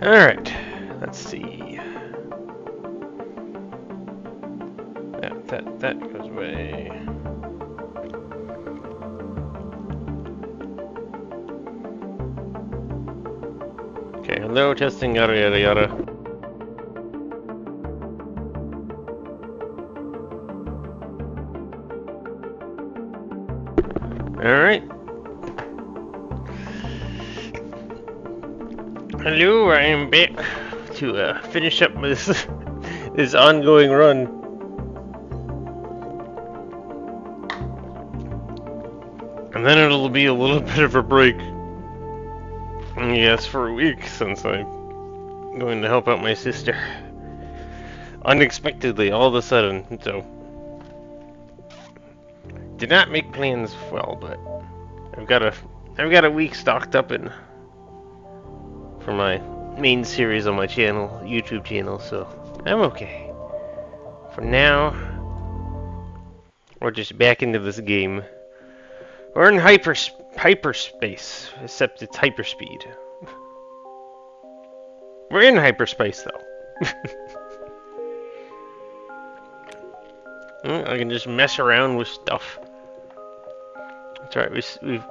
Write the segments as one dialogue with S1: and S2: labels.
S1: Alright, let's see. That goes away. Okay, hello, testing, yada yada yada. Alright. Hello, I am back to finish up this this ongoing run. And then it'll be a little bit of a break. Yes, for a week since I'm going to help out my sister. Unexpectedly, all of a sudden, so. Did not make plans well, but I've got a week stocked up in for my main series on my channel, YouTube channel, so I'm okay. For now, we're just back into this game. We're in hyperspace, except it's hyperspeed. We're in hyperspace though. I can just mess around with stuff. That's right.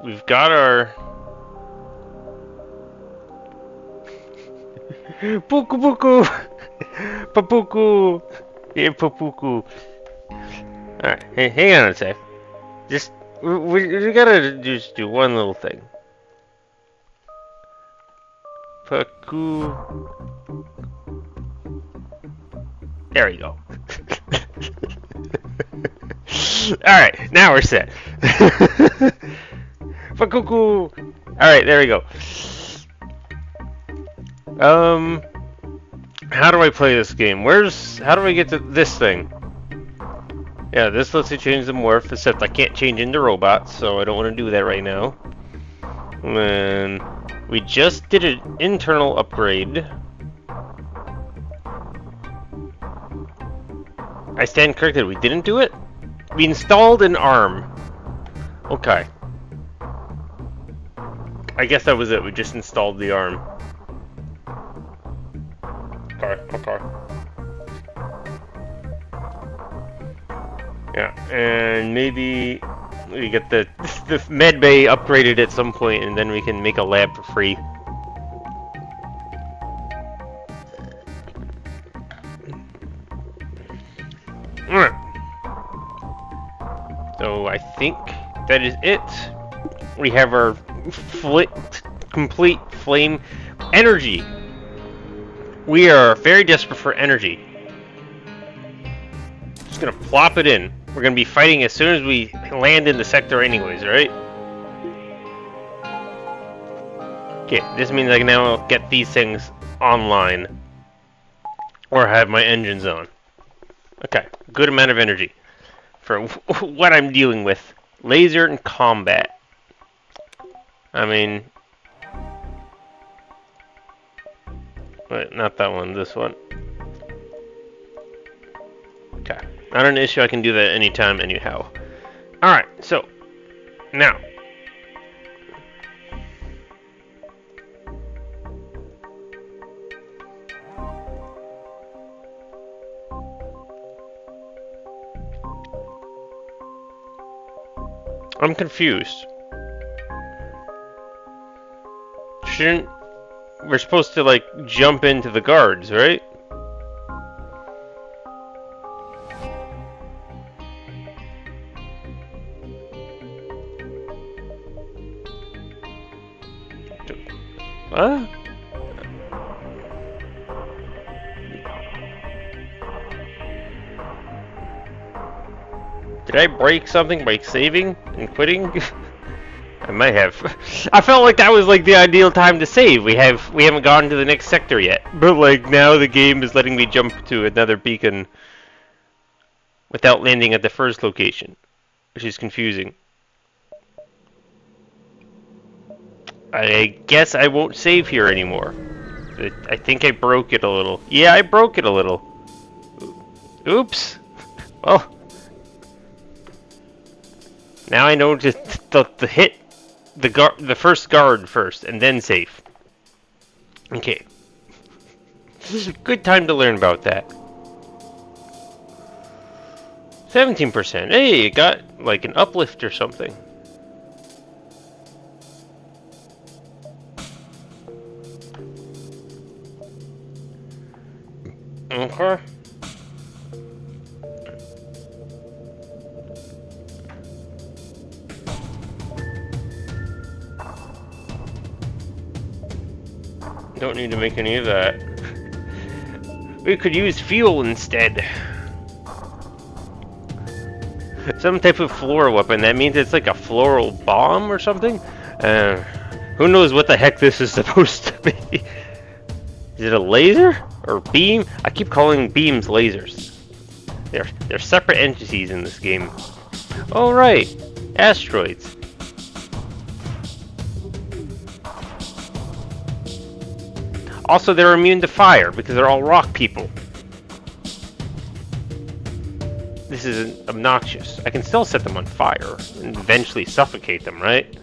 S1: We've got our Puku Puku! Papuku! Yeah, Papuku. Alright, hey, hang on a sec. Just, we gotta just do one little thing. Paku. There we go. Alright, now we're set. Pakuku! Alright, there we go. How do I play this game? How do I get to this thing? Yeah, this lets you change the morph, except I can't change into robots, so I don't want to do that right now. And then, we just did an internal upgrade. I stand corrected, we didn't do it? We installed an arm. Okay. I guess that was it, we just installed the arm. Okay. Yeah, and maybe we get the med bay upgraded at some point, and then we can make a lab for free. Alright. So I think that is it. We have our complete flame energy. We are very desperate for energy. Just gonna plop it in. We're gonna be fighting as soon as we land in the sector anyways, right? Okay, this means I can now get these things online. Or have my engines on. Okay, good amount of energy. For what I'm dealing with. Laser and combat. I mean... Wait, not that one, this one. Okay. Not an issue, I can do that anytime, anyhow. Alright, so, now. I'm confused. Shouldn't... We're supposed to, like, jump into the guards, right? What? Did I break something by saving and quitting? I might have. I felt like that was like the ideal time to save. We haven't gotten to the next sector yet. But like now the game is letting me jump to another beacon without landing at the first location, which is confusing. I guess I won't save here anymore. I think I broke it a little. Yeah, I broke it a little. Oops. Well, now I know to hit the first guard first, and then save. Okay. This is a good time to learn about that. 17%. Hey, it got like an uplift or something. Okay. Don't need to make any of that. We could use fuel instead. Some type of floral weapon. That means it's like a floral bomb or something? Who knows what the heck this is supposed to be? Is it a laser? Or beam? I keep calling beams lasers. They're separate entities in this game. Oh right, asteroids. Also, they're immune to fire because they're all rock people. This is obnoxious. I can still set them on fire and eventually suffocate them, right?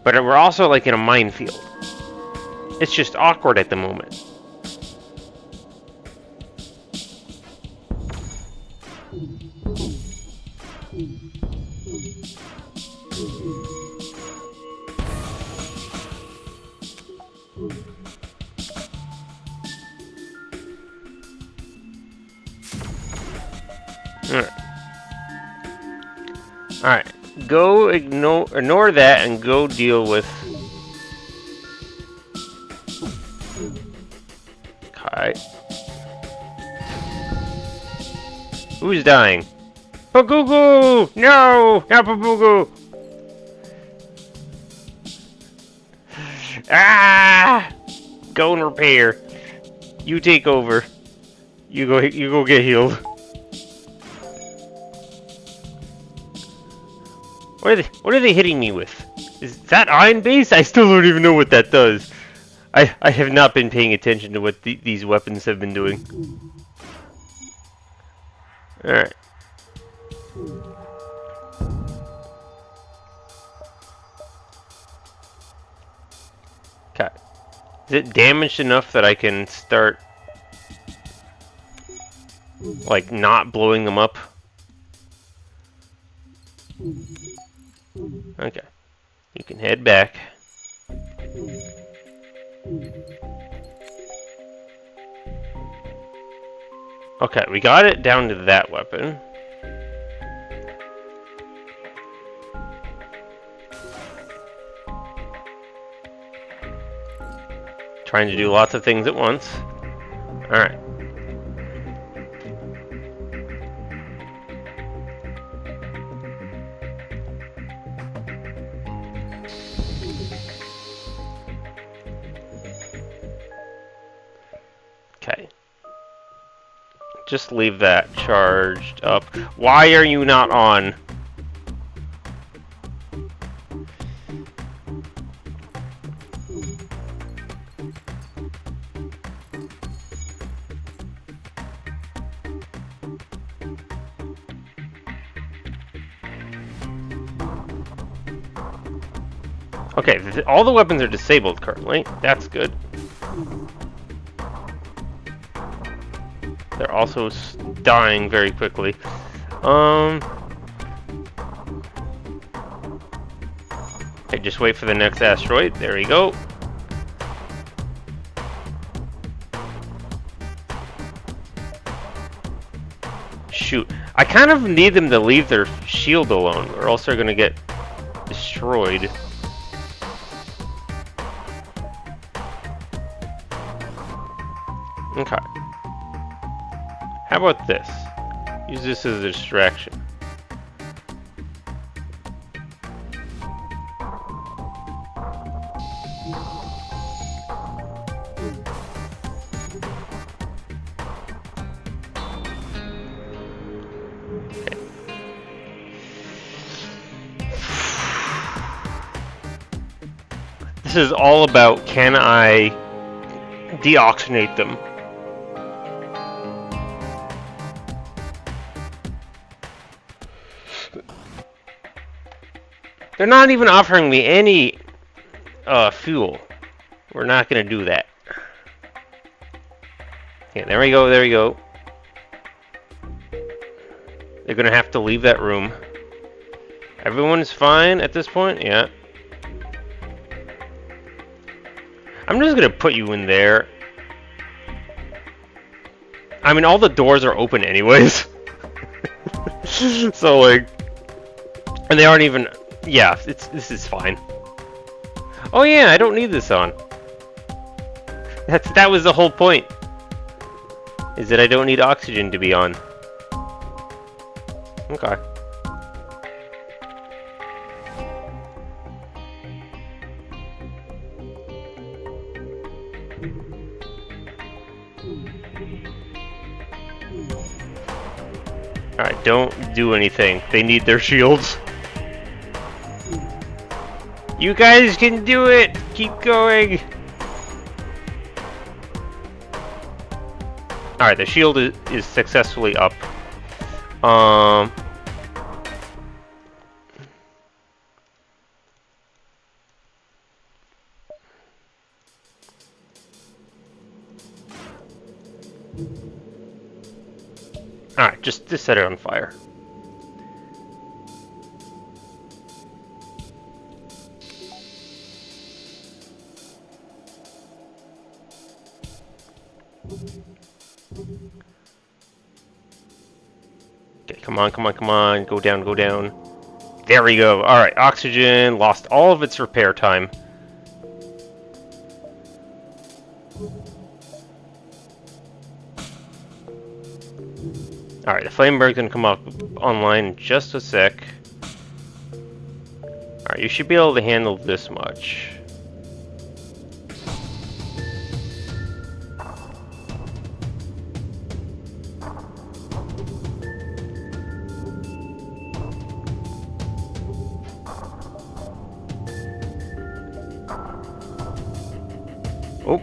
S1: But we're also like in a minefield. It's just awkward at the moment. Alright. Go ignore that and go deal with... Okay. Who's dying? Pagugu! No! Not Pagugu! Ah! Go and repair. You take over. You go get healed. What are they hitting me with? Is that iron base? I still don't even know what that does. I have not been paying attention to what these weapons have been doing. Alright. Okay. Is it damaged enough that I can start like not blowing them up? Okay. You can head back. Okay, we got it down to that weapon. Trying to do lots of things at once. Alright. Okay. Just leave that charged up. Why are you not on? Okay, all the weapons are disabled currently. That's good. They're also dying very quickly. Okay, just wait for the next asteroid. There we go. Shoot. I kind of need them to leave their shield alone, or else they're gonna get destroyed. Okay. How about this? Use this as a distraction. Okay. This is all about, can I deoxygenate them? They're not even offering me any fuel. We're not gonna do that. Okay, there we go, there we go. They're gonna have to leave that room. Everyone's fine at this point? Yeah. I'm just gonna put you in there. I mean, all the doors are open anyways. So, like... And they aren't even... Yeah, this is fine. Oh yeah, I don't need this on. That was the whole point. Is that I don't need oxygen to be on. Okay. Alright, don't do anything. They need their shields. You guys can do it! Keep going! Alright, the shield is successfully up. Alright, just set it on fire. Okay, come on, come on, come on. Go down, go down. There we go. Alright, oxygen lost all of its repair time. Alright, the flame bird's gonna come up online in just a sec. Alright, you should be able to handle this much.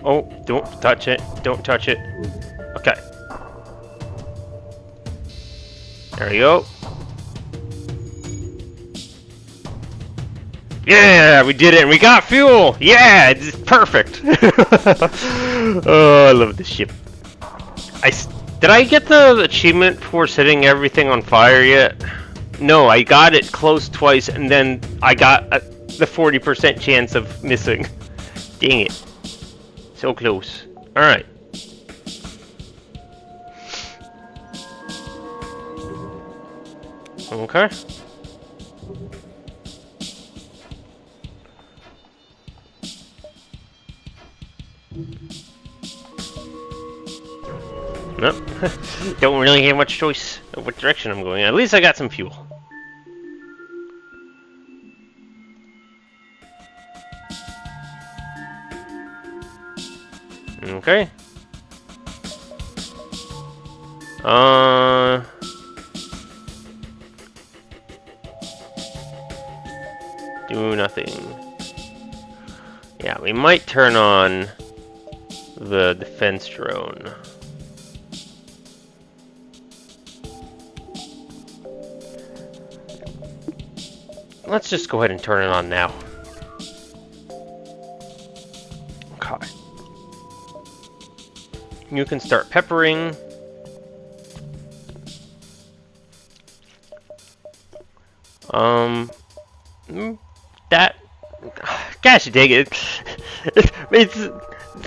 S1: Oh, don't touch it. Don't touch it. Okay. There we go. Yeah, we did it, and we got fuel! Yeah, it's perfect! Oh, I love this ship. Did I get the achievement for setting everything on fire yet? No, I got it close twice, and then I got the 40% chance of missing. Dang it. So close. Alright. Okay. Nope. Don't really have much choice of what direction I'm going. At least I got some fuel. Okay. Do nothing. Yeah, we might turn on the defense drone. Let's just go ahead and turn it on now. Okay. You can start peppering. That... Gosh dang it.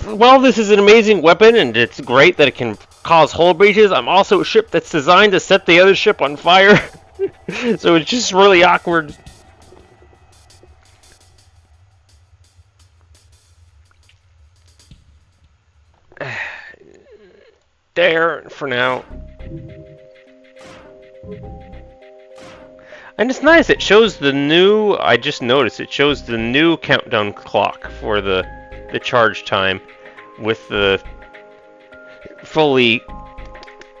S1: Well, this is an amazing weapon, and it's great that it can cause hull breaches. I'm also a ship that's designed to set the other ship on fire. So it's just really awkward. There, for now. And it's nice, it shows the new, I just noticed, it shows the new countdown clock for the charge time with the fully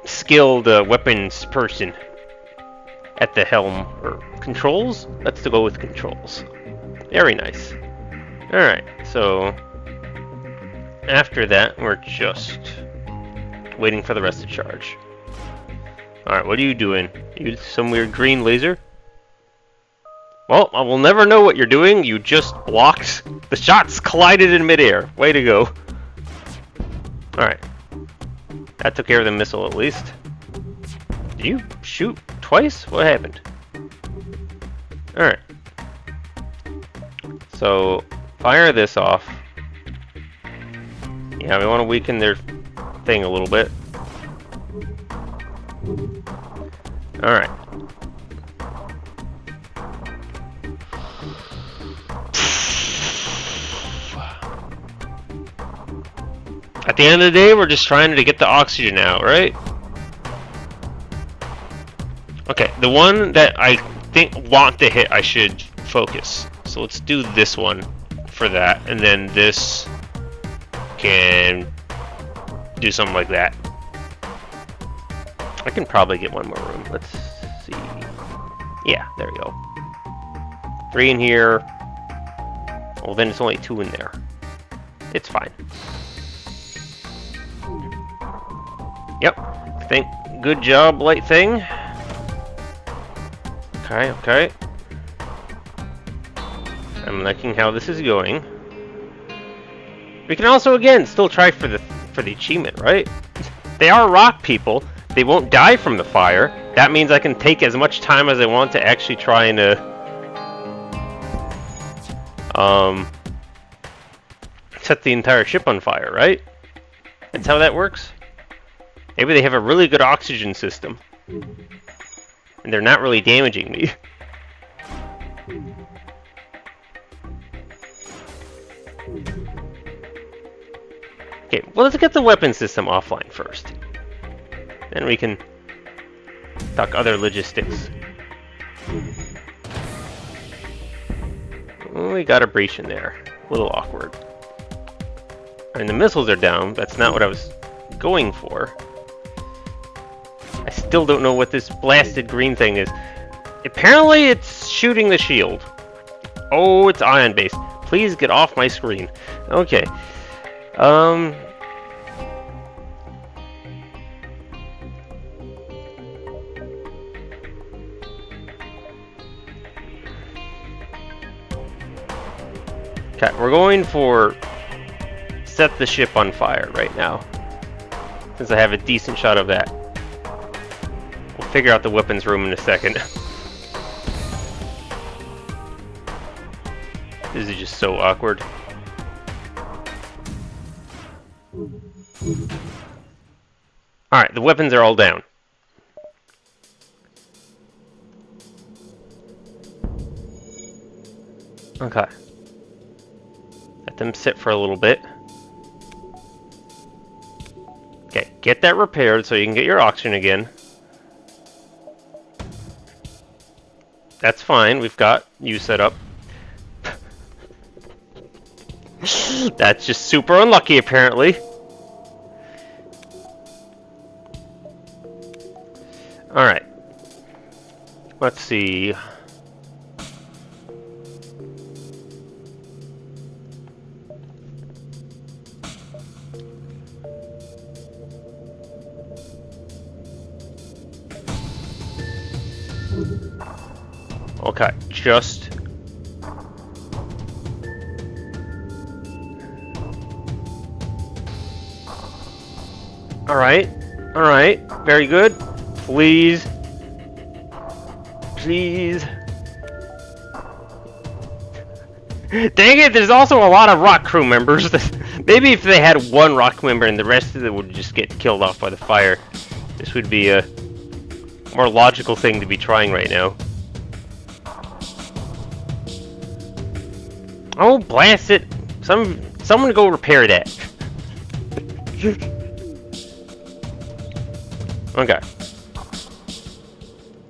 S1: skilled weapons person at the helm, or controls? Let's go with controls. Very nice. Alright, so after that, we're just waiting for the rest to charge. Alright, what are you doing? You some weird green laser? Well, I will never know what you're doing. You just blocked. The shots collided in midair. Way to go. Alright. That took care of the missile at least. Did you shoot twice? What happened? Alright. So, fire this off. Yeah, we want to weaken their thing a little bit. Alright. At the end of the day, we're just trying to get the oxygen out, right? Okay, the one that I want to hit, I should focus. So let's do this one for that, and then this can do something like that. I can probably get one more room. Let's see. Yeah, there we go. 3 in here. Well, then it's only 2 in there. It's fine. Yep. Good job, light thing. Okay, okay. I'm liking how this is going. We can also, again, still try for the achievement, right? They are rock people. They won't die from the fire. That means I can take as much time as I want to actually try and set the entire ship on fire, right? That's how that works. Maybe they have a really good oxygen system. And they're not really damaging me. Okay, well, let's get the weapon system offline first. Then we can talk other logistics. Oh, we got a breach in there. A little awkward. And the missiles are down. That's not what I was going for. I still don't know what this blasted green thing is. Apparently it's shooting the shield. Oh, it's ion based. Please get off my screen. Okay. Okay, we're going for set the ship on fire right now. Since I have a decent shot of that. We'll figure out the weapons room in a second. This is just so awkward. Alright, the weapons are all down. Okay. Let them sit for a little bit. Okay, get that repaired so you can get your oxygen again. That's fine, we've got you set up. That's just super unlucky, apparently. Alright. Let's see. Okay, just... Alright, alright, very good. Please. Please. Dang it, there's also a lot of rock crew members. Maybe if they had one rock member and the rest of them would just get killed off by the fire, this would be a more logical thing to be trying right now. Oh, blast it! Someone go repair that. Okay.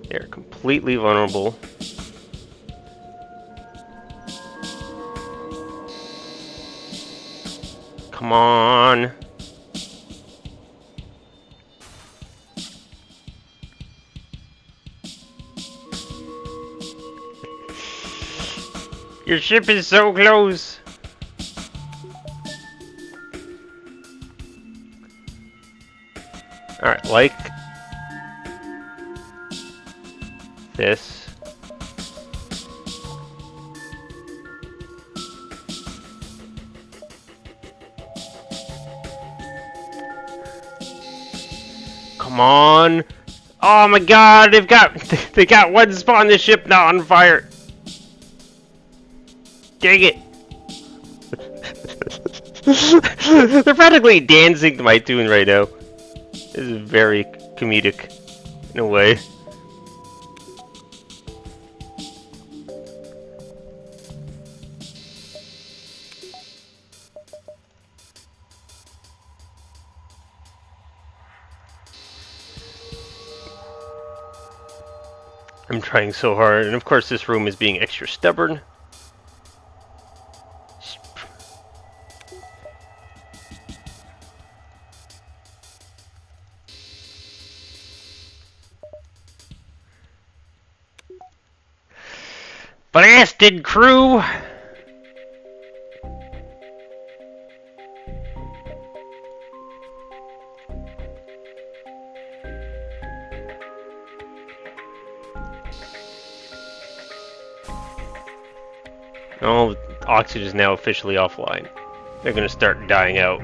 S1: They're completely vulnerable. Come on. Your ship is so close. Alright, like this. Come on. Oh my god, they got one spot on the ship now on fire. Dang it. They're practically dancing to my tune right now. This is very comedic in a way. I'm trying so hard, and of course this room is being extra stubborn. Blasted crew! Oh, oxygen is now officially offline. They're gonna start dying out.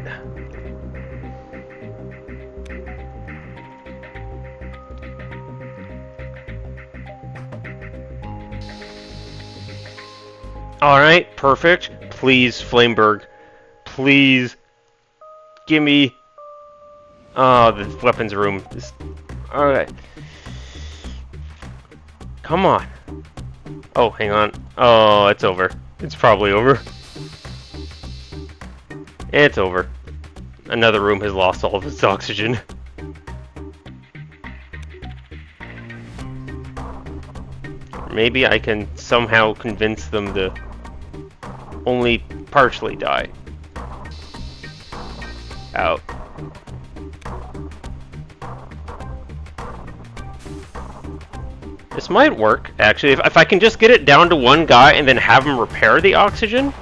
S1: Alright, perfect. Please, Flameberg. Please. Give me... Oh, the weapons room. Alright. Come on. Oh, hang on. Oh, it's over. It's probably over. It's over. Another room has lost all of its oxygen. Maybe I can somehow convince them to only partially die. Out. This might work, actually. If I can just get it down to one guy and then have him repair the oxygen,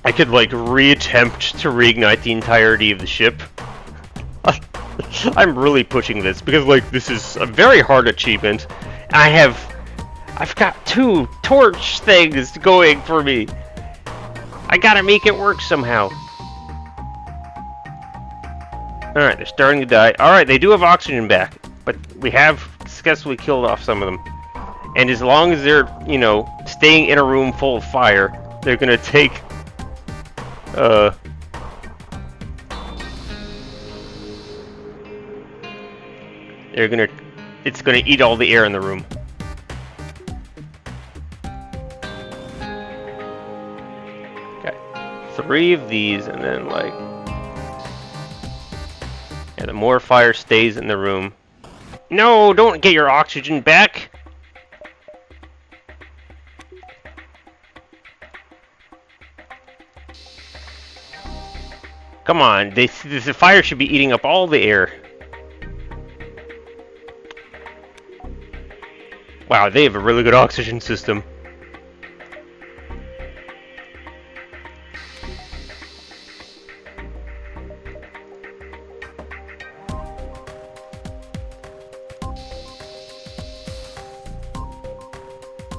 S1: I could, like, reattempt to reignite the entirety of the ship. I'm really pushing this, because, like, this is a very hard achievement. I've got 2 torch things going for me. I gotta make it work somehow. Alright, they're starting to die. Alright, they do have oxygen back, but we have successfully killed off some of them. And as long as they're, you know, staying in a room full of fire, they're gonna take... It's gonna eat all the air in the room. Okay. 3 of these, and then, like... Yeah, the more fire stays in the room... No, don't get your oxygen back! Come on, the fire should be eating up all the air. Wow, they have a really good oxygen system.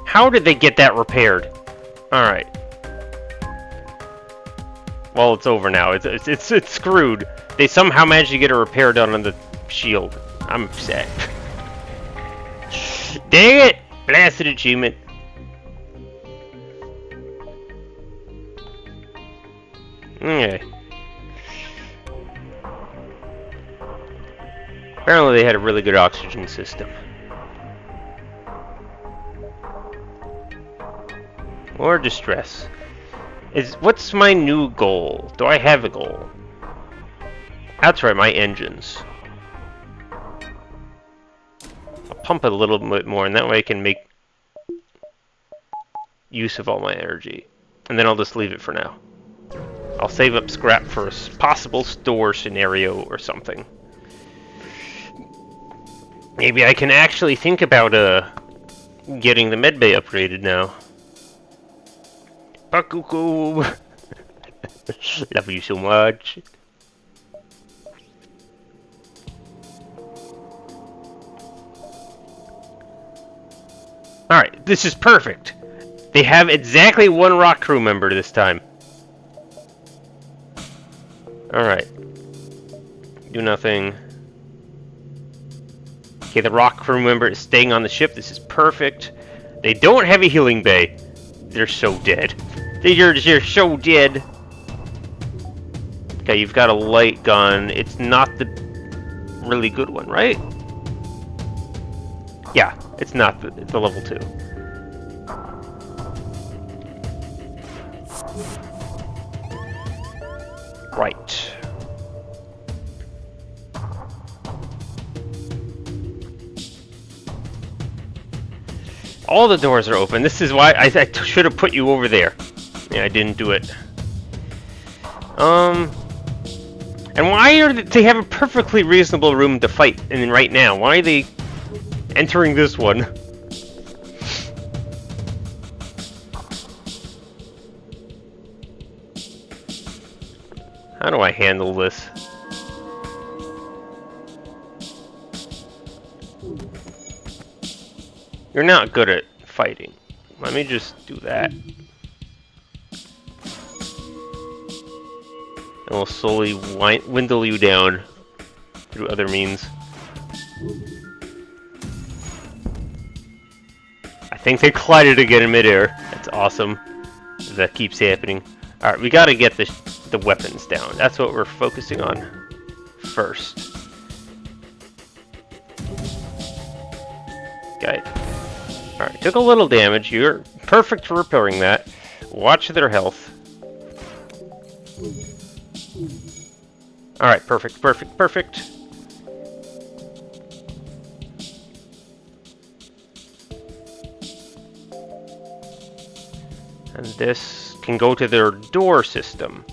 S1: How did they get that repaired? Alright. Well, it's over now. It's screwed. They somehow managed to get a repair done on the shield. I'm upset. Dang it! Blasted achievement. Okay. Apparently they had a really good oxygen system. Or distress. What's my new goal? Do I have a goal? That's right, my engines. I'll pump it a little bit more, and that way I can make use of all my energy. And then I'll just leave it for now. I'll save up scrap for a possible store scenario or something. Maybe I can actually think about getting the medbay upgraded now. Bakuku! Love you so much. Alright, this is perfect. They have exactly 1 rock crew member this time. Alright. Do nothing. Okay, the rock crew member is staying on the ship. This is perfect. They don't have a healing bay. They're so dead. They're so dead. Okay, you've got a light gun. It's not the really good one, right? Yeah, it's not it's the level 2. Right. All the doors are open. This is why I should have put you over there. Yeah, I didn't do it. And why are they have a perfectly reasonable room to fight in right now? Why are they entering this one? How do I handle this? You're not good at fighting. Let me just do that. And we'll slowly dwindle you down through other means. I think they collided again in midair. That's awesome. That keeps happening. Alright, we gotta get the weapons down. That's what we're focusing on first. Okay. Alright, took a little damage. You're perfect for repairing that. Watch their health. Alright, perfect, perfect, perfect. And this can go to their door system.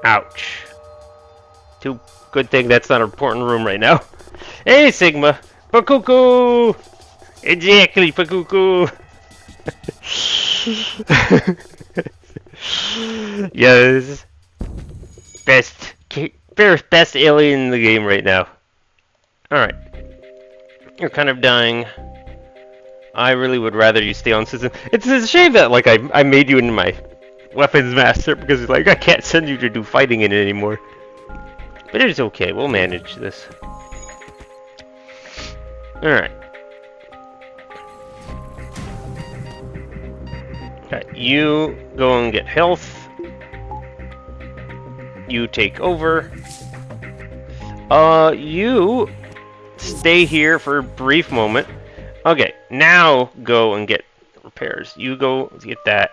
S1: Ouch. Too good thing that's not an important room right now. Hey, Sigma! Pakuku! Exactly, Pakuku! Yes. Best alien in the game right now. Alright. You're kind of dying. I really would rather you stay on system. It's a shame that, like, I made you into my weapons master because, like, I can't send you to do fighting in it anymore. But it's okay. We'll manage this. Alright. Okay, you go and get health. You take over. You stay here for a brief moment. Okay, now go and get repairs. You go get that.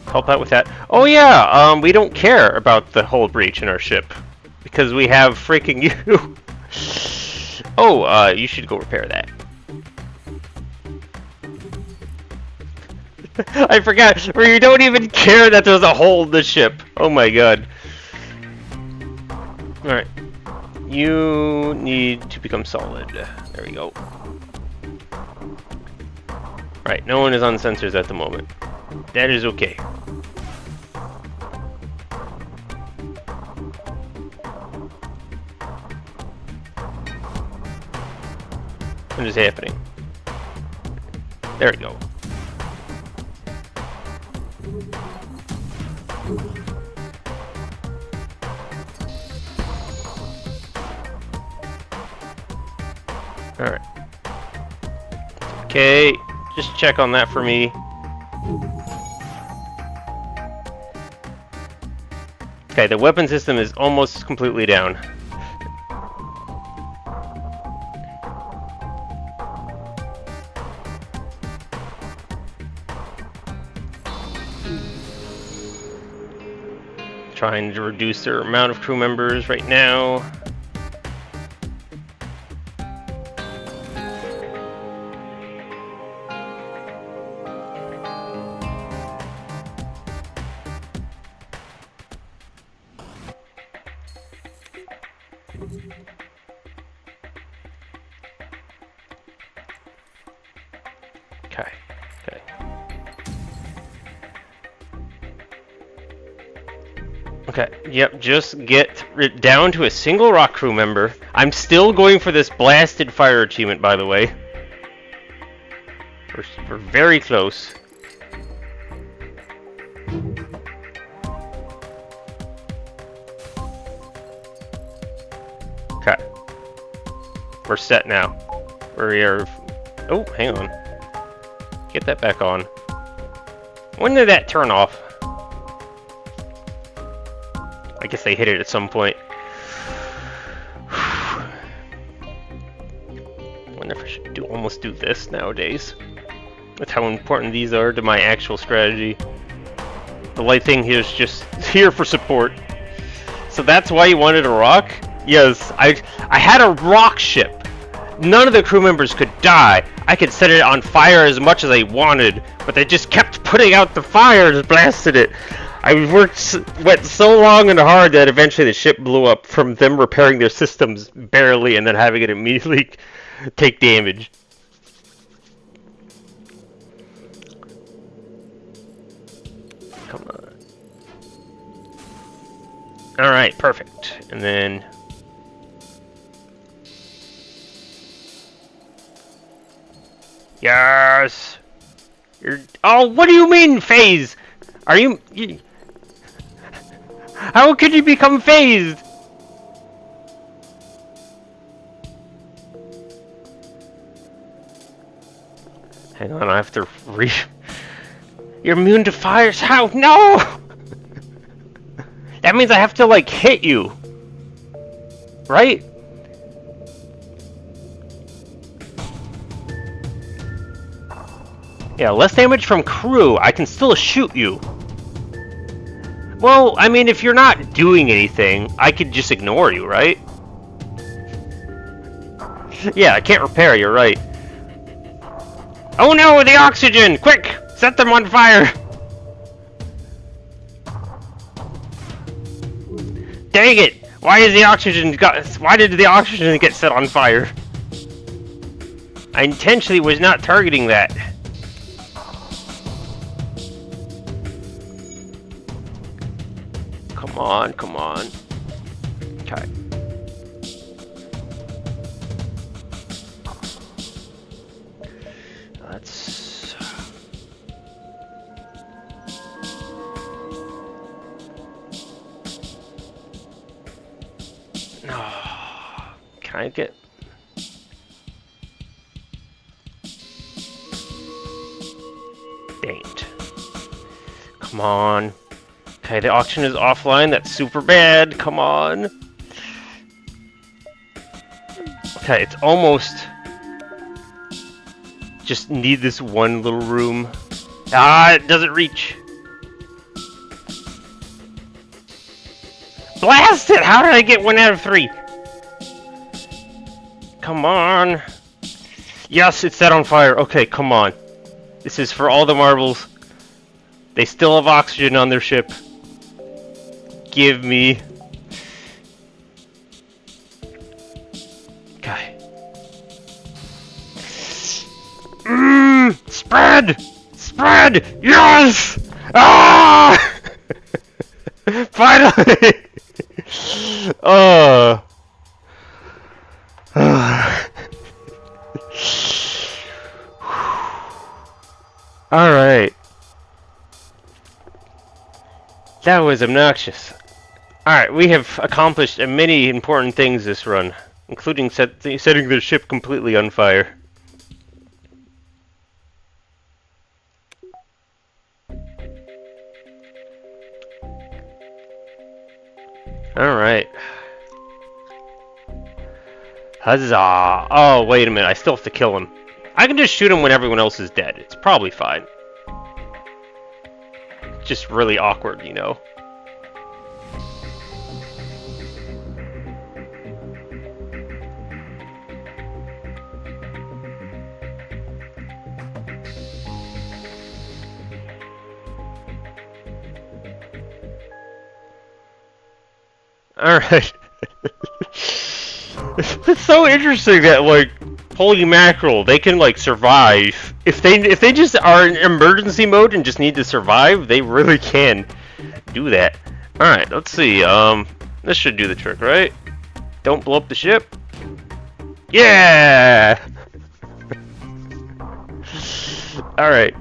S1: Help out with that. Oh yeah, we don't care about the hull breach in our ship because we have freaking you. Oh, you should go repair that. I forgot, where you don't even care that there's a hole in the ship. Oh my god. Alright. You need to become solid. There we go. Right, no one is on sensors at the moment. That is okay. What is happening? There we go. Alright. Okay, just check on that for me. Okay, the weapon system is almost completely down. Trying to reduce their amount of crew members right now. Okay, okay. Okay, yep, just get down to a single rock crew member. I'm still going for this blasted fire achievement, by the way. We're very close. Okay. We're set now. We are... Oh, hang on. Get that back on. When did that turn off? I guess they hit it at some point. I wonder if I should almost do this nowadays. With how important these are to my actual strategy. The light thing here is just here for support. So that's why you wanted a rock? Yes, I had a rock ship. None of the crew members could die. I could set it on fire as much as I wanted, but they just kept putting out the fire and blasted it. I went so long and hard that eventually the ship blew up from them repairing their systems barely and then having it immediately take damage. Come on. Alright, perfect. And then... Yes! Oh, what do you mean, phase? Are you... How could you become phased? Hang on, I have to You're immune to fires? How? No! That means I have to, like, hit you. Right? Yeah, less damage from crew. I can still shoot you. Well, I mean, if you're not doing anything, I could just ignore you, right? Yeah, I can't repair, you're right. Oh no, the oxygen! Quick! Set them on fire! Dang it! Why did the oxygen get set on fire? I intentionally was not targeting that. Come on, come on. Okay. Let's... No. Can I get... Dang it. Come on. Okay, the auction is offline. That's super bad. Come on. Okay, it's almost... Just need this one little room. Ah, it doesn't reach. Blast it! How did I get 1 out of 3? Come on. Yes, it's set on fire. Okay, come on. This is for all the marbles. They still have oxygen on their ship. Give me. Okay. Spread! Spread! Yes! Ah! Finally! Oh. Alright. That was obnoxious. Alright, we have accomplished many important things this run, including setting the ship completely on fire. Alright. Huzzah! Oh, wait a minute, I still have to kill him. I can just shoot him when everyone else is dead. It's probably fine. It's just really awkward, you know? Alright. It's so interesting that, like, holy mackerel, they can, like, survive. If they just are in emergency mode and just need to survive, they really can do that. Alright, let's see. This should do the trick, right? Don't blow up the ship. Yeah! Alright.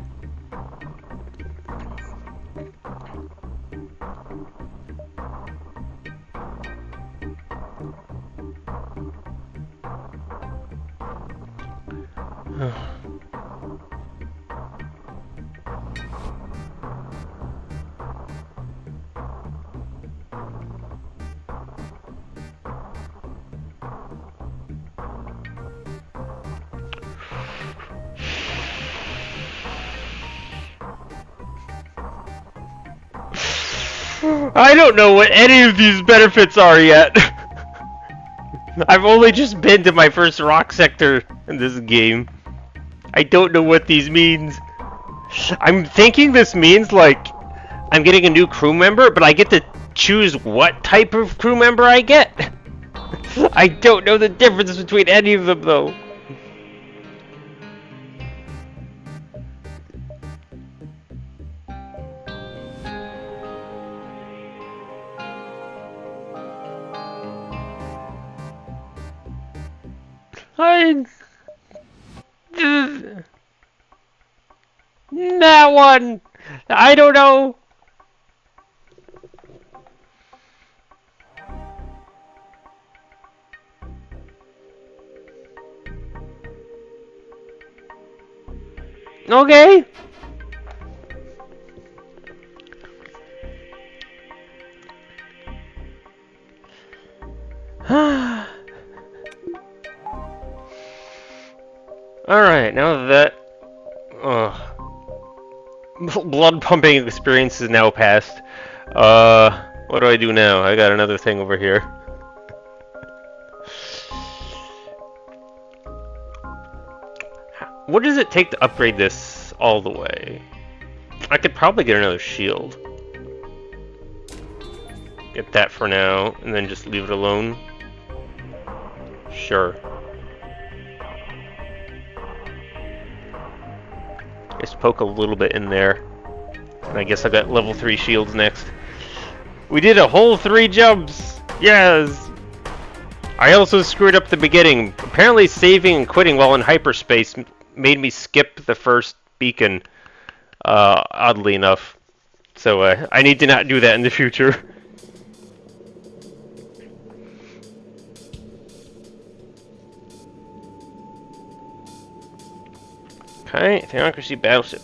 S1: I don't know what any of these benefits are yet. I've only just been to my first rock sector in this game. I don't know what these means. I'm thinking this means like I'm getting a new crew member, but I get to choose what type of crew member I get. I don't know the difference between any of them though. That one! I don't know! Okay! Alright, now that blood pumping experience is now past, what do I do now? I got another thing over here. What does it take to upgrade this all the way? I could probably get another shield. Get that for now, and then just leave it alone. Sure. Just poke a little bit in there. And I guess I got level 3 shields next. We did a whole 3 jumps! Yes! I also screwed up the beginning. Apparently saving and quitting while in hyperspace made me skip the first beacon, oddly enough. So I need to not do that in the future. Okay, Theocracy Battleship.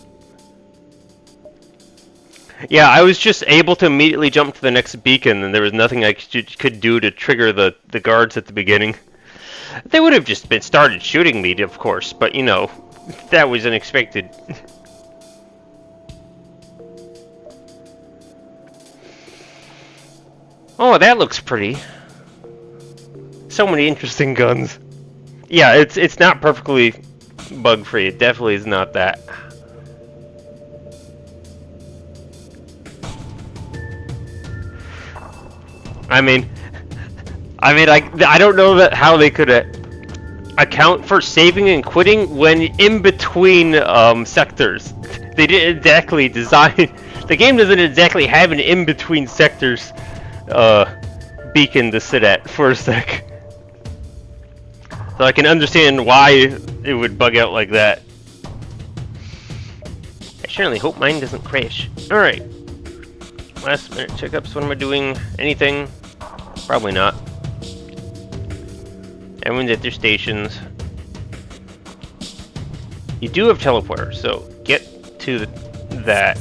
S1: Yeah, I was just able to immediately jump to the next beacon, and there was nothing I could do to trigger the guards at the beginning. They would have just started shooting me, of course, but you know, that was unexpected. Oh, that looks pretty. So many interesting guns. Yeah, it's not perfectly bug-free. It definitely is not that. I mean, I don't know how they could account for saving and quitting when in between sectors. They didn't exactly design. The game doesn't exactly have an in between sectors beacon to sit at for a sec. So I can understand why it would bug out like that. I certainly hope mine doesn't crash. Alright. Last minute checkups. What am I doing? Anything? Probably not. Everyone's at their stations. You do have teleporters, so get to that.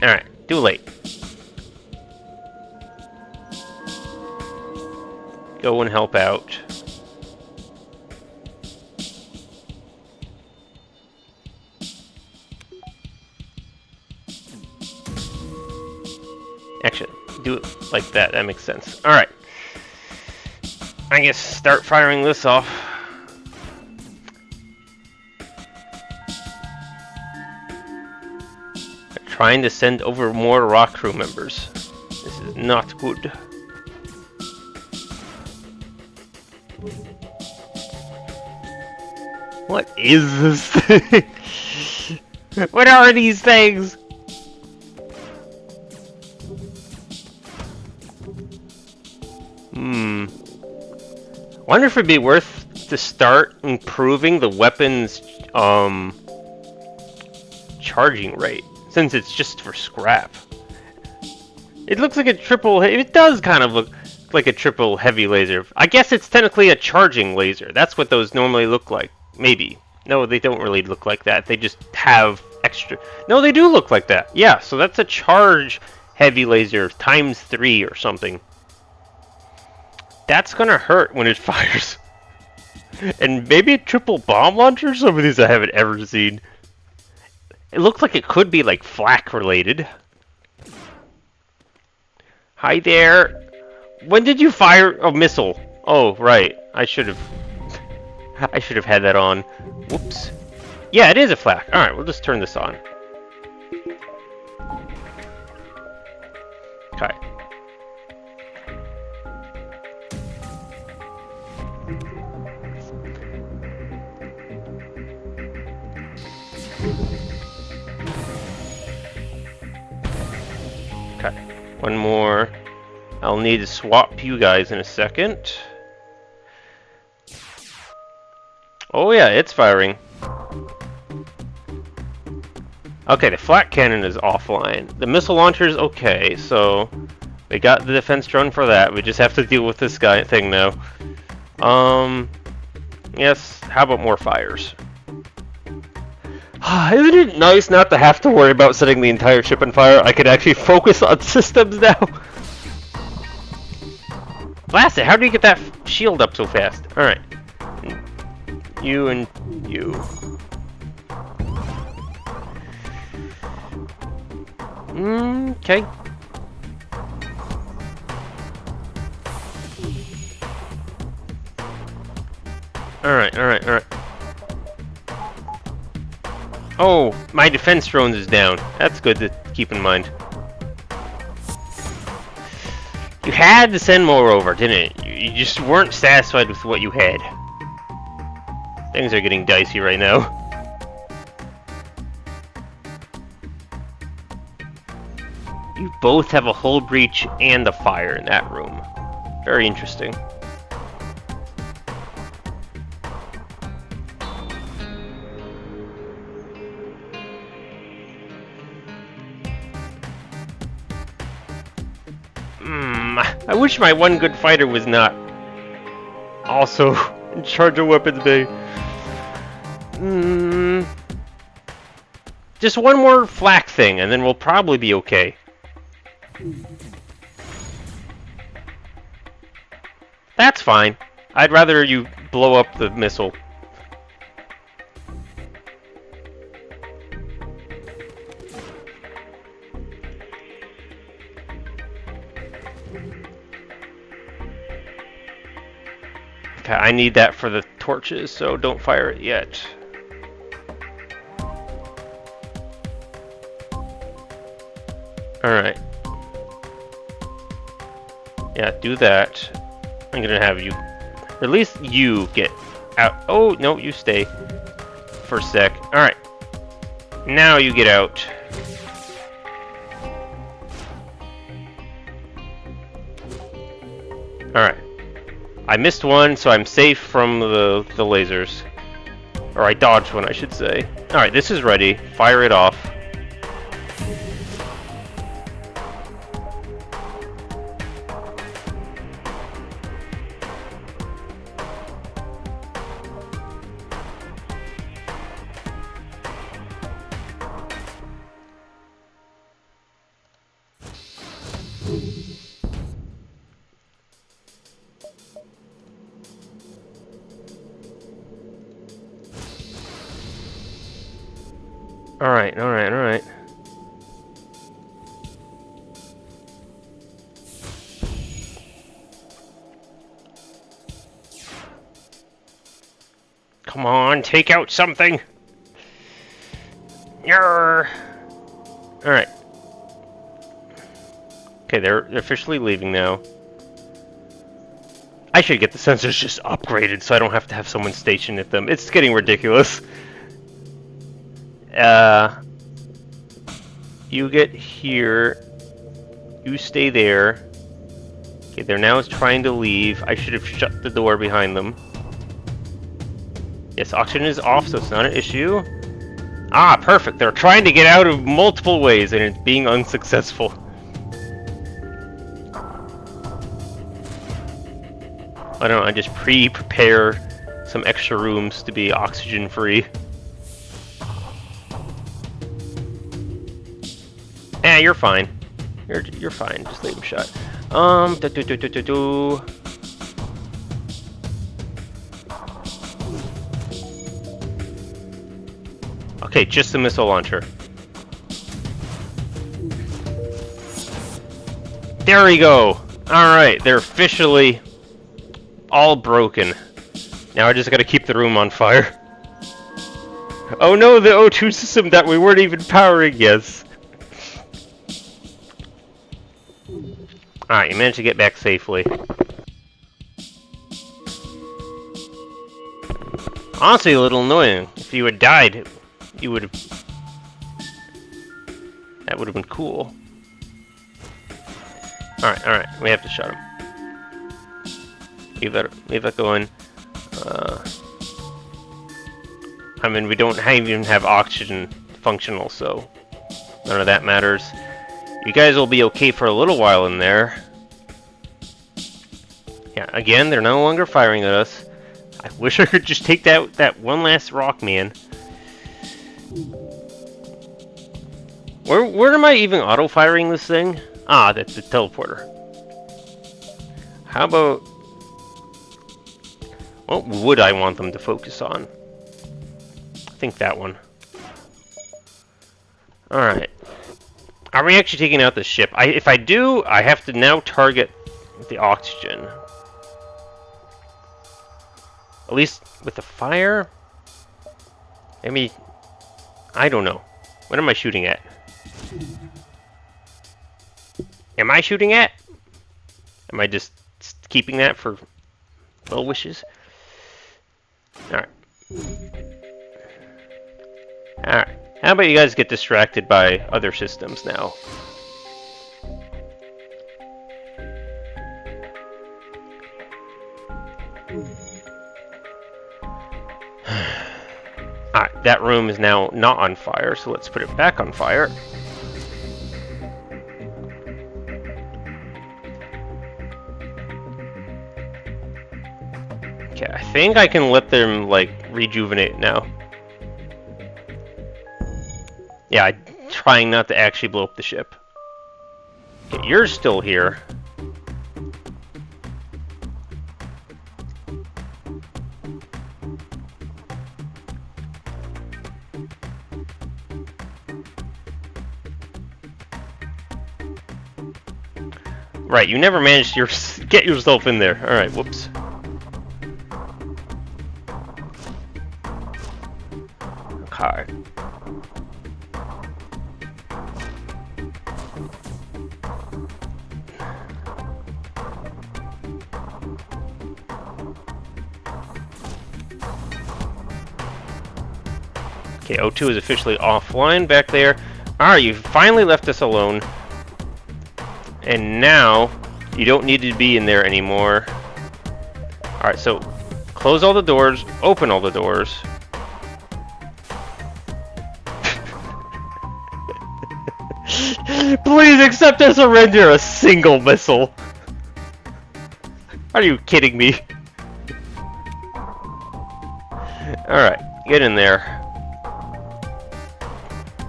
S1: Alright, too late. Go and help out. Actually, do it like that. That makes sense. Alright. I guess start firing this off. I'm trying to send over more rock crew members. This is not good. What is this thing? What are these things? Wonder if it'd be worth to start improving the weapon's charging rate, since it's just for scrap. It looks like a triple. It does kind of look like a triple heavy laser. I guess it's technically a charging laser. That's what those normally look like. Maybe. No, they don't really look like that. They just have extra. No, they do look like that. Yeah, so that's a charge heavy laser times 3 or something. That's gonna hurt when it fires. And maybe a triple bomb launcher? Some of these I haven't ever seen. It looks like it could be like flak related. Hi there. When did you fire a missile? Oh, right. I should have had that on. Whoops. Yeah, it is a flak. All right, we'll just turn this on. Okay. Okay. One more. I'll need to swap you guys in a second. Oh yeah, it's firing. Okay, the flak cannon is offline. The missile launcher is okay, so we got the defense drone for that. We just have to deal with this guy thing now. Yes, how about more fires? Isn't it nice not to have to worry about setting the entire ship on fire? I could actually focus on systems now. Blast it! How do you get that shield up so fast? Alright. You and you. Okay. Alright. Oh, my defense drones is down. That's good to keep in mind. You had to send more over, didn't it? You just weren't satisfied with what you had. Things are getting dicey right now. You both have a hull breach and a fire in that room. Very interesting. I wish my one good fighter was not also in charge of weapons bay. Just one more flak thing, and then we'll probably be okay. That's fine. I'd rather you blow up the missile. Okay, I need that for the torches, so don't fire it yet. Alright. Yeah, do that. I'm gonna have you... Or at least you get out. Oh, no, you stay for a sec. Alright. Now you get out. Alright. I missed one, so I'm safe from the lasers. Or I dodged one, I should say. Alright, this is ready. Fire it off. Alright. Come on, take out something! Yarr! Alright. Okay, they're officially leaving now. I should get the sensors just upgraded so I don't have to have someone stationed at them. It's getting ridiculous. You get here. You stay there. Okay, they're now trying to leave. I should have shut the door behind them. Yes, oxygen is off, so it's not an issue. Ah, perfect. They're trying to get out of multiple ways, and it's being unsuccessful. I don't know, I just prepare some extra rooms to be oxygen-free. Eh, you're fine. You're fine. Just leave them shut. Okay, just the missile launcher. There we go. All right, they're officially all broken. Now I just gotta keep the room on fire. Oh no, the O2 system that we weren't even powering, yes. Alright, you managed to get back safely. Honestly, a little annoying. If you had died, you would have... That would have been cool. Alright, we have to shut him. Leave that going. I mean, we don't even have oxygen functional, so none of that matters. You guys will be okay for a little while in there. Yeah, again, they're no longer firing at us. I wish I could just take that one last rock, man. Where am I even auto-firing this thing? Ah, that's the teleporter. How about... What would I want them to focus on? I think that one. Alright. Are we actually taking out the ship? If I do, I have to now target the oxygen. At least with the fire? Maybe... I don't know. What am I shooting at? Am I shooting at? Am I just keeping that for well wishes? Alright. Alright. How about you guys get distracted by other systems now? Alright, that room is now not on fire, so let's put it back on fire. Okay, I think I can let them, like, rejuvenate now. Yeah, I'm trying not to actually blow up the ship. Okay, you're still here. Right, you never managed to get yourself in there. Alright, whoops. Okay. Okay, O2 is officially offline back there. Alright, you finally left us alone. And now, you don't need to be in there anymore. Alright, so close all the doors, open all the doors. Please accept and surrender a single missile. Are you kidding me? Alright, get in there.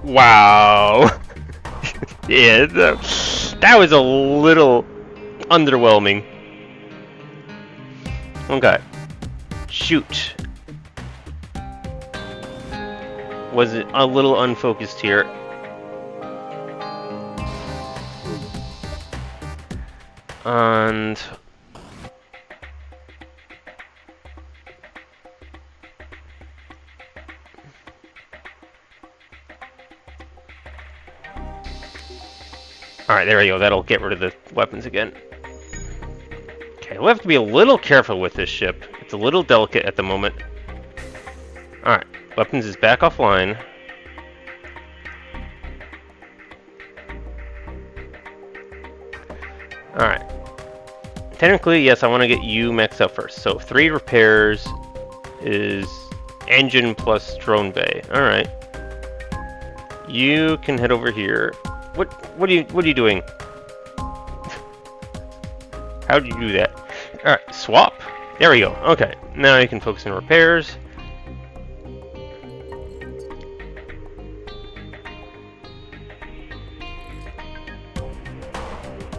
S1: Wow. Yeah, that was a little underwhelming. Okay. Shoot. Was it a little unfocused here? And... Alright, there we go. That'll get rid of the weapons again. Okay, we'll have to be a little careful with this ship. It's a little delicate at the moment. Alright, weapons is back offline. Alright. Technically, yes, I want to get you maxed out first. So 3 repairs is Engine plus drone bay. Alright. You can head over here. What are you doing? How'd you do that? Alright, swap. There we go. Okay. Now you can focus on repairs.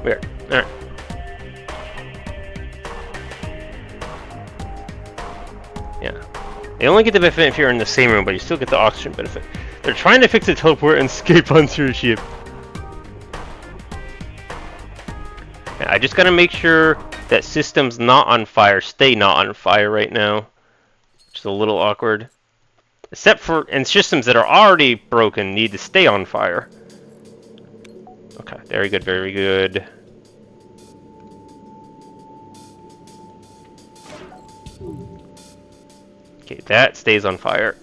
S1: Weird. Alright. Yeah. You only get the benefit if you're in the same room, but you still get the oxygen benefit. They're trying to fix the teleport and escape onto your ship. Yeah, I just gotta make sure that system's not on fire. Stay not on fire right now. Which is a little awkward. Except for, and systems that are already broken need to stay on fire. Okay, very good, very good. Okay, that stays on fire.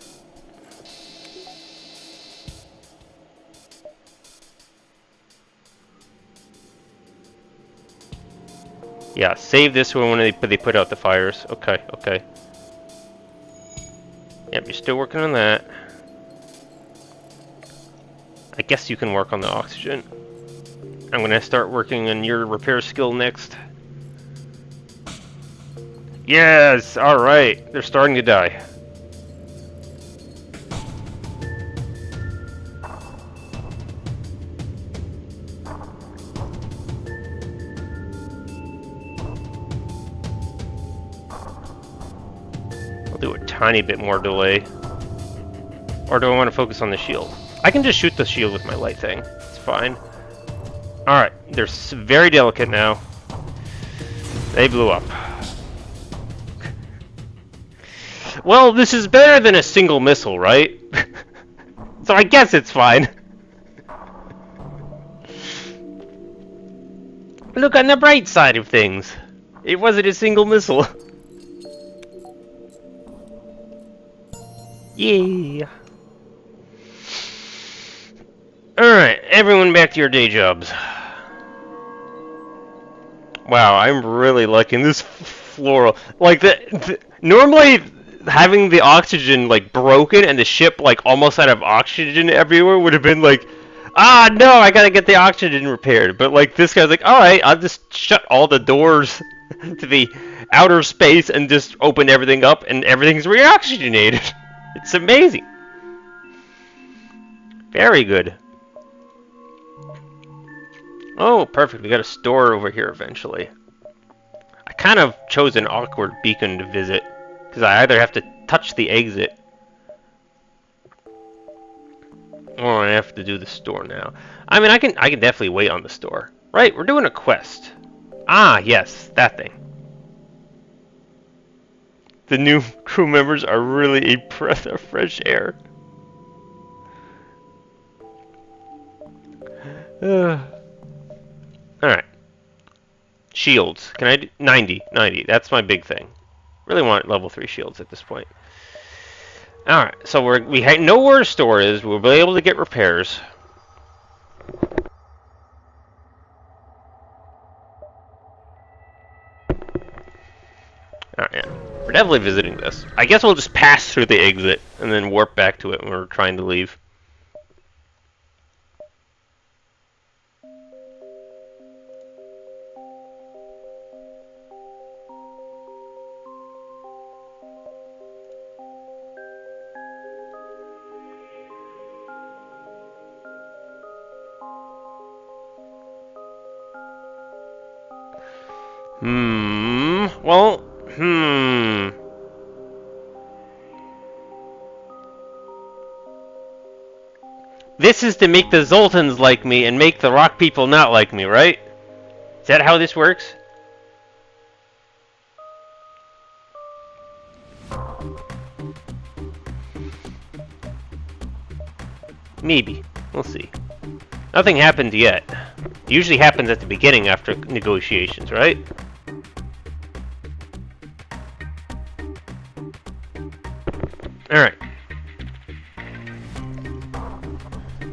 S1: Yeah, save this one when they put out the fires. Okay, okay. Yep, you're still working on that. I guess you can work on the oxygen. I'm gonna start working on your repair skill next. Yes! Alright, they're starting to die. I'll do a tiny bit more delay. Or do I want to focus on the shield? I can just shoot the shield with my light thing. It's fine. Alright, they're very delicate now. They blew up. Well, this is better than a single missile, right? So I guess it's fine. Look on the bright side of things. It wasn't a single missile. Yeah. Alright, everyone back to your day jobs. Wow, I'm really liking this floral. Like, normally having the oxygen, like, broken and the ship, like, almost out of oxygen everywhere would have been like, ah, no, I gotta get the oxygen repaired. But, like, this guy's like, alright, I'll just shut all the doors to the outer space and just open everything up and everything's reoxygenated. It's amazing. Very good. Oh, perfect. We got a store over here eventually. I kind of chose an awkward beacon to visit because I either have to touch the exit or I have to do the store now. I mean, I can definitely wait on the store. Right, we're doing a quest. Ah, yes, that thing. The new crew members are really a breath of fresh air. Alright. Shields. Can I do 90? 90. That's my big thing. Really want level 3 shields at this point. Alright, so we know where a store is. We'll be able to get repairs. Alright, yeah. We're definitely visiting this. I guess we'll just pass through the exit and then warp back to it when we're trying to leave. Well, This is to make the Zoltans like me and make the rock people not like me, right? Is that how this works? Maybe. We'll see. Nothing happened yet. It usually happens at the beginning after negotiations, right? Alright.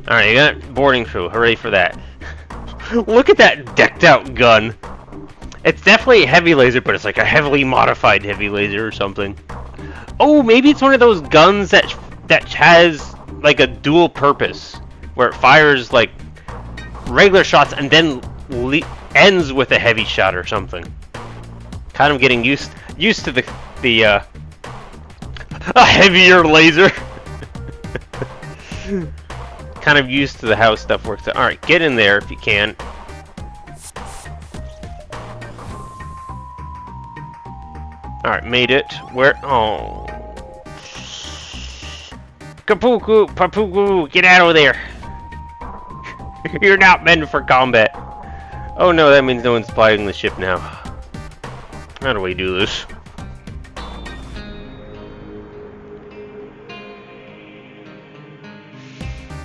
S1: Alright, you got boarding crew. Hooray for that. Look at that decked out gun. It's definitely a heavy laser, but it's like a heavily modified heavy laser or something. Oh, maybe it's one of those guns that has like a dual purpose, where it fires like regular shots and then ends with a heavy shot or something. Kind of getting used to the a heavier laser. Kind of used to the how stuff works. All right, get in there if you can. All right, made it. Where? Oh, Kapuku, Papuku, get out of there! You're not meant for combat. Oh no, that means no one's flying the ship now. How do we do this?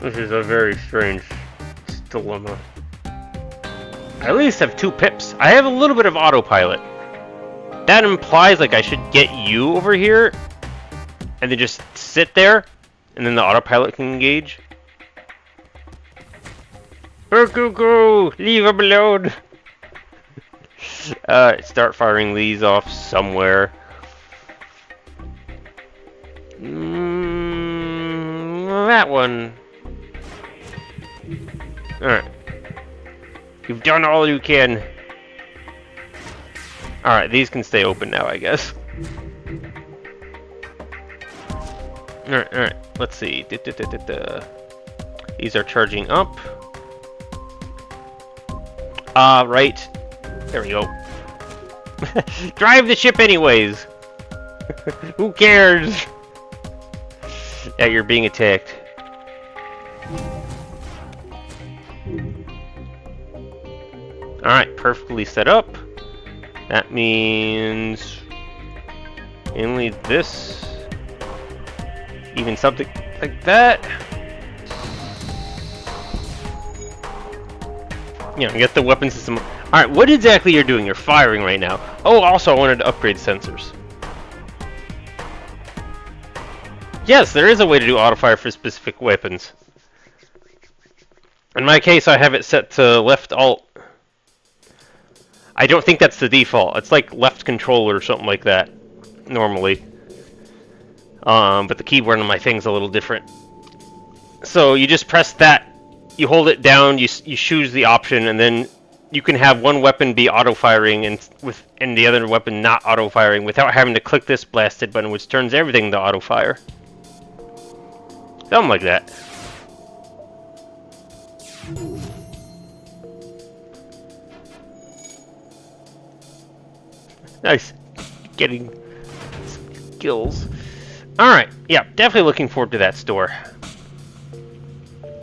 S1: This is a very strange dilemma. I at least have 2 pips. I have a little bit of autopilot. That implies like I should get you over here and then just sit there and then the autopilot can engage. Go, leave him alone. Start firing these off somewhere. That one. Alright. You've done all you can. Alright, these can stay open now, I guess. Alright, let's see. These are charging up. Right. There we go. Drive the ship anyways! Who cares? Yeah, you're being attacked. Alright, perfectly set up. That means only this, even something like that. Yeah, get the weapon system. Alright, what exactly you're doing? You're firing right now. Oh, also I wanted to upgrade sensors. Yes, there is a way to do auto-fire for specific weapons. In my case, I have it set to left alt. I don't think that's the default. It's like left control or something like that, normally. But the keyboard on my thing's a little different. So you just press that, you hold it down, you choose the option, and then you can have one weapon be auto-firing and the other weapon not auto-firing without having to click this blasted button, which turns everything to auto-fire. Something like that. Nice. Getting skills. Alright, yeah, definitely looking forward to that store.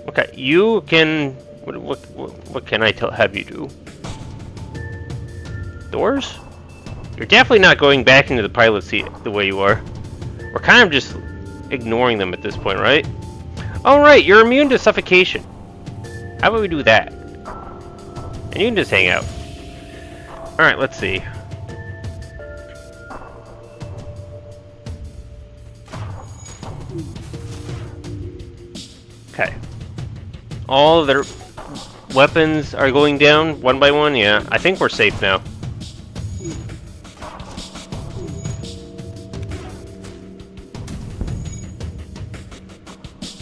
S1: Okay, you can... What can I have you do? Doors? You're definitely not going back into the pilot seat the way you are. We're kind of just ignoring them at this point, right? Oh, right, you're immune to suffocation. How about we do that? And you can just hang out. Alright, let's see. Okay. All of their weapons are going down one by one? Yeah, I think we're safe now.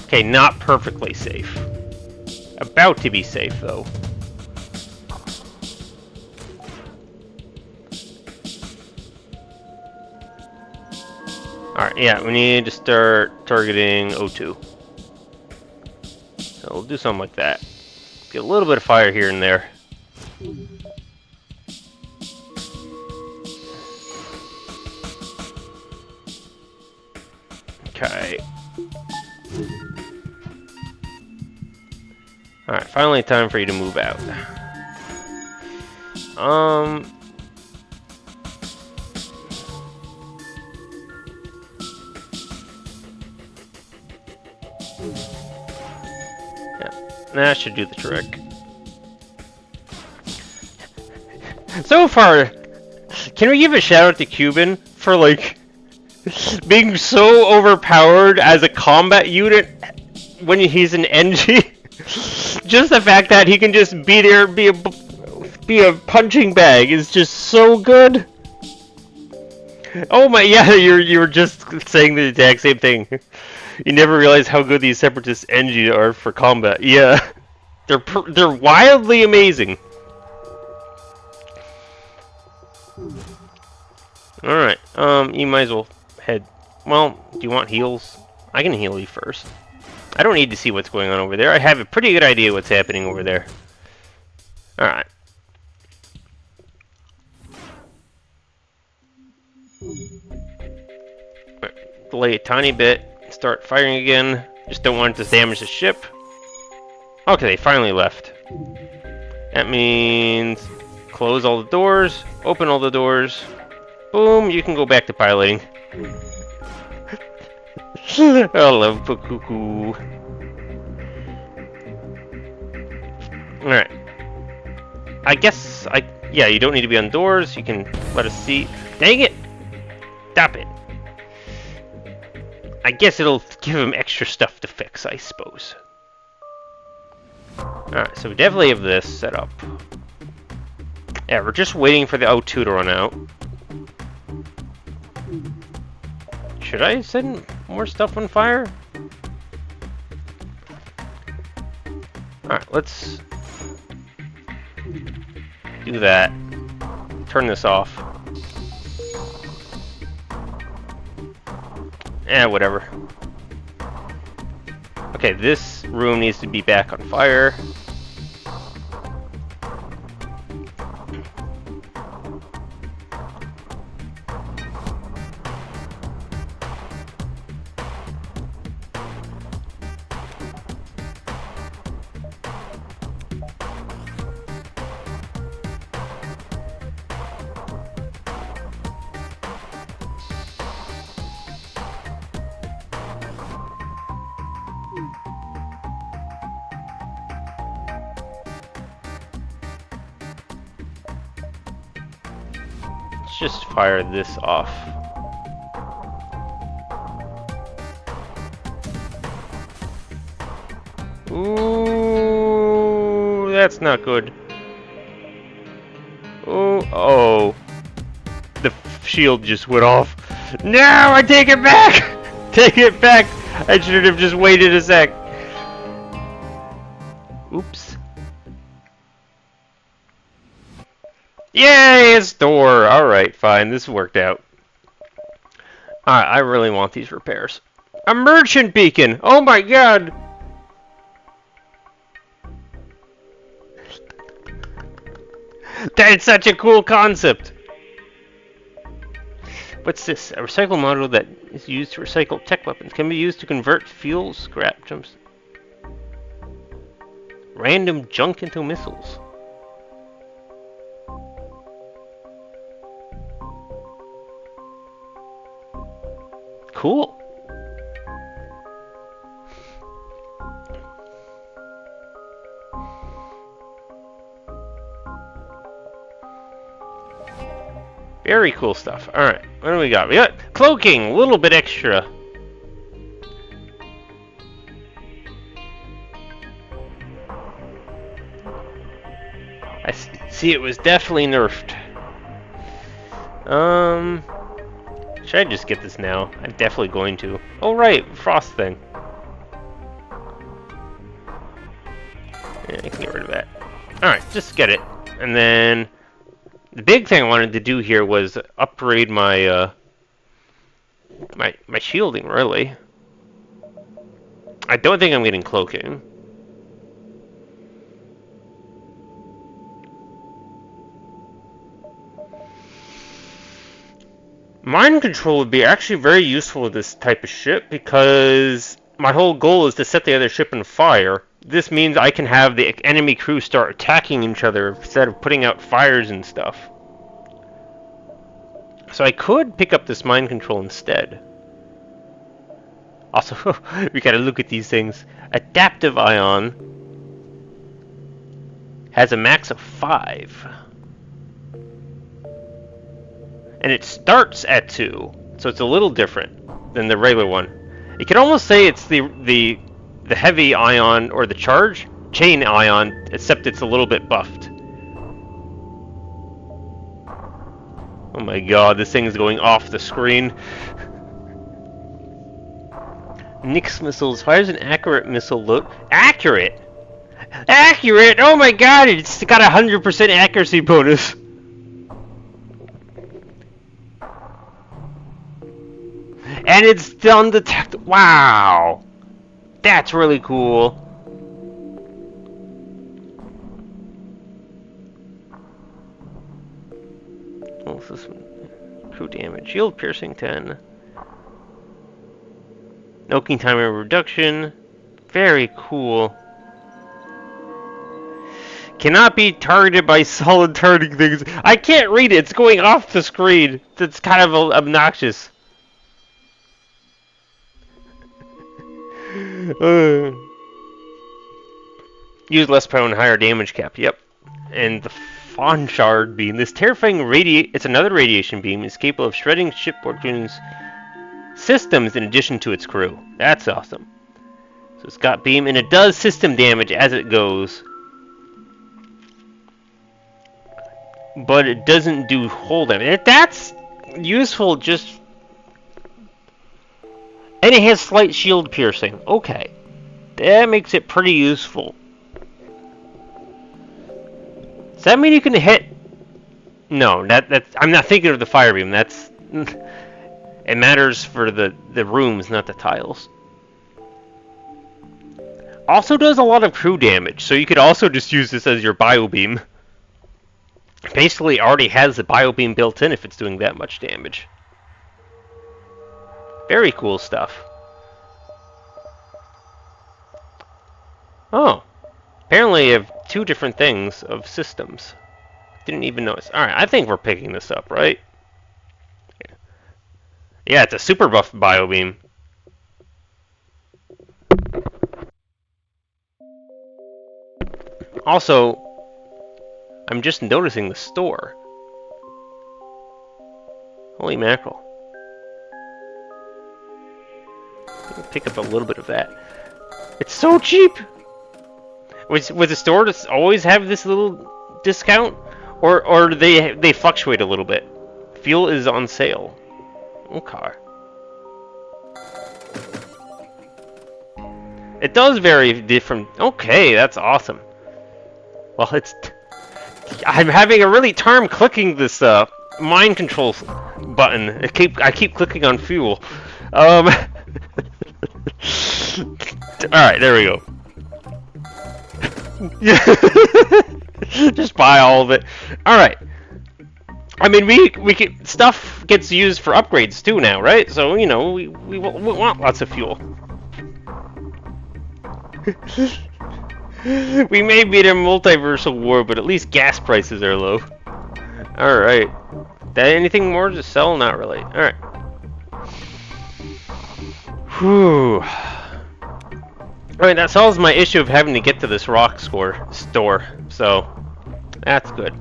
S1: Okay, not perfectly safe. About to be safe, though. Alright, yeah, we need to start targeting O2. So we'll do something like that. Get a little bit of fire here and there. Okay. Alright, finally time for you to move out. That should do the trick. So far, can we give a shout out to Cuban for like being so overpowered as a combat unit when he's an NG? Just the fact that he can just be there, be a punching bag is just so good. Oh my, yeah, you were just saying the exact same thing. You never realize how good these separatist engines are for combat. Yeah, they're wildly amazing. All right, you might as well head. Well, do you want heals? I can heal you first. I don't need to see what's going on over there. I have a pretty good idea what's happening over there. All right. Delay a tiny bit. Start firing again. Just don't want it to damage the ship. Okay, they finally left. That means close all the doors, open all the doors. Boom, you can go back to piloting. I love Pakuku. Alright. Yeah, you don't need to be on doors. You can let us see. Dang it! Stop it. I guess it'll give him extra stuff to fix, I suppose. Alright, so we definitely have this set up. Yeah, we're just waiting for the O2 to run out. Should I send more stuff on fire? Alright, let's do that. Turn this off. Whatever. Okay, this room needs to be back on fire. Let's just fire this off. Ooh, that's not good. Ooh, oh. The shield just went off. No, I take it back! Take it back! I should have just waited a sec. Oops. Yay, it's door! Alright, fine, this worked out. Alright, I really want these repairs. A merchant beacon! Oh my god! That's such a cool concept! What's this? A recycle module that is used to recycle tech weapons. Can be used to convert fuel scrap jumps. Random junk into missiles. Cool. Very cool stuff. Alright, what do we got? We got cloaking, a little bit extra. I see it was definitely nerfed. Should I just get this now? I'm definitely going to. Oh right, frost thing. Yeah, I can get rid of that. Alright, just get it. And then the big thing I wanted to do here was upgrade my my shielding, really. I don't think I'm getting cloaking. Mind control would be actually very useful with this type of ship because my whole goal is to set the other ship on fire. This means I can have the enemy crew start attacking each other instead of putting out fires and stuff. So I could pick up this mind control instead. Also, we gotta look at these things. Adaptive ion has a max of 5. And it starts at 2, so it's a little different than the regular one. You can almost say it's the heavy ion or the charge chain ion, except it's a little bit buffed. Oh my god, this thing is going off the screen. Nyx missiles fires an accurate missile load. Accurate? Accurate? Oh my god, it's got 100% accuracy bonus. And it's undetected. Wow. That's really cool. What's this one? Crew damage. Shield piercing 10. Noking timer reduction. Very cool. Cannot be targeted by solid targeting things. I can't read it. It's going off the screen. That's kind of obnoxious. Use less power and higher damage cap. Yep. And the Fonshard beam. This terrifying it's another radiation beam. It's capable of shredding shipboard systems in addition to its crew. That's awesome. So it's got beam and it does system damage as it goes. But it doesn't do hull damage. That's useful just... And it has slight shield piercing. Okay. That makes it pretty useful. Does that mean you can hit... No, that's... I'm not thinking of the fire beam. That's... It matters for the rooms, not the tiles. Also does a lot of crew damage, so you could also just use this as your bio beam. Basically already has the bio beam built in if it's doing that much damage. Very cool stuff. Oh. Apparently you have two different things of systems. Didn't even notice. Alright, I think we're picking this up, right? Yeah, it's a super buff bio beam. Also, I'm just noticing the store. Holy mackerel. Pick up a little bit of that. It's so cheap! With the store does always have this little discount? Or they fluctuate a little bit? Fuel is on sale. Okay. It does vary different... Okay, that's awesome. Well, it's... I'm having a really time clicking this mind control button. I keep clicking on fuel. Alright, there we go. Just buy all of it. Alright. I mean, we can, stuff gets used for upgrades too now, right? So, you know, we want lots of fuel. We may be in a multiversal war, but at least gas prices are low. Alright. Anything more to sell? Not really. Alright. Whew. Alright, that solves my issue of having to get to this rock store. So, that's good.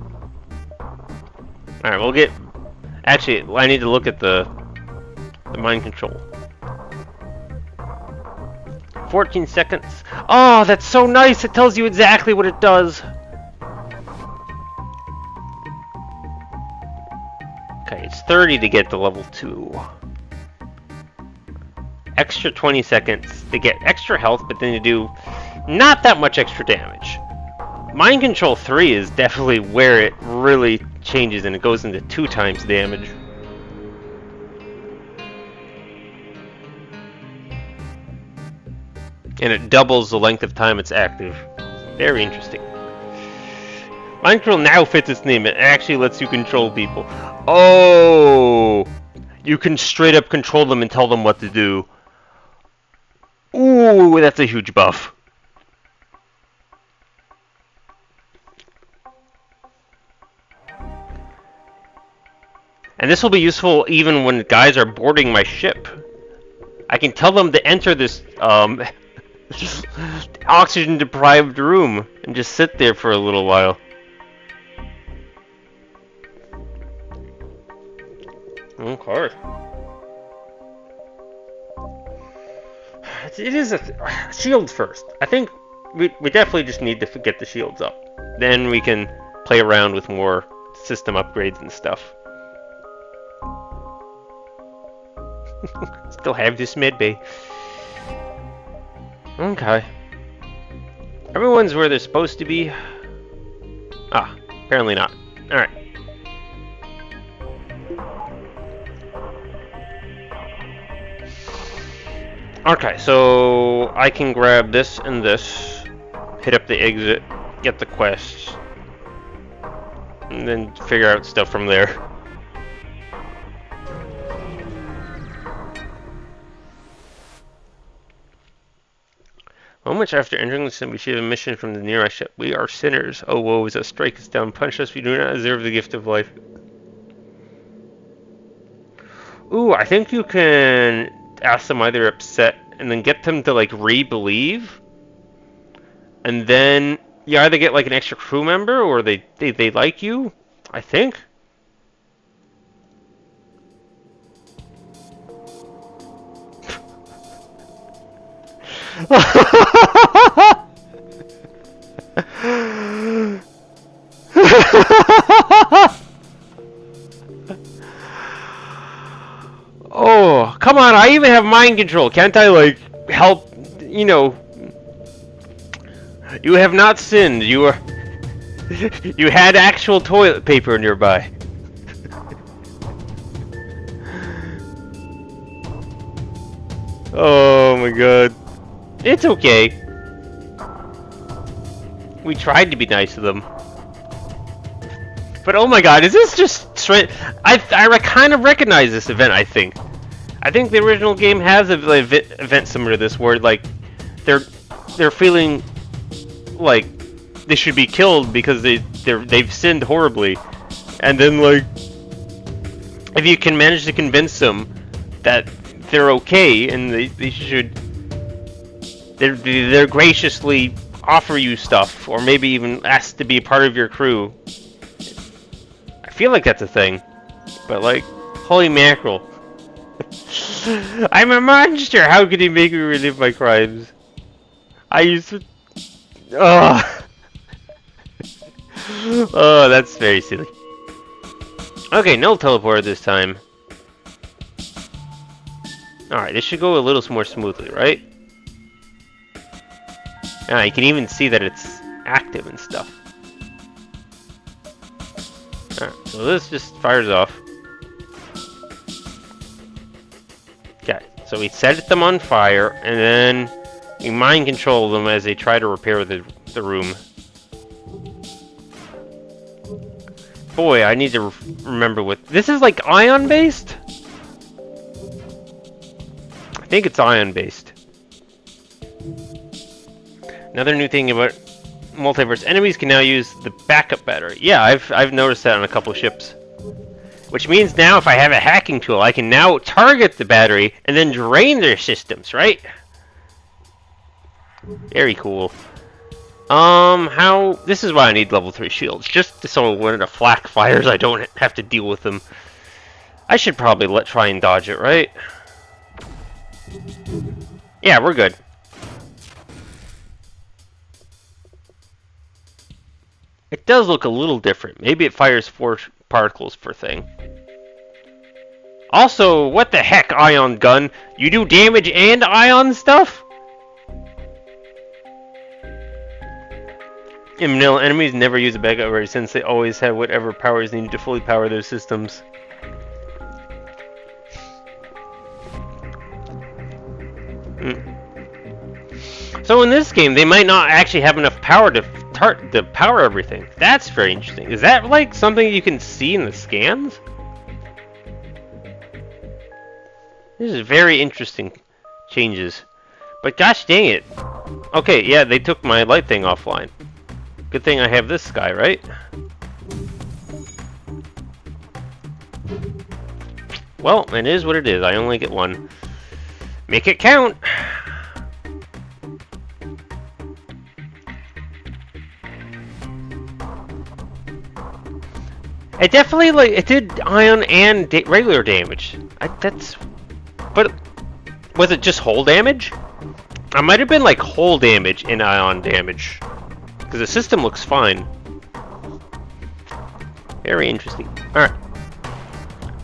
S1: Alright, we'll get... Actually, I need to look at the mind control. 14 seconds. Oh, that's so nice! It tells you exactly what it does. Okay, it's 30 to get to level 2. Extra 20 seconds to get extra health, but then you do not that much extra damage. Mind Control 3 is definitely where it really changes, and it goes into 2 times damage. And it doubles the length of time it's active. Very interesting. Mind Control now fits its name. It actually lets you control people. Oh! You can straight up control them and tell them what to do. Ooh, that's a huge buff. And this will be useful even when guys are boarding my ship. I can tell them to enter this oxygen-deprived room and just sit there for a little while. Okay. It is a shields first. I think we definitely just need to get the shields up. Then we can play around with more system upgrades and stuff. Still have this med bay. Okay. Everyone's where they're supposed to be. Ah, apparently not. Alright. Okay, so I can grab this and this, hit up the exit, get the quests, and then figure out stuff from there. Moments after entering the sim, we receive a mission from the nearby ship. We are sinners. Oh, woe is us. Strike us down. Punch us. We do not deserve the gift of life. Ooh, I think you can ask them why they're upset and then get them to, like, re-believe. And then you either get, like, an extra crew member or they like you. I think. Oh, come on, I even have mind control. Can't I, like, help, you know... You have not sinned. You are... You had actual toilet paper nearby. Oh my god. It's okay. We tried to be nice to them. But oh my god, is this just straight... I kind of recognize this event, I think. I think the original game has an event similar to this, where, like, they're feeling like they should be killed because they've sinned horribly. And then, like, if you can manage to convince them that they're okay and they should... They're graciously offer you stuff, or maybe even ask to be a part of your crew. I feel like that's a thing, but, like, holy mackerel. I'm a monster! How could he make me relive my crimes? I used to... Oh. Oh, that's very silly. Okay, no teleporter this time. Alright, this should go a little more smoothly, right? Ah, you can even see that it's active and stuff. Alright, so this just fires off. Okay, so we set them on fire, and then we mind control them as they try to repair the room. Boy, I need to remember what... This is like ion-based? I think it's ion-based. Another new thing about Multiverse, enemies can now use the backup battery. Yeah, I've noticed that on a couple ships. Which means now if I have a hacking tool, I can now target the battery and then drain their systems, right? Very cool. How... This is why I need level 3 shields. Just so when the flak fires, I don't have to deal with them. I should probably try and dodge it, right? Yeah, we're good. It does look a little different. Maybe it fires 4 particles per thing. Also, what the heck, ion gun? You do damage and ion stuff? In vanilla, enemies never use a backup battery since they always have whatever power is needed to fully power their systems. So in this game, they might not actually have enough power to power everything. That's very interesting. Is that like something you can see in the scans? This is very interesting changes. But gosh dang it. Okay, yeah, they took my light thing offline. Good thing I have this guy, right? Well, it is what it is. I only get one. Make it count! It definitely, like, it did ion and regular damage. But was it just hull damage? I might have been like hull damage and ion damage. Because the system looks fine. Very interesting. Alright.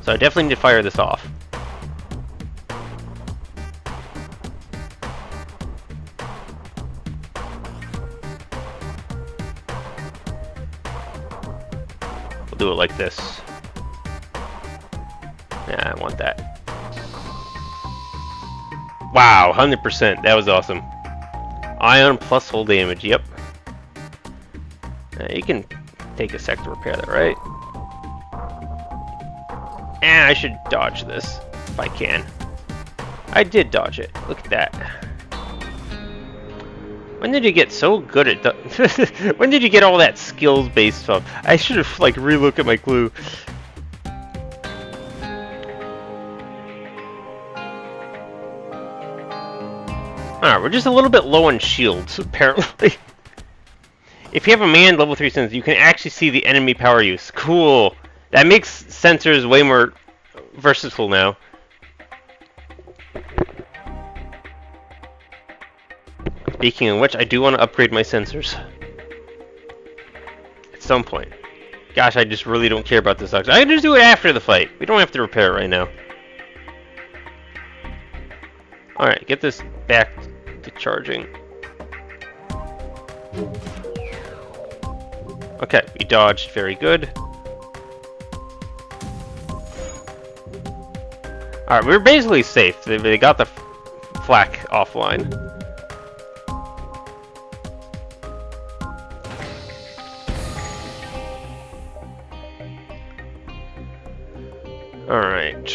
S1: So I definitely need to fire this off. We'll do it like this. Yeah, I want that. Wow, 100%. That was awesome. Ion plus full damage. Yep. You can take a sec to repair that, right? And I should dodge this if I can. I did dodge it. Look at that. When did you get so good at when did you get all that skills-based stuff? I should have like relooked at my clue. Alright, we're just a little bit low on shields, apparently. If you have a manned level 3 sensor, you can actually see the enemy power use. Cool. That makes sensors way more versatile now. Speaking of which, I do want to upgrade my sensors. At some point. Gosh, I just really don't care about this oxygen. I can just do it after the fight. We don't have to repair it right now. Alright, get this back to charging. Okay, we dodged. Very good. Alright, we're basically safe. They got the flak offline. Alright.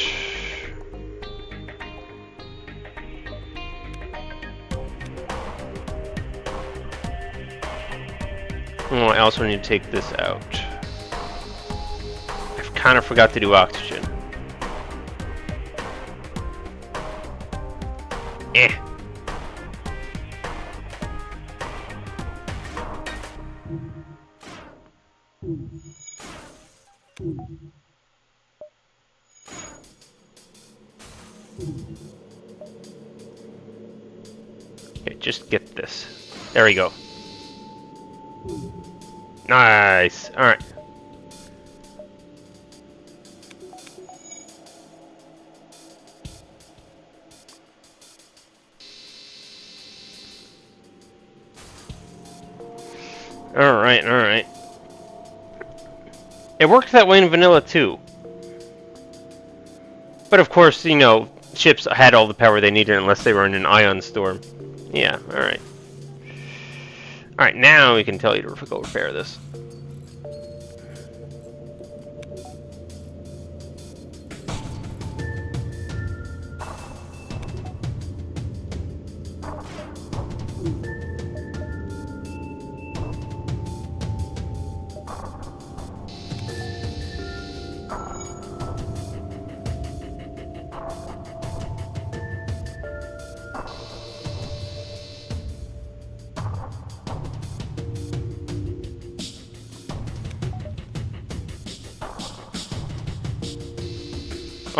S1: Oh, I also need to take this out. I kind of forgot to do oxygen. Eh. Okay, just get this. There we go. Nice. All right. All right. All right. It worked that way in vanilla too. But of course, you know, ships had all the power they needed unless they were in an ion storm. Yeah. All right. All right. Now we can tell you to go repair this.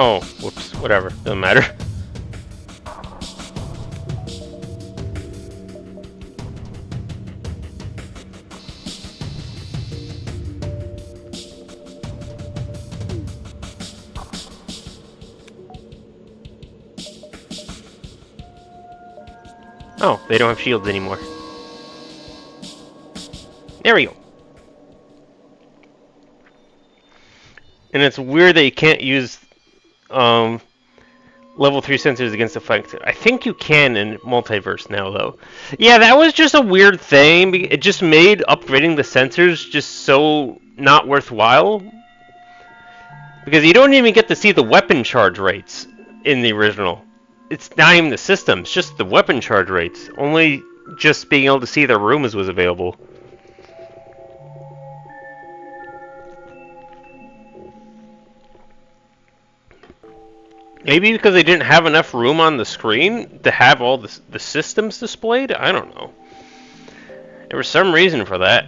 S1: Oh, whoops, whatever, doesn't matter. Oh, they don't have shields anymore. There we go. And it's weird that you can't use level 3 sensors against the flank. I think you can in Multiverse now, though. Yeah, that was just a weird thing. It just made upgrading the sensors just so not worthwhile. Because you don't even get to see the weapon charge rates in the original. It's not even the system, it's just the weapon charge rates. Only just being able to see their rooms was available. Maybe because they didn't have enough room on the screen to have all the systems displayed? I don't know. There was some reason for that.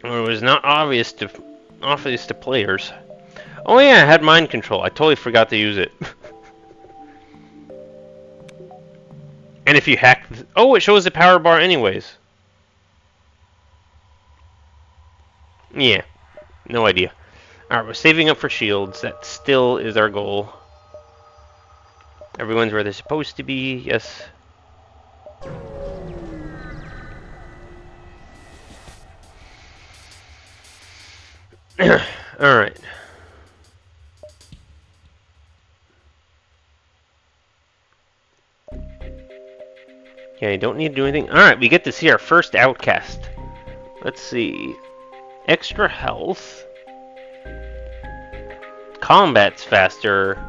S1: Or it was not obvious to players. Oh yeah, I had mind control. I totally forgot to use it. And if you hack... Oh, it shows the power bar anyways. Yeah. No idea. Alright, we're saving up for shields. That still is our goal. Everyone's where they're supposed to be. Yes. Oh, Alright. Okay, don't need to do anything. Alright, we get to see our first outcast. Let's see. Extra health. Combat's faster.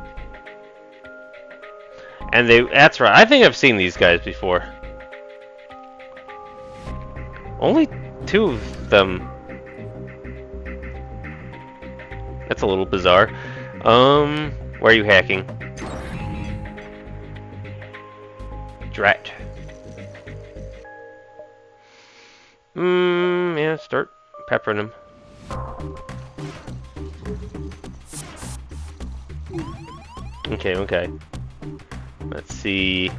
S1: And that's right. I think I've seen these guys before. Only 2 of them. That's a little bizarre. Where are you hacking? Drat. Yeah, start peppering them. Okay, okay. Let's see.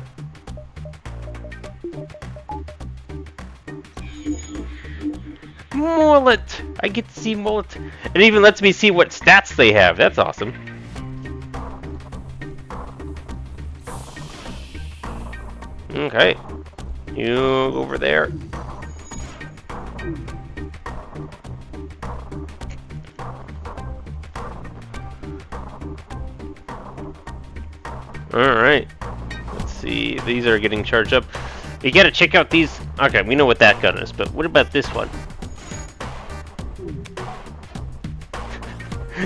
S1: Mullet! I get to see Mullet. It even lets me see what stats they have. That's awesome. Okay. You go over there. Alright. Let's see. These are getting charged up. You gotta check out these. Okay, we know what that gun is, but what about this one?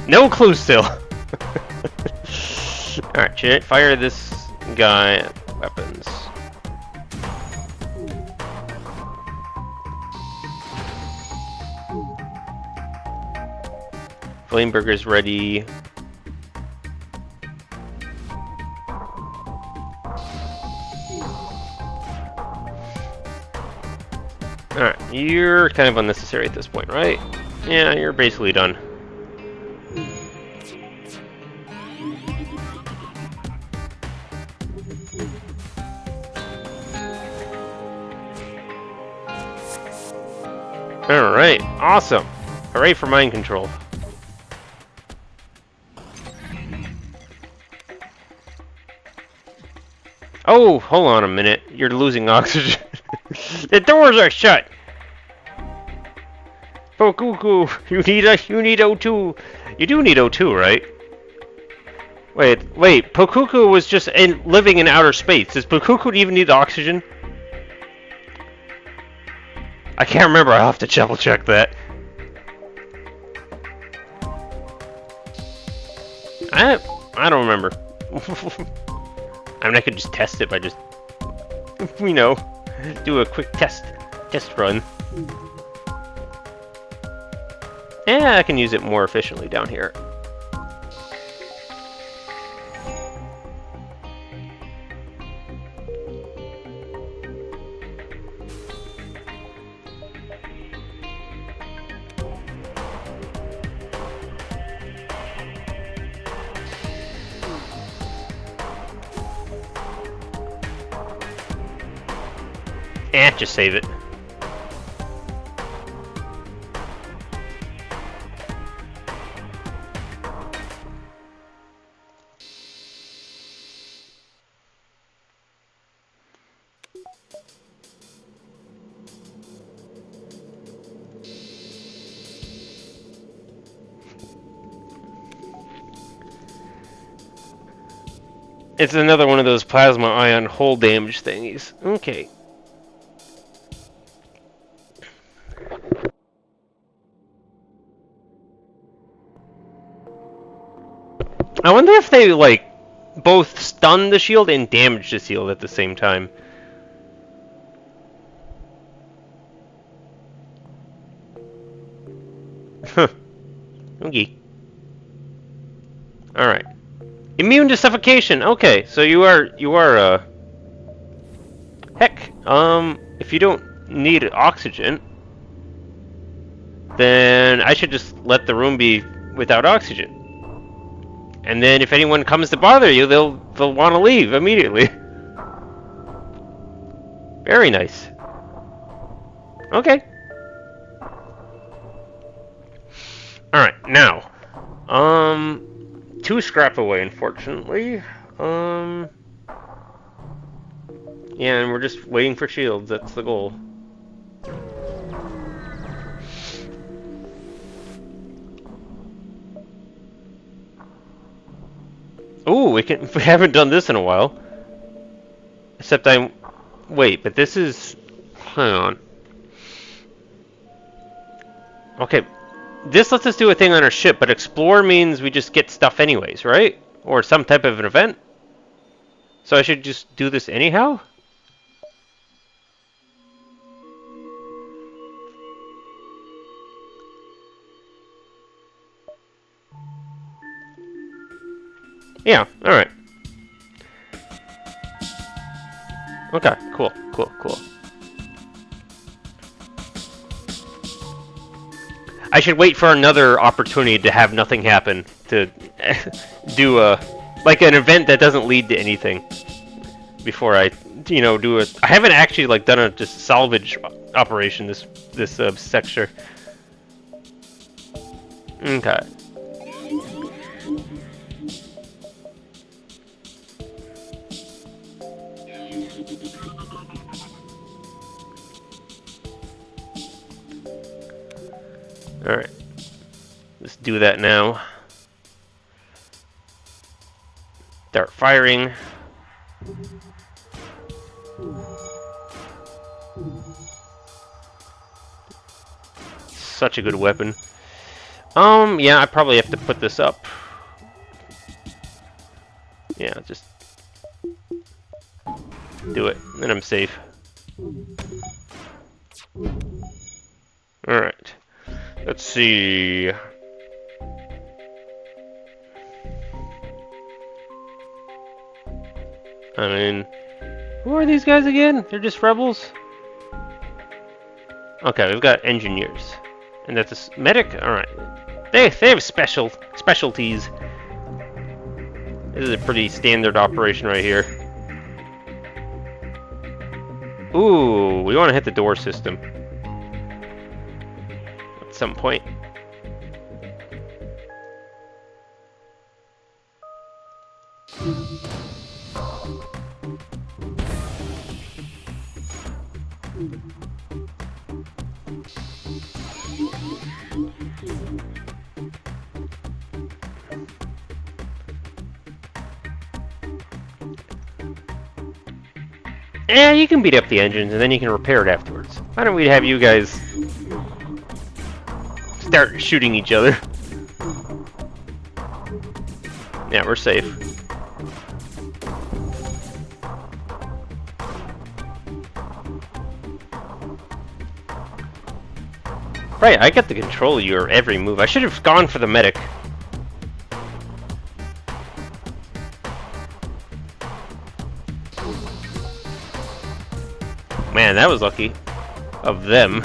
S1: No clue still. Alright, should I fire this guy at weapons? Flameburger's ready. Alright, you're kind of unnecessary at this point, right? Yeah, you're basically done. Alright, awesome. Hooray for mind control. Oh, hold on a minute. You're losing oxygen. The doors are shut. Pokuku, you need O2. You do need O2, right? Wait. Pokuku was just living in outer space. Does Pokuku even need oxygen? I can't remember. I'll have to double check that. I don't remember. I mean, I could just test it by just, you know, do a quick test run. Yeah, I can use it more efficiently down here. Just save it. It's another one of those plasma ion hull damage thingies. Okay. I wonder if they, like, both stun the shield and damage the shield at the same time. Huh. Okay. Alright. Immune to suffocation! Okay, so you are, heck, if you don't need oxygen, then I should just let the room be without oxygen. And then if anyone comes to bother you, they'll want to leave immediately. Very nice. Okay. Alright, now. 2 scrap away, unfortunately. Yeah, and we're just waiting for shields. That's the goal. Ooh, we haven't done this in a while. Except wait, but this is, hang on. Okay, this lets us do a thing on our ship, but explore means we just get stuff anyways, right? Or some type of an event. So I should just do this anyhow? Yeah, alright. Okay, cool. I should wait for another opportunity to have nothing happen, to do like an event that doesn't lead to anything before I, do it. I haven't actually, like, done a just salvage operation this sector. Okay. Alright. Let's do that now. Start firing. Such a good weapon. Yeah, I probably have to put this up. Yeah, just do it, then I'm safe. Alright. Let's see. I mean, who are these guys again? They're just rebels? Okay, we've got engineers. And that's a medic? Alright. They have specialties. This is a pretty standard operation right here. Ooh, we want to hit the door system. At some point. Yeah, you can beat up the engines and then you can repair it afterwards. Why don't we have you guys start shooting each other? Yeah, we're safe. Right, I get to control your every move. I should have gone for the medic. Man, that was lucky of them.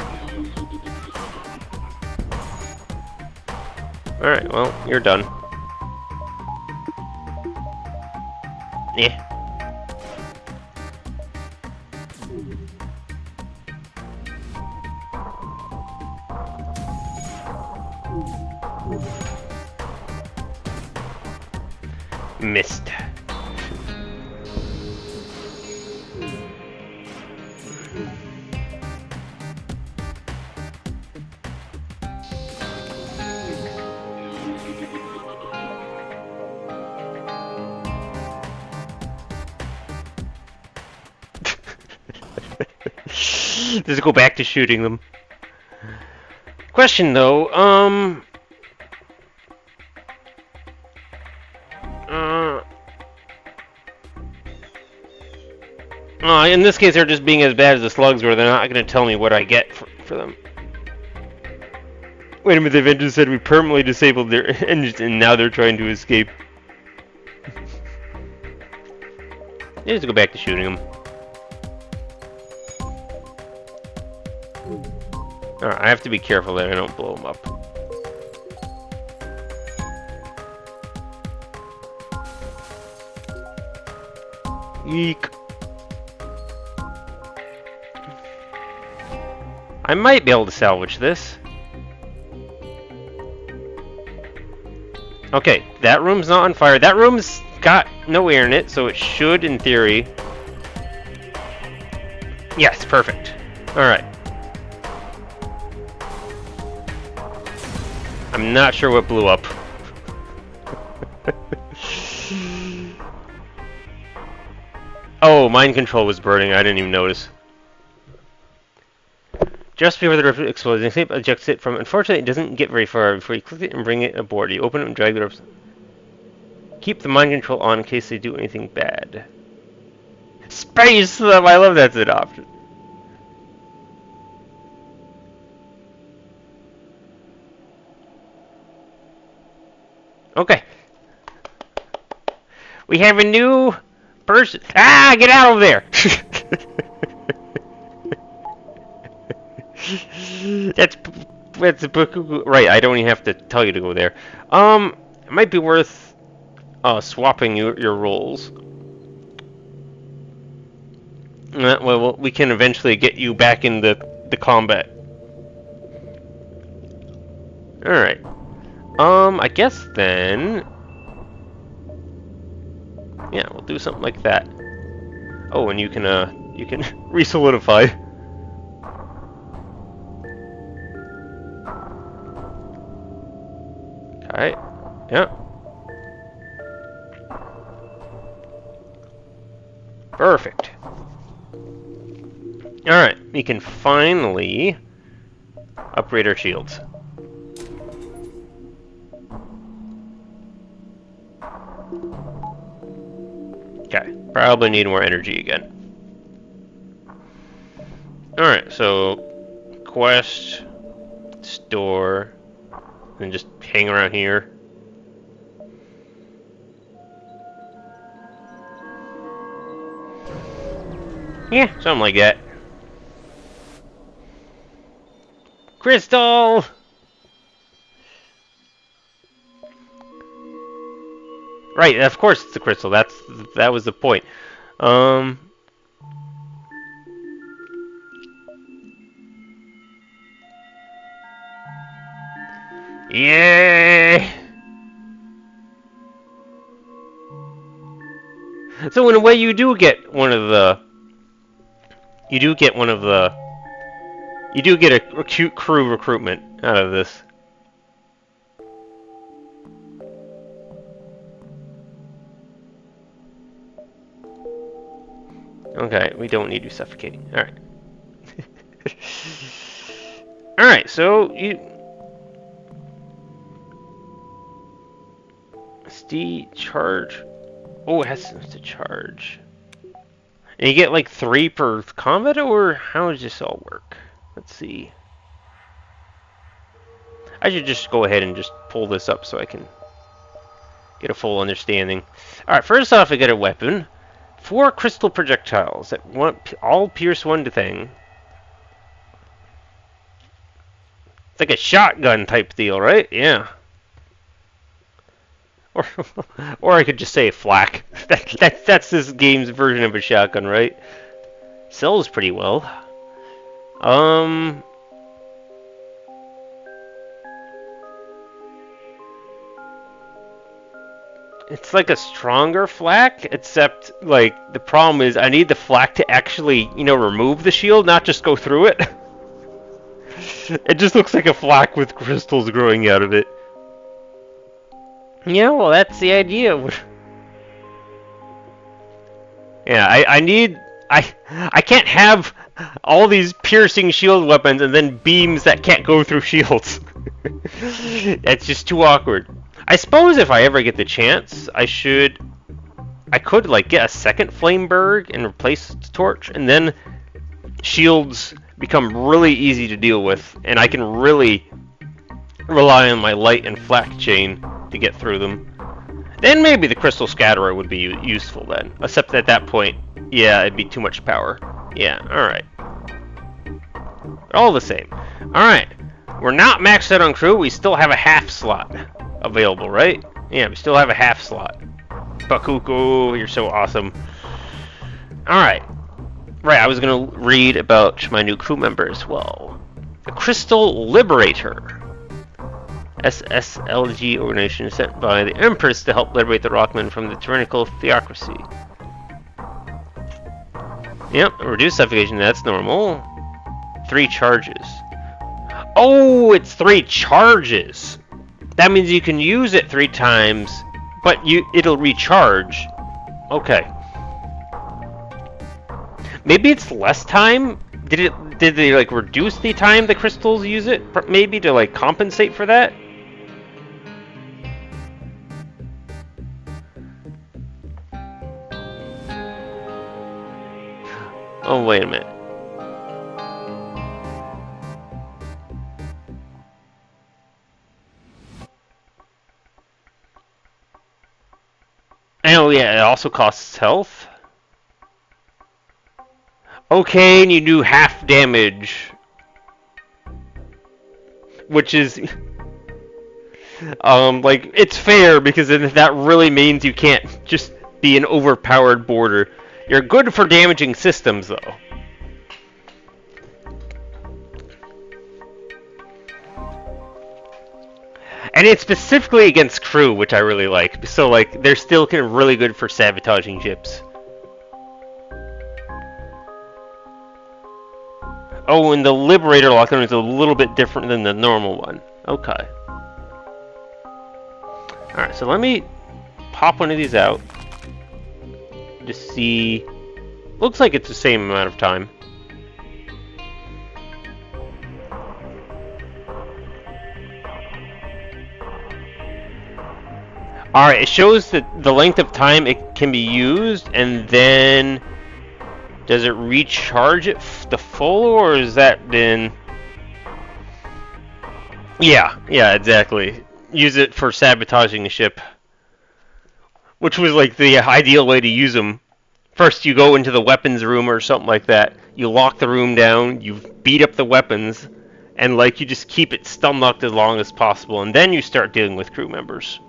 S1: Alright, well, you're done. Yeah. Missed. Just go back to shooting them. Question though, in this case, they're just being as bad as the slugs were. They're not going to tell me what I get for them. Wait a minute, the Avengers said we permanently disabled their engines and now they're trying to escape. Just go back to shooting them. Alright, I have to be careful that I don't blow them up. Eek. I might be able to salvage this. Okay, that room's not on fire. That room's got no air in it, so it should, in theory... Yes, perfect. Alright. I'm not sure what blew up. Oh, mind control was burning. I didn't even notice. Just before the rift explodes, the tape ejects it from. Unfortunately, it doesn't get very far before you click it and bring it aboard. You open it and drag the ropes. Keep the mind control on in case they do anything bad. Space them! I love that's an option. Okay. We have a new person. Ah, get out of there! that's right. I don't even have to tell you to go there. It might be worth swapping your roles. Well, we can eventually get you back in the combat. All right. I guess then. Yeah, we'll do something like that. Oh, and you can re-solidify. Okay. Yeah. Perfect. Alright, we can finally upgrade our shields. Okay, probably need more energy again. Alright, so quest, store, and just hang around here. Yeah, something like that. Crystal! Right, of course it's a crystal. That was the point. Yeah. So in a way, you do get a cute crew recruitment out of this. Okay, we don't need you suffocating. All right. All right, so you charge. Oh, it has to charge. And you get like 3 per combat, or how does this all work? Let's see. I should just go ahead and just pull this up so I can get a full understanding. Alright, first off, I get a weapon. 4 crystal projectiles that all pierce one thing. It's like a shotgun type deal, right? Yeah. Or I could just say a flak. That's this game's version of a shotgun, right? Sells pretty well. It's like a stronger flak, except like the problem is I need the flak to actually, remove the shield, not just go through it. It just looks like a flak with crystals growing out of it. Yeah, well, that's the idea. Yeah, I can't have all these piercing shield weapons and then beams that can't go through shields. That's just too awkward. I suppose if I ever get the chance, I could like get a second Flameberg and replace the torch, and then shields become really easy to deal with, and I can really rely on my light and flak chain to get through them. Then maybe the crystal scatterer would be useful then. Except at that point, yeah, it'd be too much power. Yeah, alright. All the same. Alright. We're not maxed out on crew. We still have a half slot available, right? Yeah, we still have a half slot. Bakuko, you're so awesome. Alright. Right, I was going to read about my new crew member as well. The Crystal Liberator. SSLG organization sent by the Empress to help liberate the Rockmen from the tyrannical theocracy. Yep, reduce suffocation, that's normal. 3 charges. Oh, it's 3 charges! That means you can use it 3 times, but it'll recharge. Okay. Maybe it's less time? Did they like reduce the time the crystals use it? Maybe to like compensate for that? Oh, wait a minute. Oh yeah, it also costs health. Okay, and you do half damage. Which is like it's fair because then that really means you can't just be an overpowered boarder. You're good for damaging systems though. And it's specifically against crew, which I really like. So like they're still kind of really good for sabotaging ships. Oh, and the Liberator lockdown is a little bit different than the normal one. Okay. Alright, so let me pop one of these out. Just see... Looks like it's the same amount of time. Alright, it shows that the length of time it can be used, and then... Does it recharge it the full, or is that been... Yeah, exactly. Use it for sabotaging the ship. Which was like the ideal way to use them. First, you go into the weapons room or something like that. You lock the room down, you beat up the weapons, and like you just keep it stun locked as long as possible, and then you start dealing with crew members.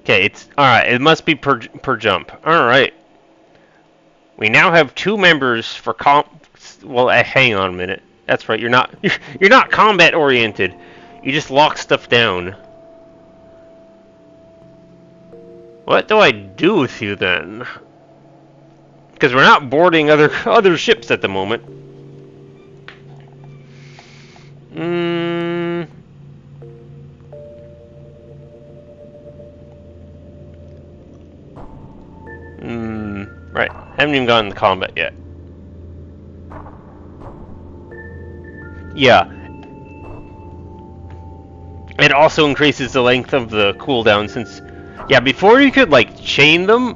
S1: Okay, it's alright, it must be per jump. Alright. We now have 2 members for well, hang on a minute. That's right, you're not combat oriented. You just lock stuff down. What do I do with you then? Because we're not boarding other ships at the moment. Right. Haven't even gotten to combat yet. Yeah. It also increases the length of the cooldown since... Yeah, before you could, like, chain them...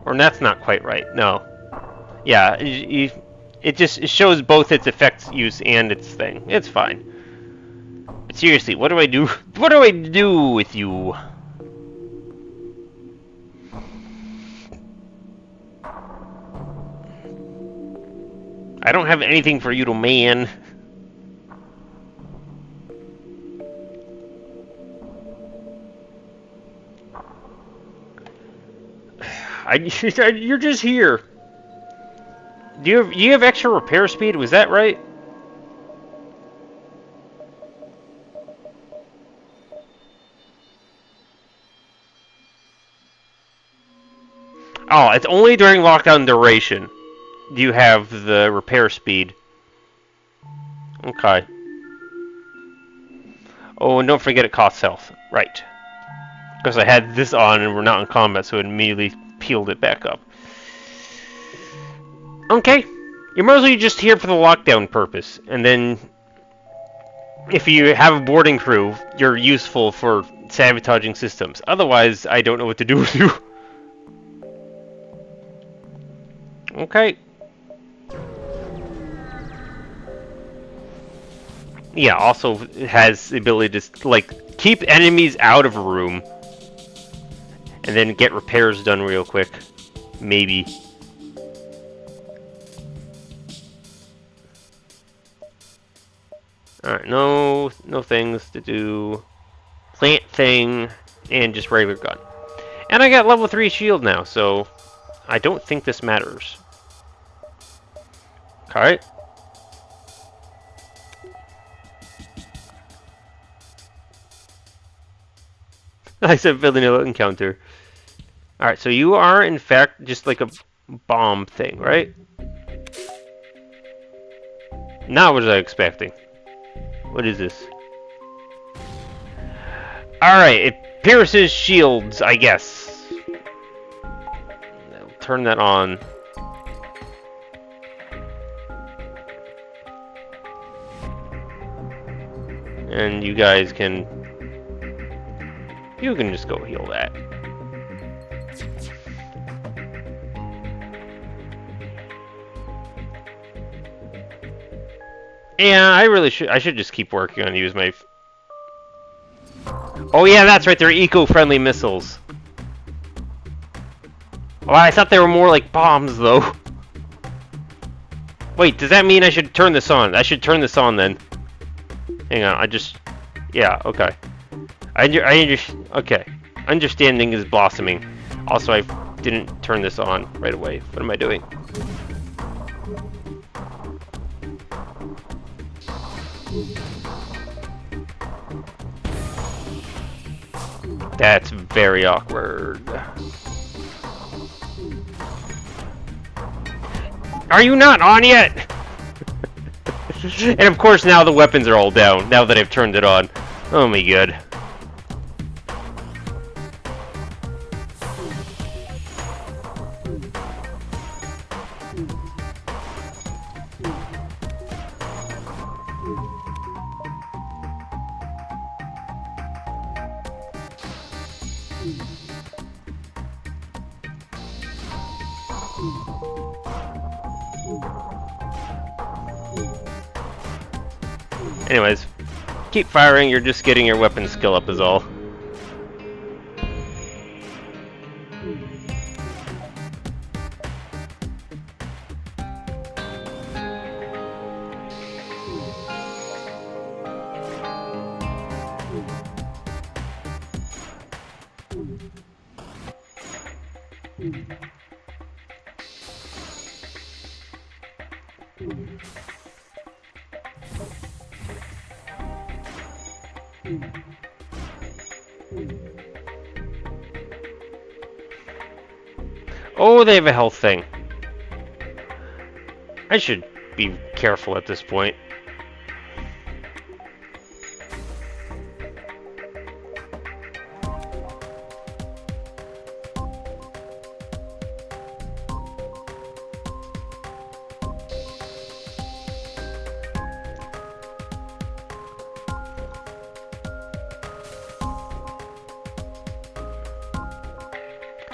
S1: Or that's not quite right, no. Yeah, it shows both its effects use and its thing. It's fine. But seriously, what do I do? What do I do with you? I don't have anything for you to man. You're just here. Do you have extra repair speed? Was that right? Oh, it's only during lockdown duration. Do you have the repair speed? Okay. Oh, and don't forget it costs health. Right. Because I had this on and we're not in combat, so it immediately peeled it back up. Okay. You're mostly just here for the lockdown purpose. And then, if you have a boarding crew, you're useful for sabotaging systems. Otherwise, I don't know what to do with you. Okay. Yeah, also it has the ability to, like, keep enemies out of a room. And then get repairs done real quick. Maybe. Alright, no things to do. Plant thing, and just regular gun. And I got level 3 shield now, so I don't think this matters. Alright. I said vanilla encounter. Alright, so you are in fact just like a bomb thing, right? Not what was I expecting. What is this? Alright, it pierces shields, I guess. turn that on. And you guys can... You can just go heal that. Yeah, I should just keep working on use my... Oh yeah, that's right, they're eco-friendly missiles. Oh, I thought they were more like bombs, though. Wait, does that mean I should turn this on? I should turn this on, then. Hang on, Yeah, okay. Okay. Understanding is blossoming. Also, I didn't turn this on right away. What am I doing? That's very awkward. Are you not on yet? And of course now the weapons are all down, now that I've turned it on. Oh my god. Anyways, keep firing, you're just getting your weapon skill up is all. Oh, they have a health thing. I should be careful at this point.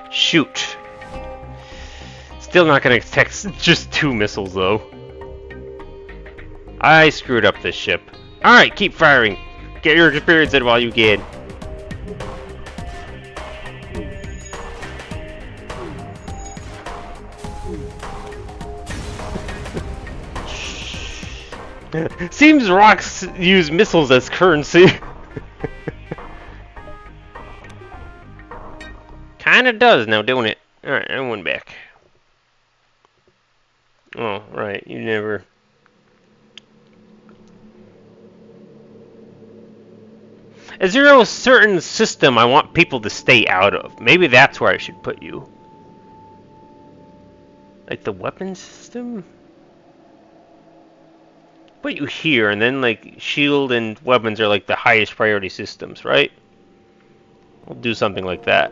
S1: Shoot. Still not gonna text just 2 missiles though. I screwed up this ship. Alright, keep firing. Get your experience in while you can. Seems rocks use missiles as currency. Kinda does now, don't it? Alright, I went back. Oh, right, you never... Is there a certain system I want people to stay out of? Maybe that's where I should put you. Like the weapon system? Put you here, and then like shield and weapons are like the highest priority systems, right? We'll do something like that.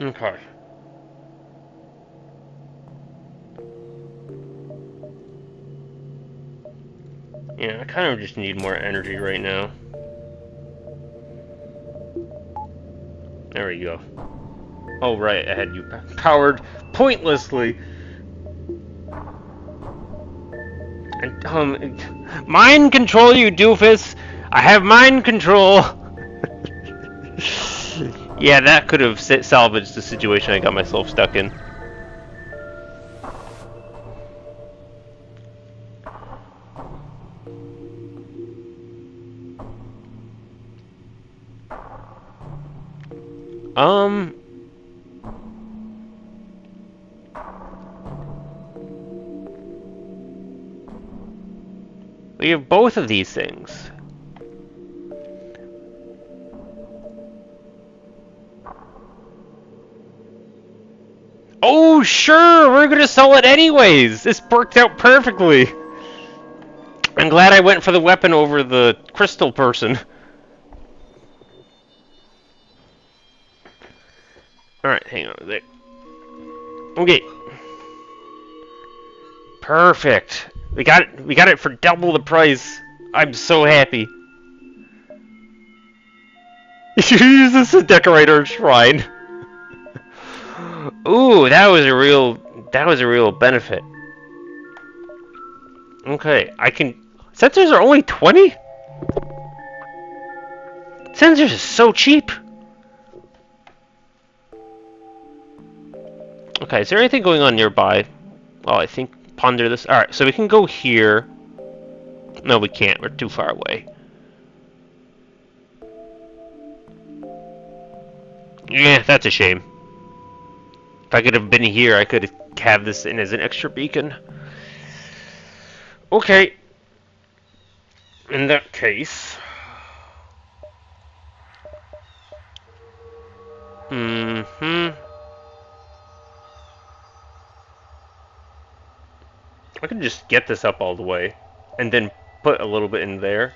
S1: Okay. Yeah, I kind of just need more energy right now. There we go. Oh, right, I had you powered pointlessly. And, mind control, you doofus! I have mind control! Yeah, that could have salvaged the situation I got myself stuck in. We have both of these things. Oh, sure! We're gonna sell it anyways! This worked out perfectly! I'm glad I went for the weapon over the crystal person. Alright, hang on a sec. Okay. Perfect. We got it. We got it for double the price. I'm so happy. Use this to decorate our shrine. Ooh, that was a real benefit. Okay, I can. Sensors are only 20? Sensors is so cheap. Okay, is there anything going on nearby? Well, I think ponder this. Alright, so we can go here. No, we can't. We're too far away. Yeah, that's a shame. If I could have been here, I could have this in as an extra beacon. Okay. In that case... I could just get this up all the way. And then put a little bit in there.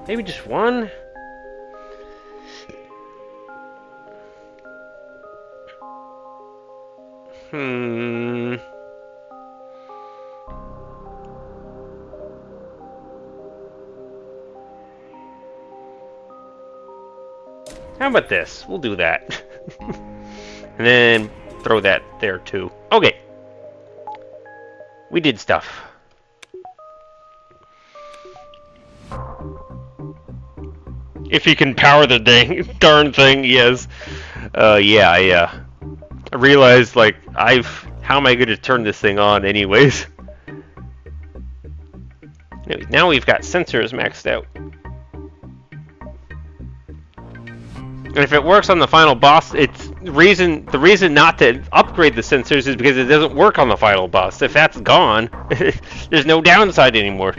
S1: Maybe just one? How about this? We'll do that. And then throw that there too. Okay. We did stuff. If you can power the darn thing, yes. Yeah. I realized, like, how am I going to turn this thing on anyways? Anyways, now we've got sensors maxed out. And if it works on the final boss, the reason not to upgrade the sensors is because it doesn't work on the final boss. If that's gone, there's no downside anymore.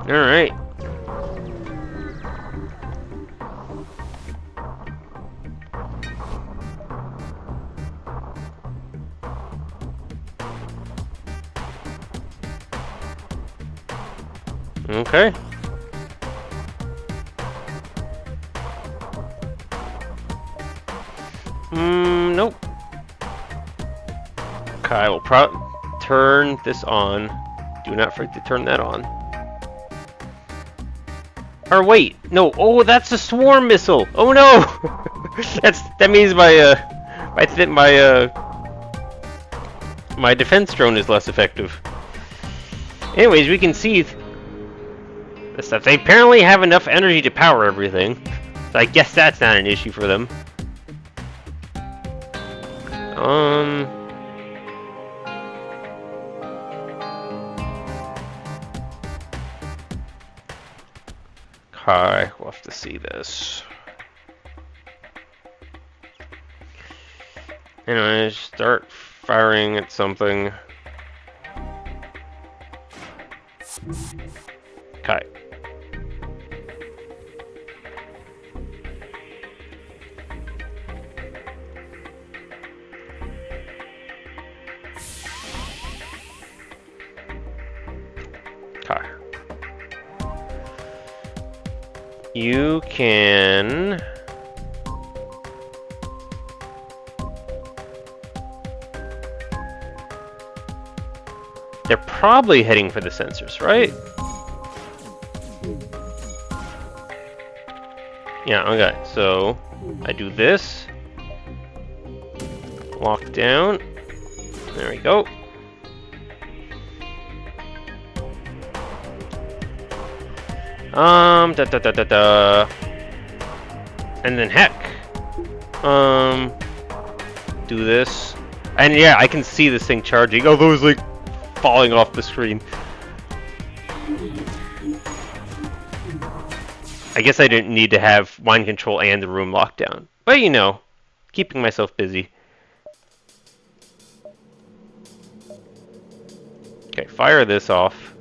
S1: Alright. Okay. Nope. Okay, I will turn this on. Do not forget to turn that on. Or wait, no. Oh, that's a swarm missile. Oh no. that means my defense drone is less effective. Anyways, we can see this stuff. They apparently have enough energy to power everything. So I guess that's not an issue for them. Okay, we'll have to see this. Anyway, start firing at something. Okay. Okay. You can... They're probably heading for the sensors, right? Yeah, okay, so I do this. Lock down. There we go. And then heck. Do this. And yeah, I can see this thing charging. Although it's like falling off the screen. I guess I didn't need to have mind control and the room locked down. But you know, keeping myself busy. Okay, fire this off.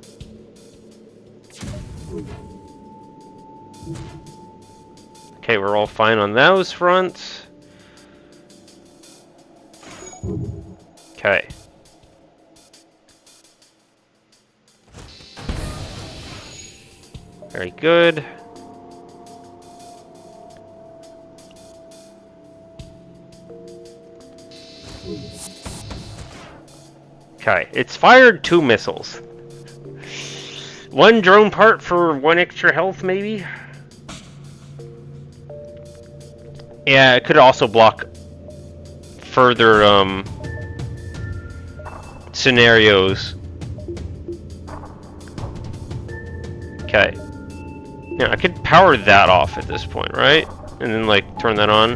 S1: Okay, we're all fine on those fronts. Okay. Very good. Okay, it's fired 2 missiles. 1 drone part for 1 extra health, maybe? Yeah, it could also block further, scenarios. Okay. Yeah, I could power that off at this point, right? And then, like, turn that on.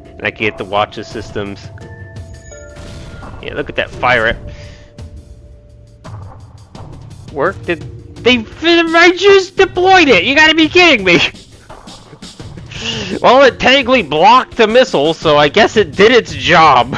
S1: And I can get to watch the systems. Yeah, look at that fire. Work? I just deployed it! You gotta be kidding me! Well, it technically blocked the missile, so I guess it did its job.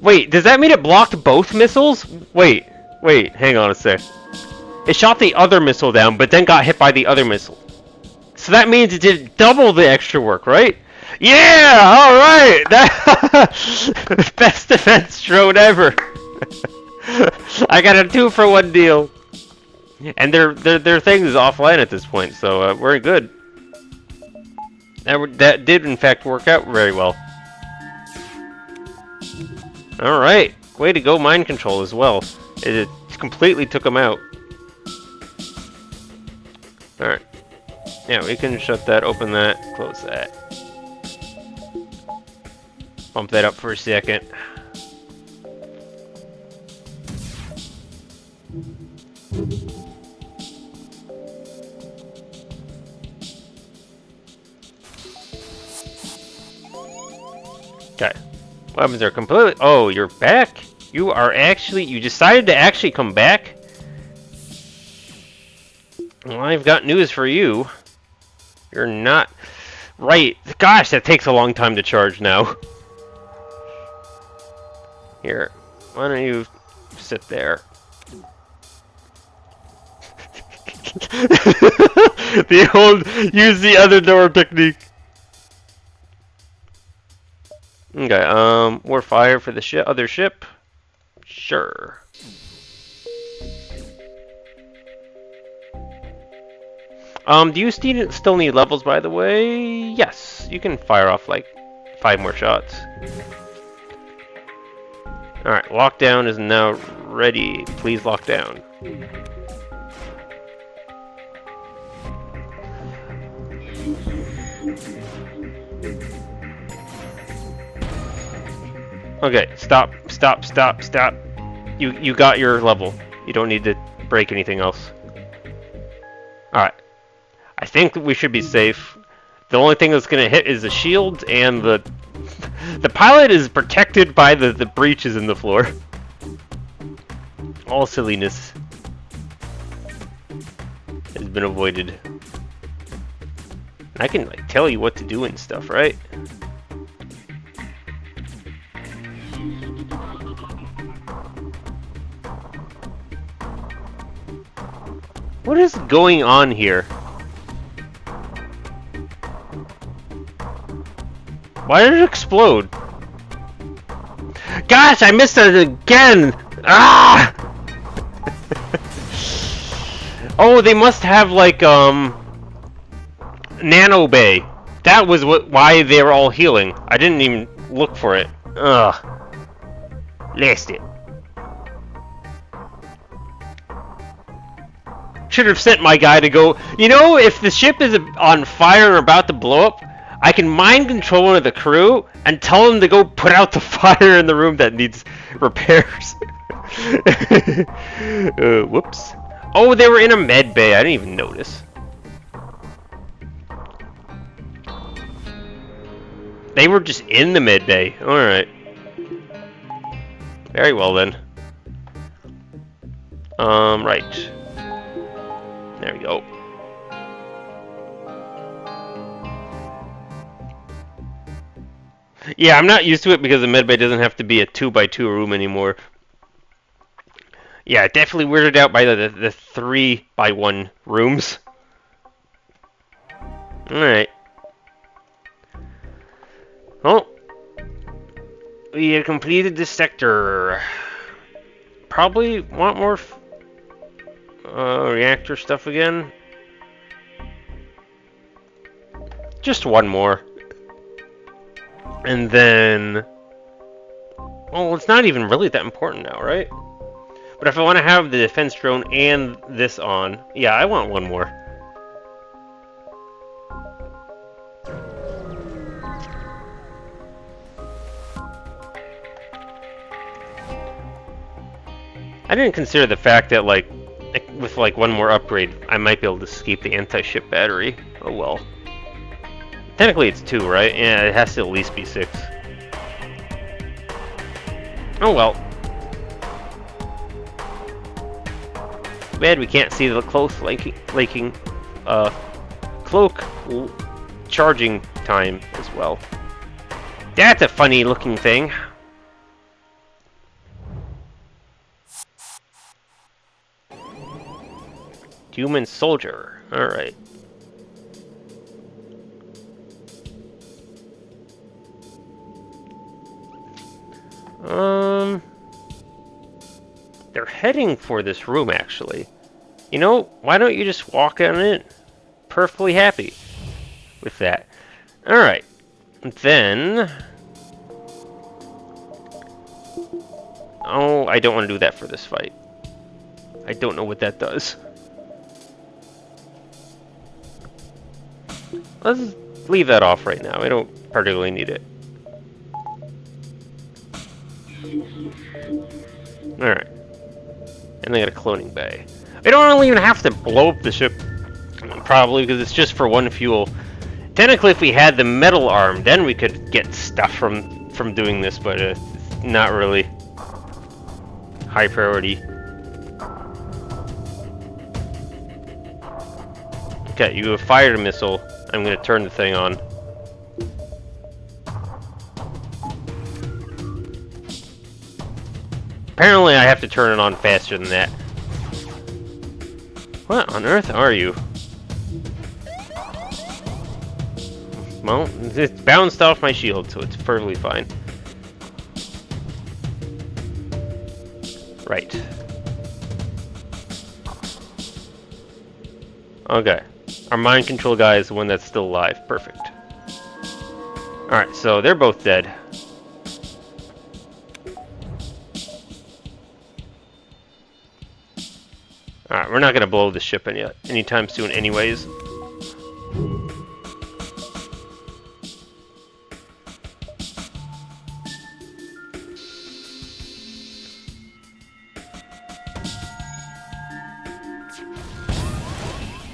S1: Wait, does that mean it blocked both missiles? Wait, hang on a sec. It shot the other missile down, but then got hit by the other missile. So that means it did double the extra work, right? Yeah, alright! Best defense drone ever! I got a 2-for-1 deal. And their thing is offline at this point, so we're good. That did in fact work out very well. Alright, way to go mind control as well. It completely took them out. Alright. Yeah, we can shut that, open that, close that. Bump that up for a second. Okay. Weapons are completely... Oh, you're back? You are actually... You decided to actually come back? Well, I've got news for you. You're not... Right. Gosh, that takes a long time to charge now. Here. Why don't you sit there? The old use the other door technique. Okay, more fire for the other ship? Sure. Do you still need levels, by the way? Yes, you can fire off like 5 more shots. Alright, lockdown is now ready. Please lock down. Okay, stop. You got your level. You don't need to break anything else. Alright. I think we should be safe. The only thing that's gonna hit is the shields, and the pilot is protected by the breaches in the floor. All silliness has been avoided. I can like tell you what to do and stuff, right? What is going on here? Why did it explode? Gosh, I missed it again! Ah! Oh, they must have like nano bay. That was why they were all healing. I didn't even look for it. Ugh. Lost it. Should have sent my guy to go. You know, if the ship is on fire or about to blow up, I can mind control one of the crew and tell them to go put out the fire in the room that needs repairs. Whoops. Oh, they were in a med bay. I didn't even notice. They were just in the med bay. Alright. Very well then. Right. There we go. Yeah, I'm not used to it because the medbay doesn't have to be a 2x2 room anymore. Yeah, definitely weirded out by the 3x1 rooms. Alright. Well, we have completed this sector. Probably want more reactor stuff again. Just one more. And then... Well, it's not even really that important now, right? But if I want to have the defense drone and this on, yeah, I want one more. I didn't consider the fact that, like, with, like, one more upgrade, I might be able to escape the anti-ship battery. Oh, well. Technically, it's 2, right? Yeah, it has to at least be 6. Oh, well. Bad we can't see the cloak charging time as well. That's a funny looking thing. Human soldier. Alright. They're heading for this room, actually. You know, why don't you just walk on in? Perfectly happy with that. Alright. Then... Oh, I don't want to do that for this fight. I don't know what that does. Let's leave that off right now. I don't particularly need it. Alright. And they got a cloning bay. We don't really even have to blow up the ship, probably, because it's just for one fuel. Technically, if we had the metal arm, then we could get stuff from doing this, but it's not really high priority. Okay, you have fired a missile. I'm going to turn the thing on. Apparently, I have to turn it on faster than that. What on earth are you? Well, it's bounced off my shield, so it's perfectly fine. Right. Okay. Our mind control guy is the one that's still alive. Perfect. Alright, so they're both dead. Alright, we're not going to blow the ship anytime soon anyways.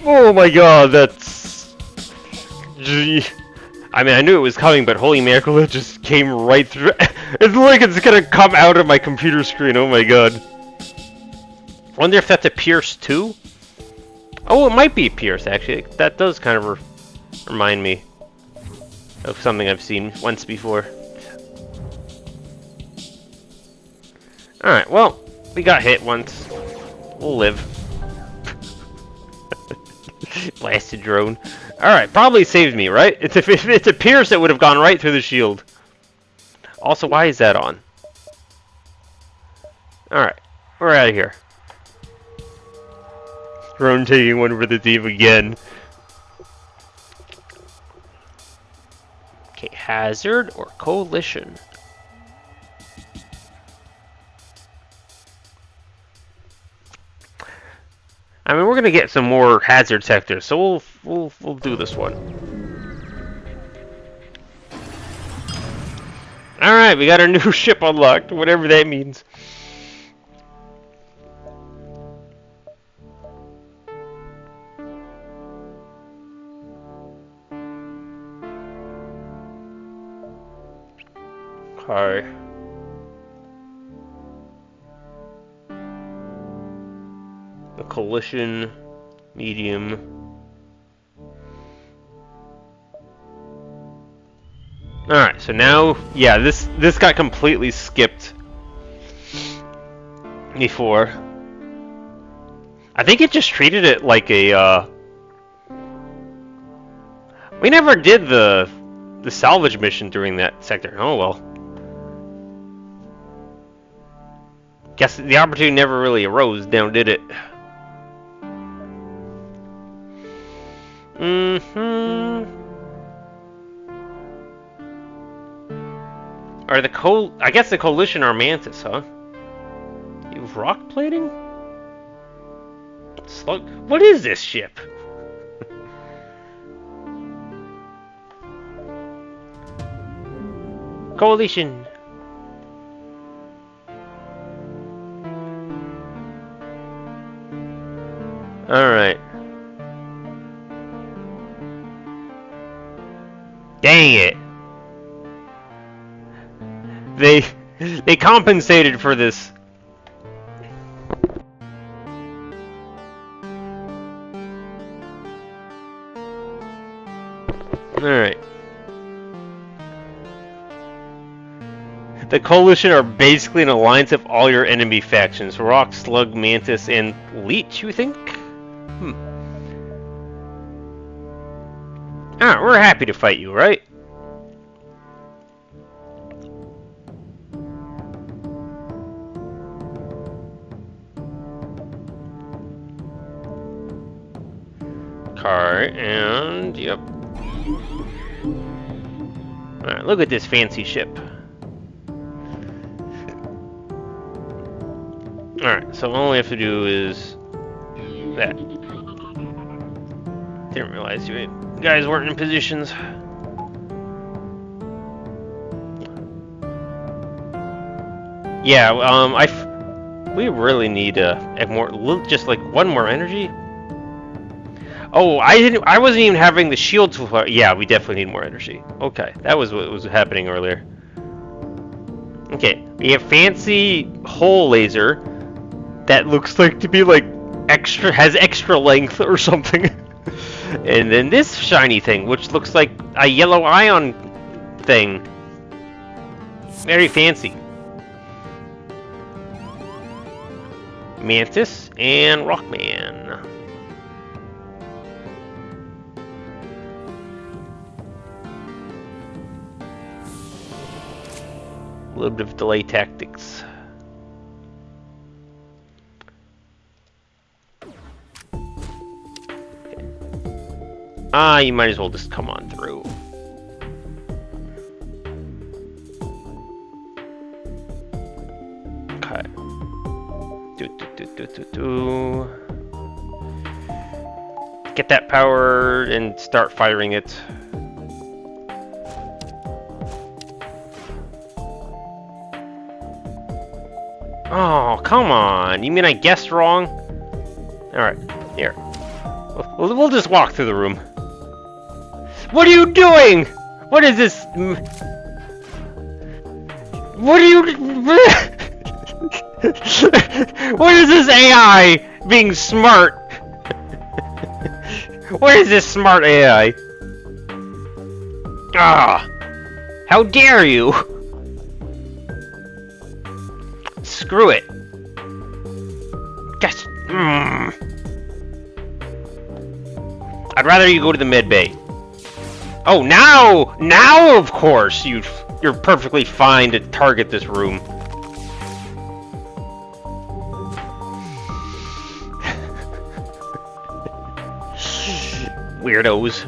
S1: Oh my god, that's... Gee. I mean, I knew it was coming, but holy mackerel, it just came right through. It's like it's gonna come out of my computer screen, oh my god. Wonder if that's a Pierce too? Oh, it might be Pierce, actually. That does kind of remind me of something I've seen once before. Alright, well, we got hit once. We'll live. Blasted drone. Alright, probably saved me, right? If it's a Pierce, it would have gone right through the shield. Also, why is that on? Alright, we're out of here. Drone taking one for the team again. Okay, hazard or coalition? I mean, we're gonna get some more hazard sectors, so we'll do this one. All right, we got our new ship unlocked, whatever that means. Okay. The coalition, medium. Alright, so now, yeah, this got completely skipped before. I think it just treated it like a, we never did the salvage mission during that sector. Oh well. Guess the opportunity never really arose now, did it? Are the I guess the coalition are mantis, huh? You rock plating? Slug? What is this ship? Coalition. Alright. Dang it. They compensated for this. Alright. The Coalition are basically an alliance of all your enemy factions. Rock, Slug, Mantis, and Leech, you think? Ah, we're happy to fight you, right? Car, and yep. Alright, look at this fancy ship. Alright, so all we have to do is that. Didn't realize you guys weren't in positions. Yeah, we really need more, just like one more energy. Oh, I wasn't even having the shield to fire. Yeah, we definitely need more energy. Okay, that was what was happening earlier. Okay, we have fancy hole laser that looks like to be like has extra length or something. And then this shiny thing, which looks like a yellow ion thing. Very fancy. Mantis and Rockman. A little bit of delay tactics. Ah, you might as well just come on through. Okay. Get that power and start firing it. Oh, come on. You mean I guessed wrong? Alright, here. We'll just walk through the room. What are you doing? What is this? What are you... What is this AI being smart? What is this smart AI? Ah! How dare you! Screw it. Just... I'd rather you go to the med bay. Oh, now of course you're perfectly fine to target this room. Weirdos.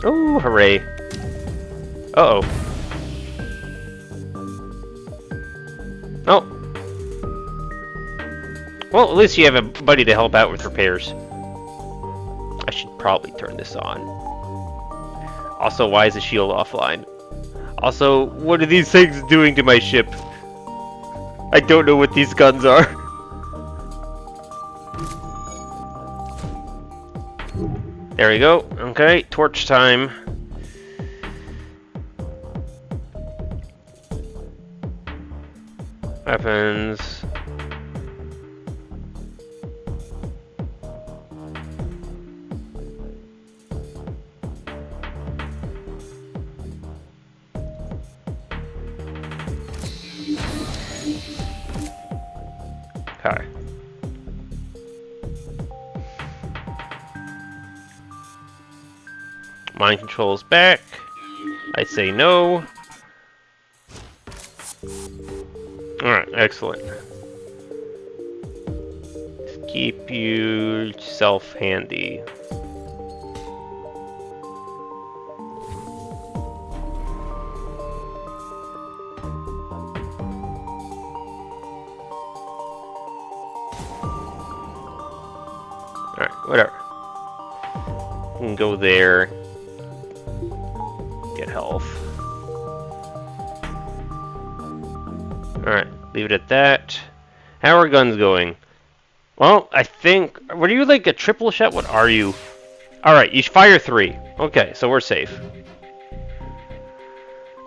S1: Oh, hooray. Uh-oh. Oh. Well, at least you have a buddy to help out with repairs. I should probably turn this on. Also, why is the shield offline? Also, what are these things doing to my ship? I don't know what these guns are. There we go. Okay, torch time. Weapons. mind controls back. I say no. Alright, excellent. Just keep yourself handy. Alright, whatever. You can go there. Get health. Alright, leave it at that. How are guns going? Well, I think... Were you like a triple shot? What are you? Alright, you fire 3. Okay, so we're safe.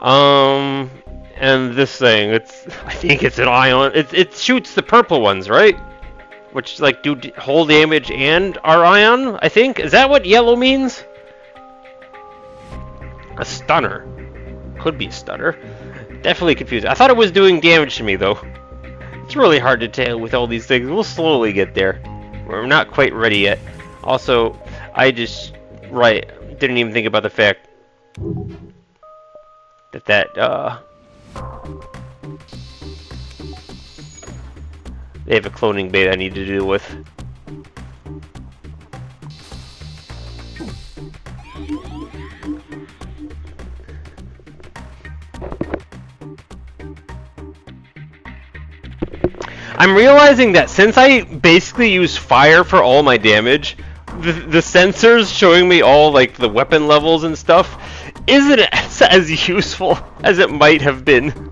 S1: And this thing, I think it's an ion. It shoots the purple ones, right? Which, like, do whole damage and are ion, I think? Is that what yellow means? A stunner. Could be a stunner. Definitely confused. I thought it was doing damage to me, though. It's really hard to tell with all these things. We'll slowly get there. We're not quite ready yet. Also, I just... didn't even think about the fact... that, they have a cloning bait I need to deal with. I'm realizing that since I basically use fire for all my damage, the sensors showing me all like the weapon levels and stuff isn't as useful as it might have been.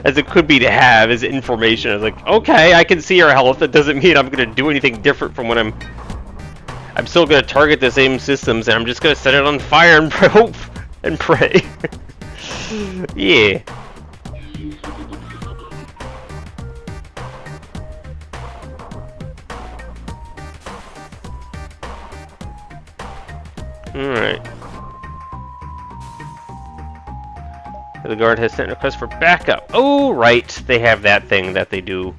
S1: As it could be to have as information. I was like, okay, I can see your health. That doesn't mean I'm going to do anything different from when I'm still going to target the same systems, and I'm just going to set it on fire and hope and pray. Yeah. Alright. The guard has sent a request for backup. Oh, right. They have that thing that they do.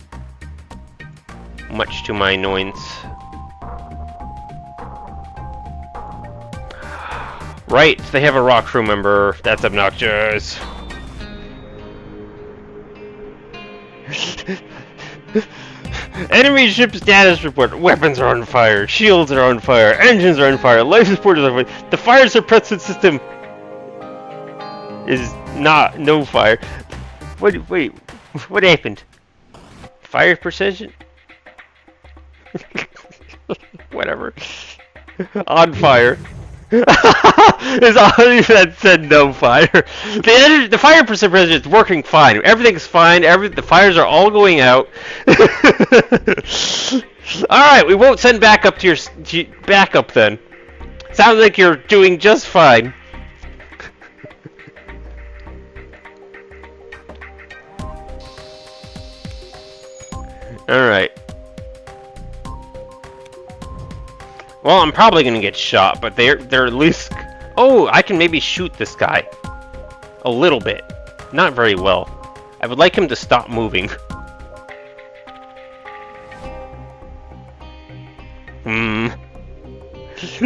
S1: Much to my annoyance. Right. They have a rock crew member. That's obnoxious. Enemy ship status report. Weapons are on fire. Shields are on fire. Engines are on fire. Life support is on fire. The fire suppressant system is no fire. Wait, what happened? Fire precision? Whatever. On fire. Is all that said no fire. The fire suppression is working fine. Everything's fine. The fires are all going out. Alright, we won't send backup to your backup then. Sounds like you're doing just fine. Alright. Well, I'm probably gonna get shot, but they're at least... Oh, I can maybe shoot this guy. A little bit. Not very well. I would like him to stop moving.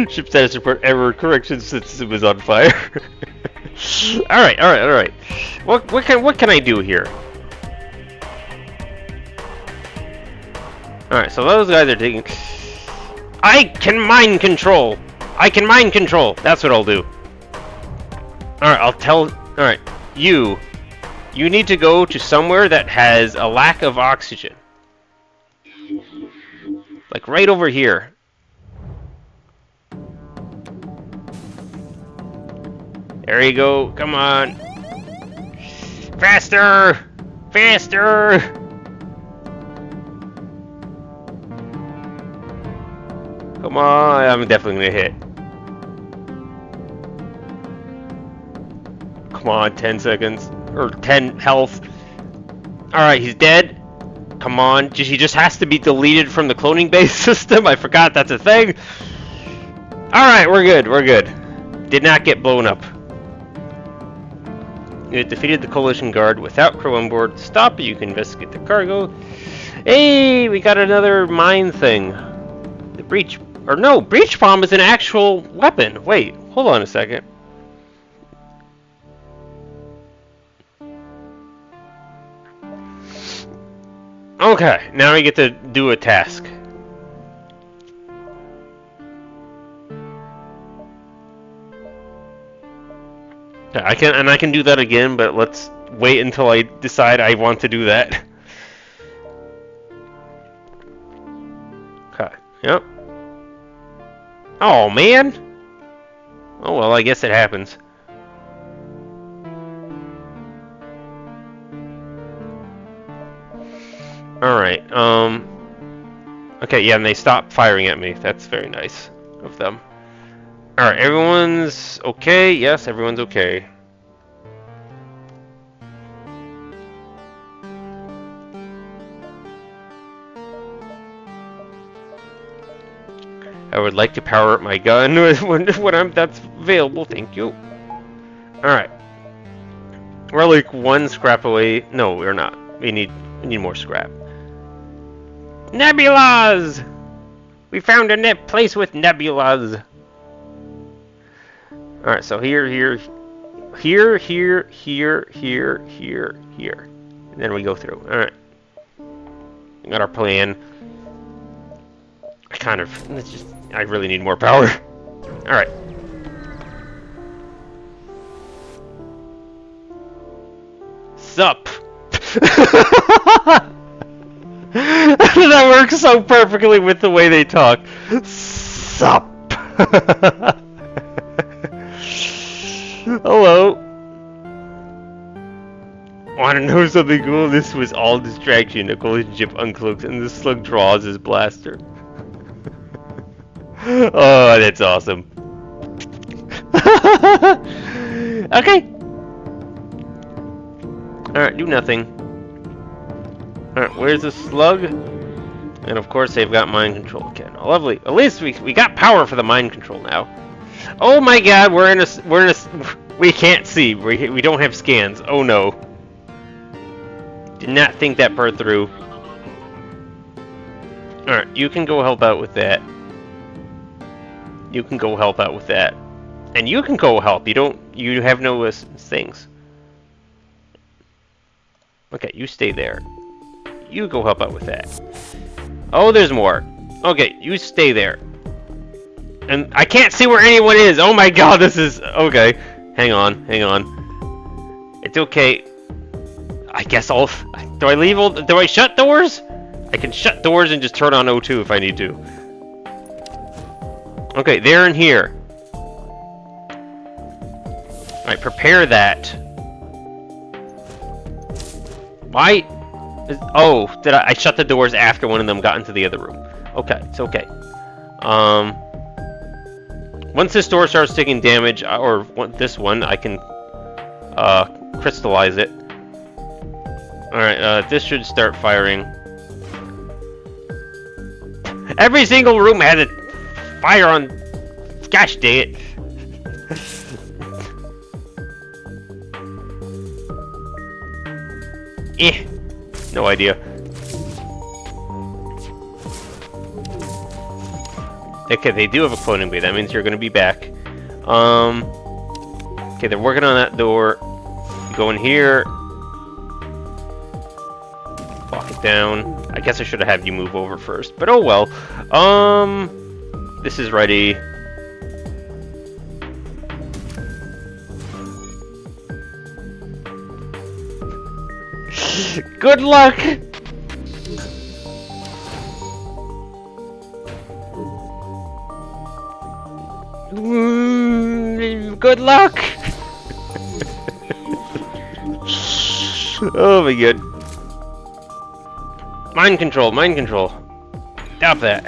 S1: Ship status report error correction system is on fire. Alright. What can I do here? Alright, so those guys are taking... I can mind control! That's what I'll do. Alright, I'll tell... Alright, you need to go to somewhere that has a lack of oxygen. Like right over here. There you go, come on. Faster! Faster! Come on, I'm definitely gonna hit. Come on, 10 seconds. Or 10 health. Alright, he's dead. Come on. He just has to be deleted from the cloning base system. I forgot that's a thing. Alright, we're good. Did not get blown up. You defeated the coalition guard without crew on board. Stop, you can investigate the cargo. Hey, we got another mine thing. The breach Or no, breach bomb is an actual weapon. Wait, hold on a second. Okay, now we get to do a task. I can do that again, but let's wait until I decide I want to do that. Okay. Yep. Oh man. Oh well, I guess it happens. Alright, okay, yeah, and they stopped firing at me. That's very nice of them. Alright, everyone's okay? Yes, everyone's okay. I would like to power up my gun when that's available, thank you. Alright. We're like one scrap away. No, we're not. We need more scrap. Nebulas! We found a place with nebulas. Alright, so here. And then we go through. Alright. We got our plan. I really need more power. Alright. Sup? That works so perfectly with the way they talk. Sup? Hello. Wanna know something cool? This was all distraction. A collision chip uncloaks and the slug draws his blaster. Oh, that's awesome. Okay. Alright, do nothing. Alright, where's the slug? And of course they've got mind control again. Oh, lovely. At least we got power for the mind control now. Oh my god, we can't see. We don't have scans. Oh no. Did not think that part through. Alright, you can go help out with that. You can go help out with that. And you can go help. You have no things. Okay, you stay there. You go help out with that. Oh, there's more. Okay, you stay there. And I can't see where anyone is. Oh my god, this is... Okay. Hang on. It's okay. I guess I'll... Do I leave all... Do I shut doors? I can shut doors and just turn on O2 if I need to. Okay, they're in here. Alright, prepare that. Why? Oh, did I shut the doors after one of them got into the other room? Okay, it's okay. Once this door starts taking damage, or this one, I can crystallize it. Alright, this should start firing. Every single room has a fire on... Gosh dang it. No idea. Okay, they do have a cloning bay. That means you're gonna be back. Okay, they're working on that door. You go in here. Lock it down. I guess I should have had you move over first, but oh well. This is ready. Good luck! Good luck! Oh my god. Mind control, mind control. Stop that.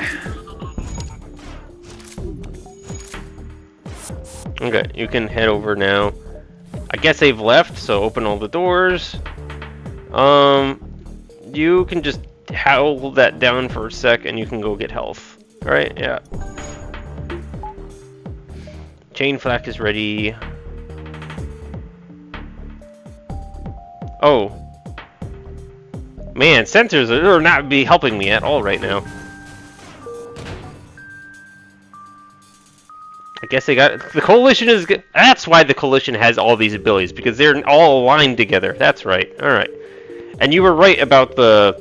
S1: Okay, you can head over now. I guess they've left, so open all the doors. You can just hold that down for a sec and you can go get health. Alright, yeah. Chain flak is ready. Oh. Man, sensors are not helping me at all right now. guess they got... The Coalition is... That's why the Coalition has all these abilities, because they're all aligned together. That's right. Alright. And you were right about the...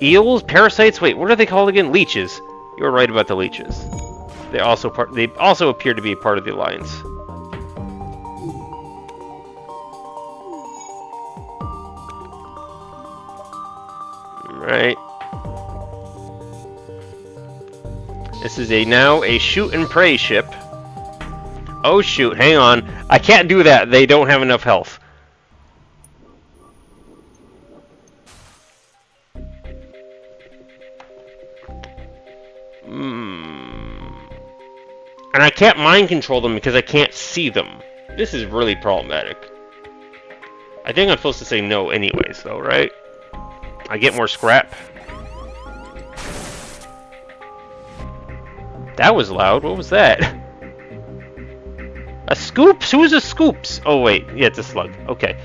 S1: Eels? Parasites? Wait, what are they called again? Leeches. You were right about the leeches. They also appear to be part of the Alliance. Right. This is now a shoot and pray ship. Oh shoot, hang on. I can't do that. They don't have enough health. And I can't mind control them because I can't see them. This is really problematic. I think I'm supposed to say no anyways, though, right? I get more scrap. That was loud. What was that? A scoops? Who's a scoops? Oh, wait. Yeah, it's a slug. Okay.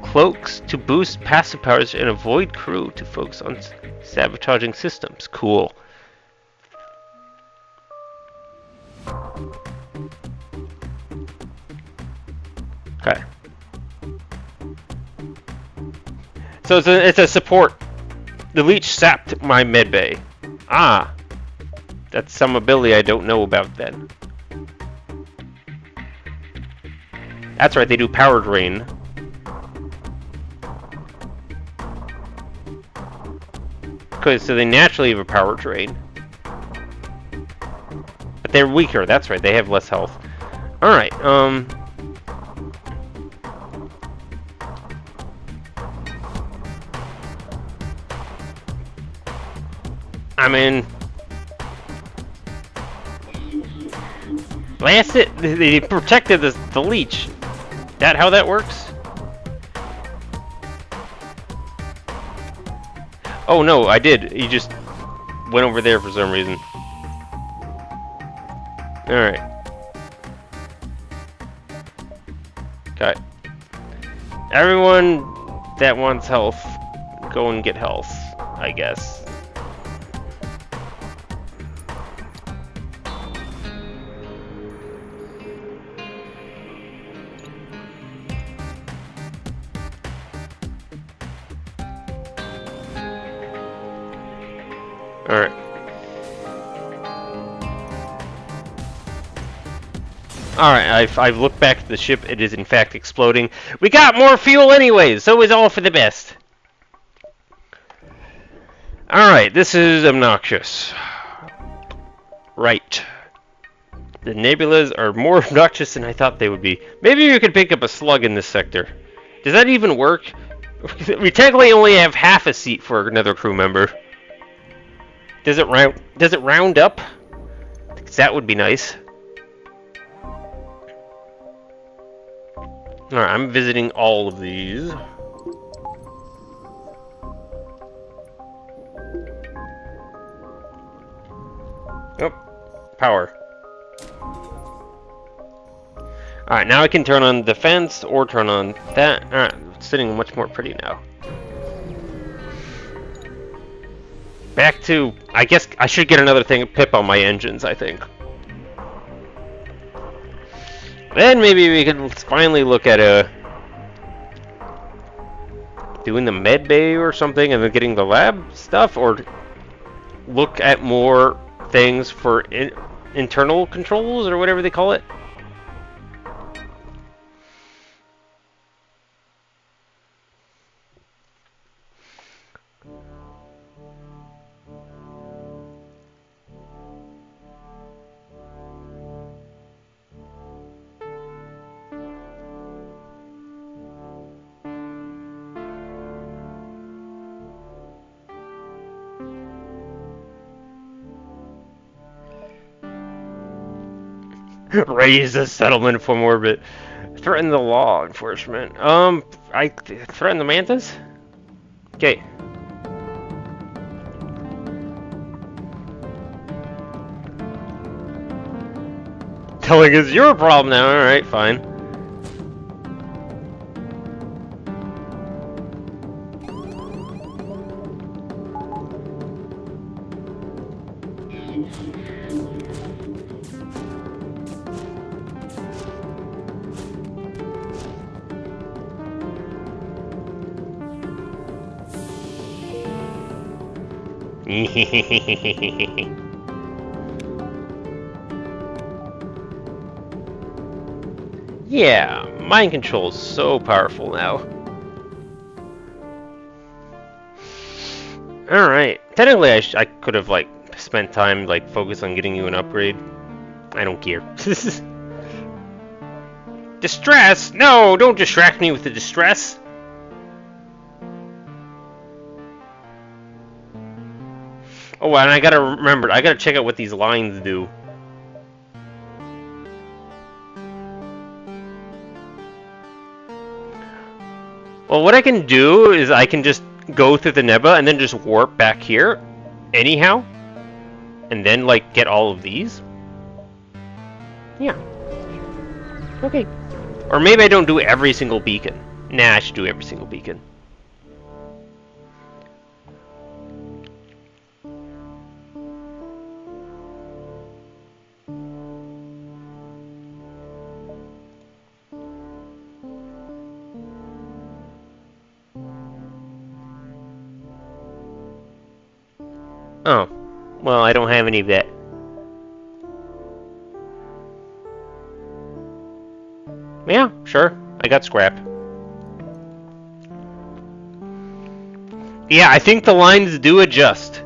S1: Cloaks to boost passive powers and avoid crew to focus on sabotaging systems. Cool. Okay. So it's a support. The leech sapped my medbay. Ah. That's some ability I don't know about then. That's right, they do power drain. Okay, so they naturally have a power drain. But they're weaker, that's right, they have less health. Alright, I mean... Blast it! They protected the leech. That how that works? Oh no, I did. He just went over there for some reason. Alright. Okay. Everyone that wants health, go and get health, I guess. Alright. Alright, I've looked back at the ship. It is in fact exploding. We got more fuel anyways, so it's all for the best. Alright, this is obnoxious. Right. The nebulas are more obnoxious than I thought they would be. Maybe we could pick up a slug in this sector. Does that even work? We technically only have half a seat for another crew member. Does it round up? That would be nice. Alright, I'm visiting all of these. Oh, power. Alright, now I can turn on defense or turn on that. Alright, it's sitting much more pretty now. Back to... I guess I should get another pip on my engines, I think. Then maybe we can finally look at doing the med bay or something and then getting the lab stuff, or look at more things for internal controls or whatever they call it. Raise the settlement from orbit. Threaten the law enforcement. I threaten the mantis? Okay. Telling us your problem now. Alright, fine. Yeah, mind control is so powerful now. Alright, technically I could have, like, spent time, like, focused on getting you an upgrade. I don't care. Distress! No, don't distract me with the distress! Oh, and I gotta remember, I gotta check out what these lines do. Well, what I can do is I can just go through the nebula and then just warp back here, anyhow, and then, like, get all of these. Yeah. Okay. Or maybe I don't do every single beacon. Nah, I should do every single beacon. Oh. Well, I don't have any of that. Yeah, sure. I got scrap. Yeah, I think the lines do adjust.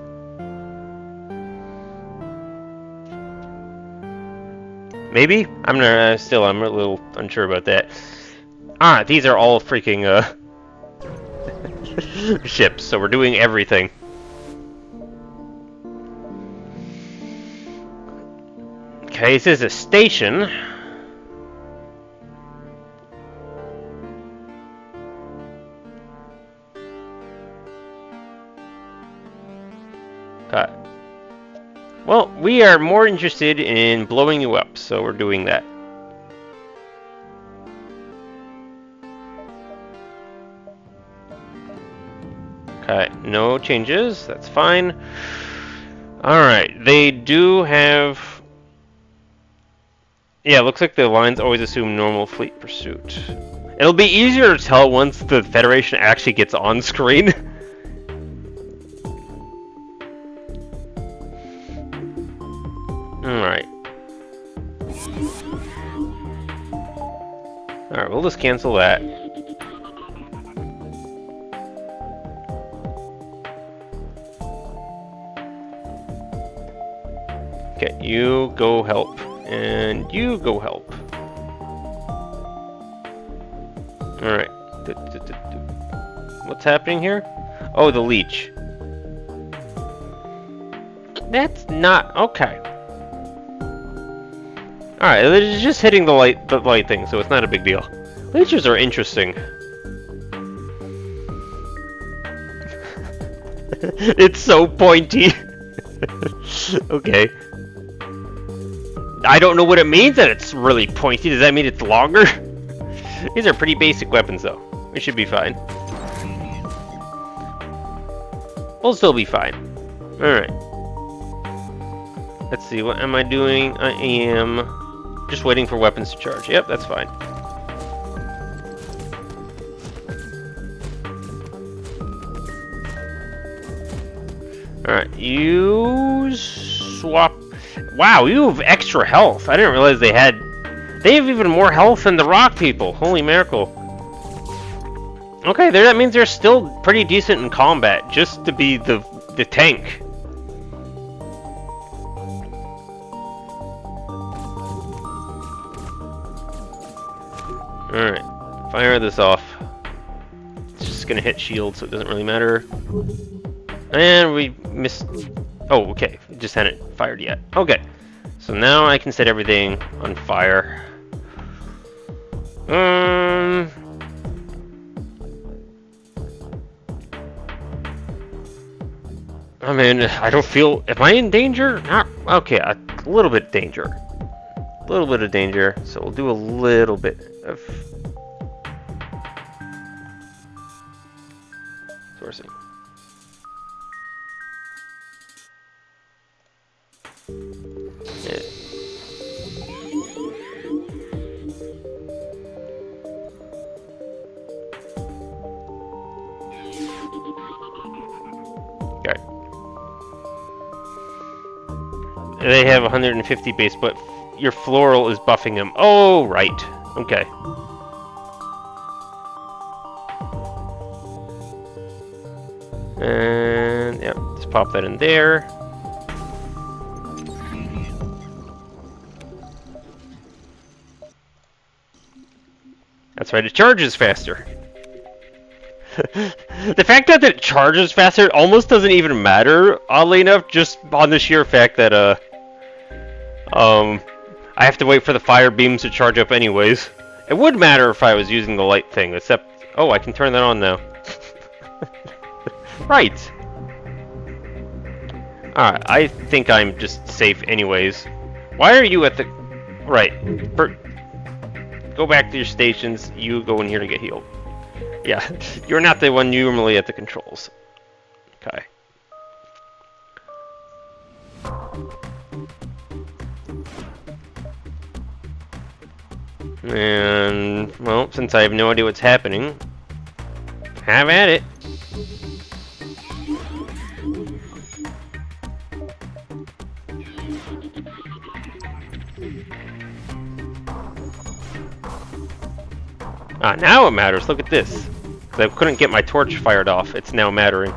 S1: Maybe? I'm not, I'm a little unsure about that. Ah, these are all freaking, ships, so we're doing everything. Okay, this is a station. Okay. Well, we are more interested in blowing you up, so we're doing that. Okay, no changes, that's fine. Alright, they do have... Yeah, looks like the lines always assume normal fleet pursuit. It'll be easier to tell once the Federation actually gets on screen. Alright. Alright, we'll just cancel that. Okay, you go help. And you go help. Alright. What's happening here? Oh, the leech. That's not... Okay. Alright, it's just hitting the light thing, so it's not a big deal. Leeches are interesting. It's so pointy. Okay. I don't know what it means that it's really pointy. Does that mean it's longer? These are pretty basic weapons, though. We should be fine. We'll still be fine. Alright. Let's see, what am I doing? I am just waiting for weapons to charge. Yep, that's fine. Alright, you swap. Wow, you have extra health. I didn't realize they had... They have even more health than the rock people. Holy miracle. Okay, that means they're still pretty decent in combat, just to be the tank. Alright, fire this off. It's just gonna hit shield, so it doesn't really matter. And we missed... Oh, okay. It just hadn't fired yet. Okay. So now I can set everything on fire. I mean, I don't feel... Am I in danger? Not... Okay, a little bit danger. A little bit of danger. So we'll do a little bit of... sourcing. Yeah. Okay. They have 150 base, but your floral is buffing them. Oh, right. Okay. And, yeah, just pop that in there. That's right, it charges faster. The fact that it charges faster almost doesn't even matter, oddly enough, just on the sheer fact that, I have to wait for the fire beams to charge up anyways. It would matter if I was using the light thing, except... Oh, I can turn that on now. Right. Alright, I think I'm just safe anyways. Why are you at the... Right. Go back to your stations. You go in here to get healed. Yeah, you're not the one normally at the controls. Okay. And, well, since I have no idea what's happening, have at it. Ah, now it matters. Look at this. I couldn't get my torch fired off. It's now mattering.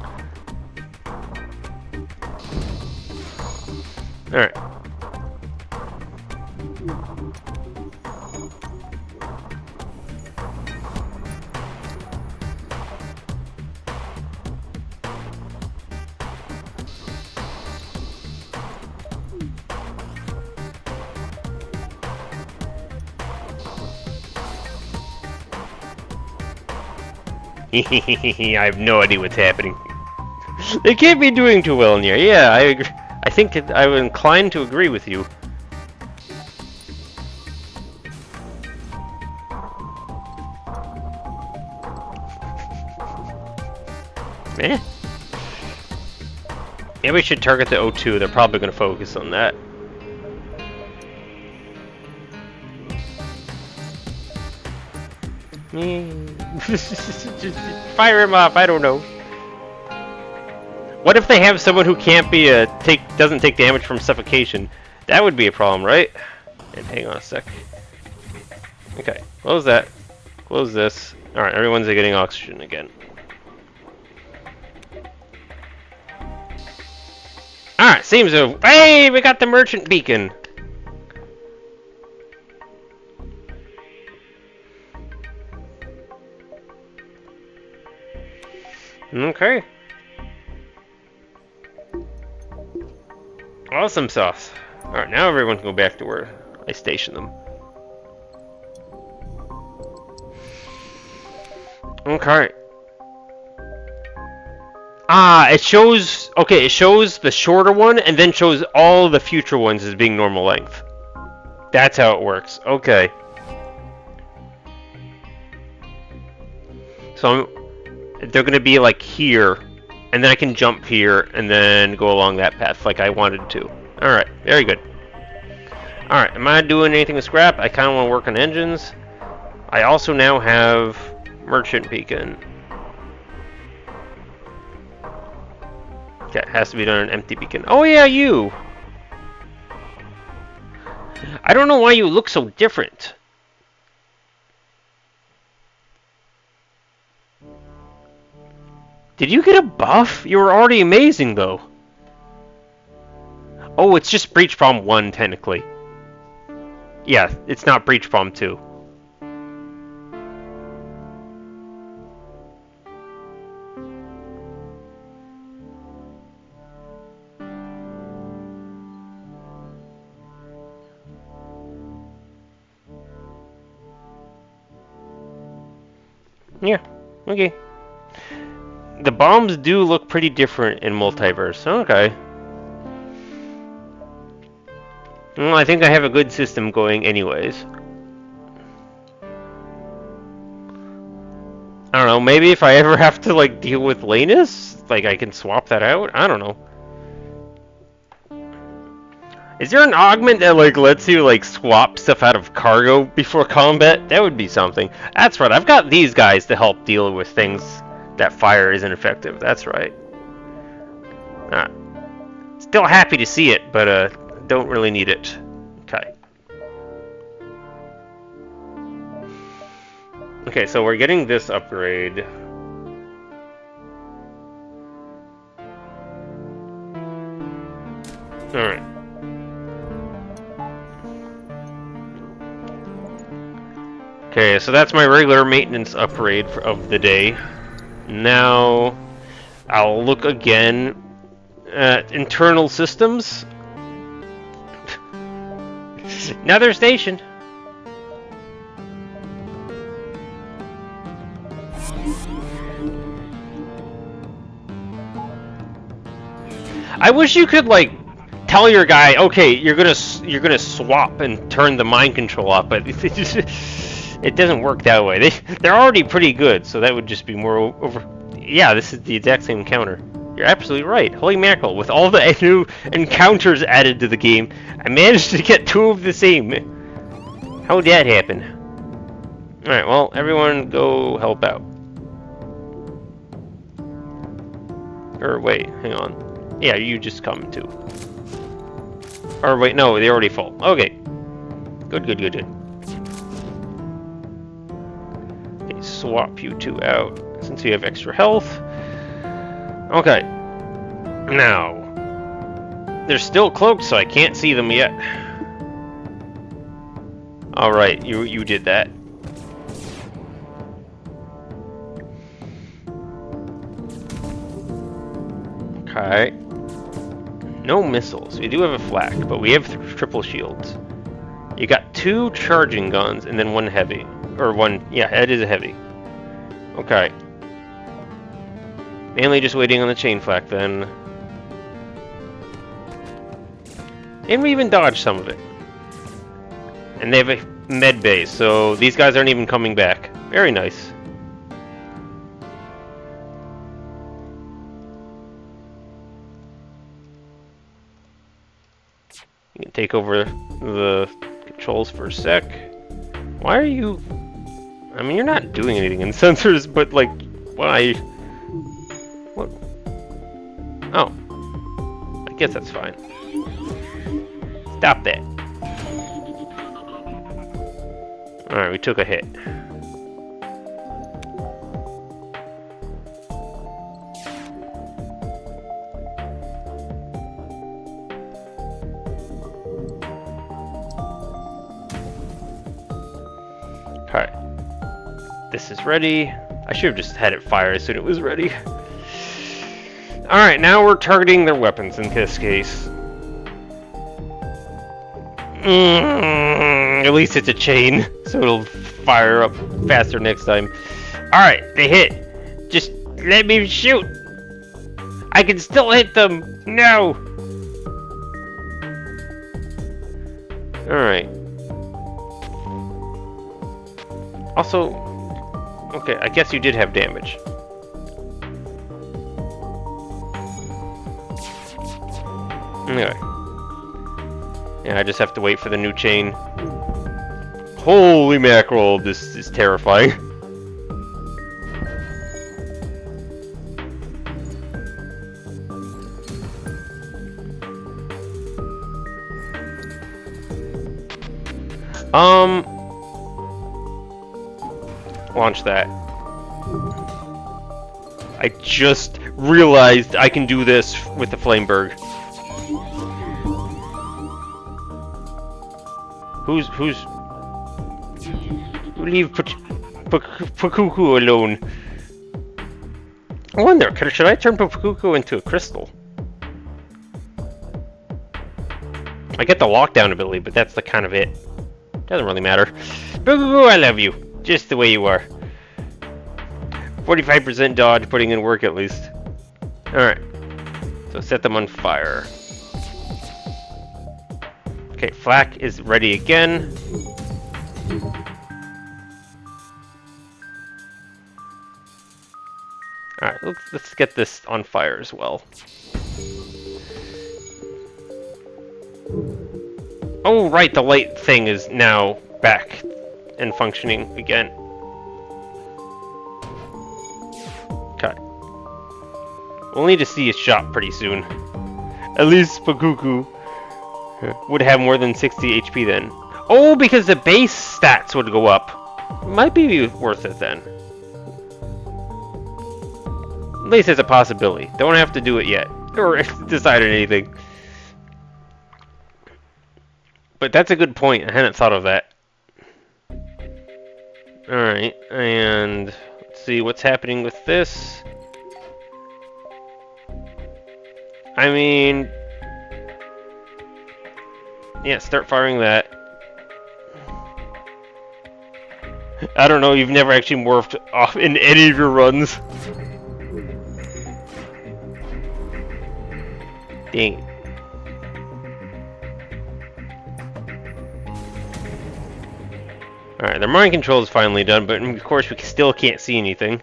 S1: Alright. I have no idea what's happening. They can't be doing too well in here. Yeah, I agree. I think I'm inclined to agree with you. Eh? Maybe we should target the O2. They're probably going to focus on that. Just fire him off. I don't know. What if they have someone who can't be doesn't take damage from suffocation? That would be a problem, right? And hang on a sec. Okay, close that. Close this. All right, everyone's getting oxygen again. All right, seems to. Hey, we got the merchant beacon. Okay. Awesome sauce. Alright, now everyone can go back to where I stationed them. Okay. Ah, it shows... Okay, it shows the shorter one, and then shows all the future ones as being normal length. That's how it works. Okay. So they're going to be like here, and then I can jump here, and then go along that path like I wanted to. Alright, very good. Alright, am I doing anything with scrap? I kind of want to work on engines. I also now have merchant beacon. Okay, it has to be done on an empty beacon. Oh yeah, you! I don't know why you look so different. Did you get a buff? You were already amazing, though. Oh, it's just Breach Bomb 1, technically. Yeah, it's not Breach Bomb 2. Yeah, okay. The bombs do look pretty different in Multiverse. Okay. Well, I think I have a good system going anyways. I don't know, maybe if I ever have to, like, deal with Lanus, like, I can swap that out? I don't know. Is there an augment that, like, lets you, like, swap stuff out of cargo before combat? That would be something. That's right, I've got these guys to help deal with things that fire isn't effective. That's right. Still happy to see it, but, don't really need it. Okay. Okay, so we're getting this upgrade. Alright. Okay, so that's my regular maintenance upgrade of the day. Now, I'll look again at internal systems. Another station. I wish you could like tell your guy, okay, you're gonna swap and turn the mind control off, but it doesn't work that way. They're already pretty good, so that would just be more over. Yeah, this is the exact same encounter. You're absolutely right. Holy mackerel! With all the new encounters added to the game, I managed to get 2 of the same. How would that happen? All right, well, everyone go help out. Or wait, hang on. Yeah, you just come too. Or wait, no, they already fall. Okay. Good, good, good, good. Okay, swap you 2 out since you have extra health. Okay. Now, they're still cloaked, so I can't see them yet. All right, you did that. Okay. No missiles. We do have a flak, but we have triple shields. You got 2 charging guns and then 1 heavy. Or 1, yeah, it is a heavy. Okay. Mainly just waiting on the chain flak then. And we even dodged some of it. And they have a med base, so these guys aren't even coming back. Very nice. You can take over the controls for a sec. Why are you... I mean, you're not doing anything in sensors, but like, why? What? Oh. I guess that's fine. Stop that. Alright, we took a hit. Alright. This is ready. I should have just had it fire as soon as it was ready. Alright, now we're targeting their weapons in this case. At least it's a chain, so it'll fire up faster next time. Alright, they hit. Just let me shoot. I can still hit them. No. Alright. Also, okay, I guess you did have damage. Anyway. Yeah, I just have to wait for the new chain. Holy mackerel, this is terrifying. Launch that. I just realized I can do this with the Flameberg. Leave Pakuku alone. I wonder, should I turn Pakuku into a crystal? I get the lockdown ability, but that's the kind of it. Doesn't really matter. Pakuku, I love you. Just the way you are. 45% dodge, putting in work at least. Alright. So set them on fire. Okay, flak is ready again. Alright, let's get this on fire as well. Oh, right, the light thing is now back and functioning again. Okay. We'll need to see a shot pretty soon. At least Pakuku. Would have more than 60 HP then. Oh, because the base stats would go up. Might be worth it then. At least it's a possibility. Don't have to do it yet. Or decide on anything. But that's a good point. I hadn't thought of that. Alright, and let's see what's happening with this. I mean, yeah, start firing that. I don't know, you've never actually morphed off in any of your runs. Dang it. Alright, the mind control is finally done, but of course we still can't see anything.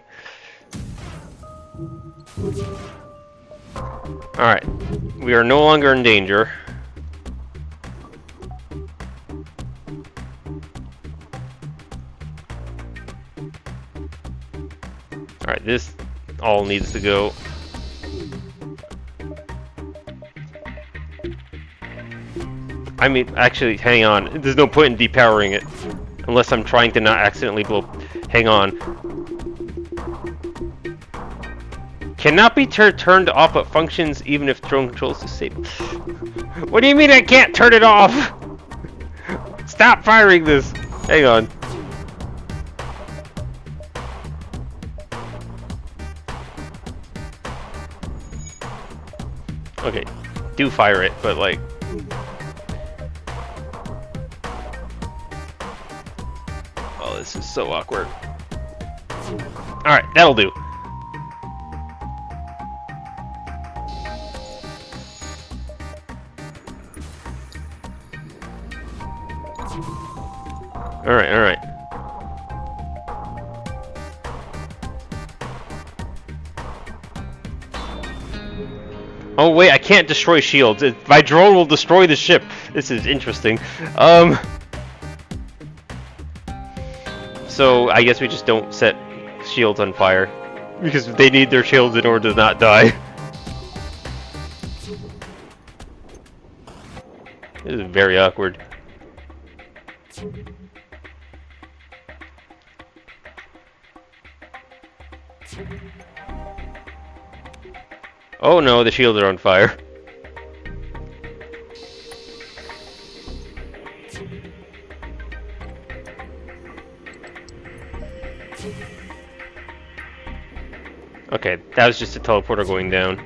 S1: Alright, we are no longer in danger. Alright, this all needs to go. I mean, actually, hang on. There's no point in depowering it. Unless I'm trying to not accidentally blow. Hang on. Cannot be turned off, but functions even if drone control is disabled. What do you mean I can't turn it off? Stop firing this. Hang on. Okay, do fire it, but like... Oh, this is so awkward. Alright, that'll do. Alright, alright. Oh wait, I can't destroy shields. My drone will destroy the ship. This is interesting. So I guess we just don't set shields on fire. Because they need their shields in order to not die. This is very awkward. Oh no, the shields are on fire. Okay, that was just a teleporter going down.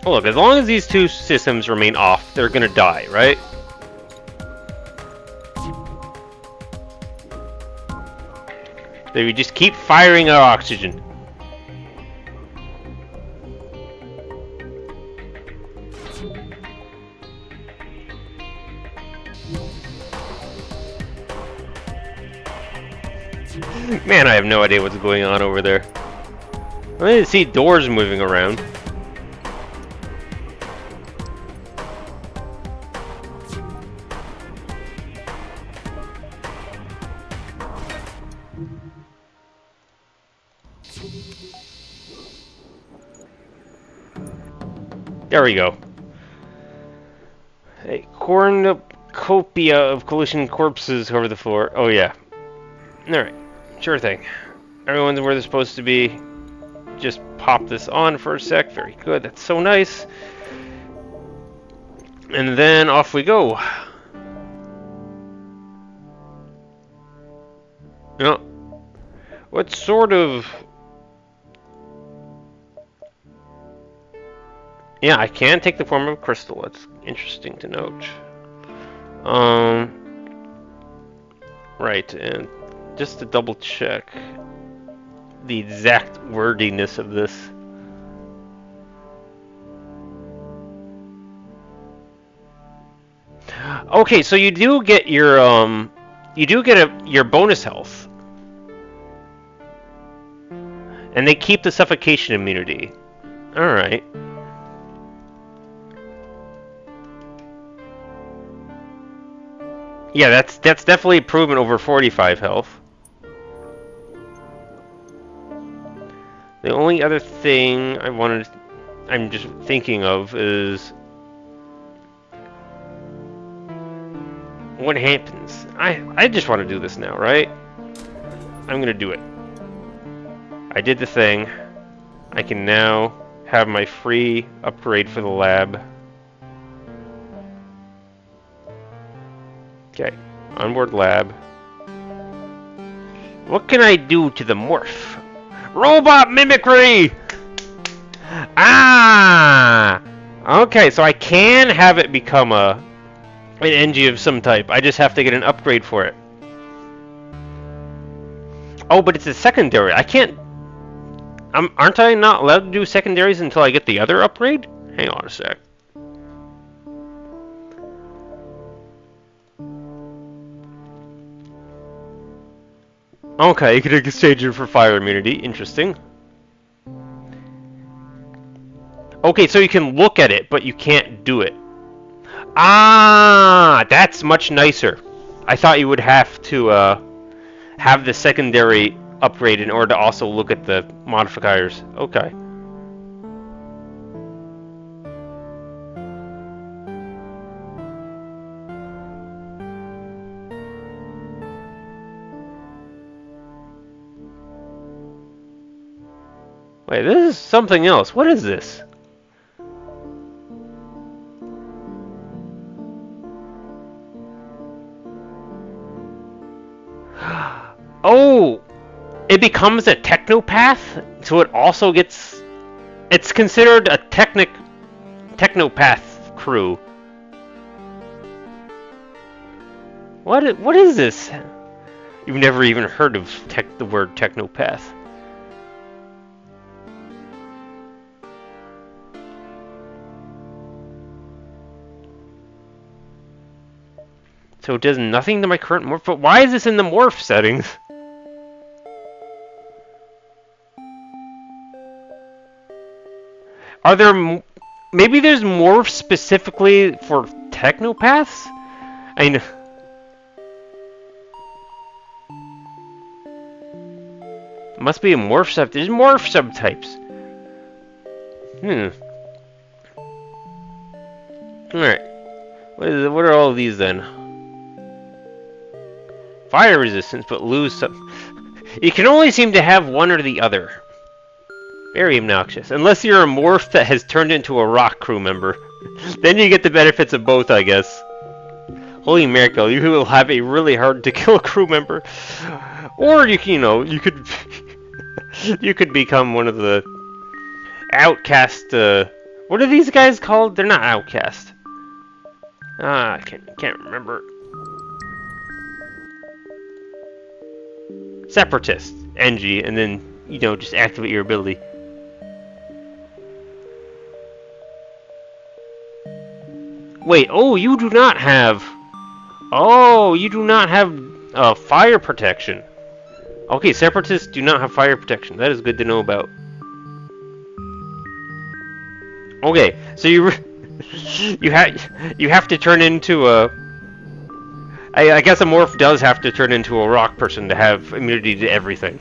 S1: Oh look, as long as these two systems remain off, they're gonna die, right? They would just keep firing our oxygen. Man, I have no idea what's going on over there. I didn't see doors moving around. There we go. A cornucopia of collision corpses over the floor. Oh yeah. Alright. Sure thing. Everyone's where they're supposed to be. Just pop this on for a sec. Very good. That's so nice. And then off we go. Now, what sort of... Yeah, I can take the form of a crystal. That's interesting to note. Right, and just to double check the exact wordiness of this. Okay, so you do get your your bonus health, and they keep the suffocation immunity. All right. Yeah, that's definitely improvement over 45 health. The only other thing I'm just thinking of is what happens. I just want to do this now, right? I'm gonna do it. I did the thing. I can now have my free upgrade for the lab. Okay, onboard lab. What can I do to the morph? Robot mimicry! Ah! Okay, so I can have it become an NG of some type. I just have to get an upgrade for it. Oh, but it's a secondary. I can't... aren't I not allowed to do secondaries until I get the other upgrade? Hang on a sec. Okay, you can exchange it for fire immunity. Interesting. Okay, so you can look at it, but you can't do it. Ah, that's much nicer. I thought you would have to have the secondary upgrade in order to also look at the modifiers. Okay. Wait, this is something else. What is this? Oh! It becomes a technopath, so it also gets... It's considered a technopath crew. What is this? You've never even heard of the word technopath. So it does nothing to my current morph, but why is this in the morph settings? Are there... Maybe there's morphs specifically for technopaths? I mean... Must be a morph sub... There's morph subtypes. Alright. What are all of these then? Fire resistance, but lose some... You can only seem to have one or the other. Very obnoxious. Unless you're a morph that has turned into a rock crew member. Then you get the benefits of both, I guess. Holy miracle, you will have a really hard to kill crew member. Or you could you could become one of the outcast what are these guys called? They're not outcast. I can't remember. Separatist, NG, and then just activate your ability. Wait, you do not have... Oh, you do not have fire protection. Okay, separatists do not have fire protection. That is good to know about. Okay, so you have to turn into a... I guess a morph does have to turn into a rock person to have immunity to everything.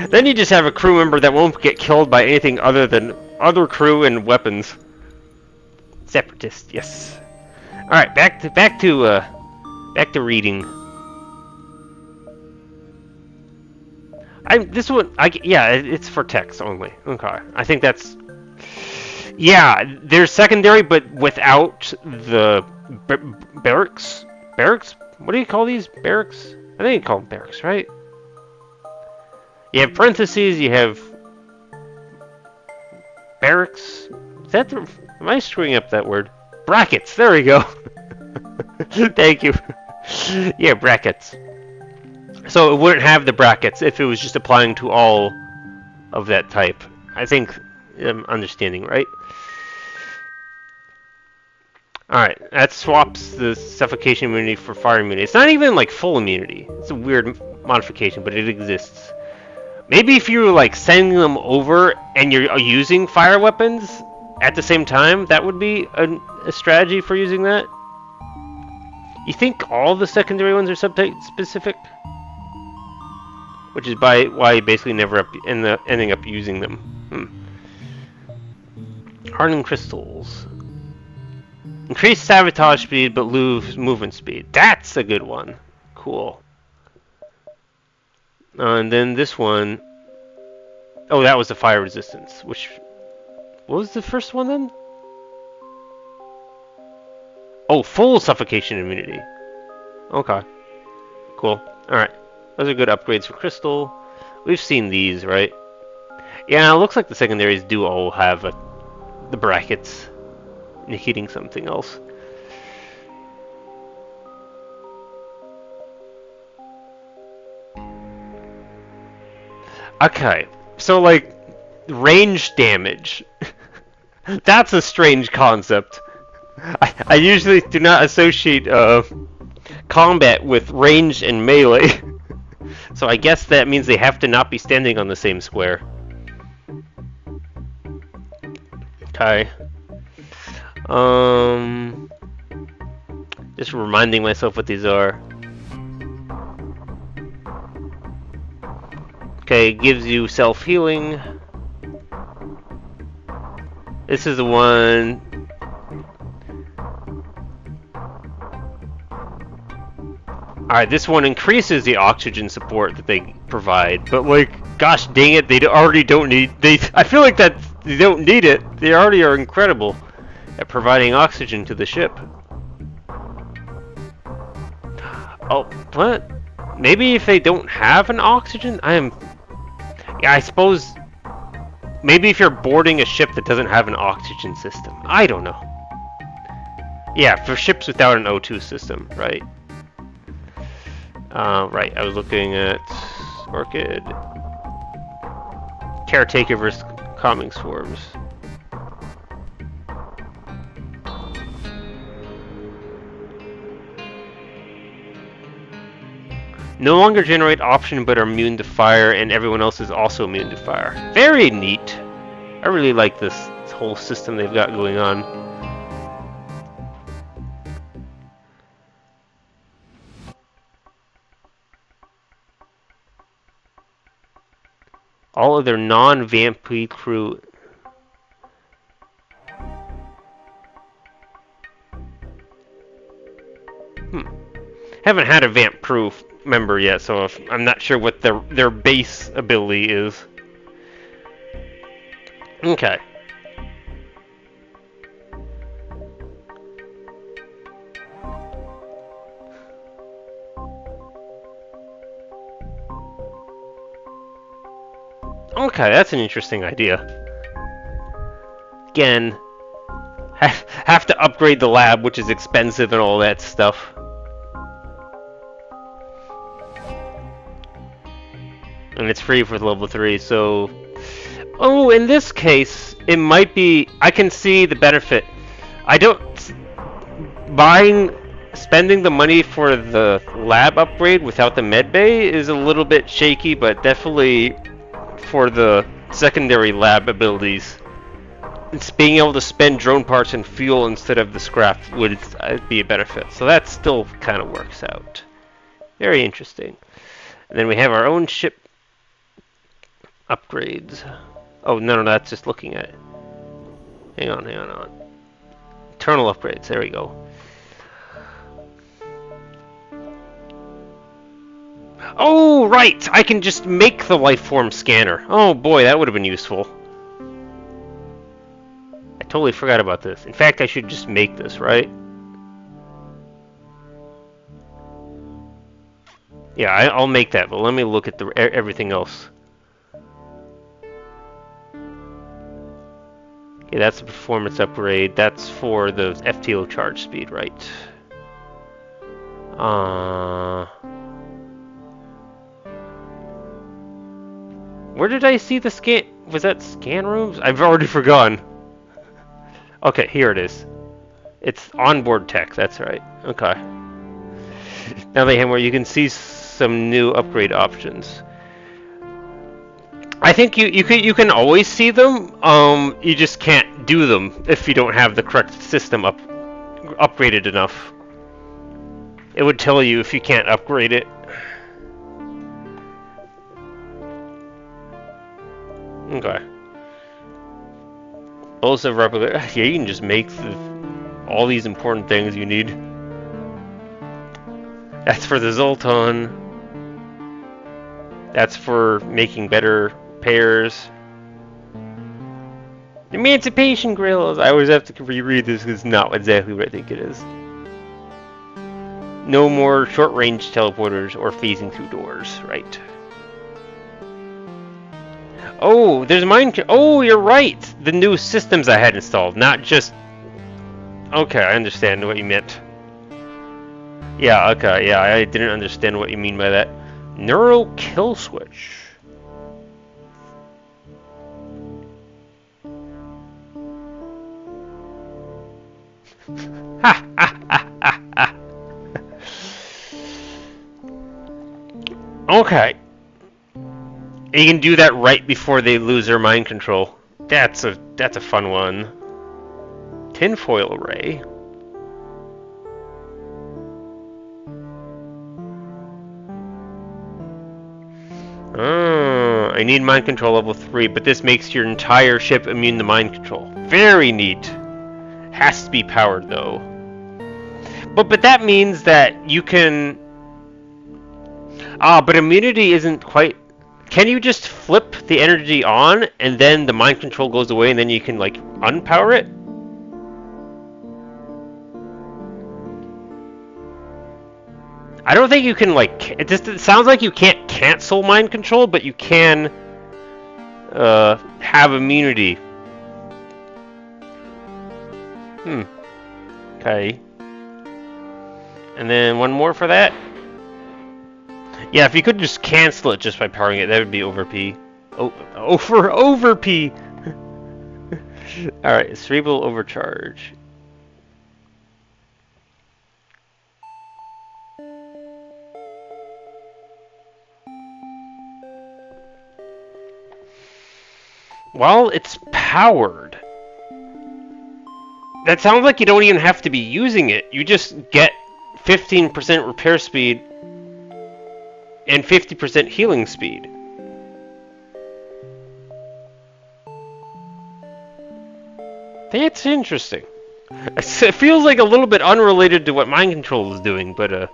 S1: Then you just have a crew member that won't get killed by anything other than other crew and weapons. Separatist, yes. All right, back to reading. It's for text only. Okay, I think that's... Yeah, there's secondary, but without the barracks. Barracks? What do you call these? Barracks? I think you call them barracks, right? You have parentheses, you have barracks. Is that the... Am I screwing up that word? Brackets, there we go. Thank you. Yeah, brackets. So it wouldn't have the brackets if it was just applying to all of that type. I think I'm understanding, right? Alright, that swaps the suffocation immunity for fire immunity. It's not even like full immunity. It's a weird modification, but it exists. Maybe if you were like sending them over and you're using fire weapons at the same time, that would be a strategy for using that. You think all the secondary ones are subtype specific? which is why you basically never ending up using them. Hardened crystals. Increase sabotage speed, but lose movement speed. That's a good one. Cool. And then this one. Oh, that was the fire resistance. What was the first one then? Oh, full suffocation immunity. Okay. Cool. Alright. Those are good upgrades for crystal. We've seen these, right? Yeah, it looks like the secondaries do all have the brackets indicating something else. Okay, so like range damage. That's a strange concept. I usually do not associate combat with range and melee. So I guess that means they have to not be standing on the same square. Okay. Just reminding myself what these are. Okay, gives you self-healing. This is the one. Alright, this one increases the oxygen support that they provide, but like, gosh dang it, they already don't need. I feel like that they don't need it. They already are incredible at providing oxygen to the ship. Oh, what? Maybe if they don't have an oxygen, yeah, I suppose. Maybe if you're boarding a ship that doesn't have an oxygen system. I don't know. Yeah, for ships without an O2 system, right? Right, I was looking at Orchid. Caretaker versus calming swarms. No longer generate option but are immune to fire, and everyone else is also immune to fire. Very neat. I really like this whole system they've got going on. All of their non-vampy crew. Haven't had a vamp crew member yet, so I'm not sure what their base ability is. Okay. Okay, that's an interesting idea. Again, have to upgrade the lab, which is expensive and all that stuff. And it's free for level 3, so... Oh, in this case, it might be... I can see the benefit. I don't... Spending the money for the lab upgrade without the medbay is a little bit shaky, but definitely for the secondary lab abilities, it's being able to spend drone parts and fuel instead of the scrap would be a benefit. So that still kind of works out. Very interesting. And then we have our own ship upgrades. Oh, no, that's just looking at it. Hang on. Internal upgrades, there we go. Oh, right! I can just make the life form scanner. Oh boy, that would have been useful. I totally forgot about this. In fact, I should just make this, right? Yeah, I'll make that, but let me look at everything else. Okay, that's a performance upgrade. That's for the FTL charge speed, right? Where did I see the scan? Was that scan rooms? I've already forgotten. Okay, here it is. It's onboard tech, that's right. Okay. Now they have where you can see some new upgrade options. I think you can always see them. You just can't do them if you don't have the correct system upgraded enough. It would tell you if you can't upgrade it. Okay. Also, replica. Yeah, you can just make all these important things you need. That's for the Zoltan. That's for making better pairs. Emancipation grills. I always have to reread this because it's not exactly what I think it is. No more short-range teleporters or phasing through doors. Right. Oh, there's mine. Oh, you're right. The new systems I had installed, not just. Okay, I understand what you meant. Yeah. Okay. Yeah, I didn't understand what you mean by that. Neural kill switch. Ha ha ha ha ha. Okay. You can do that right before they lose their mind control. That's a fun one. Tinfoil array. Oh, I need mind control level 3, but this makes your entire ship immune to mind control. Very neat. Has to be powered though. But that means that you can. But immunity isn't quite. Can you just flip the energy on and then the mind control goes away and then you can like unpower it? I don't think you can like. It sounds like you can't cancel mind control, but you can have immunity. Okay. And then one more for that. Yeah, if you could just cancel it just by powering it, that would be over P. Over P. All right, cerebral overcharge. Well, it's powered. That sounds like you don't even have to be using it. You just get 15% repair speed and 50% healing speed. That's interesting. It feels like a little bit unrelated to what mind control is doing, but it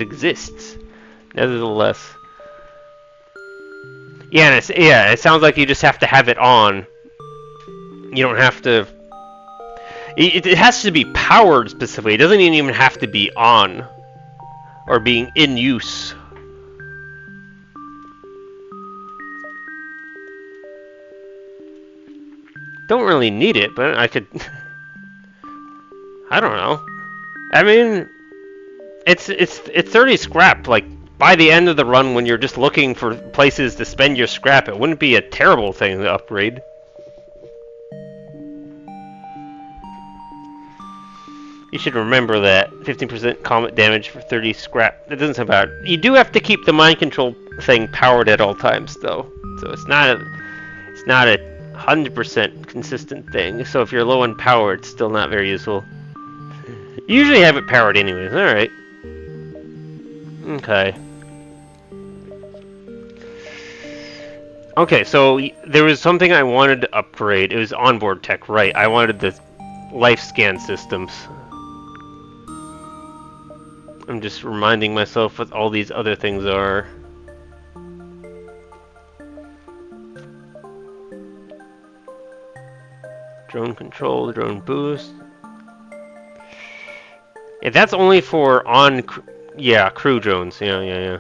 S1: exists nevertheless. Yeah, it sounds like you just have to have it on. You don't have to. It has to be powered specifically. It doesn't even have to be on or being in use. Don't really need it, but I could. I don't know. I mean, it's 30 scrap. Like by the end of the run, when you're just looking for places to spend your scrap, it wouldn't be a terrible thing to upgrade. You should remember that 15% combat damage for 30 scrap. That doesn't sound bad. You do have to keep the mind control thing powered at all times, though. So it's not a 100% consistent thing. So if you're low on power, it's still not very useful. You usually have it powered anyways. All right. Okay. Okay, so there was something I wanted to upgrade. It was onboard tech, right? I wanted the life scan systems. I'm just reminding myself what all these other things are. Drone control, drone boost. Yeah, that's only for crew drones. Yeah.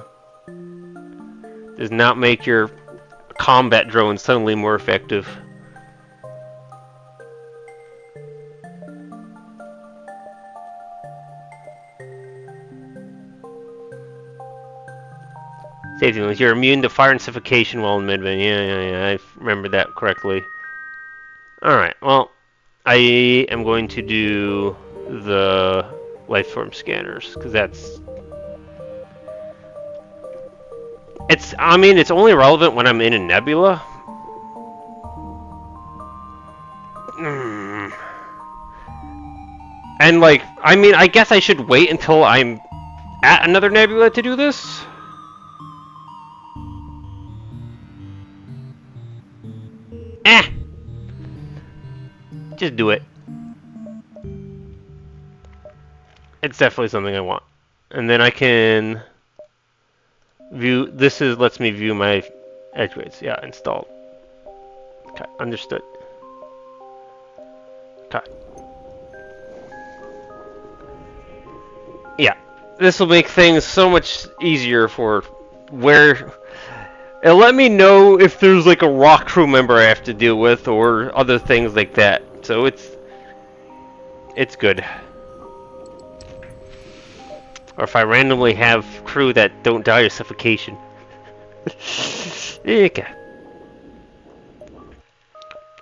S1: Does not make your combat drones suddenly more effective. Safety limits. You're immune to fire and suffocation while in midband. Yeah. I remember that correctly. Alright, well, I am going to do the life form scanners, because it's only relevant when I'm in a nebula. And, I guess I should wait until I'm at another nebula to do this? Just do it. It's definitely something I want. And then I can view. This is lets me view my edge weights. Yeah, installed. Okay, understood. Okay. Yeah, this will make things so much easier for where. It'll let me know if there's like a rock crew member I have to deal with or other things like that. So it's good. Or if I randomly have crew that don't die of suffocation. Okay.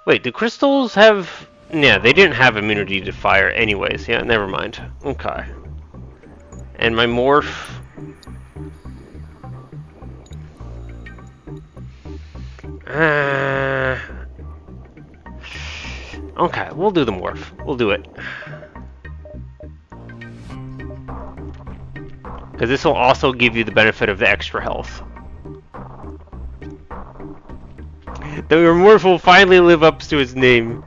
S1: Wait, do crystals have... Yeah, they didn't have immunity to fire anyways. Yeah, never mind. Okay. And my morph... Okay, we'll do the morph. We'll do it. Because this will also give you the benefit of the extra health. The morph will finally live up to its name.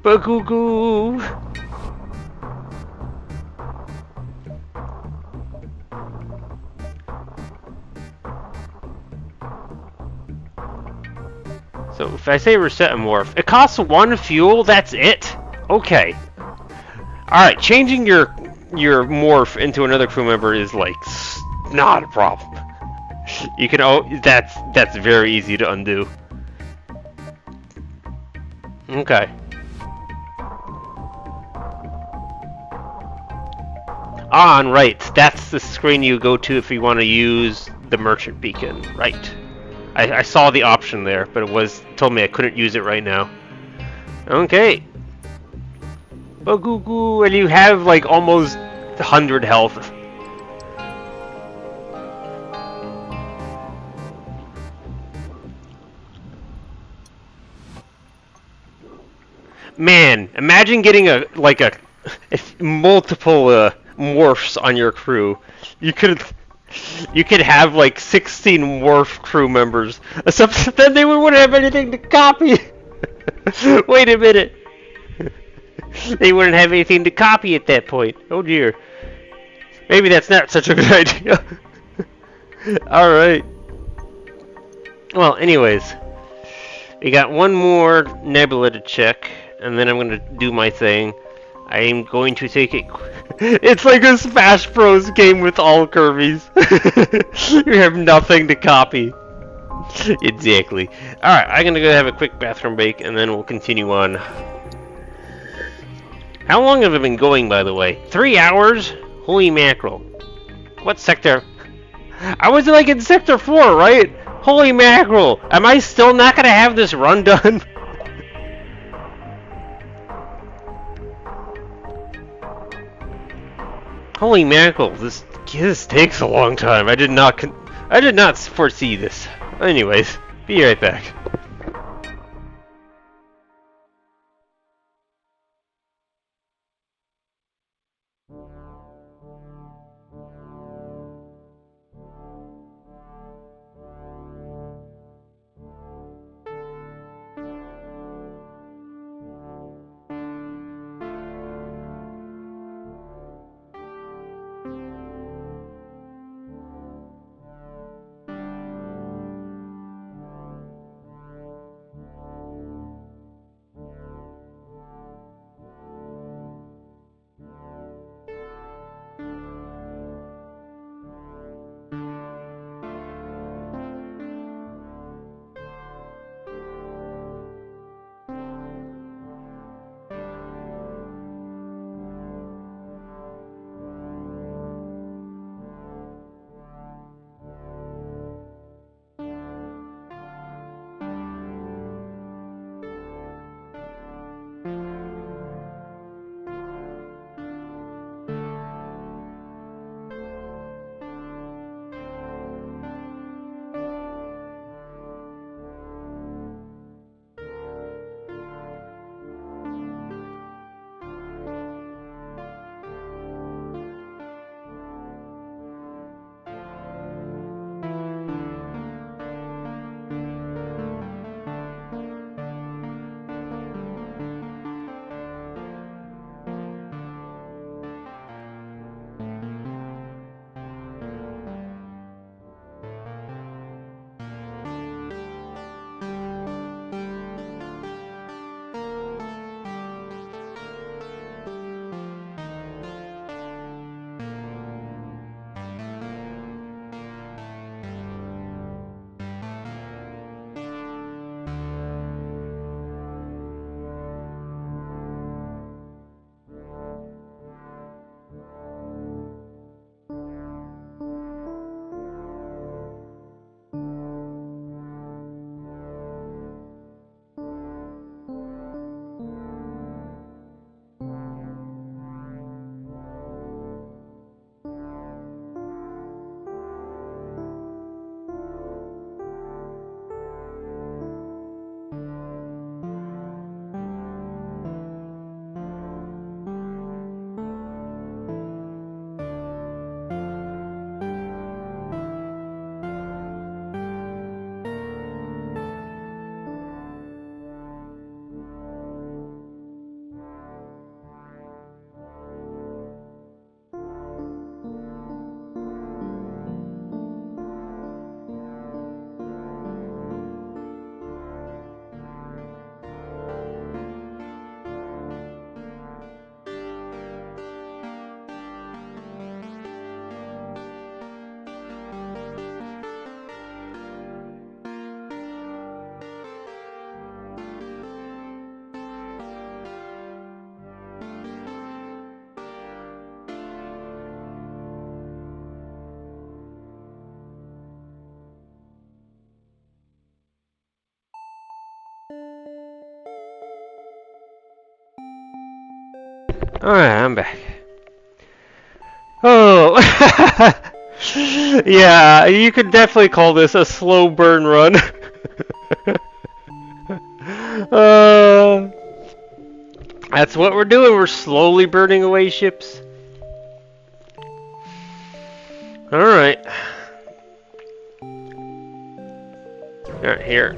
S1: Bagoo. So if I say reset a morph, it costs 1 fuel. That's it. Okay. All right. Changing your morph into another crew member is like not a problem. You can. Oh, that's very easy to undo. Okay. On right. That's the screen you go to if you want to use the merchant beacon. Right. I saw the option there, but it told me I couldn't use it right now. Okay. Bagoo, and you have like almost 100 health. Man, imagine getting multiple morphs on your crew. You could have like 16 morph crew members. Except then they wouldn't have anything to copy. Wait a minute. They wouldn't have anything to copy at that point. Oh dear. Maybe that's not such a good idea. Alright. Well, anyways. We got one more nebula to check, and then I'm going to do my thing. I am going to take it... It's like a Smash Bros. Game with all Kirby's. You have nothing to copy. Exactly. Alright, I'm going to go have a quick bathroom break, and then we'll continue on. How long have I been going, by the way? 3 hours? Holy mackerel. What sector? I was like in sector 4, right? Holy mackerel. Am I still not going to have this run done? Holy mackerel. This takes a long time. I did not foresee this. Anyways, be right back. Alright, I'm back. Oh! Yeah, you could definitely call this a slow burn run. That's what we're doing. We're slowly burning away ships. Alright. Alright, here.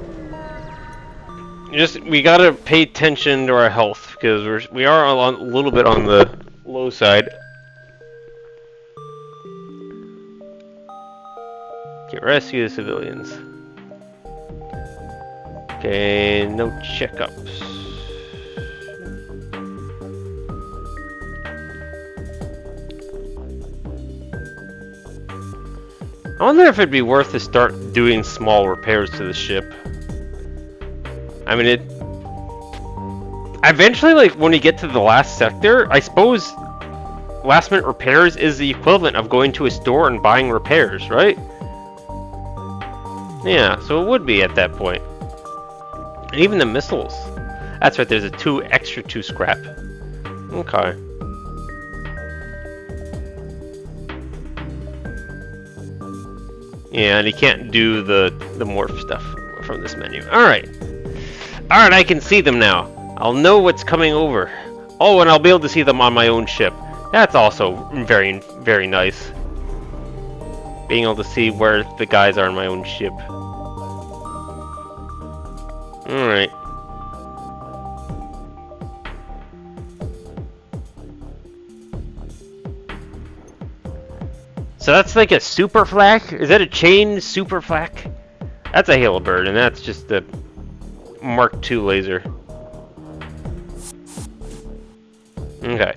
S1: We gotta pay attention to our health, because we are a little bit on the low side. Okay, rescue the civilians. Okay, no checkups. I wonder if it'd be worth to start doing small repairs to the ship. I mean, eventually, like, when you get to the last sector, I suppose last minute repairs is the equivalent of going to a store and buying repairs, right? Yeah, so it would be at that point. And even the missiles. That's right, there's a extra two scrap. Okay. Yeah, and you can't do the morph stuff from this menu. Alright. Alright, I can see them now. I'll know what's coming over. Oh, and I'll be able to see them on my own ship. That's also very, very nice. Being able to see where the guys are on my own ship. Alright. So that's like a super flak? Is that a chain super flak? That's a Halo bird, and that's just a Mark II laser. Okay.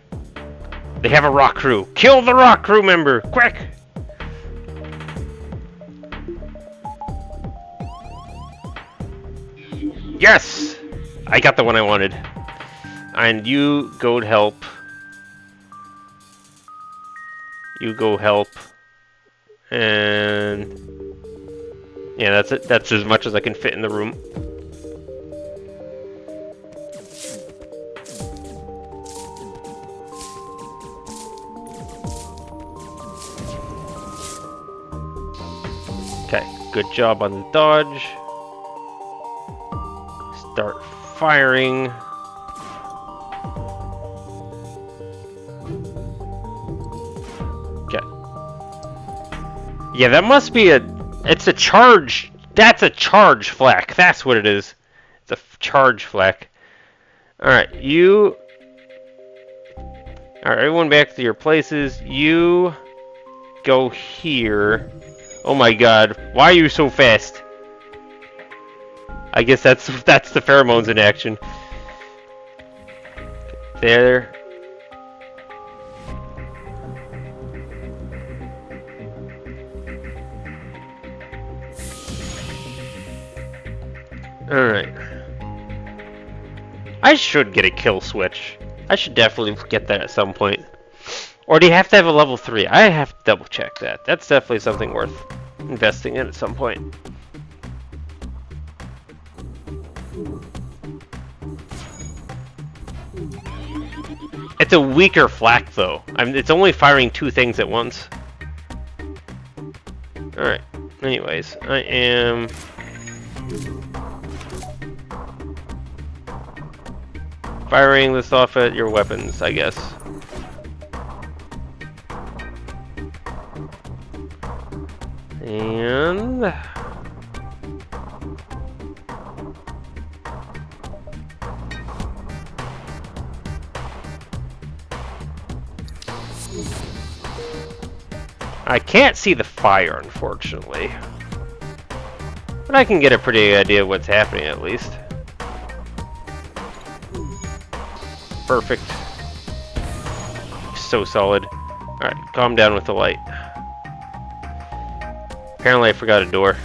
S1: They have a rock crew. Kill the rock crew member! Quick! Yes! I got the one I wanted. And you go help. You go help. And yeah, that's it. That's as much as I can fit in the room. Okay, good job on the dodge. Start firing. Okay. Yeah, that must be it's a charge. That's a charge flak. That's what it is. It's a charge flak. Alright, you... Alright, everyone back to your places. You go here. Oh my god, why are you so fast? I guess that's the pheromones in action. There. Alright. I should get a kill switch. I should definitely get that at some point. Or do you have to have a level 3? I have to double check that. That's definitely something worth investing in at some point. It's a weaker flak though. I mean, it's only firing 2 things at once. Alright. Anyways, I am... firing this off at your weapons, I guess. And... I can't see the fire, unfortunately. But I can get a pretty good idea of what's happening, at least. Perfect. So solid. Alright, calm down with the light. Apparently I forgot a door.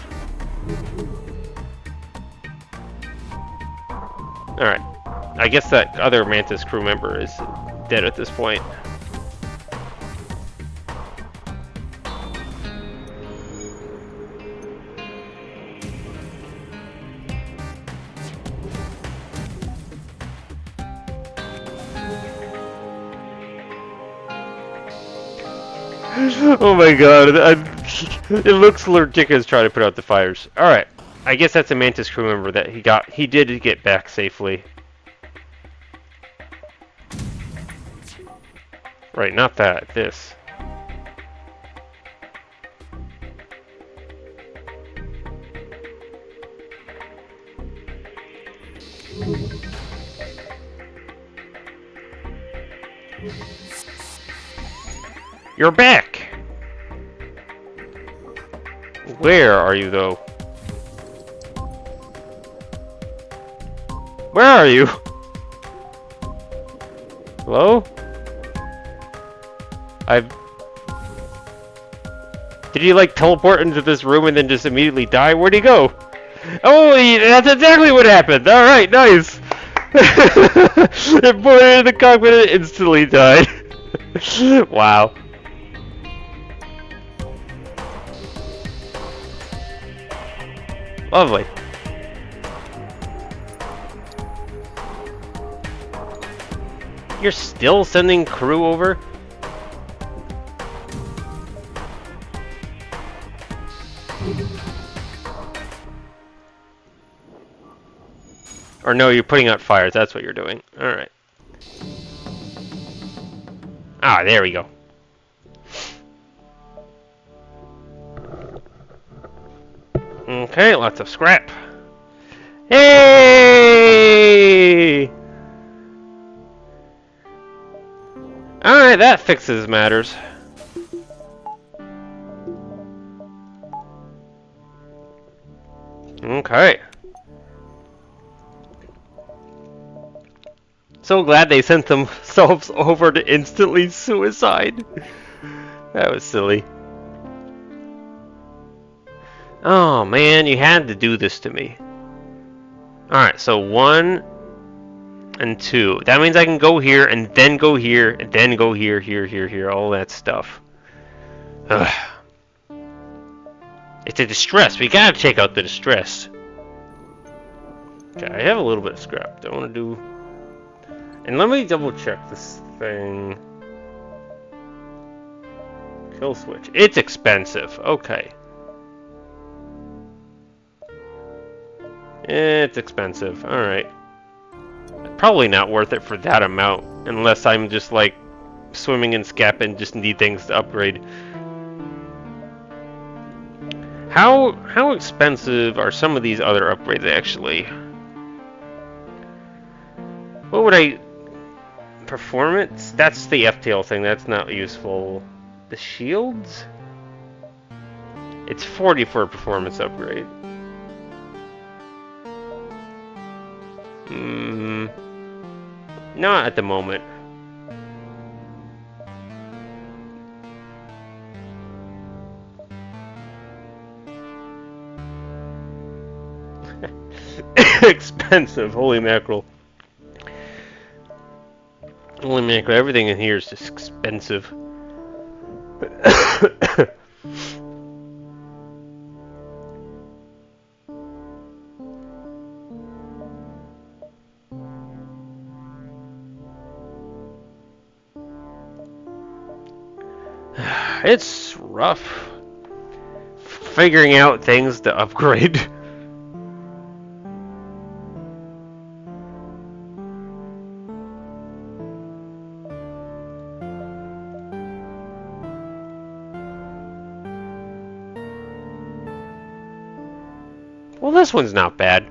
S1: Alright. I guess that other Mantis crew member is dead at this point. Oh my god, it looks ridiculous trying to put out the fires. Alright, I guess that's a Mantis crew member that he did get back safely. Right, not that, this. You're back! Where are you, though? Where are you? Hello? Did he, like, teleport into this room and then just immediately die? Where'd he go? Oh, that's exactly what happened! Alright, nice! It boarded in the cockpit and instantly died. Wow. Lovely. You're still sending crew over? Or no, you're putting out fires. That's what you're doing. Alright. Ah, there we go. Okay, lots of scrap. Hey! Alright, that fixes matters. Okay. So glad they sent themselves over to instantly suicide. That was silly. Oh man, you had to do this to me. Alright, so 1 and 2. That means I can go here, and then go here, and then go here, here, all that stuff. Ugh. It's a distress. We gotta take out the distress. Okay, I have a little bit of scrap. Don't want to do... And let me double check this thing. Kill switch. It's expensive. Okay. It's expensive. Alright. Probably not worth it for that amount. Unless I'm just like swimming in scap and just need things to upgrade. How expensive are some of these other upgrades actually? What would I... Performance? That's the FTL thing. That's not useful. The shields? It's 40 for a performance upgrade. Not at the moment. Expensive, holy mackerel. Holy mackerel, everything in here is just expensive. It's rough figuring out things to upgrade. Well, this one's not bad.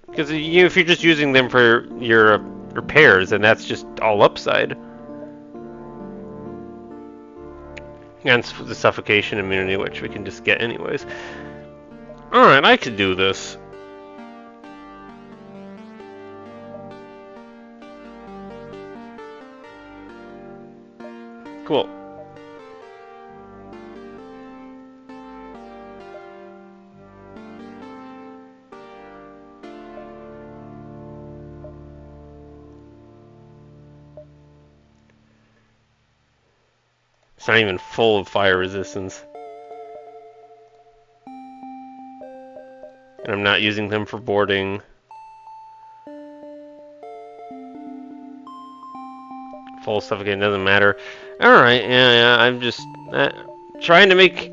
S1: Because if you're just using them for your repairs, then that's just all upside. And the suffocation immunity, which we can just get anyways. Alright, I could do this. Cool. It's not even full of fire resistance. And I'm not using them for boarding. full stuff again. Doesn't matter. All right. Yeah. I'm just trying to make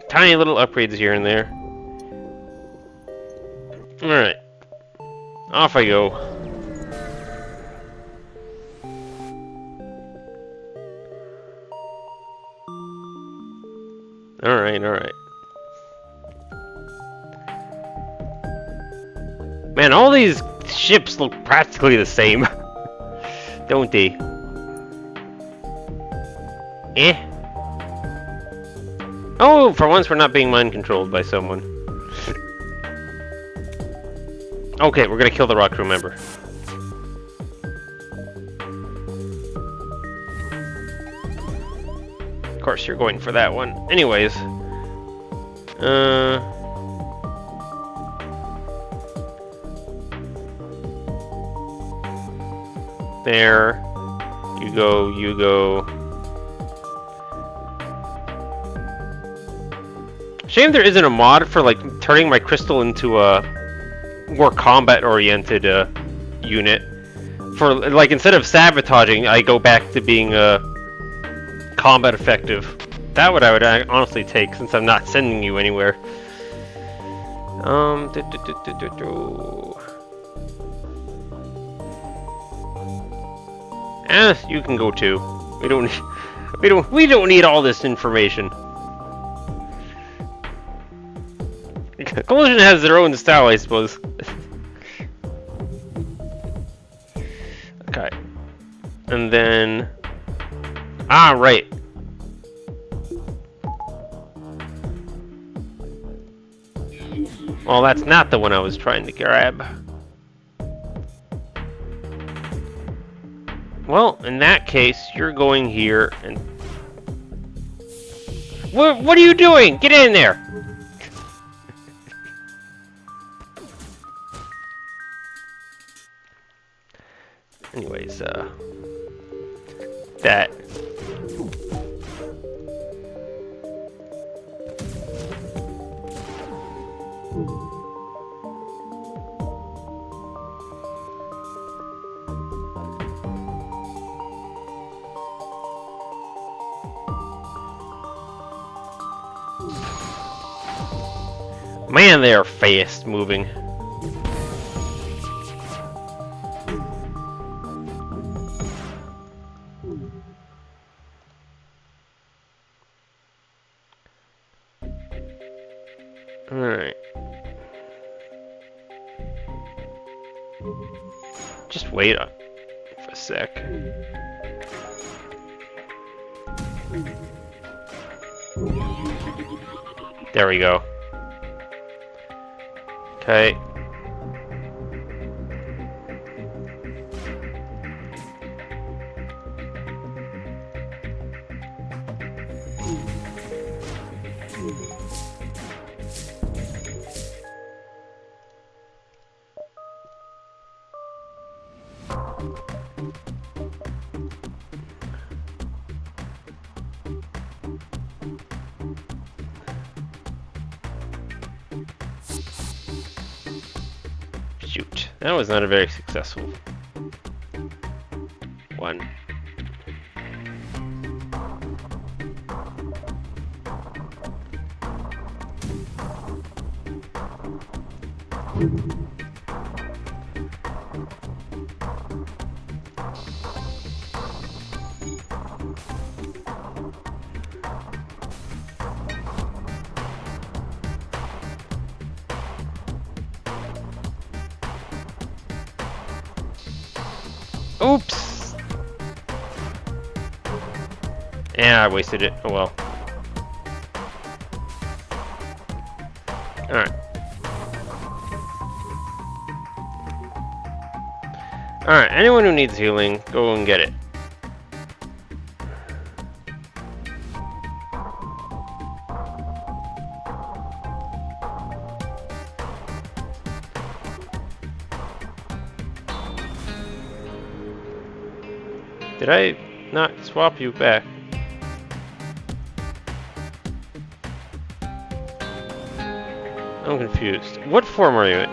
S1: tiny little upgrades here and there. All right. Off I go. All right. Man, all these ships look practically the same, don't they? Eh? Oh, for once we're not being mind controlled by someone. Okay, we're gonna kill the rock crew member. Of course, you're going for that one. Anyways. There. You go. Shame there isn't a mod for, like, turning my crystal into a more combat-oriented unit. For, like, instead of sabotaging, I go back to being combat effective. That would I would honestly take, since I'm not sending you anywhere. You can go too. We don't need all this information. Collision has their own style, I suppose. Okay. And then... right. Well, that's not the one I was trying to grab. Well, in that case, you're going here and... What are you doing? Get in there! Anyways, that... Man, they are fast moving. Alright. Just wait up for a sec. There we go. Okay. Shoot, that was not a very successful one. Oops! Yeah, I wasted it. Oh well. Alright. Alright, anyone who needs healing, go and get it. Did I not swap you back? I'm confused. What form are you in?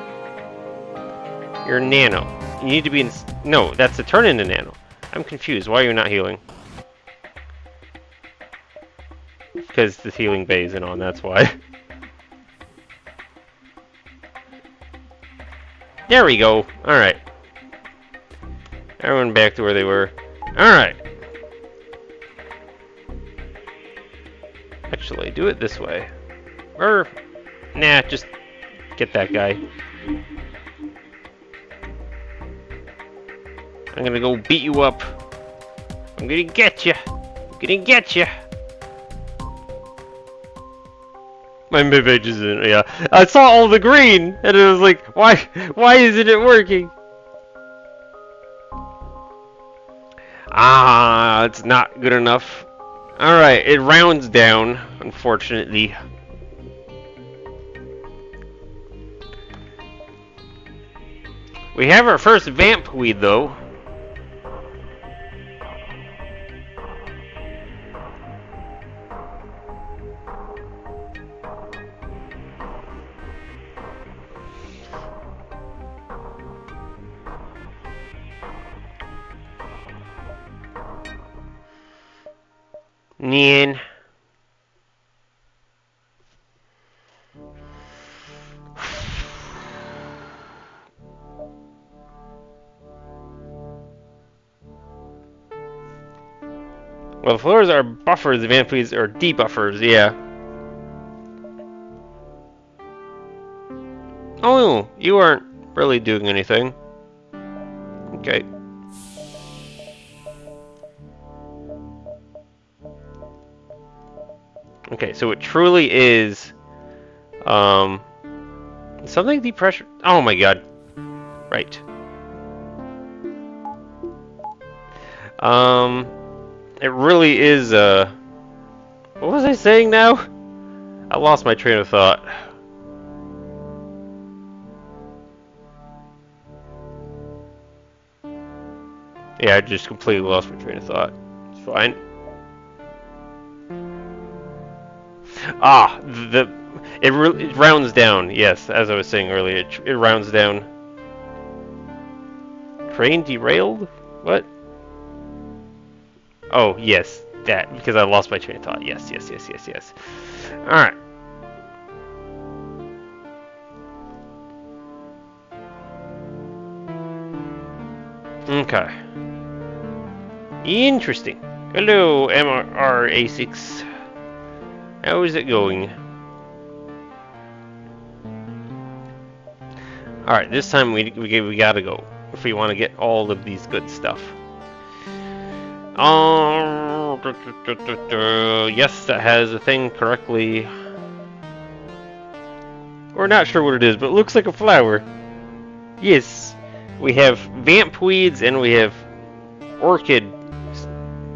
S1: You're nano. You need to be in... No, that's to turn into nano. I'm confused. Why are you not healing? Because the healing bay isn't on, that's why. There we go. Alright. Everyone back to where they were. Alright. Actually, do it this way. Or, nah, just get that guy. I'm gonna go beat you up. I'm gonna get you. I'm gonna get you. My mid-page isn't, yeah. I saw all the green, and it was like, why isn't it working? Ah, it's not good enough. Alright, it rounds down, unfortunately. We have our first vamp weed, though. Nyan. Well, the floors are buffers, the vampies are debuffers, yeah. Oh, you aren't really doing anything. Okay. Okay, so it truly is something depression. Oh my god. Right. It really is what was I saying now? I lost my train of thought. Yeah, I just completely lost my train of thought. It's fine. Ah, it rounds down. Yes, as I was saying earlier, it rounds down. Train derailed? What? Oh, yes, that, because I lost my train of thought. Yes. Alright. Okay. Interesting. Hello, MRA6. How is it going? Alright, this time we gotta go if we want to get all of these good stuff. Yes, that has a thing correctly. We're not sure what it is, but it looks like a flower. Yes, we have vamp weeds and we have orchid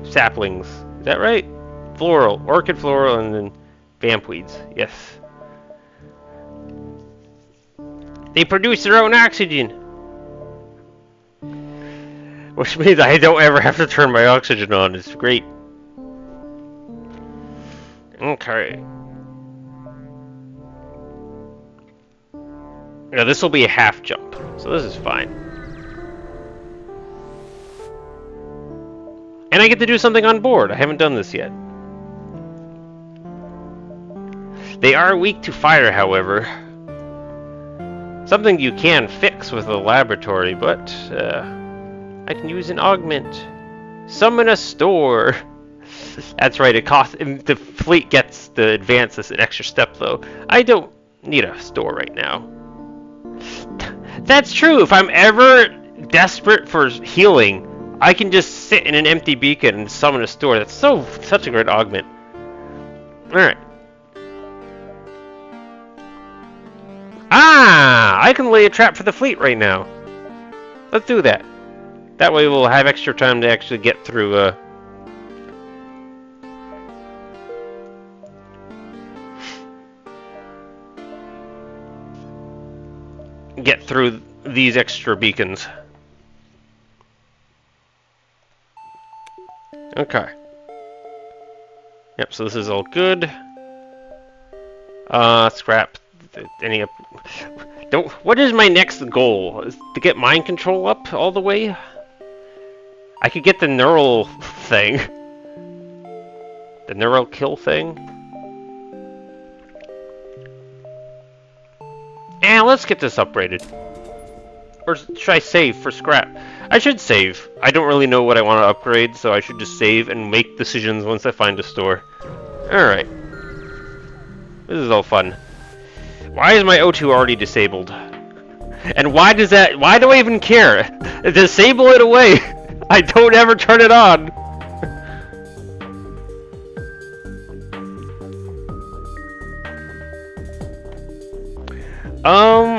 S1: saplings. Is that right? Floral, orchid floral, and then vamp weeds. Yes. They produce their own oxygen. Which means I don't ever have to turn my oxygen on. It's great. Okay. Yeah, this will be a half jump, so this is fine. And I get to do something on board. I haven't done this yet. They are weak to fire, however. Something you can fix with a laboratory, but I can use an augment. Summon a store. That's right, it costs. The fleet gets the advances an extra step, though. I don't need a store right now. That's true. If I'm ever desperate for healing, I can just sit in an empty beacon and summon a store. That's such a great augment. Alright. Ah! I can lay a trap for the fleet right now. Let's do that. That way we'll have extra time to actually get through, these extra beacons. Okay. Yep, so this is all good. Scrap any what is my next goal? Is to get mind control up all the way? I could get the neural thing. The neural kill thing. And let's get this upgraded. Or should I save for scrap? I should save. I don't really know what I want to upgrade, so I should just save and make decisions once I find a store. Alright. This is all fun. Why is my O2 already disabled? And why do I even care? Disable it away! I don't ever turn it on!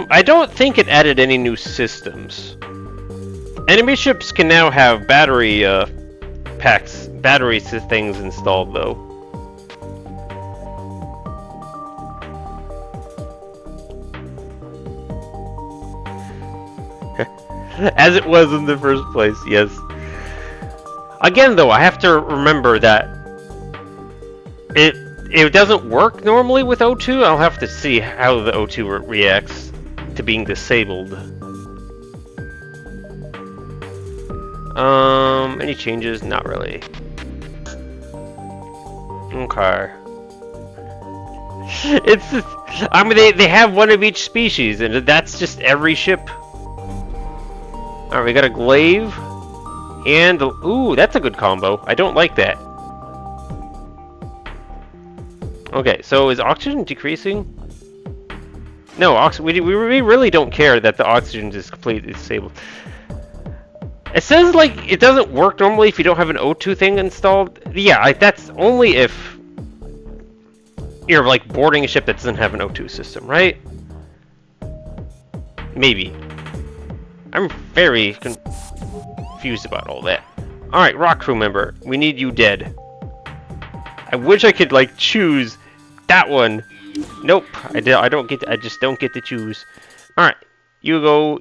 S1: I don't think it added any new systems. Enemy ships can now have battery, battery things installed, though. As it was in the first place, yes. Again, though, I have to remember that it doesn't work normally with O2. I'll have to see how the O2 reacts to being disabled. Any changes? Not really. Okay. It's just, I mean, they have one of each species, and that's just every ship. Alright, we got a glaive, and ooh, that's a good combo. I don't like that. Okay, so is oxygen decreasing? No, we really don't care that the oxygen is completely disabled. It says, like, it doesn't work normally if you don't have an O2 thing installed. Yeah, that's only if you're, like, boarding a ship that doesn't have an O2 system, right? Maybe. I'm very confused about all that. Alright, rock crew member. We need you dead. I wish I could, like, choose that one. Nope. I just don't get to choose. Alright. You go.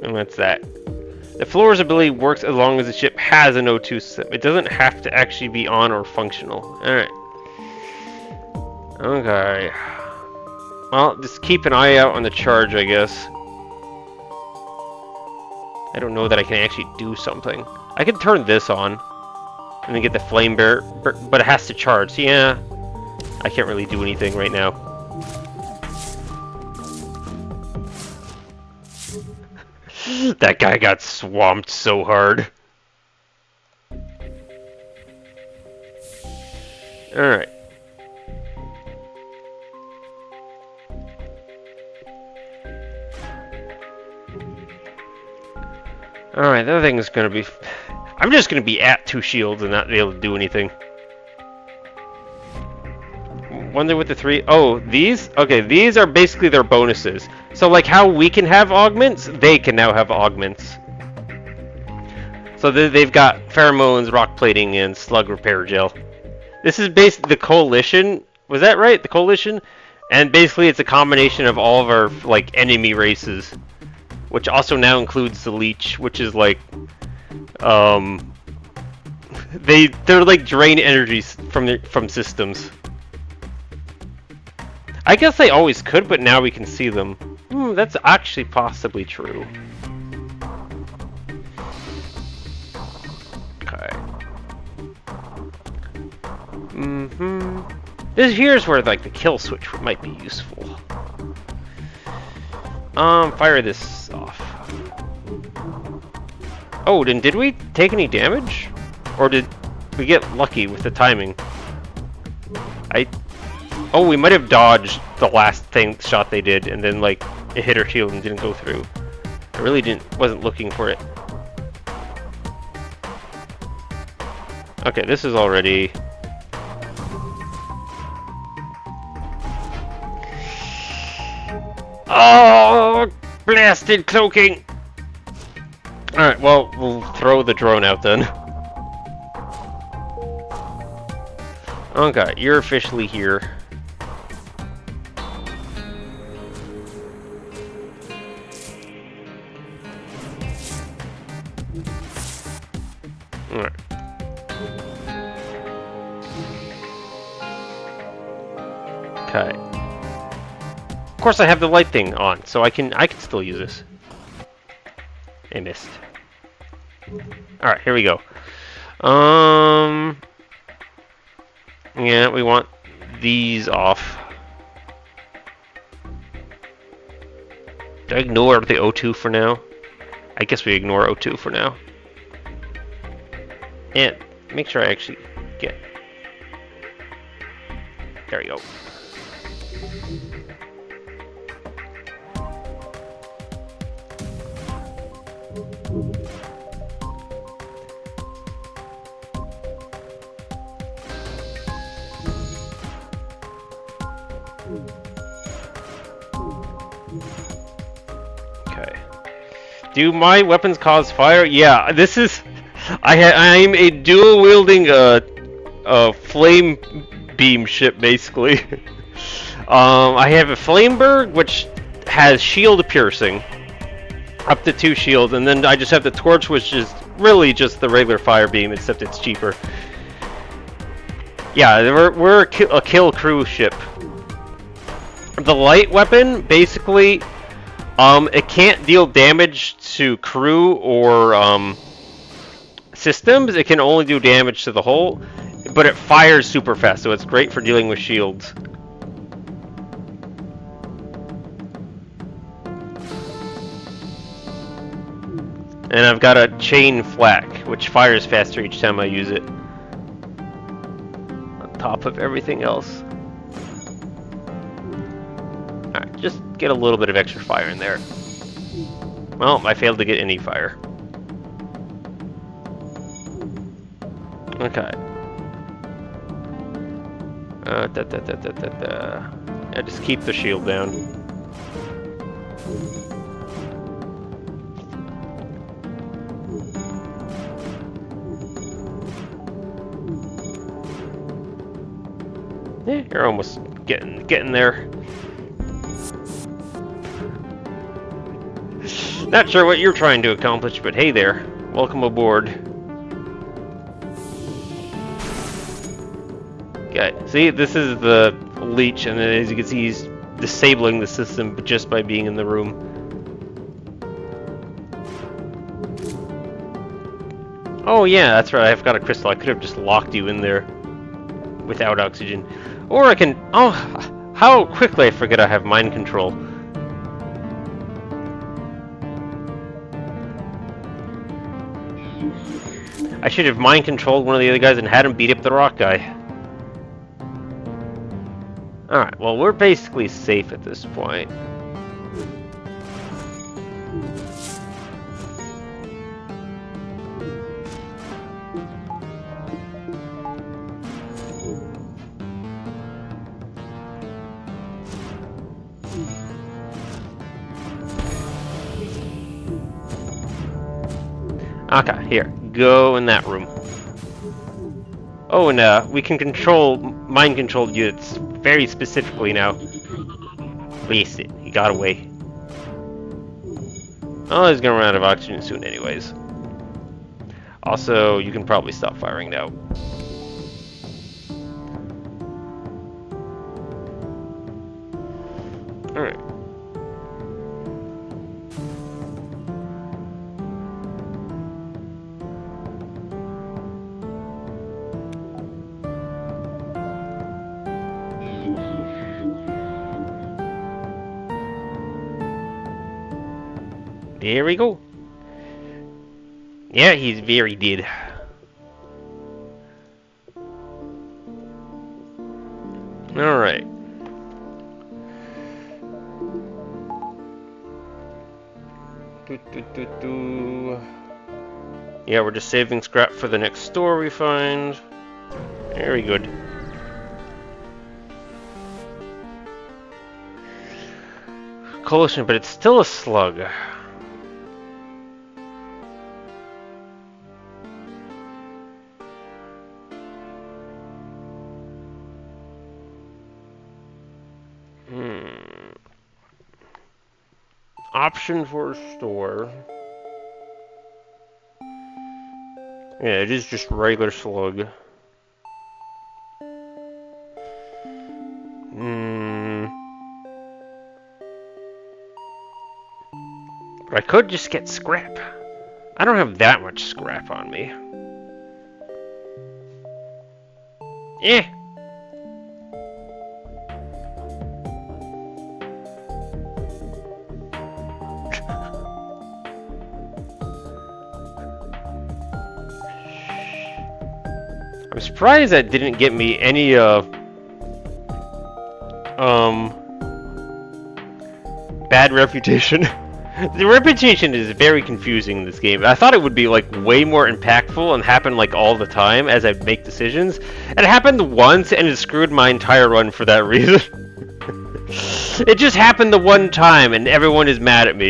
S1: And that's that. The floor's ability works as long as the ship has an O2 system. It doesn't have to actually be on or functional. Alright. Okay. Well, just keep an eye out on the charge, I guess. I don't know that I can actually do something. I can turn this on and then get the flame bearer, but it has to charge. So yeah, I can't really do anything right now. That guy got swamped so hard. Alright. Alright, the other thing is gonna be... I'm just gonna be at 2 shields and not be able to do anything. Wonder what the 3... Oh, these? Okay, these are basically their bonuses. So, like how we can have augments, they can now have augments. So they've got pheromones, rock plating, and slug repair gel. This is basically the coalition. Was that right? The coalition? And basically it's a combination of all of our, like, enemy races. Which also now includes the leech, which is like... They're like drain energies from systems. I guess they always could, but now we can see them. That's actually possibly true. Okay. Here's where, like, the kill switch might be useful. Fire this off. Oh, then did we take any damage? Or did we get lucky with the timing? Oh, we might have dodged the last shot they did, and then, like, it hit our shield and didn't go through. I really wasn't looking for it. Okay, this is already... Oh, blasted cloaking! Alright, well, we'll throw the drone out then. Okay, you're officially here. Alright. Okay. Of course I have the light thing on, so I can still use this. I missed. Alright, here we go. Yeah, we want these off. Do I ignore the O2 for now? I guess we ignore O2 for now. And make sure I actually get... There we go. Okay. Do my weapons cause fire? Yeah, this is... I'm a dual-wielding flame beam ship, basically. I have a Flameberg, which has shield piercing. Up to 2 shields, and then I just have the torch, which is really just the regular fire beam, except it's cheaper. Yeah, we're a kill crew ship. The light weapon, basically, it can't deal damage to crew or systems. It can only do damage to the hull, but it fires super fast, so it's great for dealing with shields. And I've got a chain flak, which fires faster each time I use it. On top of everything else. Alright, just get a little bit of extra fire in there. Well, I failed to get any fire. Okay. Yeah, just keep the shield down. Yeah, you're almost getting there. Not sure what you're trying to accomplish, but hey there. Welcome aboard. Okay, see, this is the leech, and as you can see, he's disabling the system just by being in the room. Oh yeah, that's right, I've got a crystal. I could have just locked you in there without oxygen. Or I can... Oh, how quickly I forget I have mind control. I should have mind controlled one of the other guys and had him beat up the rock guy. Alright, well, we're basically safe at this point. Okay, here. Go in that room. Oh, and we can control mind-controlled units very specifically now. Waste it. He got away. Oh, he's gonna run out of oxygen soon anyways. Also, you can probably stop firing now. Alright. There we go. Yeah, he's very dead. Alright. Yeah, we're just saving scrap for the next store we find. Very good. Coalition, but it's still a slug. Option for a store. Yeah, it is just regular slug. But I could just get scrap. I don't have that much scrap on me. Eh. I'm surprised that didn't get me any bad reputation. The reputation is very confusing in this game. I thought it would be like way more impactful and happen like all the time as I make decisions. And it happened once and it screwed my entire run for that reason. It just happened the one time and everyone is mad at me.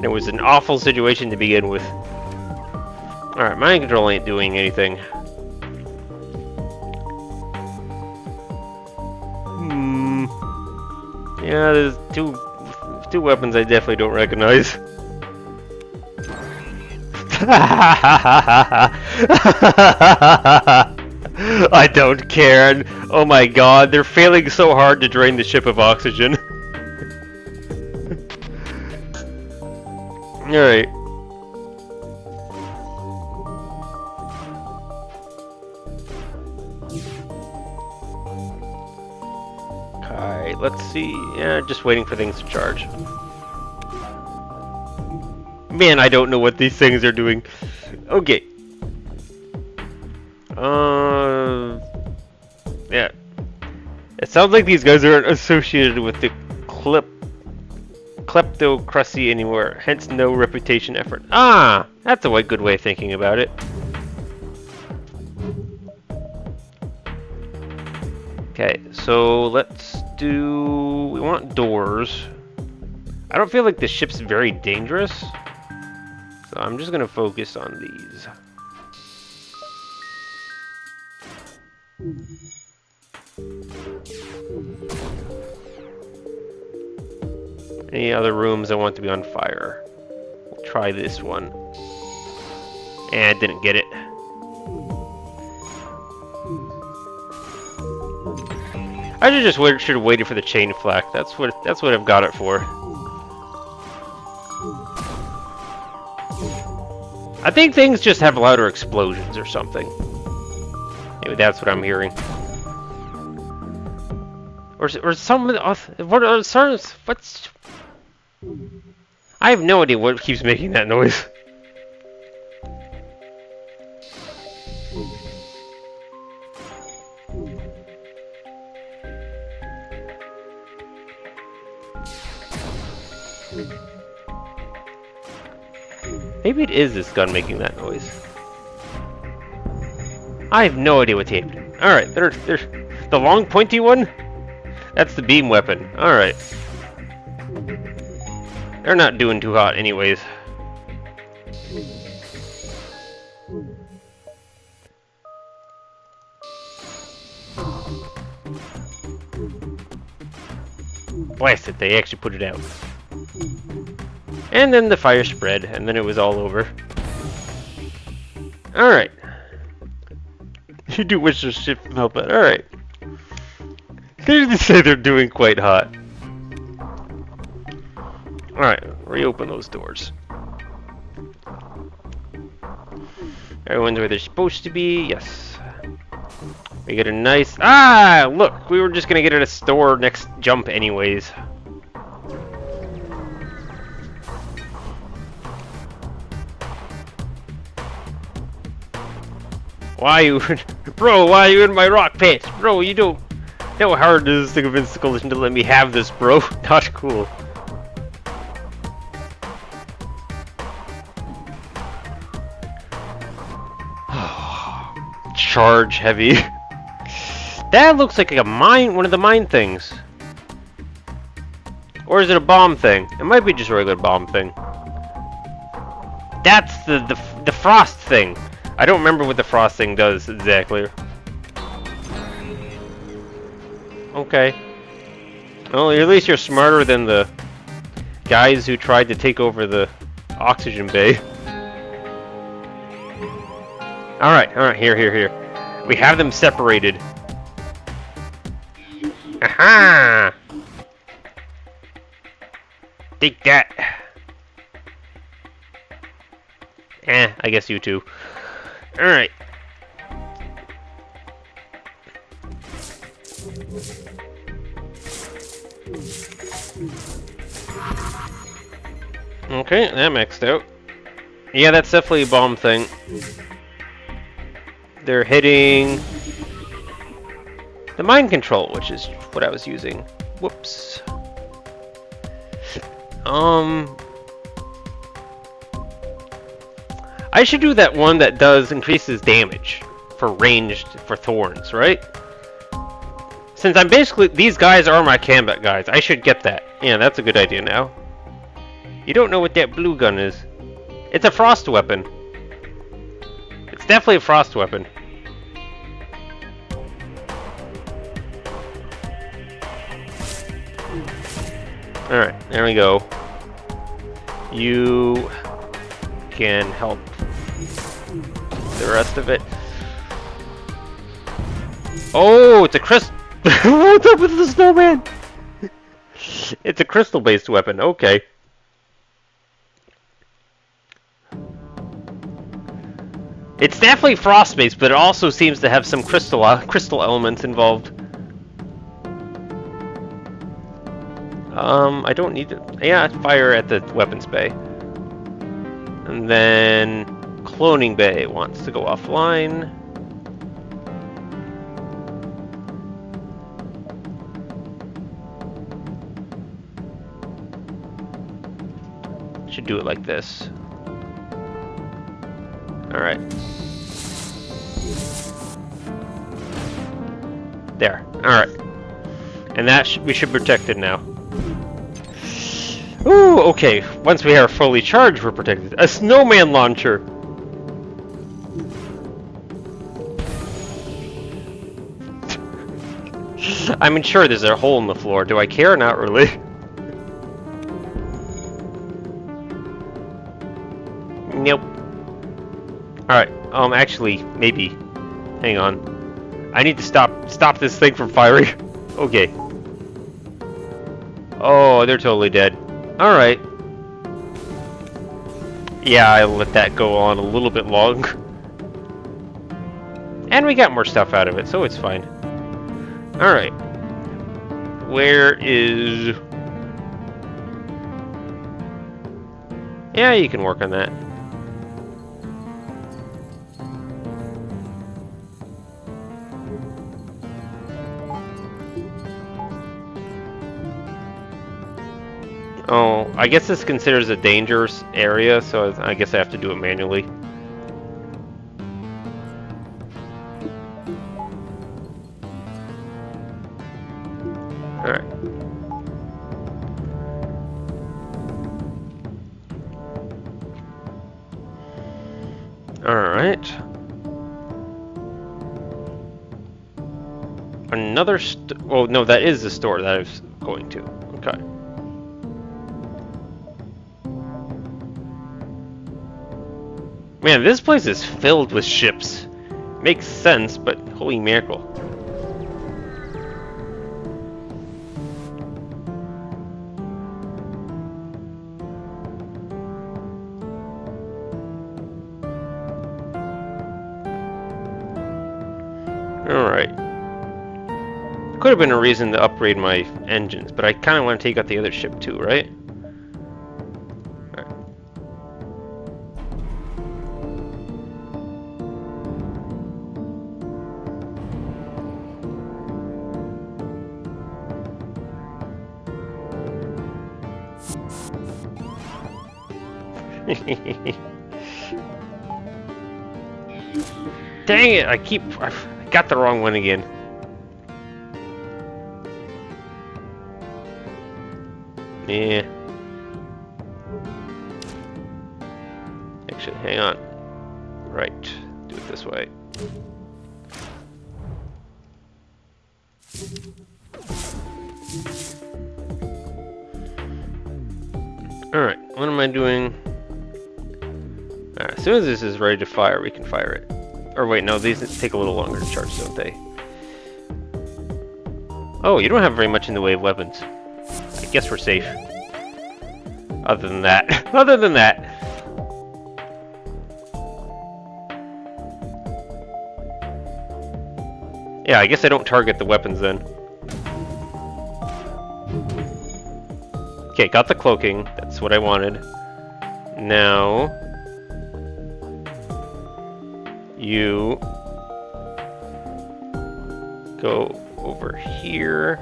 S1: It was an awful situation to begin with. Alright, mind control ain't doing anything. Yeah, there's two weapons I definitely don't recognize. I don't care. Oh my god, they're failing so hard to drain the ship of oxygen. Alright. Alright, let's see. Yeah, just waiting for things to charge. Man, I don't know what these things are doing. Okay. Yeah. It sounds like these guys aren't associated with the kleptocracy anymore, hence no reputation effort. Ah! That's a good way of thinking about it. Okay, so let's do... We want doors. I don't feel like the ship's very dangerous, so I'm just gonna focus on these. Any other rooms I want to be on fire? We'll try this one. And didn't get it. I should have waited for the chain flak. That's what I've got it for. I think things just have louder explosions or something. Maybe that's what I'm hearing. Or some what's... I have no idea what keeps making that noise. Maybe it is this gun making that noise. I have no idea what's happening. Alright, there's the long pointy one? That's the beam weapon. Alright. They're not doing too hot anyways. Blast it, they actually put it out. And then the fire spread, and then it was all over. Alright. You do wish the ship can help it. Alright. They just say they're doing quite hot. Alright, reopen those doors. Everyone's where they're supposed to be. Yes. We get a nice... Ah! Look! We were just gonna get at a store next jump anyways. Why you... Bro, why are you in my rock pit? Bro, you don't... How hard is the convince the coalition to let me have this, bro? Not cool. Charge heavy. That looks like a mine, one of the mine things. Or is it a bomb thing? It might be just a regular bomb thing. That's the frost thing. I don't remember what the frost thing does exactly. Okay. Well, at least you're smarter than the guys who tried to take over the oxygen bay. Alright, here. We have them separated. Aha! Take that. I guess you too. Alright. Okay, that maxed out. Yeah, that's definitely a bomb thing. They're hitting the mind control, which is what I was using. Whoops. I should do that one that does increases damage for ranged for thorns, right? Since I'm basically, these guys are my combat guys, I should get that. Yeah, that's a good idea now. You don't know what that blue gun is. It's a frost weapon. It's definitely a frost weapon. Alright, there we go. You can help the rest of it. Oh, it's a crystal. What's up with the snowman? It's a crystal-based weapon. Okay. It's definitely frost-based, but it also seems to have some crystal elements involved. I don't need to. Yeah, fire at the weapons bay. And then cloning bay wants to go offline. Should do it like this. Alright. There. Alright. And that we should protect it now. Ooh, okay. Once we are fully charged, we're protected. A snowman launcher! I'm sure there's a hole in the floor. Do I care? Not really. Nope. Alright, actually, maybe. Hang on. I need to stop this thing from firing. Okay. Oh, they're totally dead. Alright. Yeah, I'll let that go on a little bit long. And we got more stuff out of it, so it's fine. Alright. Where is... Yeah, you can work on that. Oh, I guess this considers a dangerous area, so I guess I have to do it manually. Alright. Alright. Another oh, no, that is the store that I was going to. Okay. Man, this place is filled with ships. Makes sense, but holy miracle. Alright. Could have been a reason to upgrade my engines, but I kind of want to take out the other ship too, right? Dang it, I got the wrong one again. Yeah. Actually, hang on. Right, do it this way. Alright, what am I doing? As soon as this is ready to fire, we can fire it. Or wait, no, these take a little longer to charge, don't they? Oh, you don't have very much in the way of weapons. I guess we're safe. Other than that. Other than that. Yeah, I guess I don't target the weapons then. Okay, got the cloaking. That's what I wanted. Now... you... go over here.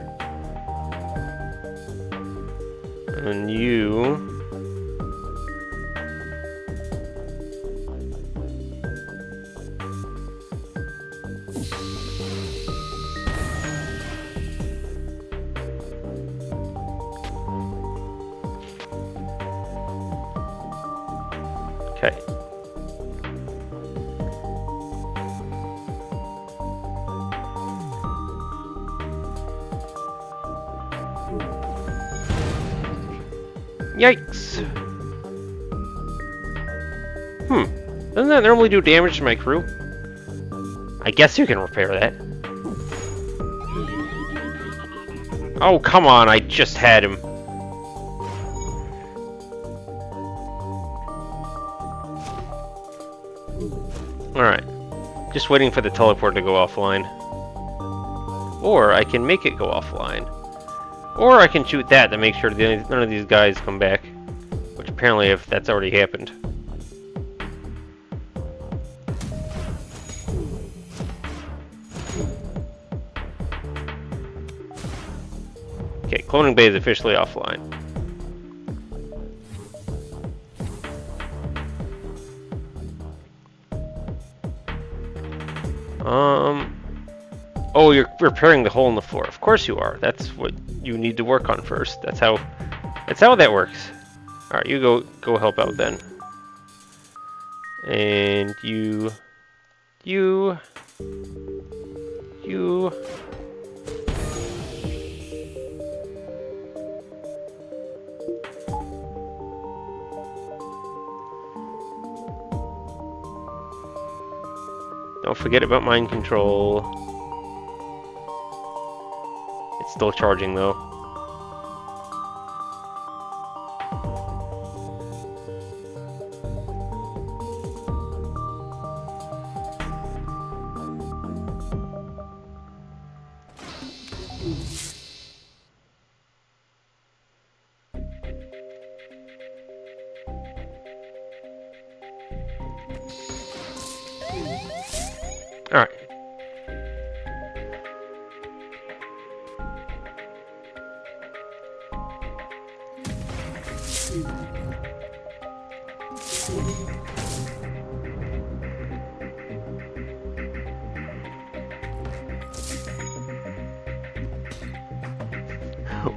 S1: And you... okay. Yikes. Doesn't that normally do damage to my crew? I guess you can repair that. Oh, come on, I just had him. Alright. Just waiting for the teleport to go offline. Or I can make it go offline. Or I can shoot that to make sure that none of these guys come back. Which apparently if that's already happened. Okay, cloning bay is officially offline. Oh, you're repairing the hole in the floor. Of course you are. That's what you need to work on first. That's how that works. All right, you go help out then. And you. Don't forget about mind control. It's still charging though. All right.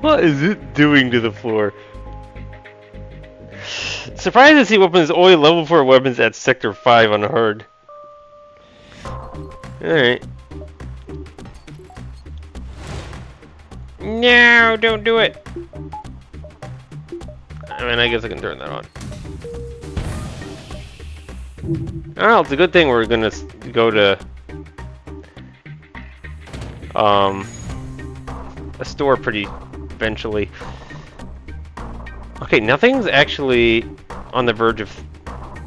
S1: What is it doing to the floor? Surprised to see weapons only level 4 weapons at Sector 5 on hard. Alright. No, don't do it! I mean, I guess I can turn that on. Oh, it's a good thing we're gonna go to a store pretty eventually. Okay, nothing's actually on the verge of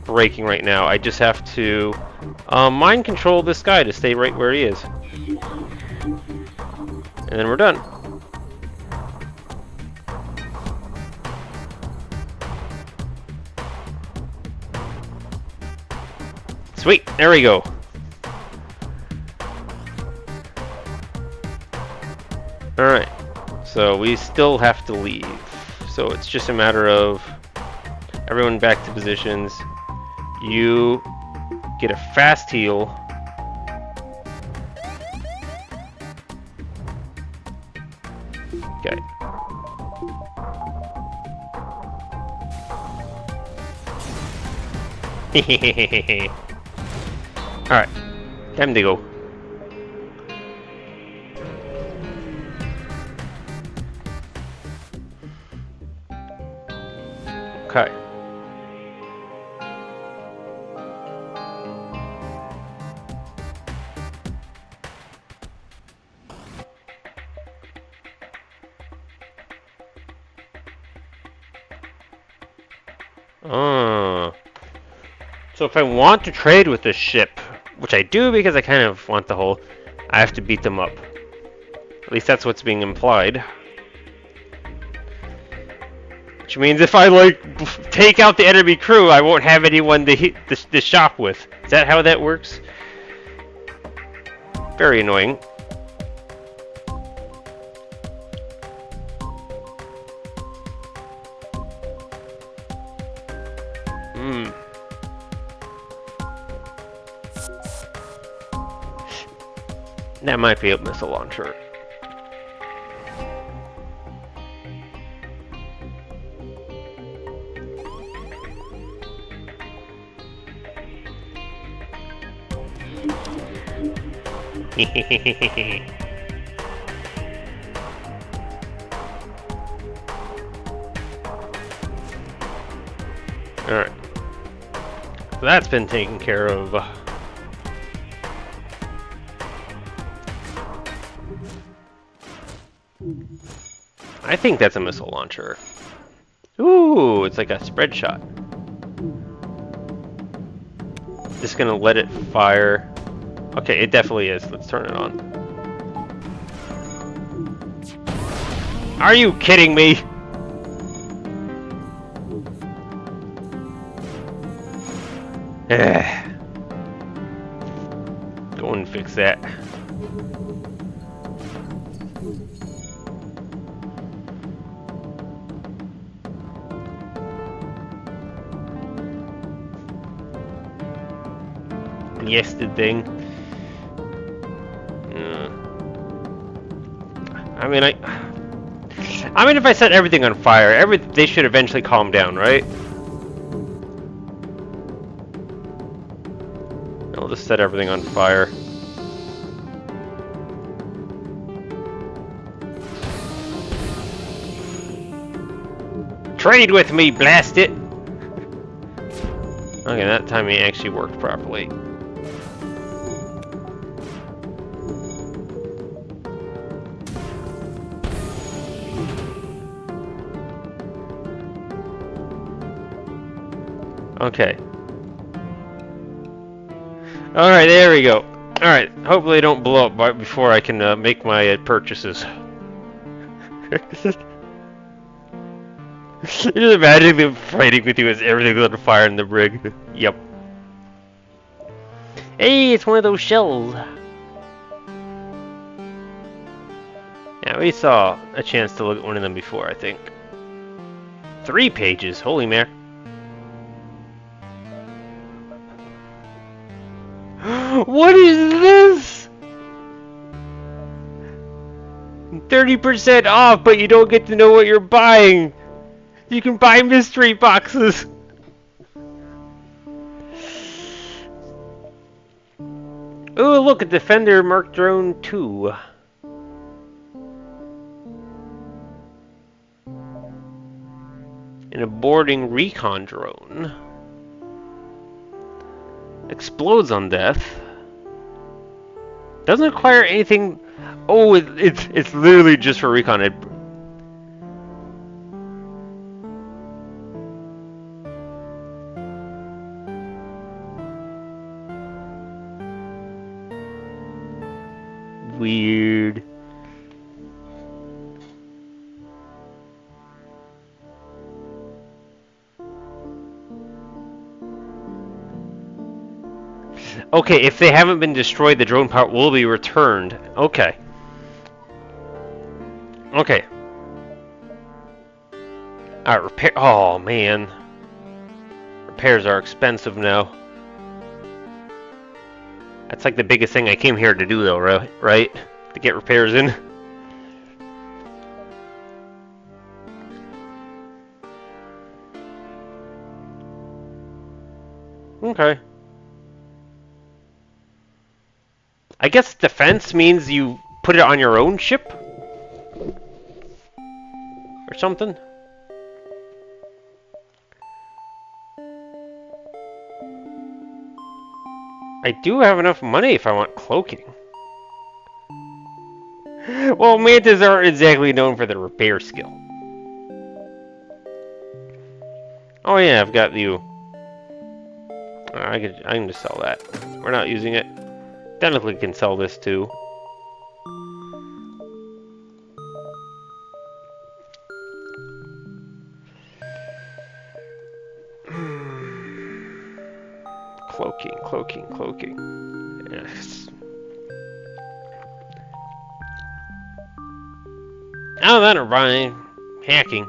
S1: breaking right now. I just have to mind control this guy to stay right where he is. And then we're done. Sweet, there we go. Alright, so we still have to leave. So it's just a matter of everyone back to positions. You get a fast heal. Okay. Alright, time to go. Okay. So if I want to trade with this ship, which I do because I kind of want the whole, I have to beat them up. At least that's what's being implied. Which means if I, like, take out the enemy crew, I won't have anyone to hit the shop with. Is that how that works? Very annoying. That might be a missile launcher. Alright. So that's been taken care of. I think that's a missile launcher. Ooh, it's like a spread shot. Just gonna let it fire. Okay, it definitely is. Let's turn it on. Are you kidding me? Go and fix that. Yes, the thing. I mean, if I set everything on fire, they should eventually calm down, right? I'll just set everything on fire. Trade with me, blast it! Okay, that time it actually worked properly. Okay. Alright, there we go. Alright, hopefully they don't blow up right before I can make my purchases. Just imagine them fighting with you as everything's on fire in the rig. Yep. Hey, it's one of those shells. Yeah, we saw a chance to look at one of them before, I think. 3 pages, holy man. What is this? 30% off, but you don't get to know what you're buying. You can buy mystery boxes. Oh, look, a Defender Mark Drone 2. And a boarding recon drone. Explodes on death. Doesn't require anything. Oh, it's literally just for recon. Weird. Okay, if they haven't been destroyed, the drone part will be returned. Okay. Okay. Alright, repair. Oh, man. Repairs are expensive now. That's like the biggest thing I came here to do, though, right? To get repairs in. Okay. I guess defense means you put it on your own ship? Or something? I do have enough money if I want cloaking. Well, mantas aren't exactly known for their repair skill. Oh yeah, I've got you. I can just sell that. We're not using it. Technically can sell this too. Oh, that or by hacking.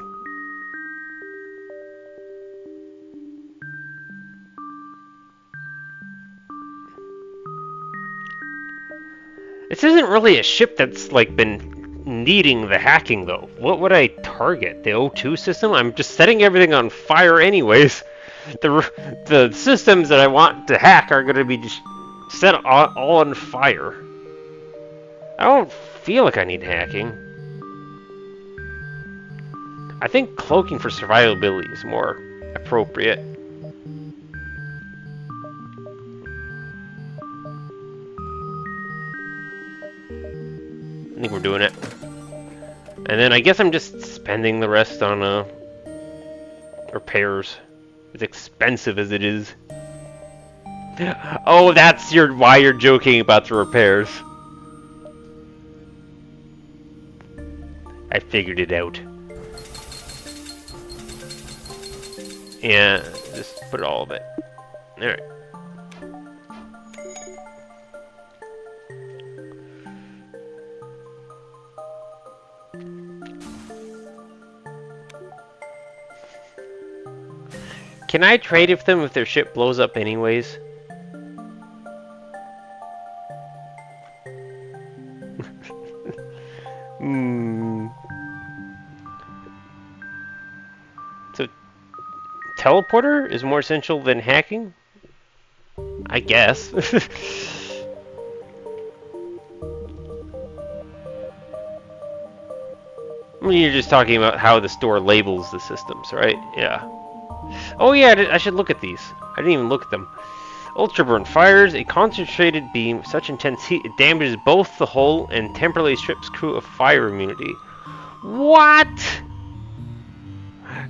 S1: This isn't really a ship that's like been needing the hacking though. What would I target? The O2 system? I'm just setting everything on fire anyways. The systems that I want to hack are going to be just set all on fire. I don't feel like I need hacking. I think cloaking for survivability is more appropriate. I think we're doing it. And then I guess I'm just spending the rest on repairs. As expensive as it is. Oh, that's why you're joking about the repairs. I figured it out. Yeah, just put all of it. Alright. Can I trade with them if their ship blows up anyways? So, teleporter is more essential than hacking? I guess. I mean, you're just talking about how the store labels the systems, right? Yeah. Oh yeah, I should look at these. I didn't even look at them. Ultraburn fires a concentrated beam of such intense heat it damages both the hull and temporarily strips crew of fire immunity. What?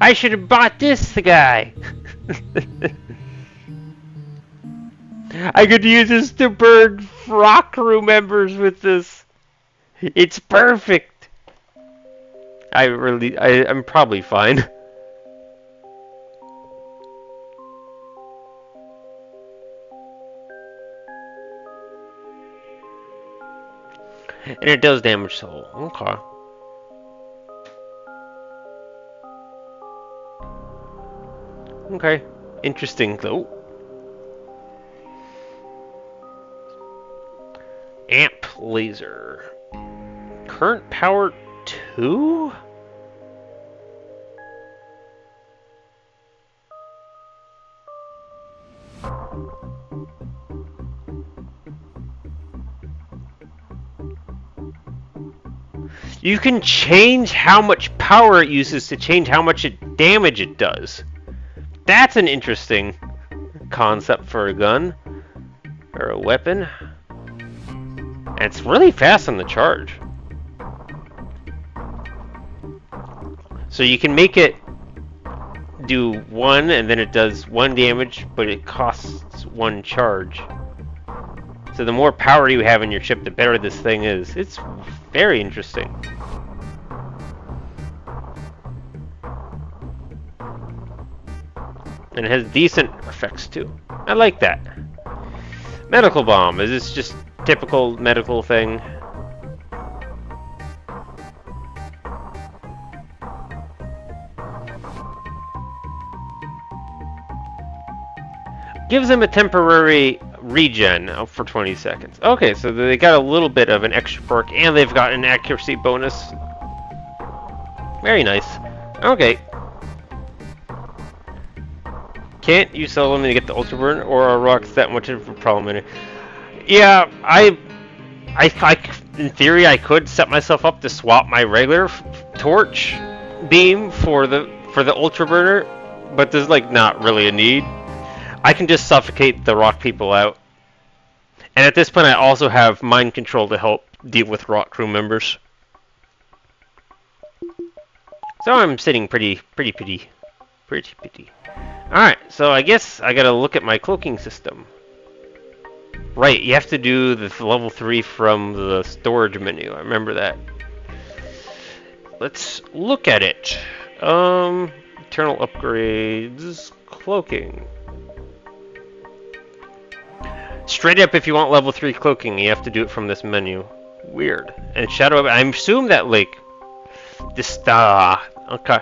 S1: I should have bought this, the guy. I could use this to burn rock crew members with this. It's perfect. I'm probably fine. And it does damage the hull. Okay. Okay. Interesting, though. Amp laser. Current power 2? You can change how much power it uses to change how much damage it does. That's an interesting concept for a gun. Or a weapon. And it's really fast on the charge. So you can make it do 1 and then it does 1 damage, but it costs 1 charge. So the more power you have in your chip, the better this thing is. It's very interesting. And it has decent effects too. I like that. Medical bomb. Is this just typical medical thing? Gives them a temporary regen for 20 seconds. Okay, so they got a little bit of an extra perk, and they've got an accuracy bonus. Very nice. Okay. Can't you sell them to get the ultra burn, or are rocks that much of a problem in it? Yeah, I in theory I could set myself up to swap my regular torch beam for the ultra burner, but there's like not really a need. I can just suffocate the rock people out. And at this point I also have mind control to help deal with rock crew members. So I'm sitting pretty pity. Alright, so I guess I gotta look at my cloaking system. Right, you have to do the level 3 from the storage menu. I remember that. Let's look at it. Internal upgrades, cloaking. Straight up, if you want level 3 cloaking, you have to do it from this menu. Weird. And shadow, I assume that like Okay.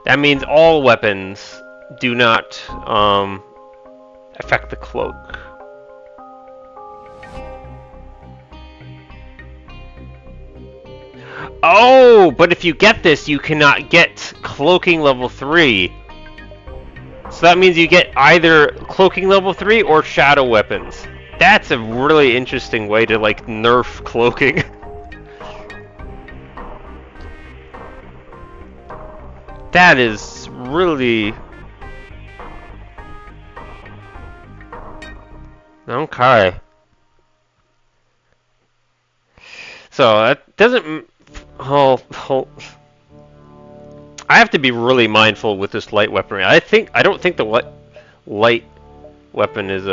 S1: That means all weapons do not affect the cloak. Oh, but if you get this, you cannot get cloaking level 3. So that means you get either cloaking level 3 or shadow weapons. That's a really interesting way to like nerf cloaking. That is really... Okay. So that doesn't... I have to be really mindful with this light weaponry. I don't think the light weapon is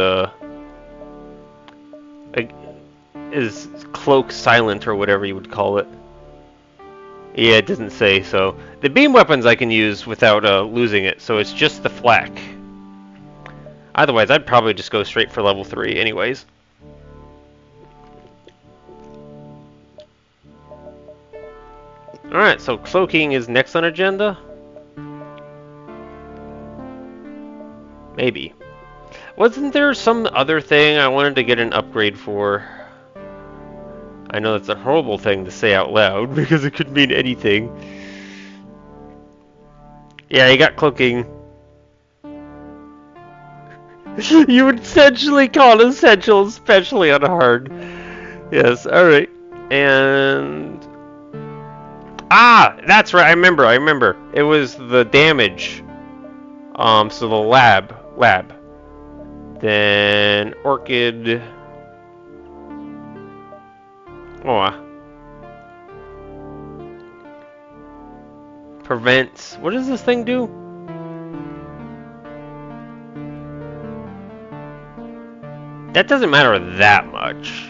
S1: is cloak silent or whatever you would call it. Yeah, it doesn't say so. The beam weapons I can use without losing it, so it's just the flak. Otherwise, I'd probably just go straight for level 3 anyways. Alright, so cloaking is next on agenda? Maybe. Wasn't there some other thing I wanted to get an upgrade for? I know that's a horrible thing to say out loud, because it could mean anything. Yeah, you got cloaking. You would essentially call essential, especially on hard. Yes, alright. And... Ah! That's right, I remember. It was the damage. So the lab. Then Orchid... Oh. Prevents... What does this thing do? That doesn't matter that much.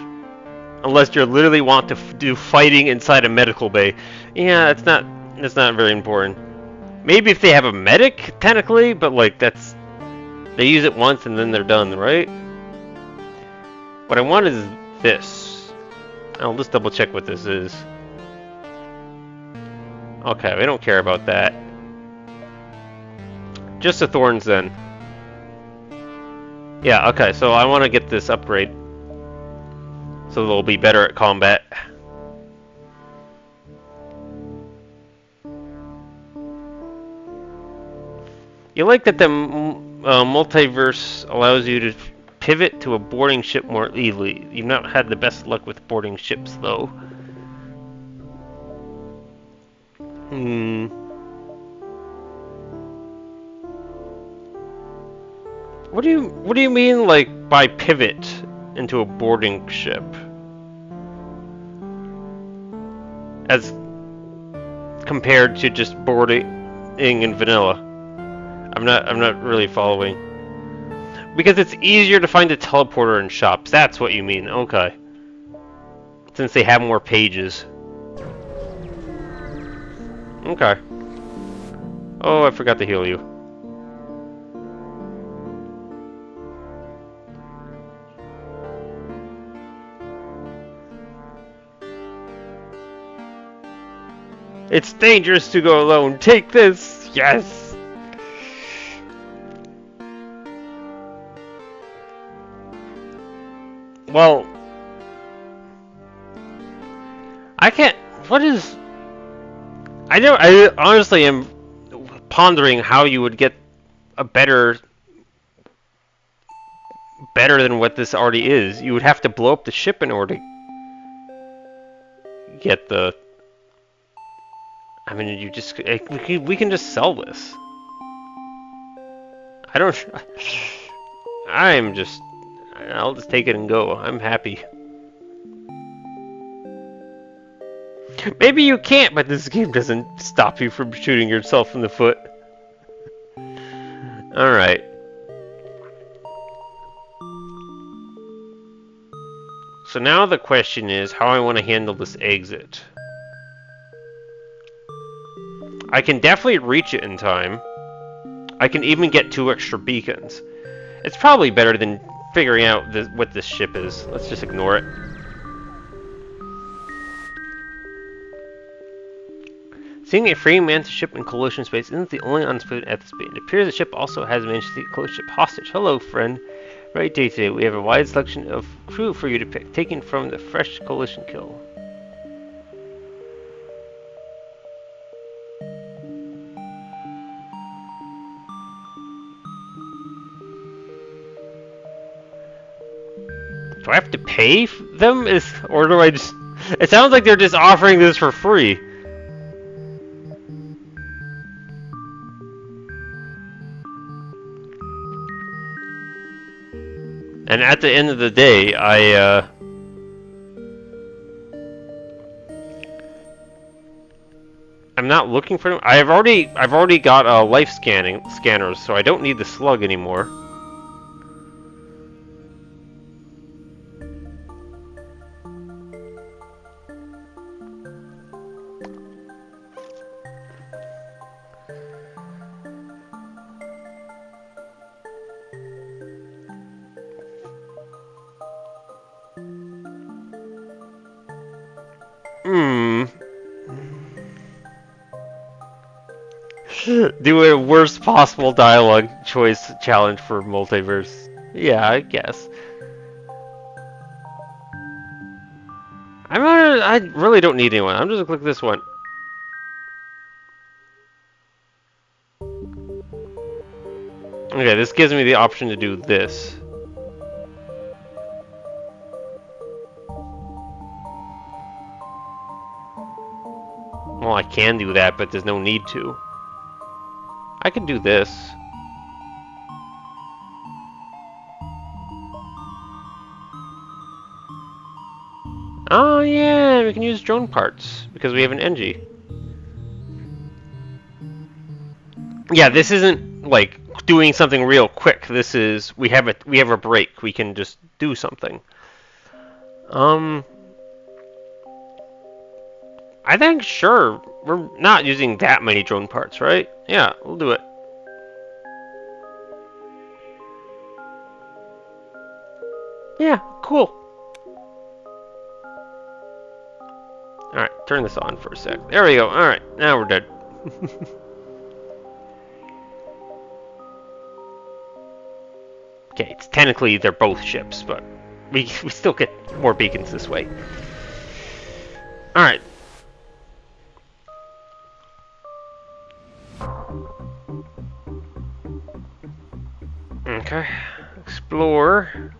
S1: Unless you literally want to do fighting inside a medical bay. Yeah, that's not very important. Maybe if they have a medic, technically, but like that's... They use it once and then they're done, right? What I want is this. I'll just double check what this is. Okay, we don't care about that. Just the thorns then. Yeah, okay, so I want to get this upgrade. So they'll be better at combat. You like that the multiverse allows you to pivot to a boarding ship more easily. You've not had the best luck with boarding ships, though. What do you mean, like, by pivot into a boarding ship? As compared to just boarding in vanilla. I'm not really following. Because it's easier to find a teleporter in shops. That's what you mean. Okay. Since they have more pages. Okay. Oh, I forgot to heal you. It's dangerous to go alone. Take this. Yes. Well, I can't. What is? I honestly am pondering how you would get a better than what this already is. You would have to blow up the ship in order to get the. I mean, you just we can just sell this. I don't. I'm just. I'll just take it and go. I'm happy. Maybe you can't, but this game doesn't stop you from shooting yourself in the foot. Alright. So now the question is how I want to handle this exit. I can definitely reach it in time. I can even get 2 extra beacons. It's probably better than figuring out what this ship is. Let's just ignore it. Seeing a free manned ship in collision space isn't the only unspoken at this bait. It appears the ship also has managed to take a close ship hostage. Hello, friend. Right day today. We have a wide selection of crew for you to pick, taken from the fresh collision kill. Do I have to pay them? Or do I just... It sounds like they're just offering this for free. And at the end of the day, I'm not looking for them. I've already got life scanners, so I don't need the slug anymore. Do a worst possible dialogue choice challenge for Multiverse. Yeah, I guess. I really don't need anyone. I'm just gonna click this one. Okay, this gives me the option to do this. Well, I can do that, but there's no need to. I can do this. Oh yeah, we can use drone parts because we have an NG. Yeah, this isn't like doing something real quick. This is we have a break. We can just do something. I think sure. We're not using that many drone parts, right? Yeah, we'll do it. Yeah, cool. Alright, turn this on for a sec. There we go. Alright, now we're dead. Okay, it's technically they're both ships, but we still get more beacons this way. Alright. Okay. Explore.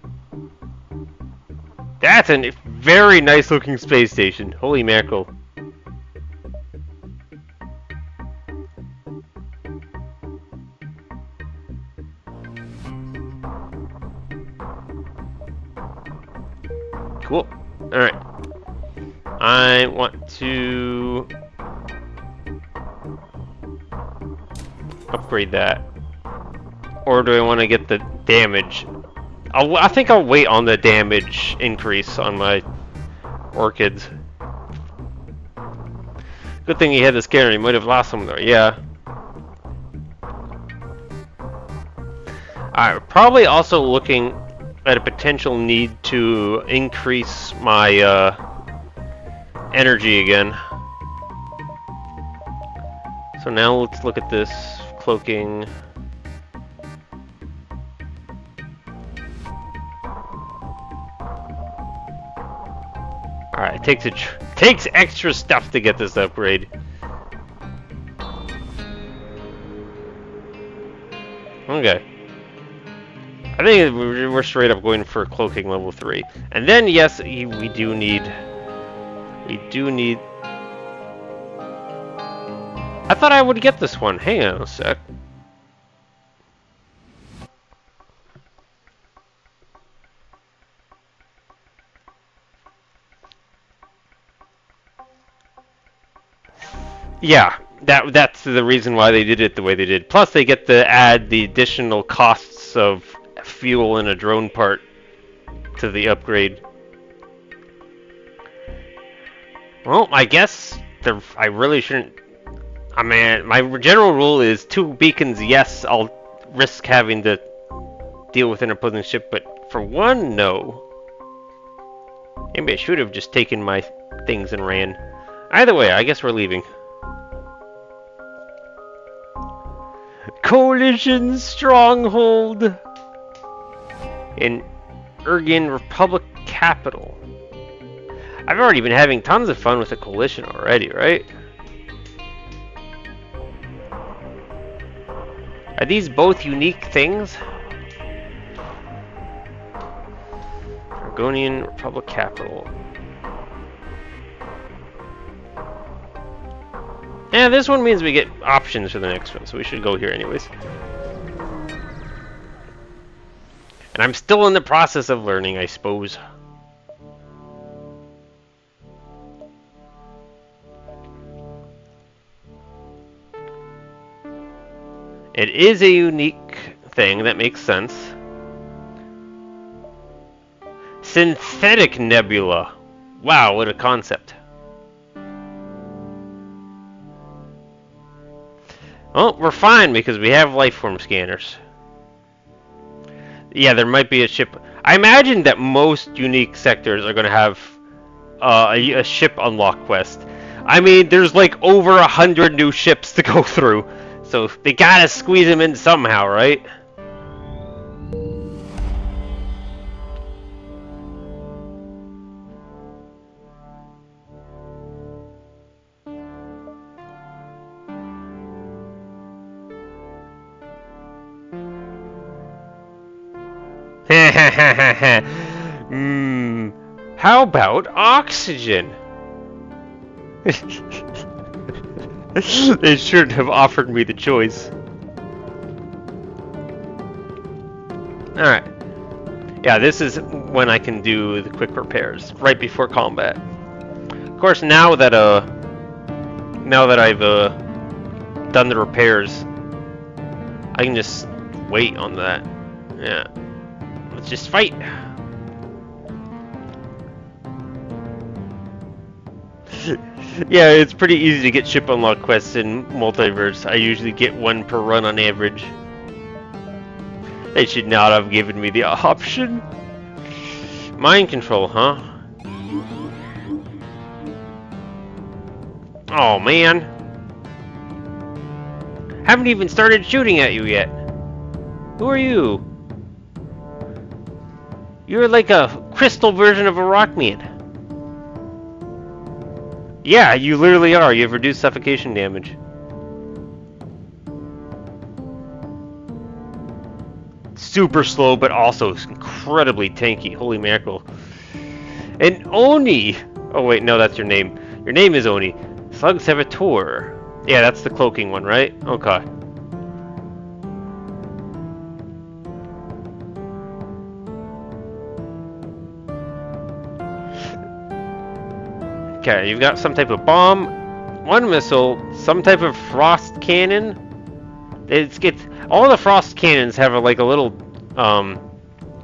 S1: That's a very nice looking space station. Holy mackerel. Cool. Alright. I want to upgrade that. Or do I want to get the damage? I think I'll wait on the damage increase on my orchids. Good thing he had the scanner. He might have lost some there. Yeah. Alright, probably also looking at a potential need to increase my energy again. So now let's look at this cloaking. Alright, it takes extra stuff to get this upgrade. Okay. I think we're straight up going for cloaking level 3. And then, yes, we do need... I thought I would get this one. Hang on a sec. Yeah, that's the reason why they did it the way they did. Plus, they get to add the additional costs of fuel and a drone part to the upgrade. Well, I guess I really shouldn't... I mean, my general rule is 2 beacons, yes, I'll risk having to deal with an opposing ship, but for 1, no. Maybe I should have just taken my things and ran. Either way, I guess we're leaving. Coalition stronghold in Ergen Republic capital. I've already been having tons of fun with the coalition already, right? Are these both unique things? Argonian Republic capital. Yeah, this one means we get options for the next one, so we should go here anyways. And I'm still in the process of learning, I suppose. It is a unique thing, that makes sense. Synthetic nebula. Wow, what a concept. Well, we're fine because we have lifeform scanners. Yeah, there might be a ship. I imagine that most unique sectors are going to have a ship unlock quest. I mean, there's like over 100 new ships to go through, so they gotta squeeze them in somehow, right? How about oxygen? They shouldn't have offered me the choice. Alright. Yeah, this is when I can do the quick repairs, right before combat. Of course, now that I've done the repairs, I can just wait on that. Yeah. Let's just fight. Yeah, it's pretty easy to get ship unlock quests in Multiverse. I usually get one per run on average. They should not have given me the option. Mind control, huh? Oh man. Haven't even started shooting at you yet. Who are you? You're like a crystal version of a rock man. Yeah, you literally are. You have reduced suffocation damage. Super slow, but also incredibly tanky. Holy mackerel. And Oni! Oh wait, no, that's your name. Your name is Oni. Slug Saboteur. Yeah, that's the cloaking one, right? Okay. Okay, you've got some type of bomb, one missile, some type of frost cannon. All the frost cannons have like a little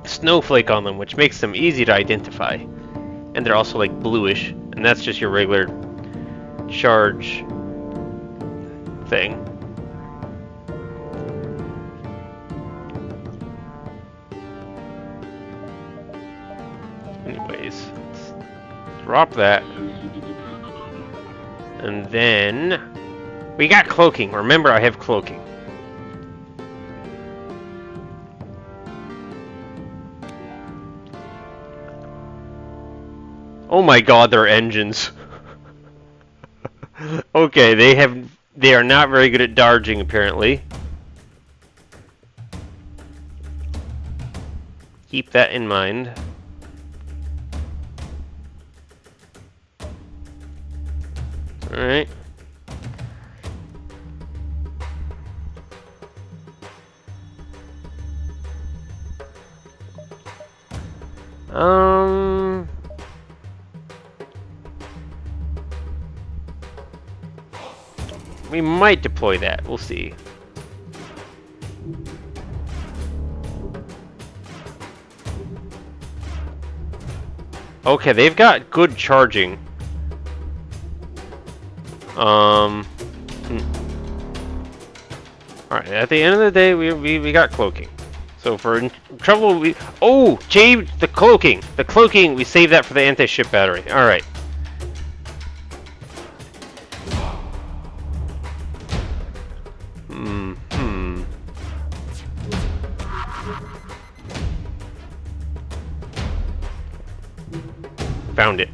S1: snowflake on them, which makes them easy to identify. And they're also like bluish, and that's just your regular charge thing. Anyways, let's drop that. And then we got cloaking. Remember, I have cloaking. Oh my god, they're engines. Okay, they are not very good at dodging apparently. Keep that in mind. Alright. We might deploy that. We'll see. Okay, they've got good charging. Alright, at the end of the day, we got cloaking. So for trouble, oh, Jade, the cloaking, we save that for the anti-ship battery. All right. Found it.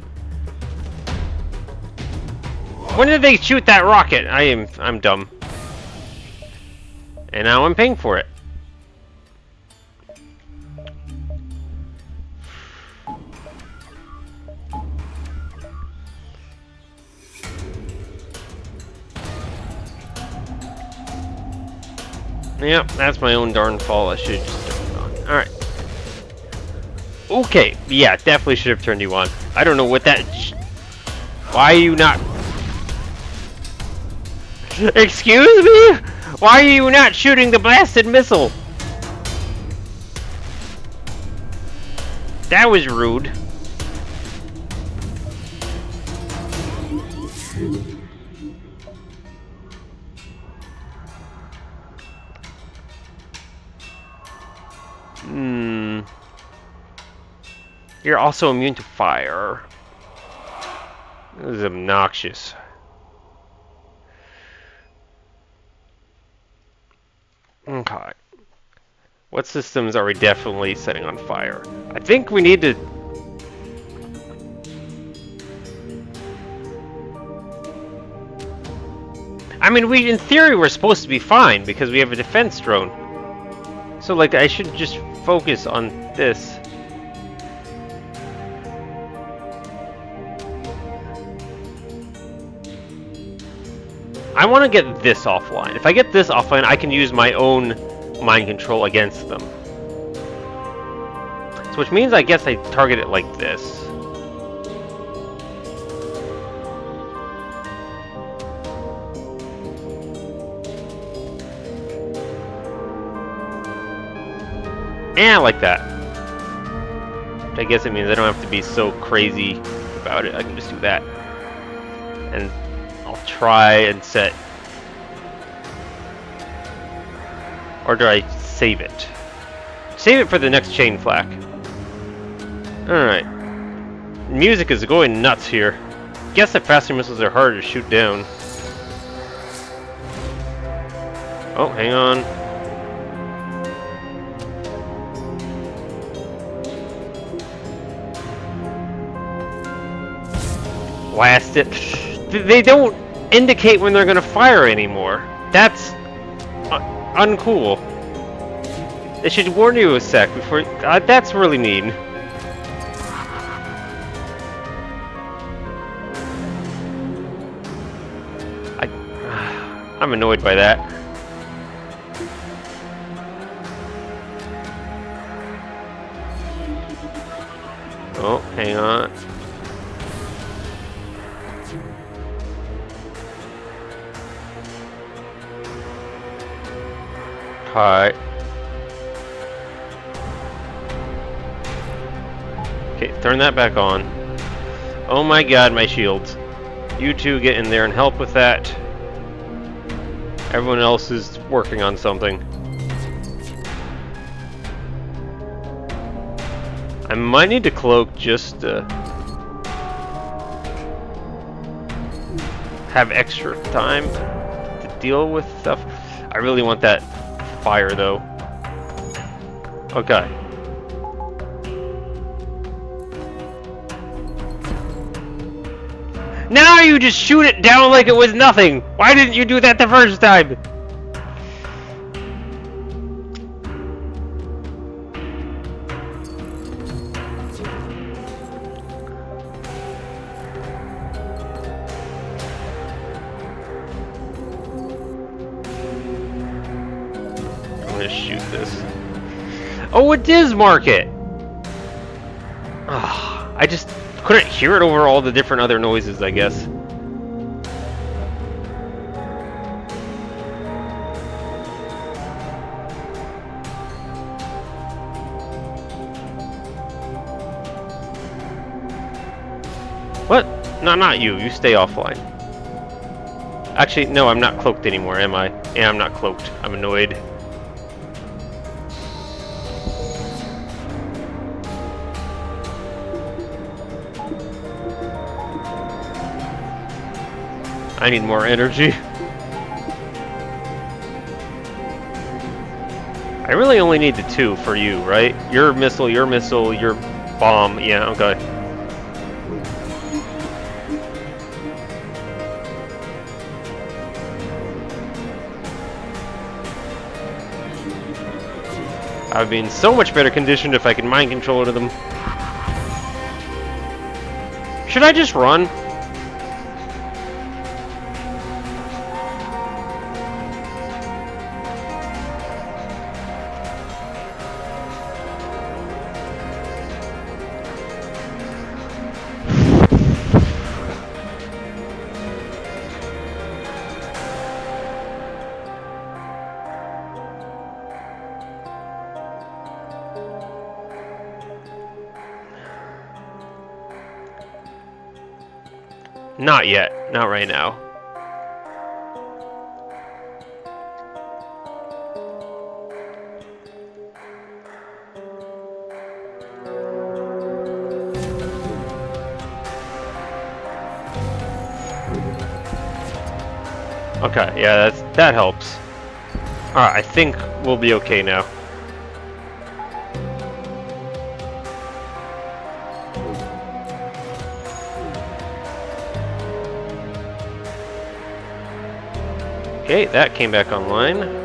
S1: When did they shoot that rocket? I'm dumb. And now I'm paying for it. Yep, that's my own darn fault. I should just turn it on. Alright. Okay, yeah, definitely should have turned you on. I don't know what that... Why are you not... Excuse me? Why are you not shooting the blasted missile? That was rude. You're also immune to fire. This is obnoxious. Okay. What systems are we definitely setting on fire? I think we need to... I mean, in theory, we're supposed to be fine because we have a defense drone. So, like, I should just focus on this. I want to get this offline. If I get this offline, I can use my own mind control against them. So which means I guess I target it like this. And like that. I guess it means I don't have to be so crazy about it. I can just do that. And I'll try and set... Or do I save it? Save it for the next chain flak. Alright. Music is going nuts here. Guess the faster missiles are harder to shoot down. Oh, hang on. Blast it. They don't indicate when they're gonna fire anymore. That's uncool. They should warn you a sec before. That's really mean. I'm annoyed by that. Oh, hang on. Hi. Okay, turn that back on. Oh my god, my shields. You two get in there and help with that. Everyone else is working on something. I might need to cloak just to have extra time to deal with stuff. I really want that fire though. Okay. Now you just shoot it down like it was nothing! Why didn't you do that the first time? I'm gonna shoot this. Oh, it does mark it! Oh, I just couldn't hear it over all the different other noises, I guess. What? No, not you. You stay offline. Actually, no, I'm not cloaked anymore, am I? Yeah, I'm not cloaked. I'm annoyed. I need more energy. I really only need the 2 for you, right? Your missile, your bomb. Yeah, okay. I'd be in so much better condition if I could mind control to them. Should I just run? Not yet. Not right now. Okay, yeah, that helps. Alright, I think we'll be okay now. Okay, that came back online.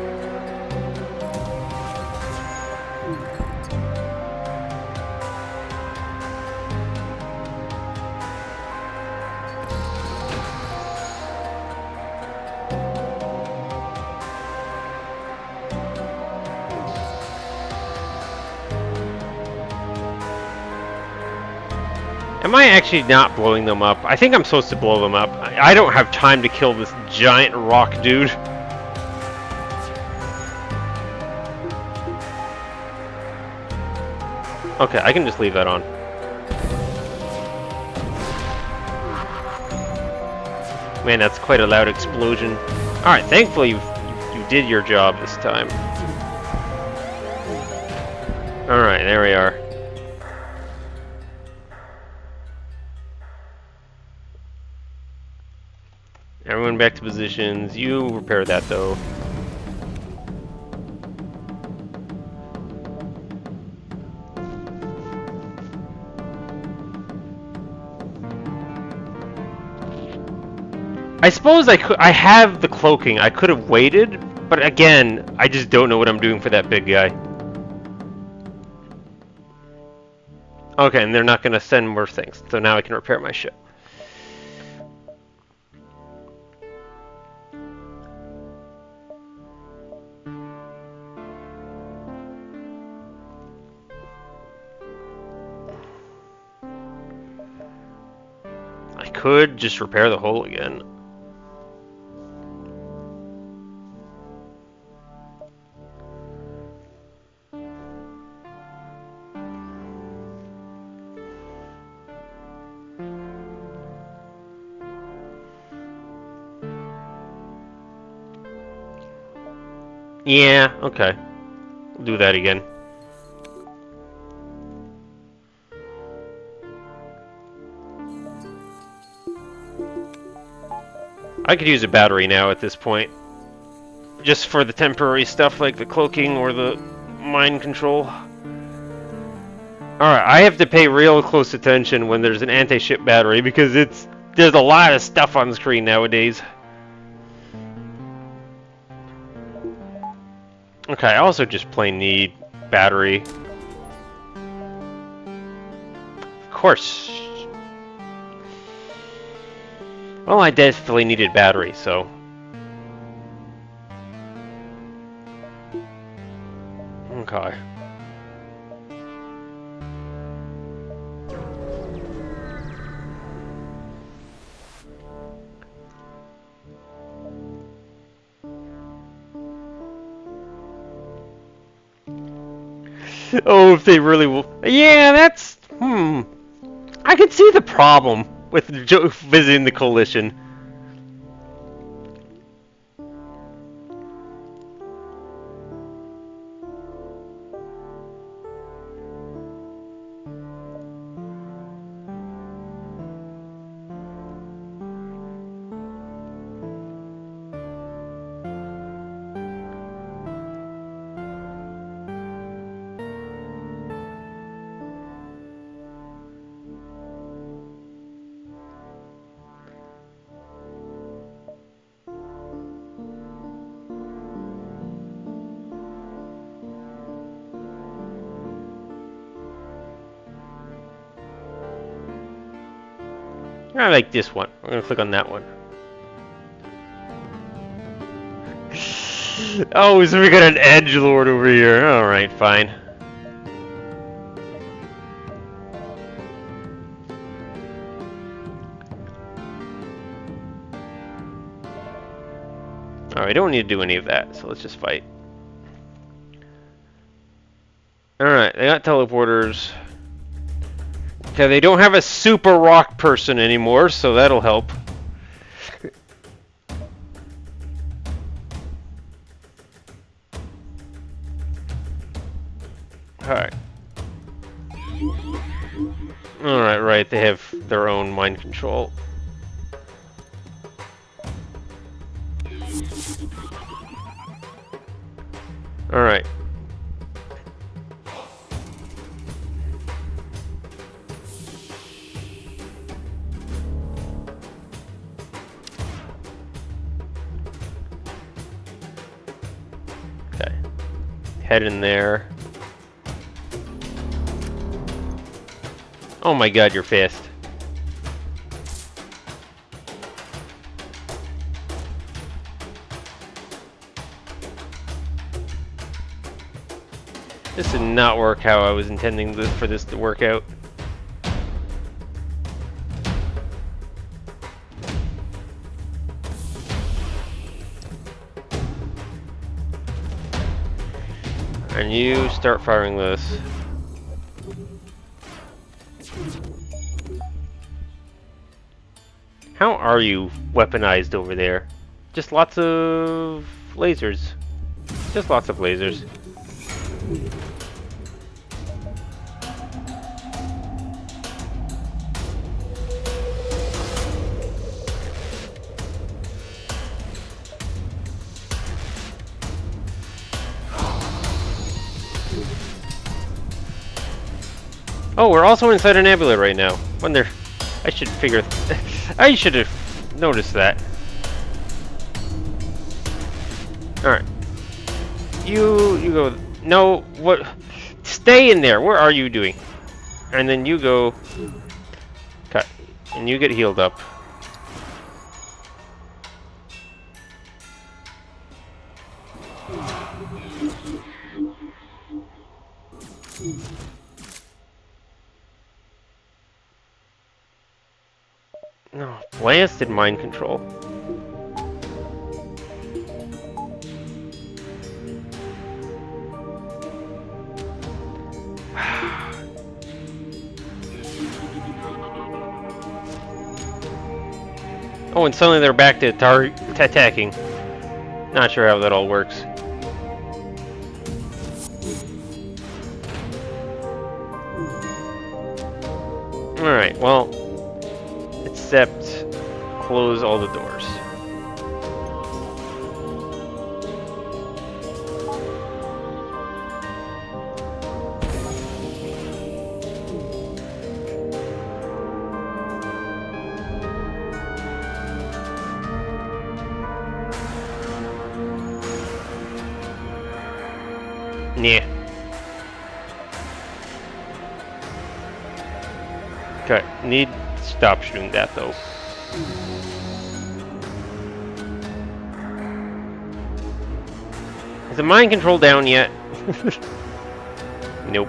S1: Am I actually not blowing them up? I think I'm supposed to blow them up. I don't have time to kill this giant rock dude. Okay, I can just leave that on. Man, that's quite a loud explosion. Alright, thankfully you did your job this time. Alright, there we are. Everyone back to positions. You repair that though. I suppose I have the cloaking. I could have waited, but again, I just don't know what I'm doing for that big guy. Okay, and they're not going to send more things, so now I can repair my ship. I could just repair the hull again. Yeah, okay. We'll do that again. I could use a battery now at this point. Just for the temporary stuff like the cloaking or the mind control. Alright, I have to pay real close attention when there's an anti-ship battery because there's a lot of stuff on the screen nowadays. Okay, I also just plain need battery. Of course. Well, I definitely needed battery, so. Okay. Oh, if they really will. Yeah, that's. I can see the problem with visiting the coalition. I like this one. I'm gonna click on that one. Oh, so we got an edgelord over here. Alright, fine. Alright, we don't need to do any of that, so let's just fight. Alright, they got teleporters. Okay, they don't have a super rock person anymore, so that'll help. Alright. Alright, right, they have their own mind control. Alright. Okay. Head in there. Oh my god, you're fast. This did not work how I was intending for this to work out. And you start firing this. How are you weaponized over there? Just lots of lasers. Just lots of lasers. Oh, we're also inside a nebula right now. Wonder, I should figure. I should have noticed that. All right, you go. No, what? Stay in there. Where are you doing? And then you go. Cut, and you get healed up. No, blasted mind control. Oh, and suddenly they're back to attacking. Not sure how that all works. Alright, well, except close all the doors. Yeah. Okay, need to stop shooting that though. Is the mind control down yet? Nope.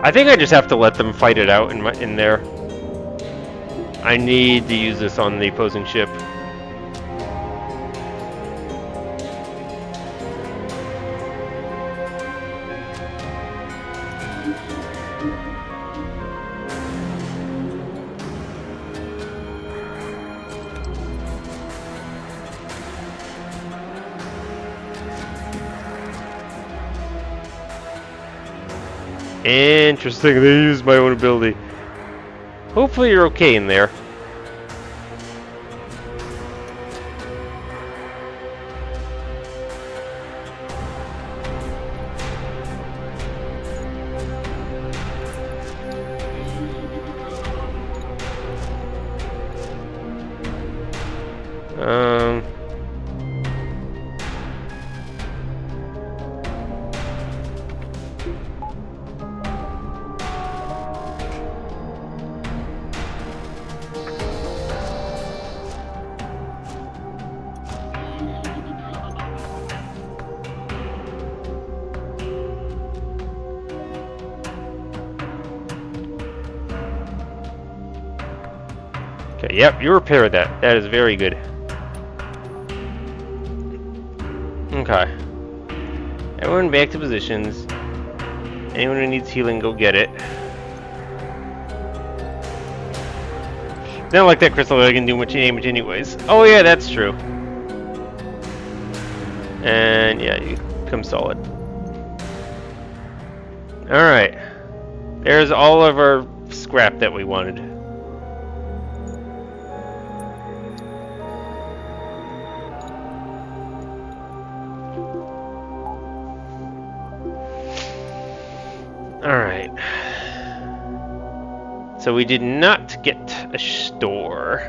S1: I think I just have to let them fight it out in there. I need to use this on the opposing ship. Interesting, they used my own ability. Hopefully you're okay in there. Okay, yep, you repaired that. That is very good. Okay. Everyone back to positions. Anyone who needs healing, go get it. It's not like that crystal that I can do much damage anyways. Oh yeah, that's true. And yeah, you become solid. Alright. There's all of our scrap that we wanted. Alright. So we did not get a store.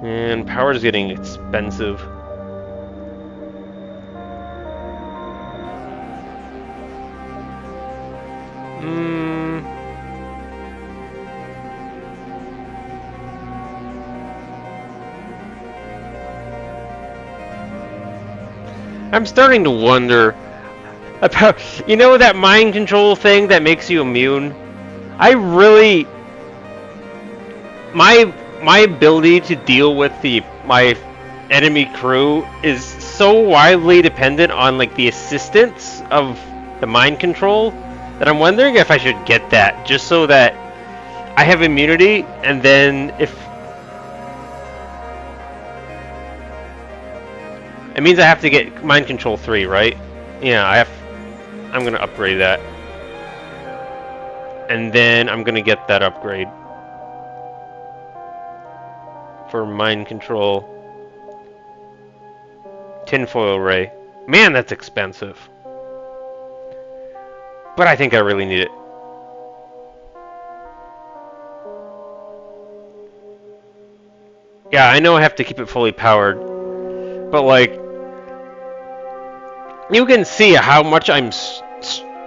S1: And power is getting expensive. I'm starting to wonder about, you know, that mind control thing that makes you immune? I really, my ability to deal with my enemy crew is so wildly dependent on like the assistance of the mind control that I'm wondering if I should get that just so that I have immunity, and then if it means I have to get mind control 3, right? Yeah, I'm gonna upgrade that. And then I'm gonna get that upgrade for mind control. Tinfoil ray. Man, that's expensive. But I think I really need it. Yeah, I know I have to keep it fully powered. But like, you can see how much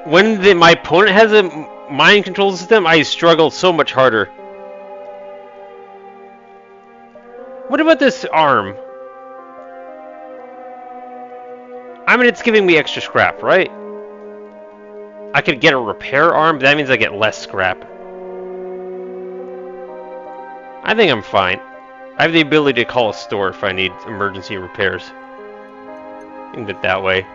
S1: when my opponent has a mind control system, I struggle so much harder. What about this arm? I mean, it's giving me extra scrap, right? I could get a repair arm, but that means I get less scrap. I think I'm fine. I have the ability to call a store if I need emergency repairs. Think of it that way.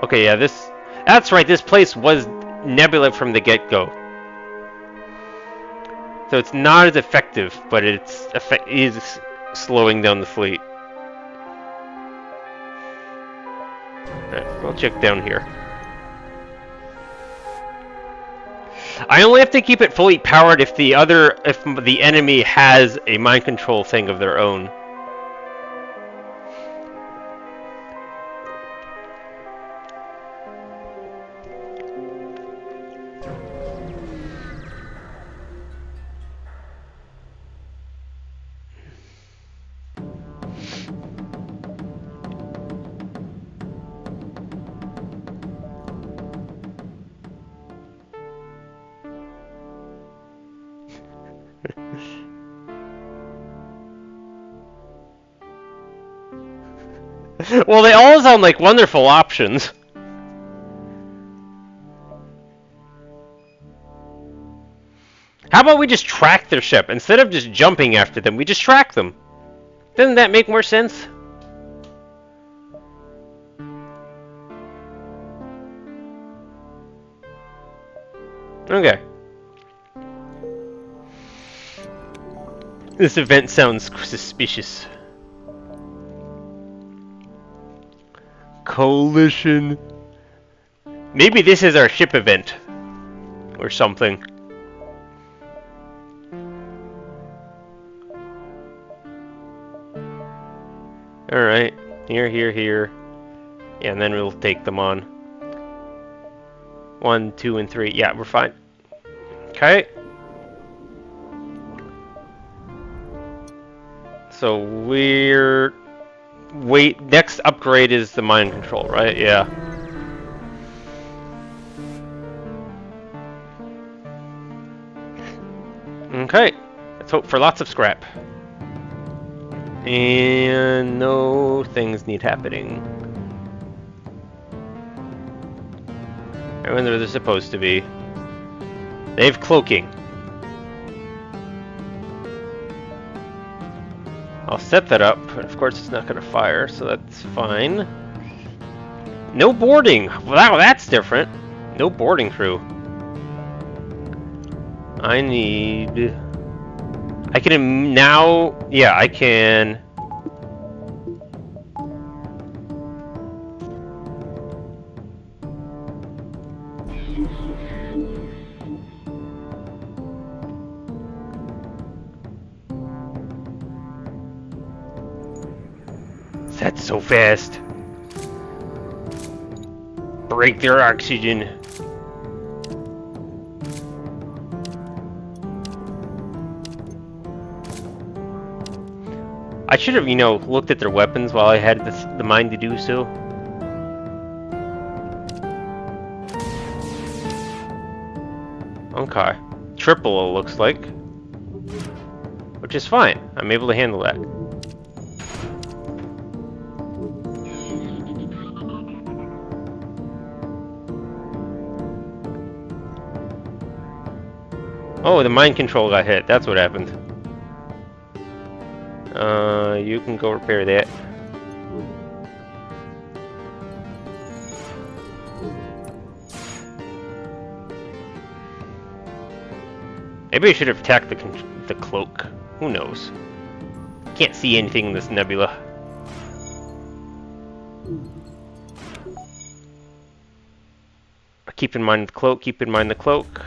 S1: Okay, yeah, that's right, this place was nebula from the get-go. So it's not as effective, but it is slowing down the fleet. Alright, we'll check down here. I only have to keep it fully powered if the enemy has a mind control thing of their own. Well, they all sound like wonderful options. How about we just track their ship? Instead of just jumping after them, we just track them. Doesn't that make more sense? Okay. This event sounds suspicious. Coalition. Maybe this is our ship event. Or something. Alright. Here, here, here. Yeah, and then we'll take them on. 1, 2, and 3. Yeah, we're fine. Okay. So we're... Wait, next upgrade is the mind control, right? Yeah. Okay. Let's hope for lots of scrap. And no things need happening. Right when they're supposed to be. They have cloaking. I'll set that up, but of course it's not going to fire, so that's fine. No boarding! Wow, that's different. No boarding crew. I need... I can now... Yeah, I can... That's so fast. Break their oxygen. I should have, looked at their weapons while I had the mind to do so. Okay. Triple, it looks like. Which is fine. I'm able to handle that. Oh, the mind control got hit. That's what happened. You can go repair that. Maybe I should have attacked the cloak. Who knows? Can't see anything in this nebula. Keep in mind the cloak, keep in mind the cloak.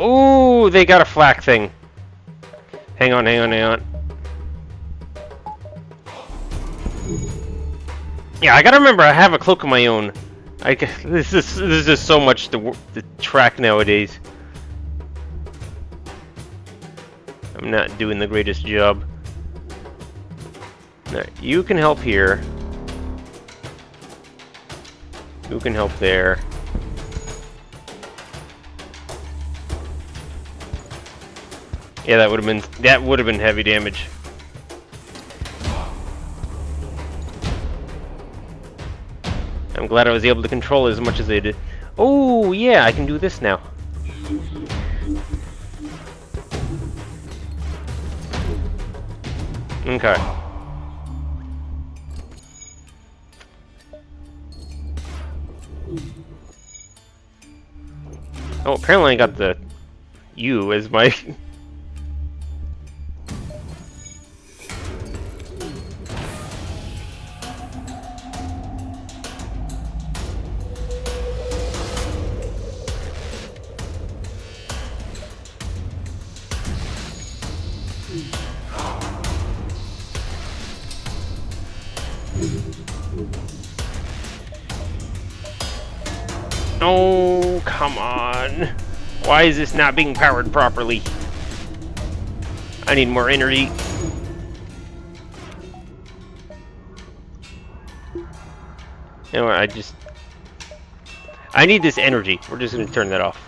S1: Ooh, they got a flak thing. Hang on, hang on, hang on. Yeah, I gotta remember I have a cloak of my own. This is so much the track nowadays. I'm not doing the greatest job. Alright, you can help here. You can help there. Yeah, that would have been heavy damage. I'm glad I was able to control it as much as I did. Oh yeah, I can do this now. Okay. Oh, apparently I got the U as my... Oh, come on. Why is this not being powered properly? I need more energy. You know what, I need this energy. We're just gonna turn that off.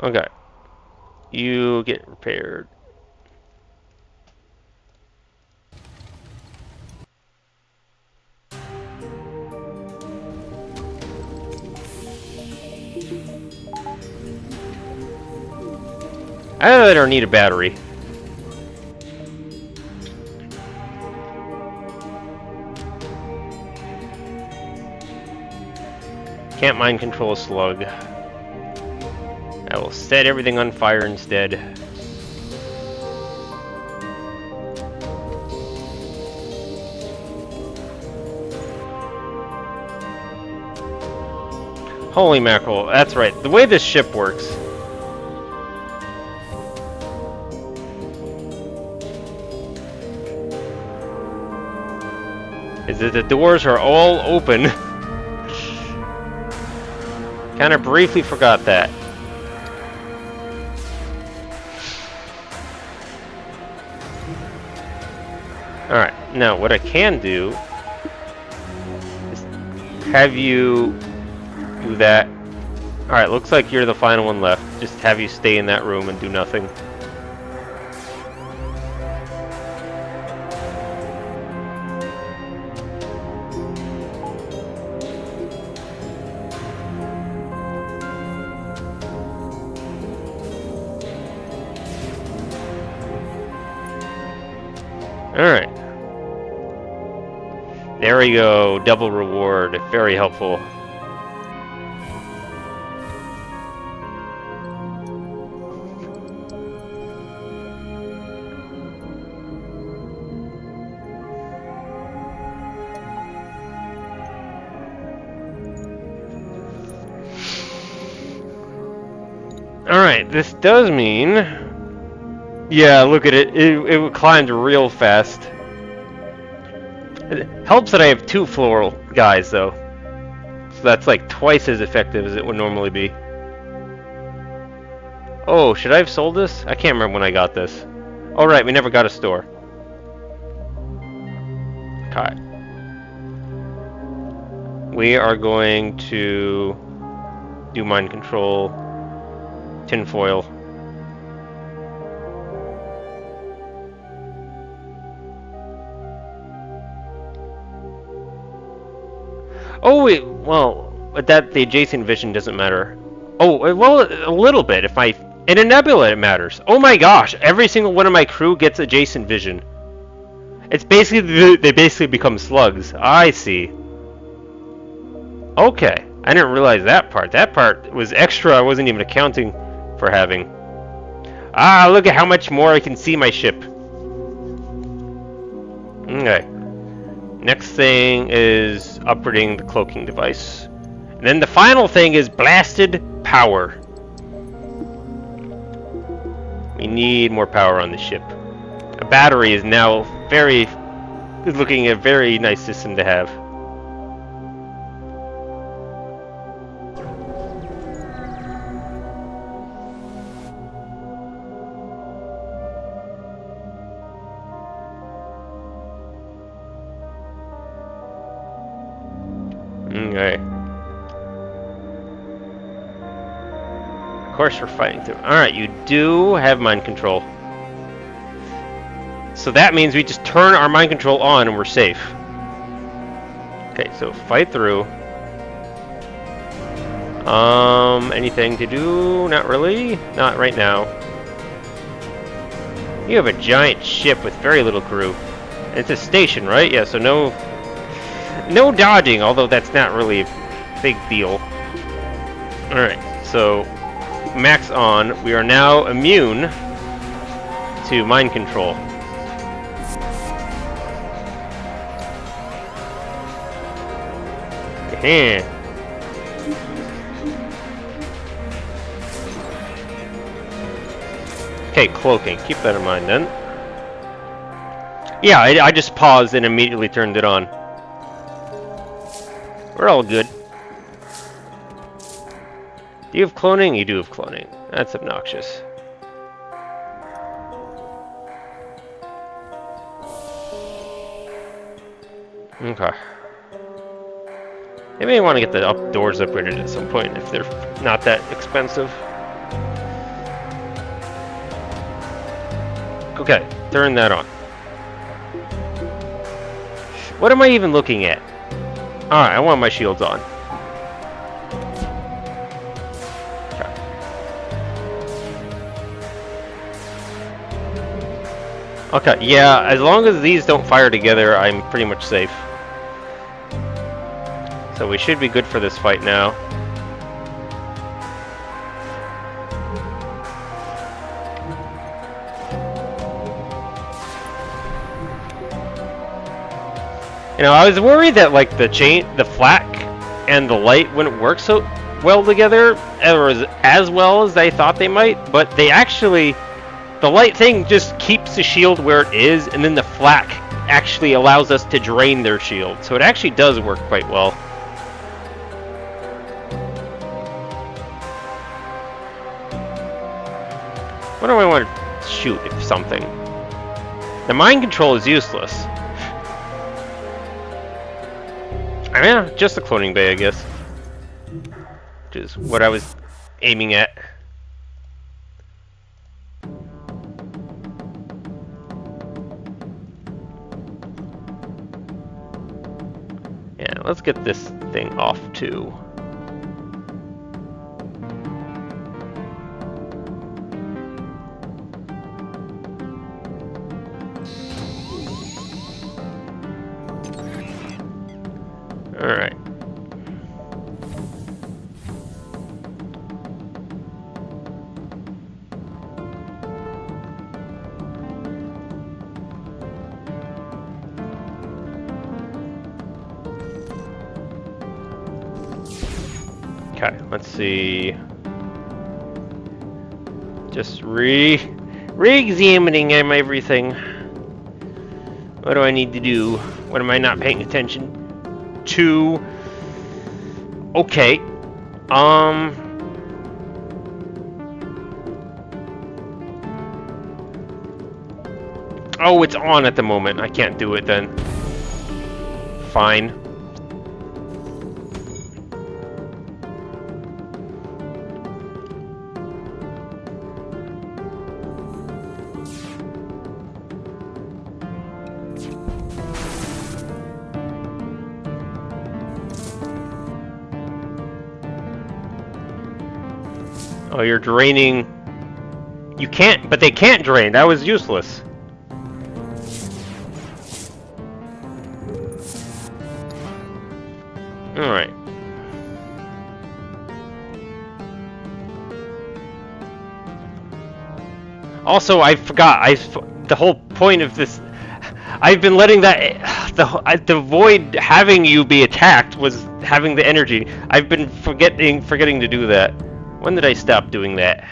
S1: Okay. You get repaired. I don't need a battery. Can't mind control a slug. I will set everything on fire instead. Holy mackerel, that's right. The way this ship works. Is that the doors are all open. Kind of briefly forgot that. Alright, now what I can do is have you do that. Alright, looks like you're the final one left. Just have you stay in that room and do nothing. Alright. There we go. Double reward. Very helpful. Alright, this does mean... Yeah, look at it. It climbed real fast. It helps that I have 2 floral guys, though. So that's like twice as effective as it would normally be. Oh, should I have sold this? I can't remember when I got this. Oh, right, we never got a store. Okay. We are going to do mind control, tinfoil. Oh wait, well, but that the adjacent vision doesn't matter. Oh, well, a little bit. If I in a nebula, it matters. Oh my gosh, every single one of my crew gets adjacent vision. It's basically they basically become slugs. I see. Okay, I didn't realize that part. That part was extra. I wasn't even accounting for having. Ah, look at how much more I can see my ship. Okay. Next thing is upgrading the cloaking device. And then the final thing is blasted power. We need more power on the ship. A battery is now looking a very nice system to have. Okay. Of course we're fighting through. Alright, you do have mind control. So that means we just turn our mind control on and we're safe. Okay, so fight through. Anything to do? Not really. Not right now. You have a giant ship with very little crew. It's a station, right? Yeah, so no dodging, although that's not really a big deal. Alright, so max on. We are now immune to mind control. Okay, cloaking. Keep that in mind then. Yeah, I just paused and immediately turned it on. We're all good. Do you have cloning? You do have cloning. That's obnoxious. Okay. Maybe I want to get the doors upgraded at some point if they're not that expensive. Okay, turn that on. What am I even looking at? Alright, I want my shields on. Okay, yeah, as long as these don't fire together, I'm pretty much safe. So we should be good for this fight now. You know, I was worried that like the flak and the light wouldn't work so well together, or as well as I thought they might, but they actually... The light thing just keeps the shield where it is, and then the flak actually allows us to drain their shield. So it actually does work quite well. What do I want to shoot, if something? The mind control is useless. I mean, just the cloning bay, I guess. Which is what I was aiming at. Yeah, let's get this thing off too. Alright. Okay, let's see. Just re-examining everything. What do I need to do? What am I not paying attention to? Okay. Oh, it's on at the moment. I can't do it then. Fine. Oh, you're draining. You can't, but they can't drain. That was useless. Alright. Also, I forgot. The whole point of this. I've been letting that the void having you be attacked was having the energy. I've been forgetting to do that. When did I stop doing that?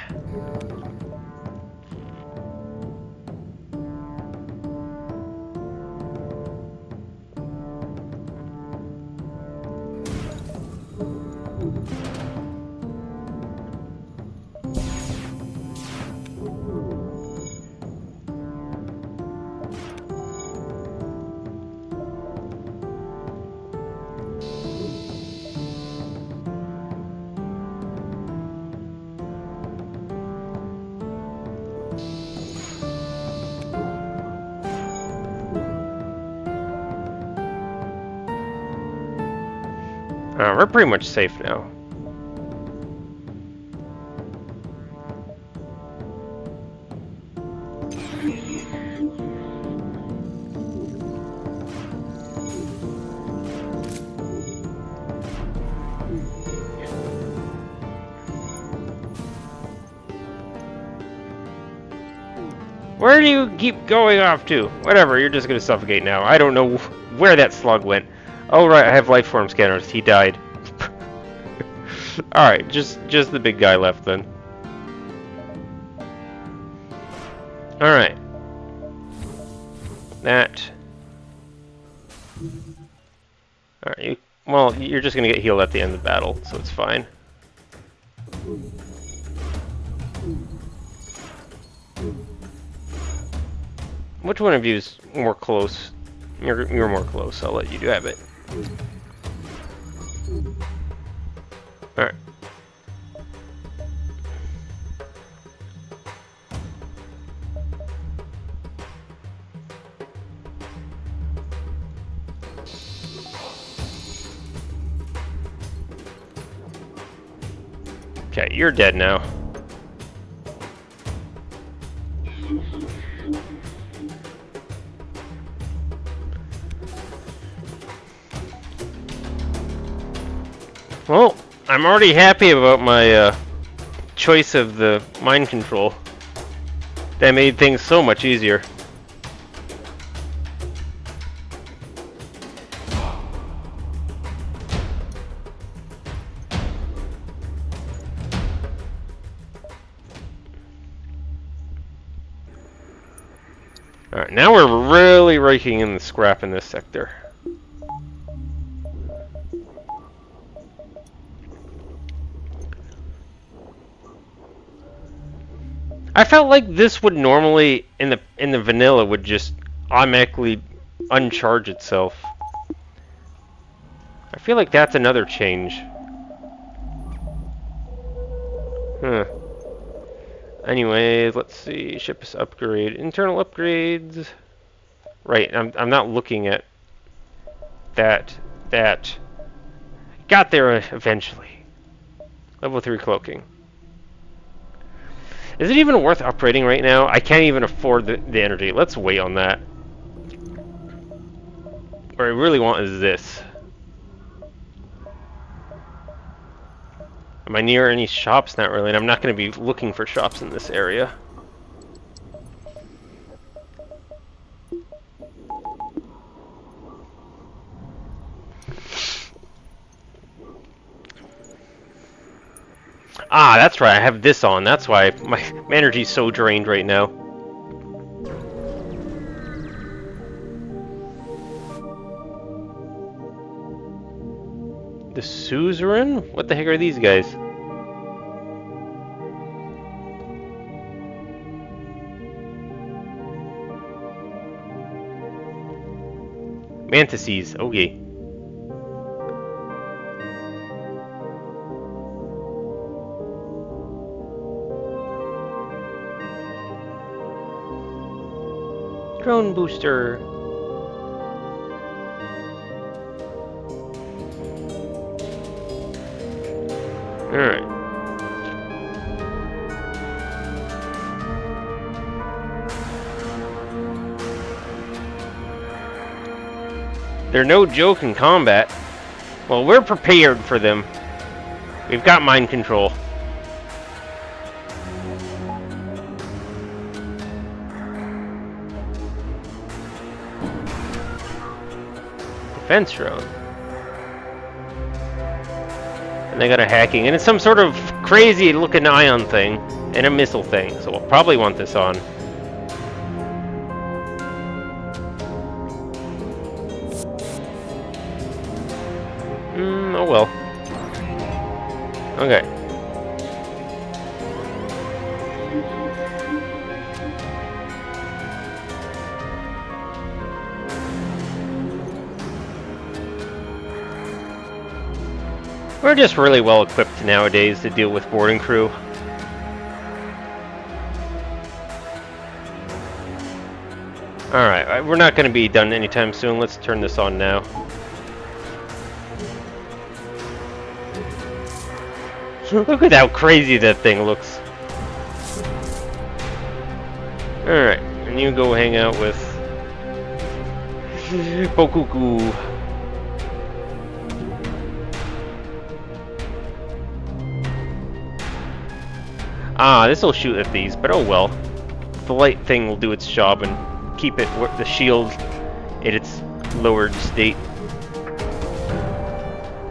S1: We're pretty much safe now. Where do you keep going off to? Whatever, you're just gonna suffocate now. I don't know where that slug went. Oh right, I have life form scanners. He died. Alright, just the big guy left then. Alright. That. Alright, well, you're just gonna get healed at the end of the battle, so it's fine. Which one of you is more close? You're more close, I'll let you have it. Alright. Okay, you're dead now. Well, I'm already happy about my choice of the mind control. That made things so much easier. Alright, now we're really raking in the scrap in this sector. I felt like this would normally in the vanilla would just automatically uncharge itself. I feel like that's another change. Huh. Anyways, let's see. Ships upgrade. Internal upgrades. Right, I'm not looking at that. Got there eventually. Level 3 cloaking. Is it even worth upgrading right now? I can't even afford the energy. Let's wait on that. What I really want is this. Am I near any shops? Not really, and I'm not going to be looking for shops in this area. Ah, that's right, I have this on. That's why my energy's so drained right now. The suzerain? What the heck are these guys? Mantises, okay. Drone booster. Alright. They're no joke in combat. Well, we're prepared for them. We've got mind control. Defense drone. And they got a hacking, and it's some sort of crazy looking ion thing, and a missile thing, so we'll probably want this on. Oh well. Okay. We're just really well equipped nowadays to deal with boarding crew. Alright, we're not going to be done anytime soon. Let's turn this on now. Look at how crazy that thing looks. Alright, and you go hang out with Bokuku. Ah, this will shoot at these, but oh well. The light thing will do its job and keep it the shield in its lowered state.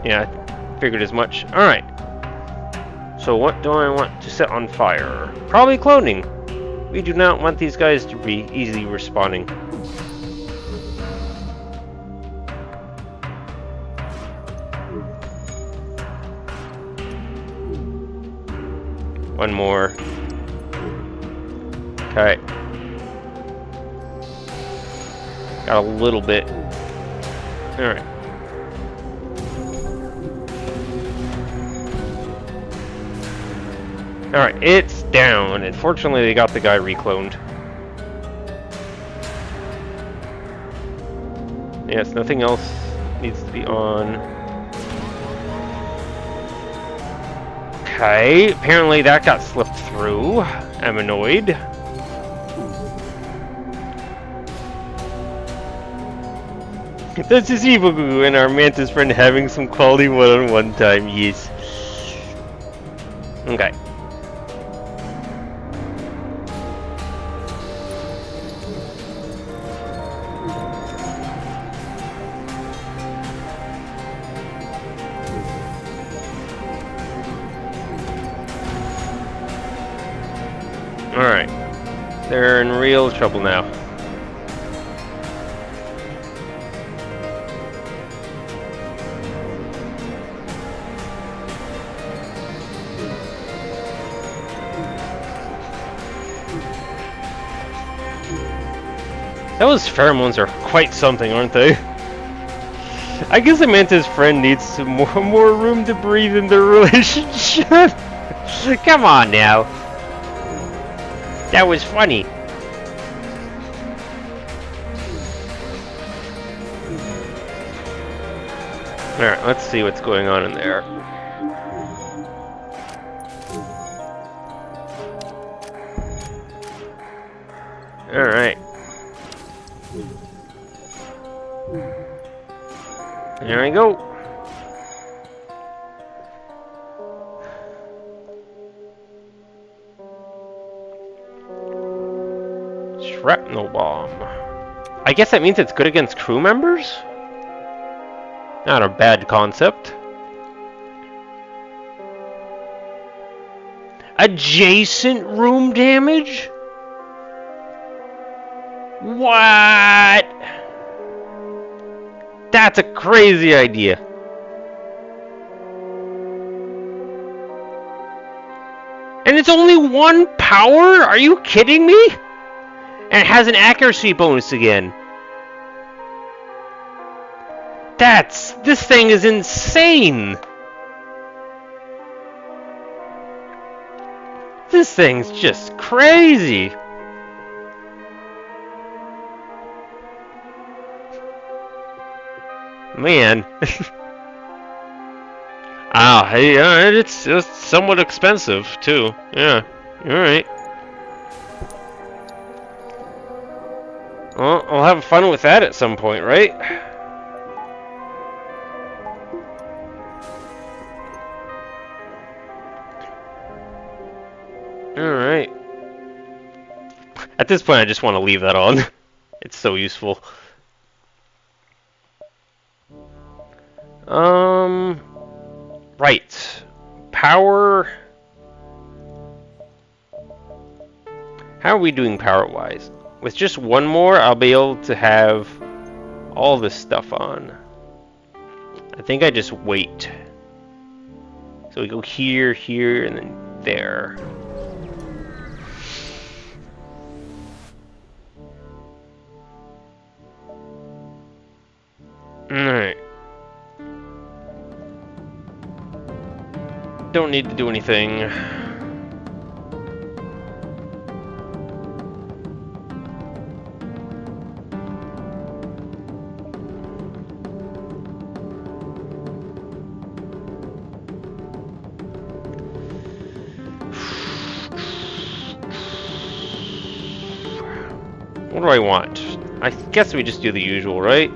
S1: Yeah, I figured as much. Alright. So what do I want to set on fire? Probably cloning. We do not want these guys to be easily respawning. One more. Okay. Got a little bit. Alright. Alright, it's down. Unfortunately, they got the guy recloned. Yes, nothing else needs to be on. Okay, apparently that got slipped through. I'm annoyed. That's just Evil and our Mantis friend having some quality one-on-one time, yes. Okay. Alright. They're in real trouble now. Those pheromones are quite something, aren't they? I guess I meant his friend needs some more room to breathe in their relationship. Come on now. That was funny. Alright, let's see what's going on in there. Alright. There we go. Shrapnel bomb. I guess that means it's good against crew members? Not a bad concept. Adjacent room damage? What? That's a crazy idea. And it's only 1 power? Are you kidding me? And it has an accuracy bonus again. This thing is insane. This thing's just crazy. Man. Hey, it's somewhat expensive, too. Yeah, alright. Well, I'll have fun with that at some point, right? Alright. At this point, I just want to leave that on. It's so useful. Right. Power. How are we doing power-wise? With just 1 more, I'll be able to have all this stuff on. I think I just wait. So we go here, here, and then there. Alright. Don't need to do anything. What do I want? I guess we just do the usual, right?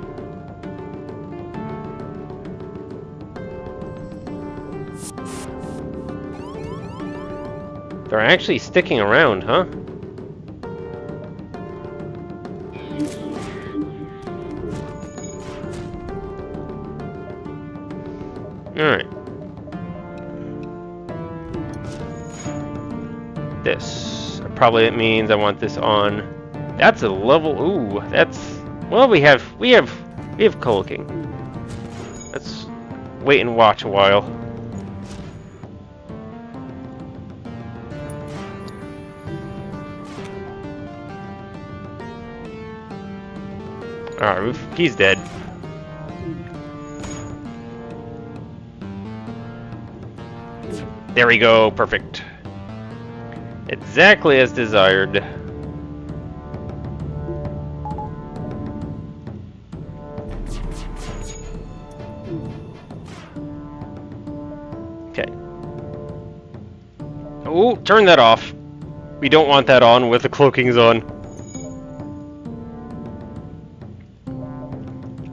S1: They're actually sticking around, huh? Alright. This. Probably it means I want this on. That's a level. Ooh, that's. Well, we have cloaking. Let's wait and watch a while. Alright, he's dead. There we go, perfect. Exactly as desired. Okay. Oh, turn that off. We don't want that on with the cloakings on.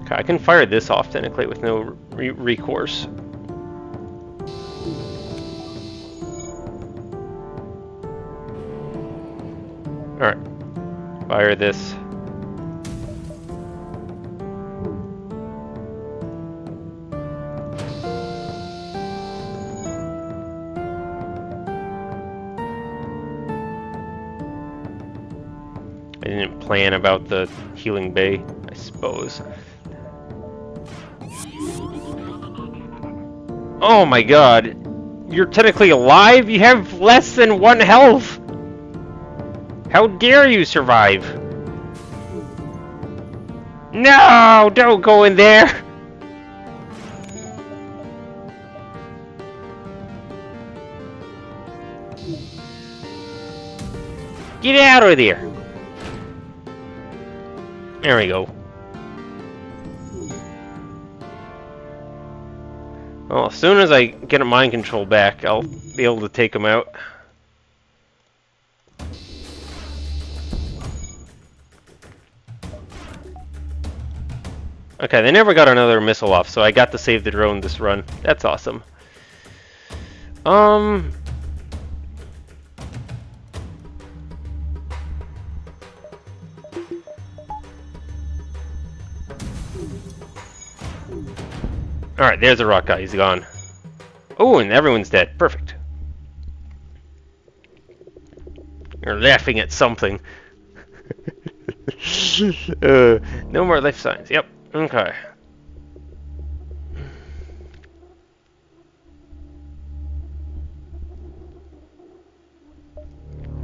S1: Okay, I can fire this off technically with no recourse. Alright. Fire this. I didn't plan about the healing bay, I suppose. Oh my god. You're technically alive? You have less than 1 health! How dare you survive? No! Don't go in there! Get out of there! There we go. Well, as soon as I get a mind control back, I'll be able to take him out. Okay, they never got another missile off, so I got to save the drone this run. That's awesome. Alright, there's a rock guy. He's gone. Oh, and everyone's dead. Perfect. You're laughing at something. No more life signs. Yep. Okay.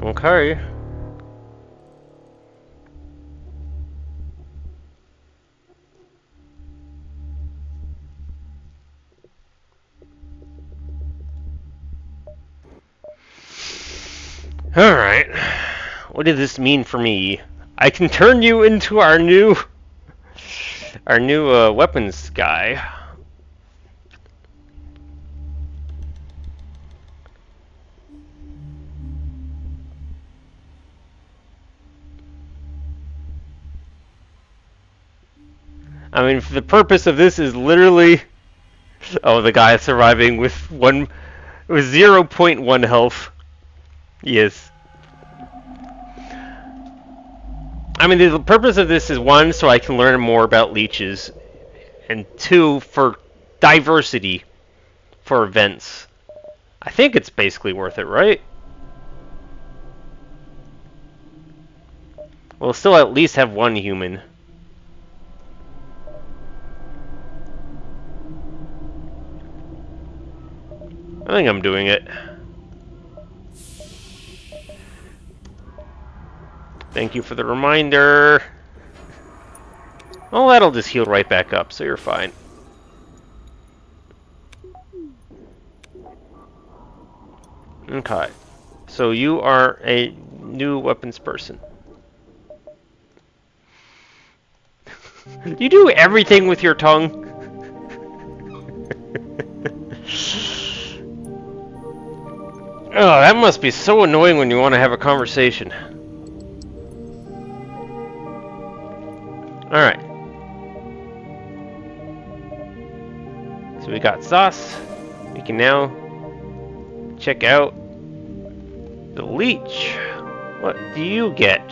S1: Okay. Alright. What does this mean for me? I can turn you into our new weapons guy. I mean, the purpose of this is literally... Oh, the guy surviving with 0.1 health. Yes. I mean, the purpose of this is, one, so I can learn more about leeches, and two, for diversity for events. I think it's basically worth it, right? We'll still at least have one human. I think I'm doing it. Thank you for the reminder. Well, that'll just heal right back up, so you're fine. Okay. So you are a new weapons person. You do everything with your tongue? Oh, that must be so annoying when you want to have a conversation. Alright. So we got sauce. We can now check out the leech. What do you get?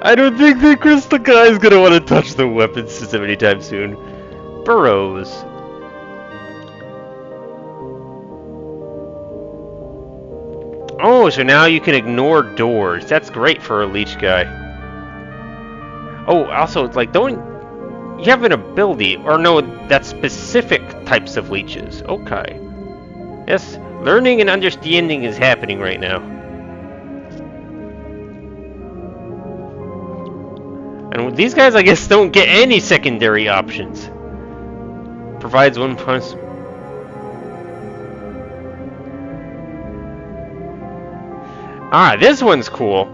S1: I don't think the crystal guy is gonna want to touch the weapon system anytime soon. Burrows. Oh, so now you can ignore doors. That's great for a leech guy. Oh, also, it's like, don't... You have an ability, or no, that's specific types of leeches. Okay. Yes, learning and understanding is happening right now. And these guys, I guess, don't get any secondary options. Provides one plus... Ah, this one's cool.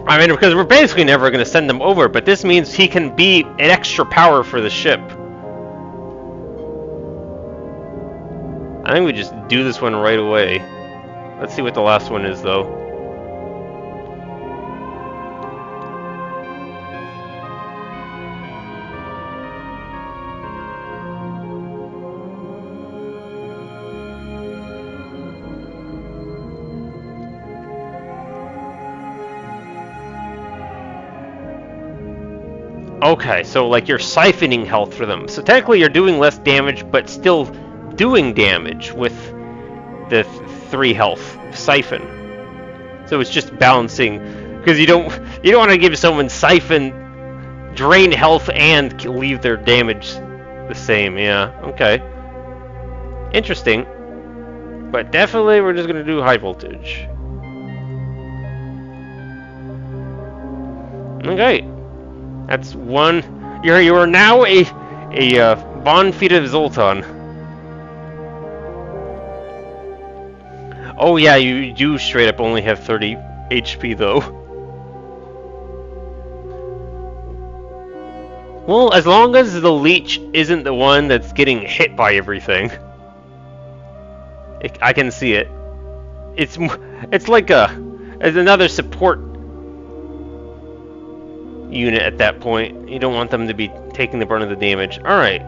S1: I mean, because we're basically never going to send them over, but this means he can be an extra power for the ship. I think we just do this one right away. Let's see what the last one is, though. Okay, so like you're siphoning health for them. So technically you're doing less damage, but still doing damage with the 3 health siphon. So it's just balancing, because you don't want to give someone siphon, drain health, and leave their damage the same. Yeah, okay. Interesting. But definitely we're just gonna do high voltage. Okay, that's one. You are now a Bonfita Zoltan. Oh yeah, you do straight up only have 30 HP though. Well, as long as the leech isn't the one that's getting hit by everything, I can see it. It's like it's another support unit at that point. You don't want them to be taking the brunt of the damage. Alright.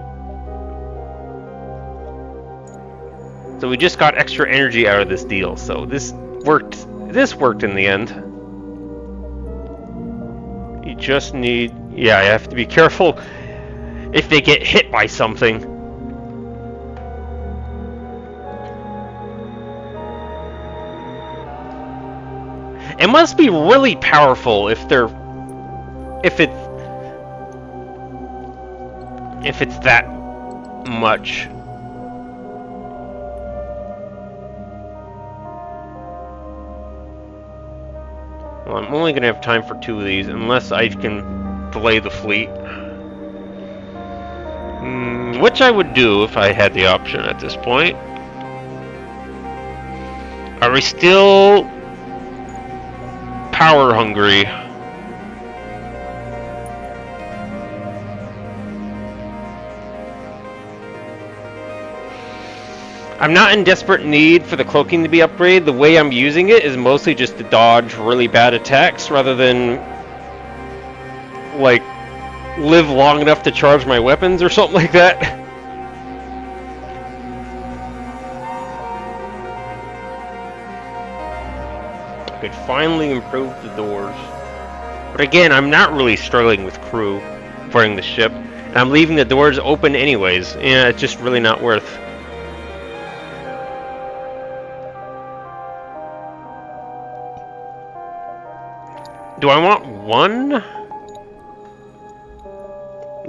S1: So we just got extra energy out of this deal, so this worked in the end. You just need... Yeah, you have to be careful if they get hit by something. It must be really powerful if it's that much. Well, I'm only gonna have time for 2 of these unless I can delay the fleet. Which I would do if I had the option at this point. Are we still power hungry? I'm not in desperate need for the cloaking to be upgraded. The way I'm using it is mostly just to dodge really bad attacks rather than like live long enough to charge my weapons or something like that. I could finally improve the doors. But again, I'm not really struggling with crew boarding the ship. And I'm leaving the doors open anyways. Yeah, it's just really not worth. Do I want 1?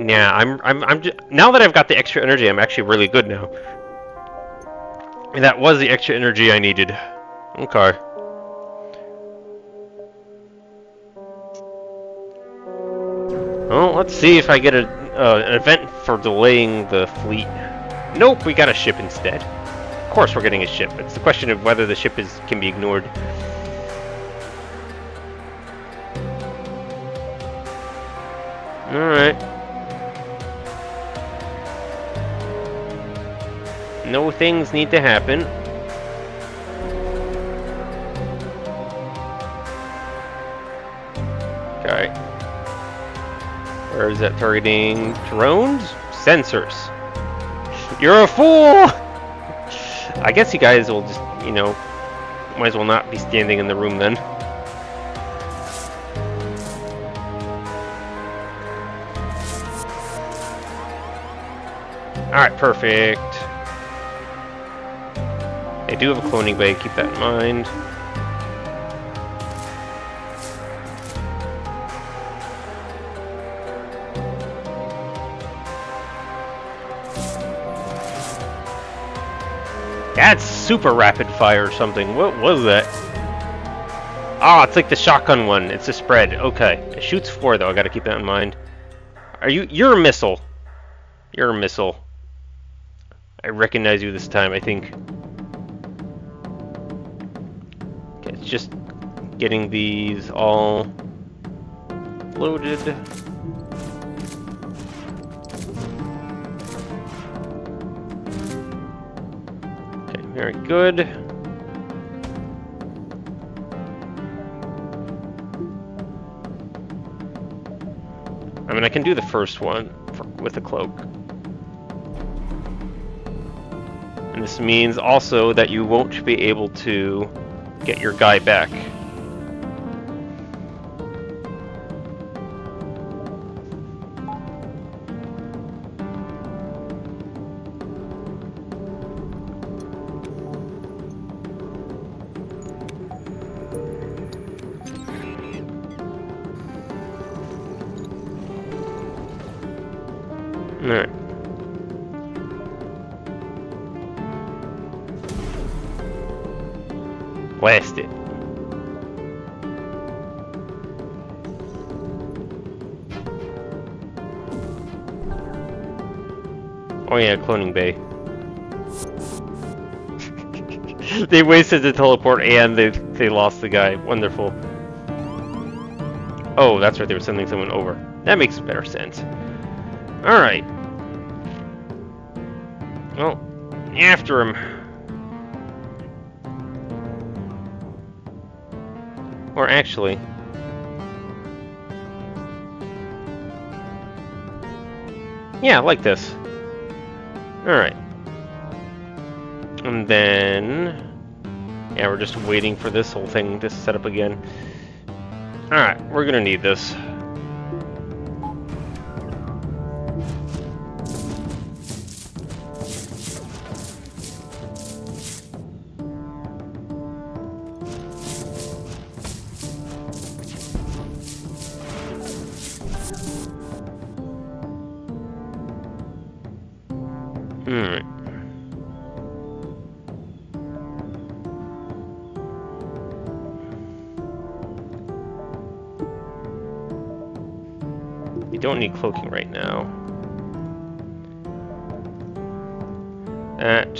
S1: Yeah, I'm just, now that I've got the extra energy, I'm actually really good now. And that was the extra energy I needed. Okay. Well, let's see if I get an event for delaying the fleet. Nope, we got a ship instead. Of course we're getting a ship. It's the question of whether the ship can be ignored. Alright. No things need to happen. Okay. Where is that targeting? Drones? Sensors. You're a fool! I guess you guys will just, you know, might as well not be standing in the room then. Alright, perfect. I do have a cloning bay, keep that in mind. That's super rapid fire or something. What was that? Ah, it's like the shotgun one. It's a spread. Okay. It shoots 4 though, I gotta keep that in mind. You're a missile. You're a missile. I recognize you this time, I think. Okay, it's just getting these all loaded. Okay, very good. I mean, I can do the first one with the cloak. And this means also that you won't be able to get your guy back. Alright. Blast it. Oh yeah, cloning bay. They wasted the teleport and they lost the guy. Wonderful. Oh, that's right, they were sending someone over. That makes better sense. Alright. Well, after him. Or actually... yeah, like this. Alright. And then... yeah, we're just waiting for this whole thing to set up again. Alright, we're gonna need this. Alright. We don't need cloaking right now. That.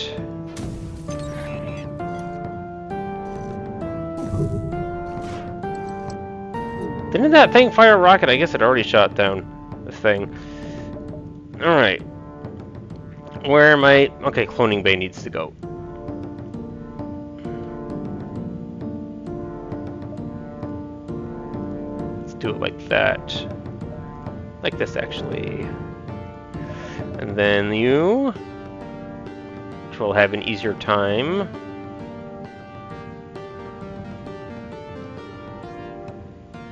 S1: Didn't that thing fire a rocket? I guess it already shot down the thing. Alright. Where am I? Okay, cloning bay needs to go. Let's do it like that. Like this, actually. And then you, which will have an easier time.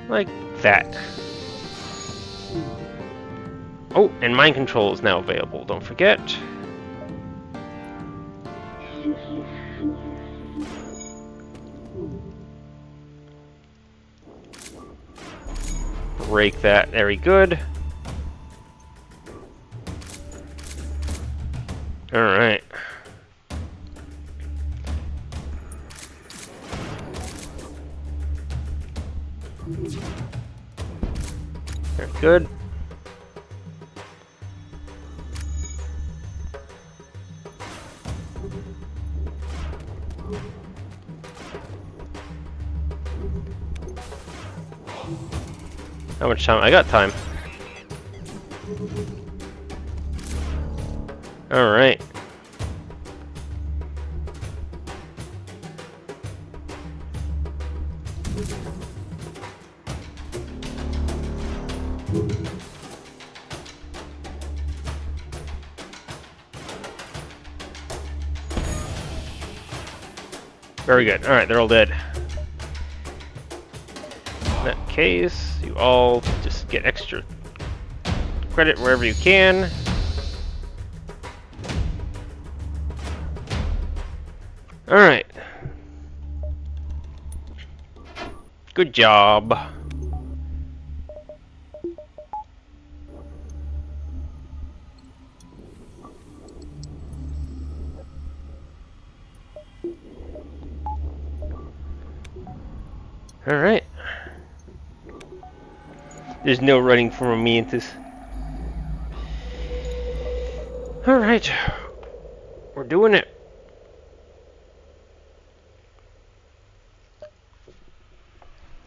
S1: Like that. Oh, and mind control is now available, don't forget. Break that, very good. Alright. Very good. How much time? I got time. Alright. Very good. Alright, they're all dead. In that case, you all just get extra credit wherever you can. Alright. Good job. Alright. There's no running from me into this. Alright. We're doing it.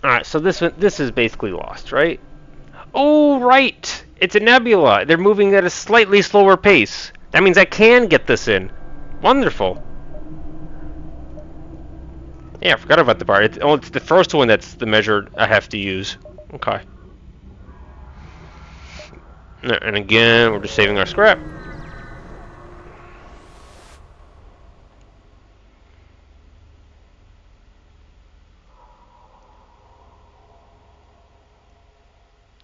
S1: Alright, so this is basically lost, right? Oh, right! It's a nebula. They're moving at a slightly slower pace. That means I can get this in. Wonderful. Yeah, I forgot about the bar. It's the first one that's the measure I have to use. Okay. And again, we're just saving our scrap.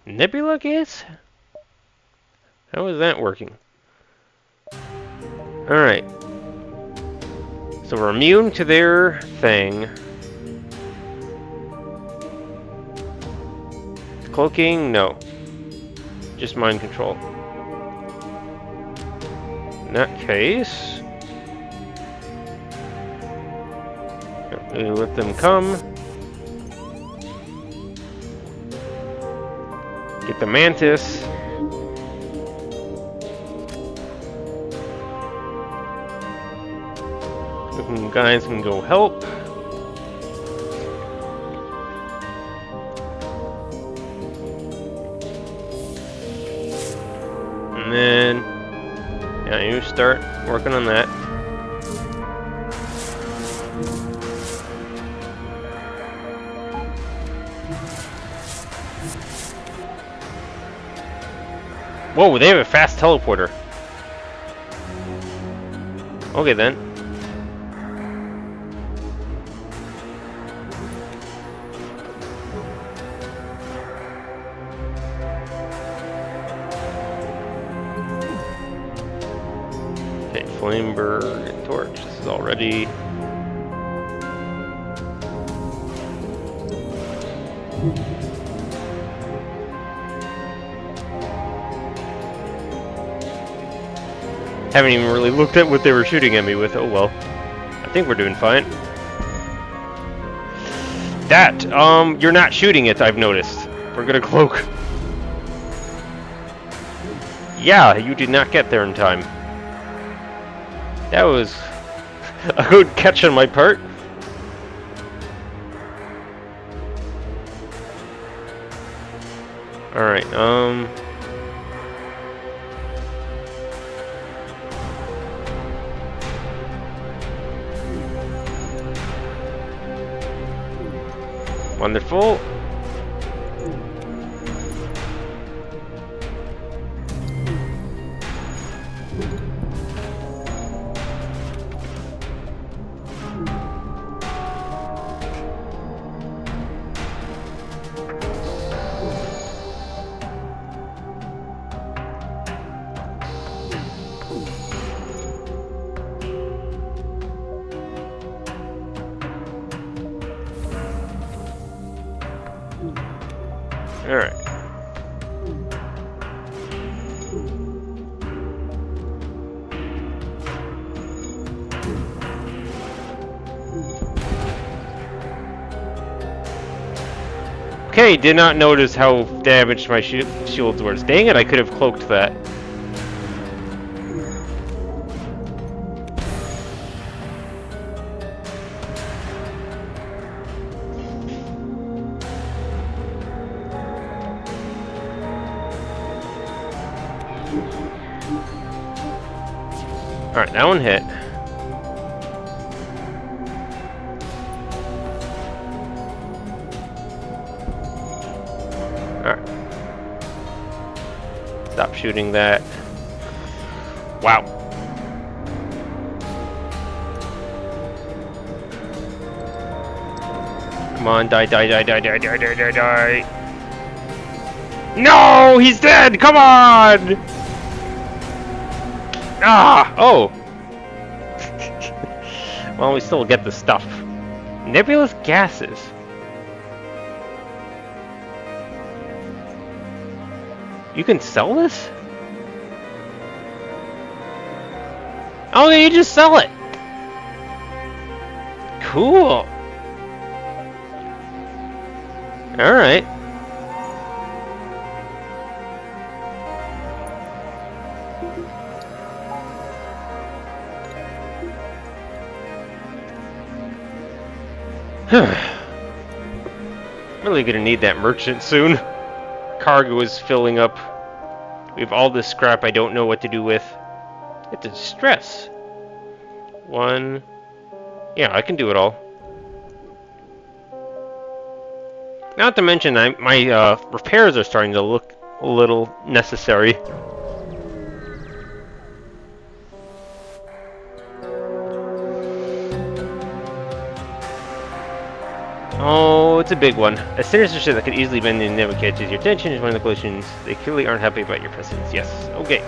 S1: Nebula gas? How is that working? Alright. So we're immune to their thing. Cloaking? No. Just mind control. In that case... we let them come. Get the mantis. guys can go help. And then, yeah, you start working on that. Whoa, they have a fast teleporter. Okay then. Okay, Flamebird and Torch. This is already. Haven't even really looked at what they were shooting at me with. Oh well. I think we're doing fine. That, you're not shooting it, I've noticed. We're gonna cloak. Yeah, you did not get there in time. That was a good catch on my part. Alright, wonderful. Alright. Okay, did not notice how damaged my shields were. Dang it, I could have cloaked that. Alright, that one hit. Alright. Stop shooting that. Wow. Come on, die, die, die, die, die, die, die, die, die. No! He's dead! Come on! Ah! Oh! Well, we still get the stuff. Nebulous gases. You can sell this? Oh, you just sell it! Cool! Alright. Really gonna need that merchant soon. Cargo is filling up. We have all this scrap I don't know what to do with. It's a stress. One. Yeah, I can do it all. Not to mention, my repairs are starting to look a little necessary. Oh, it's a big one. A sinister ship that could easily bend and never catches your attention is one of the collisions. They clearly aren't happy about your presence. Yes. Okay.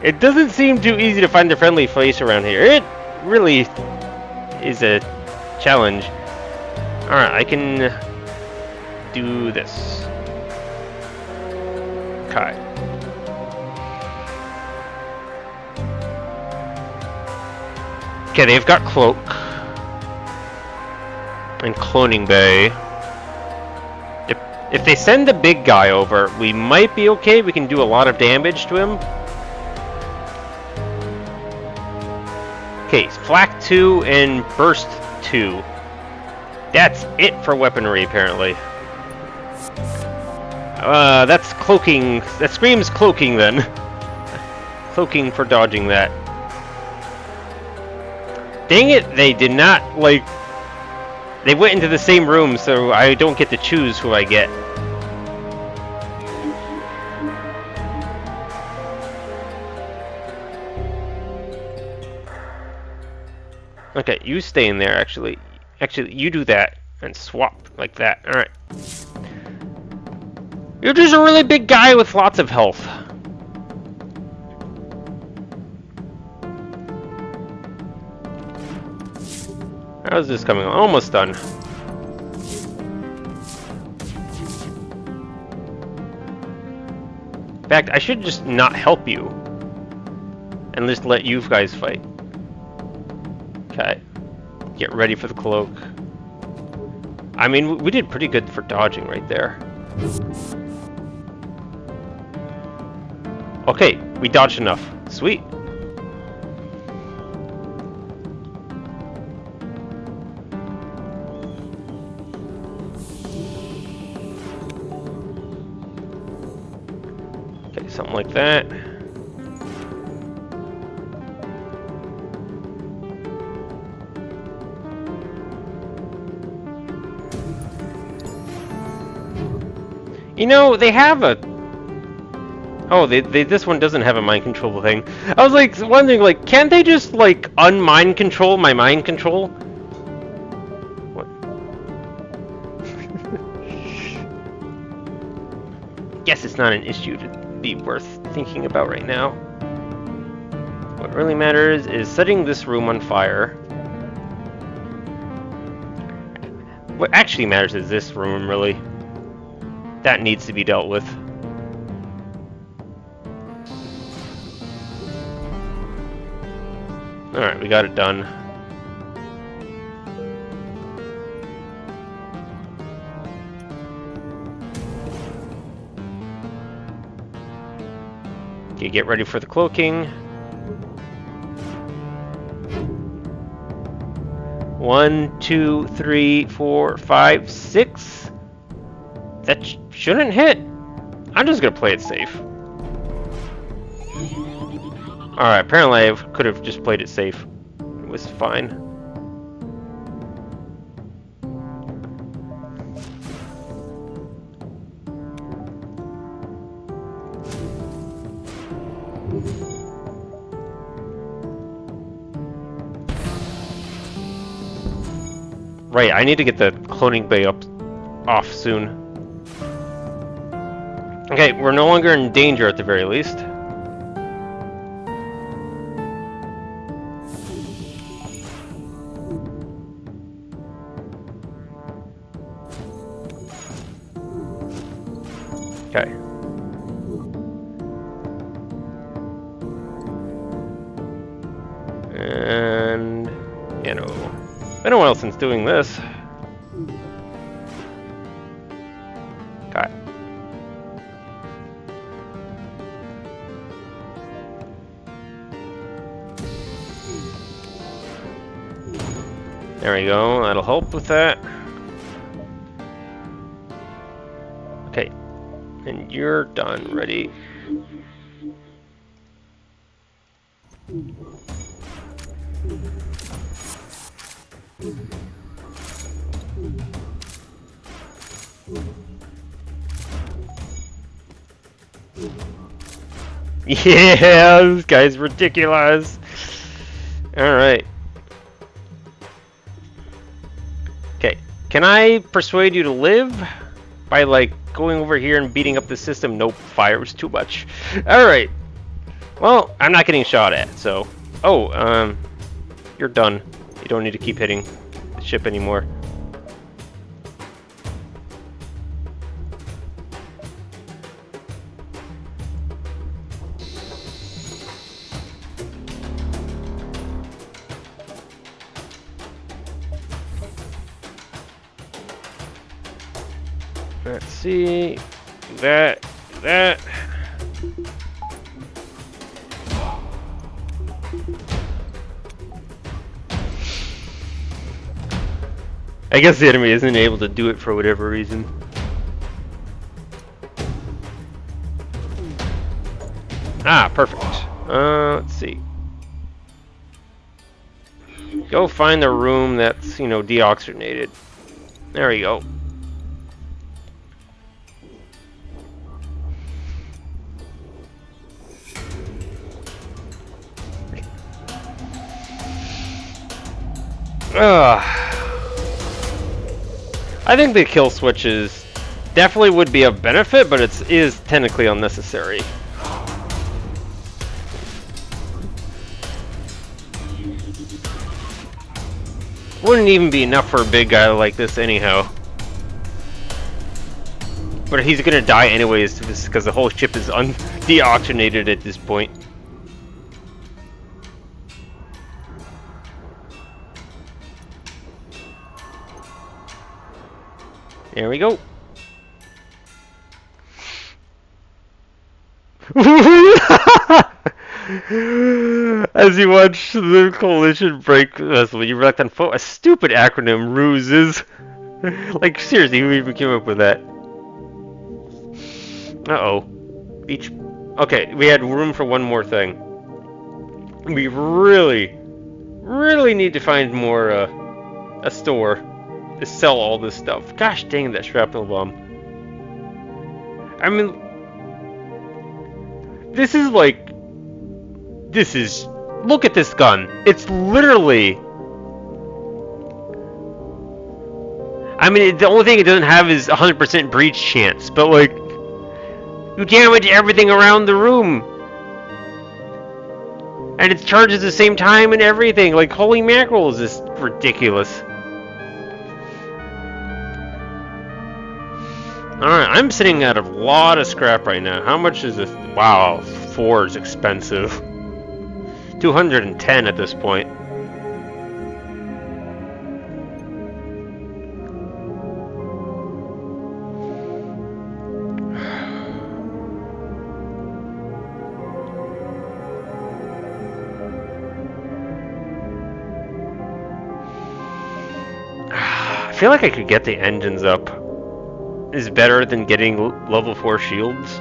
S1: It doesn't seem too easy to find a friendly face around here. It really is a challenge. Alright, I can do this. Okay. Okay, they've got Cloak. And Cloning Bay. If they send the big guy over, we might be okay. We can do a lot of damage to him. Okay, Flak 2 and Burst 2. That's it for weaponry, apparently. That's cloaking. That screams cloaking, then. Cloaking for dodging that. Dang it, they did not, like... They went into the same room, so I don't get to choose who I get. Okay, you stay in there, actually. Actually, you do that, and swap, like that. Alright. You're just a really big guy with lots of health. How's this coming? Almost done. In fact, I should just not help you. And just let you guys fight. Okay. Get ready for the cloak. I mean, we did pretty good for dodging right there. Okay, we dodged enough. Sweet. Okay, something like that. You know, they have a... Oh, this one doesn't have a mind control thing. I was like wondering, like, can't they just like unmind control my mind control? What? Guess it's not an issue to be worth thinking about right now. What really matters is setting this room on fire. What actually matters is this room, really. That needs to be dealt with. Alright, we got it done. Okay, get ready for the cloaking. 1, 2, 3, 4, 5, 6. That shouldn't hit. I'm just gonna play it safe. Alright, apparently I could have just played it safe. It was fine. Right, I need to get the cloning bay off soon. Okay, we're no longer in danger at the very least. Okay. And... you know... I don't know what else is doing this. Okay. There we go, that'll help with that. Okay. And you're done. Ready? Yeah, this guy's ridiculous. Alright. Okay, can I persuade you to live? By, like, going over here and beating up the system? Nope, fire was too much. Alright. Well, I'm not getting shot at, so... Oh, you're done. You don't need to keep hitting the ship anymore. Let's see. That. I guess the enemy isn't able to do it for whatever reason. Ah, perfect. Let's see. Go find the room that's, you know, deoxygenated. There we go. I think the kill switches definitely would be a benefit, but it is technically unnecessary. Wouldn't even be enough for a big guy like this anyhow. But he's gonna die anyways because the whole ship is deoxygenated at this point. There we go. As you watch the coalition break vessel, you reflect on a stupid acronym, ruses. Like, seriously, who even came up with that? Uh-oh. Okay, we had room for one more thing. We really need to find more, a store to sell all this stuff. Gosh dang that shrapnel bomb. I mean, look at this gun. It's literally, I mean, the only thing it doesn't have is 100% breach chance, but like, you damage everything around the room. And it charges the same time and everything. Like, holy mackerel, is this ridiculous. Alright, I'm sitting at a lot of scrap right now. How much is this? Wow, 4 is expensive. 210 at this point. I feel like I could get the engines up. Is better than getting level 4 shields.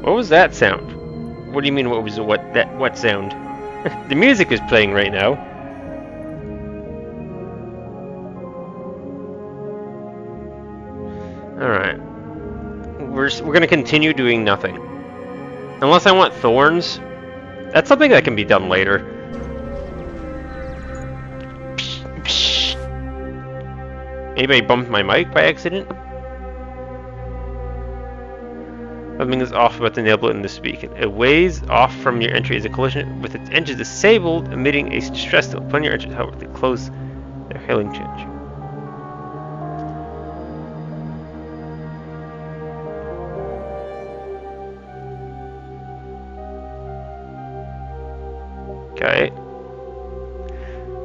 S1: What was that sound? What do you mean? What sound? The music is playing right now. Alright. We're gonna continue doing nothing. Unless I want thorns. That's something that can be done later. Anybody bumped my mic by accident? Something is off about the enable in this beacon. It weighs off from your entry as a collision with its engine disabled, emitting a stress signal. When your engines, however, they close their hailing change. Okay.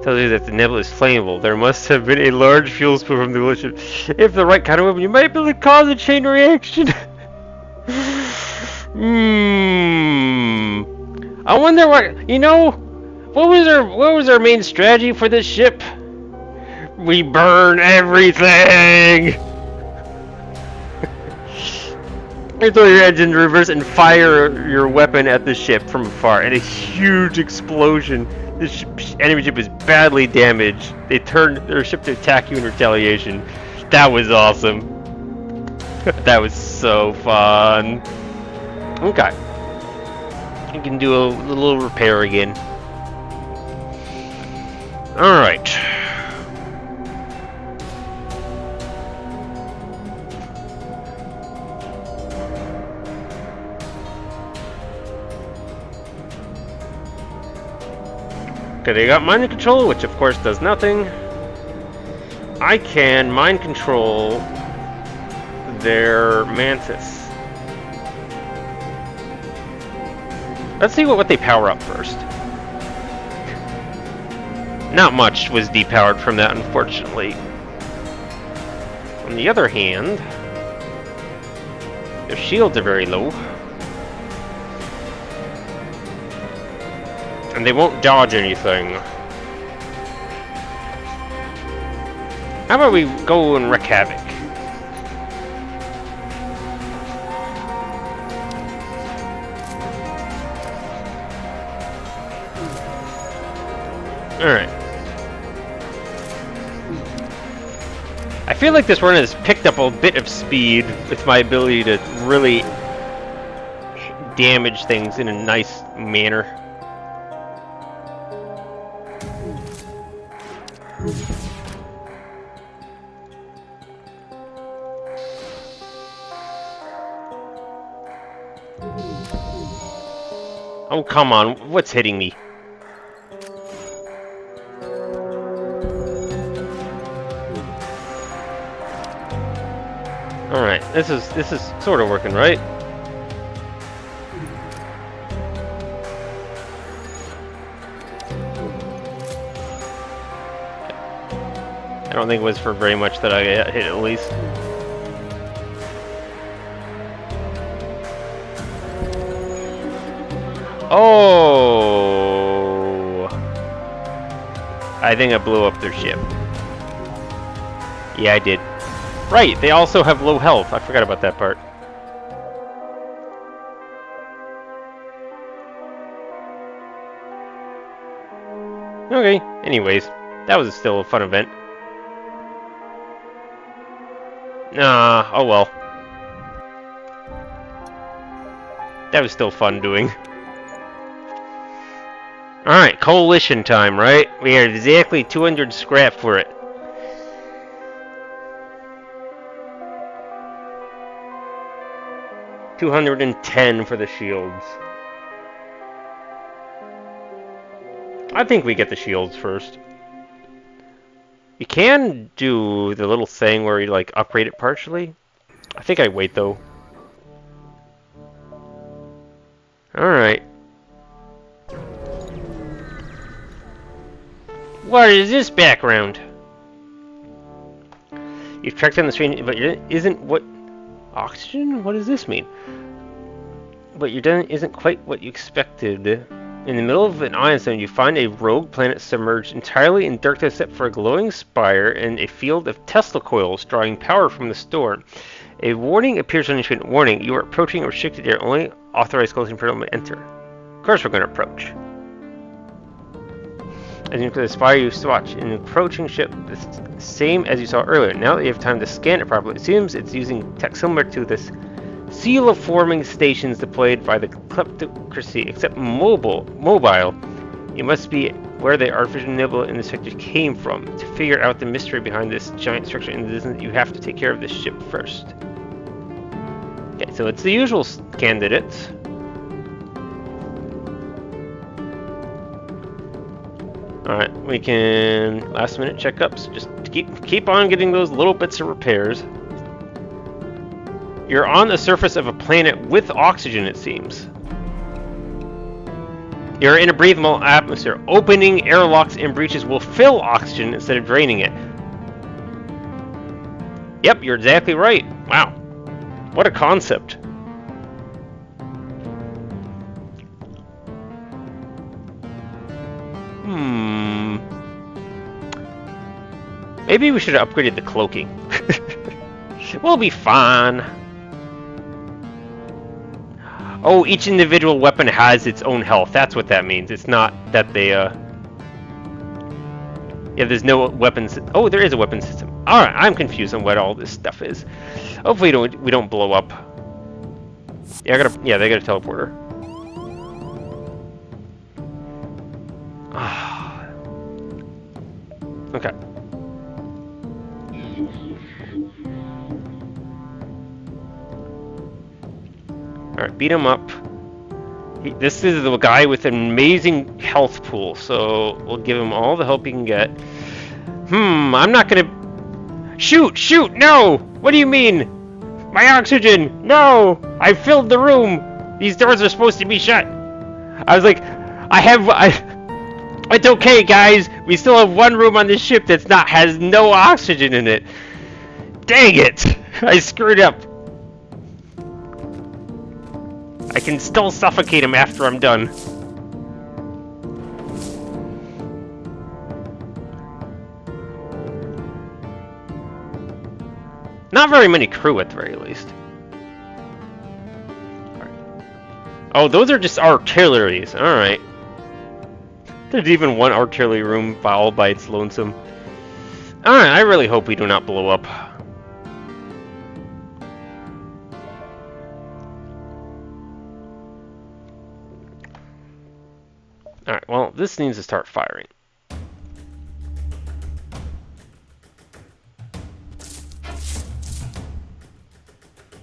S1: Tells you that the nebula is flammable. There must have been a large fuel spill from the collision. If the right kind of weapon, you might be able to cause a chain reaction. I wonder what, you know, what was our main strategy for this ship? We burn everything. You throw your engine in reverse and fire your weapon at the ship from afar, and a huge explosion. This enemy ship is badly damaged. They turned their ship to attack you in retaliation. That was awesome. That was so fun. Okay. You can do a little repair again. Alright. Okay, they got mind control, which of course does nothing. I can mind control their mantis. Let's see what they power up first. Not much was depowered from that, unfortunately. On the other hand, their shields are very low. And they won't dodge anything. How about we go and wreak havoc? Alright. I feel like this run has picked up a bit of speed with my ability to really damage things in a nice manner. Oh, come on. What's hitting me? Alright, this is sort of working, right? I don't think it was for very much that I got hit, at least. Oh! I think I blew up their ship. Yeah, I did. Right, they also have low health. I forgot about that part. Okay, anyways, that was still a fun event. Nah, oh well. That was still fun doing. Alright, coalition time, right? We had exactly 200 scrap for it. $210 for the shields. I think we get the shields first. You can do the little thing where you like upgrade it partially. I think I wait though. Alright. What is this background? You've tracked down the strange, but it isn't what... Oxygen? What does this mean? But you're done isn't quite what you expected. In the middle of an ion zone, you find a rogue planet submerged entirely in darkness except for a glowing spire and a field of Tesla coils drawing power from the storm. A warning appears on your screen. Warning, you are approaching a restricted area. Only authorized closing personnel may enter. Of course we're going to approach. As you the spire, you watch an approaching ship, the same as you saw earlier. Now that you have time to scan it properly, it seems it's using tech similar to this seal-forming stations deployed by the kleptocracy, except mobile. You must be where the artificial nebula in the sector came from. To figure out the mystery behind this giant structure in the distance, you have to take care of this ship first. Okay, so it's the usual candidates. Alright, we can last minute checkups. Just keep on getting those little bits of repairs. You're on the surface of a planet with oxygen, it seems. You're in a breathable atmosphere. Opening airlocks and breaches will fill oxygen instead of draining it. Yep, you're exactly right. Wow. What a concept. Maybe we should have upgraded the cloaking. We'll be fine. Oh, each individual weapon has its own health. That's what that means. It's not that they, Yeah, there's no weapons. Oh, there is a weapon system. Alright, I'm confused on what all this stuff is. Hopefully we don't blow up. Yeah, they got a teleporter. Okay. Alright, beat him up. This is the guy with an amazing health pool, so we'll give him all the help he can get. I'm not gonna... Shoot! No! What do you mean? My oxygen! No! I filled the room! These doors are supposed to be shut! I was like, it's okay, guys! We still have one room on this ship that's has no oxygen in it. Dang it! I screwed up. I can still suffocate him after I'm done. Not very many crew at the very least. Oh, those are just artilleries. Alright. There's even one artillery room all by its lonesome. Alright, I really hope we do not blow up. Alright, well, this needs to start firing.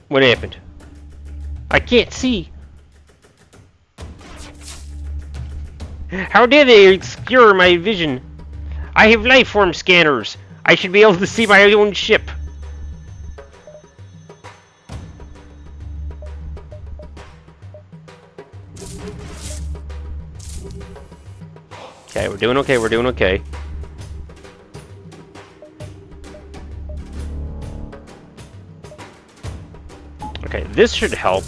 S1: What happened? I can't see. How dare they obscure my vision? I have life form scanners. I should be able to see my own ship. Okay, we're doing okay, we're doing okay. Okay, this should help.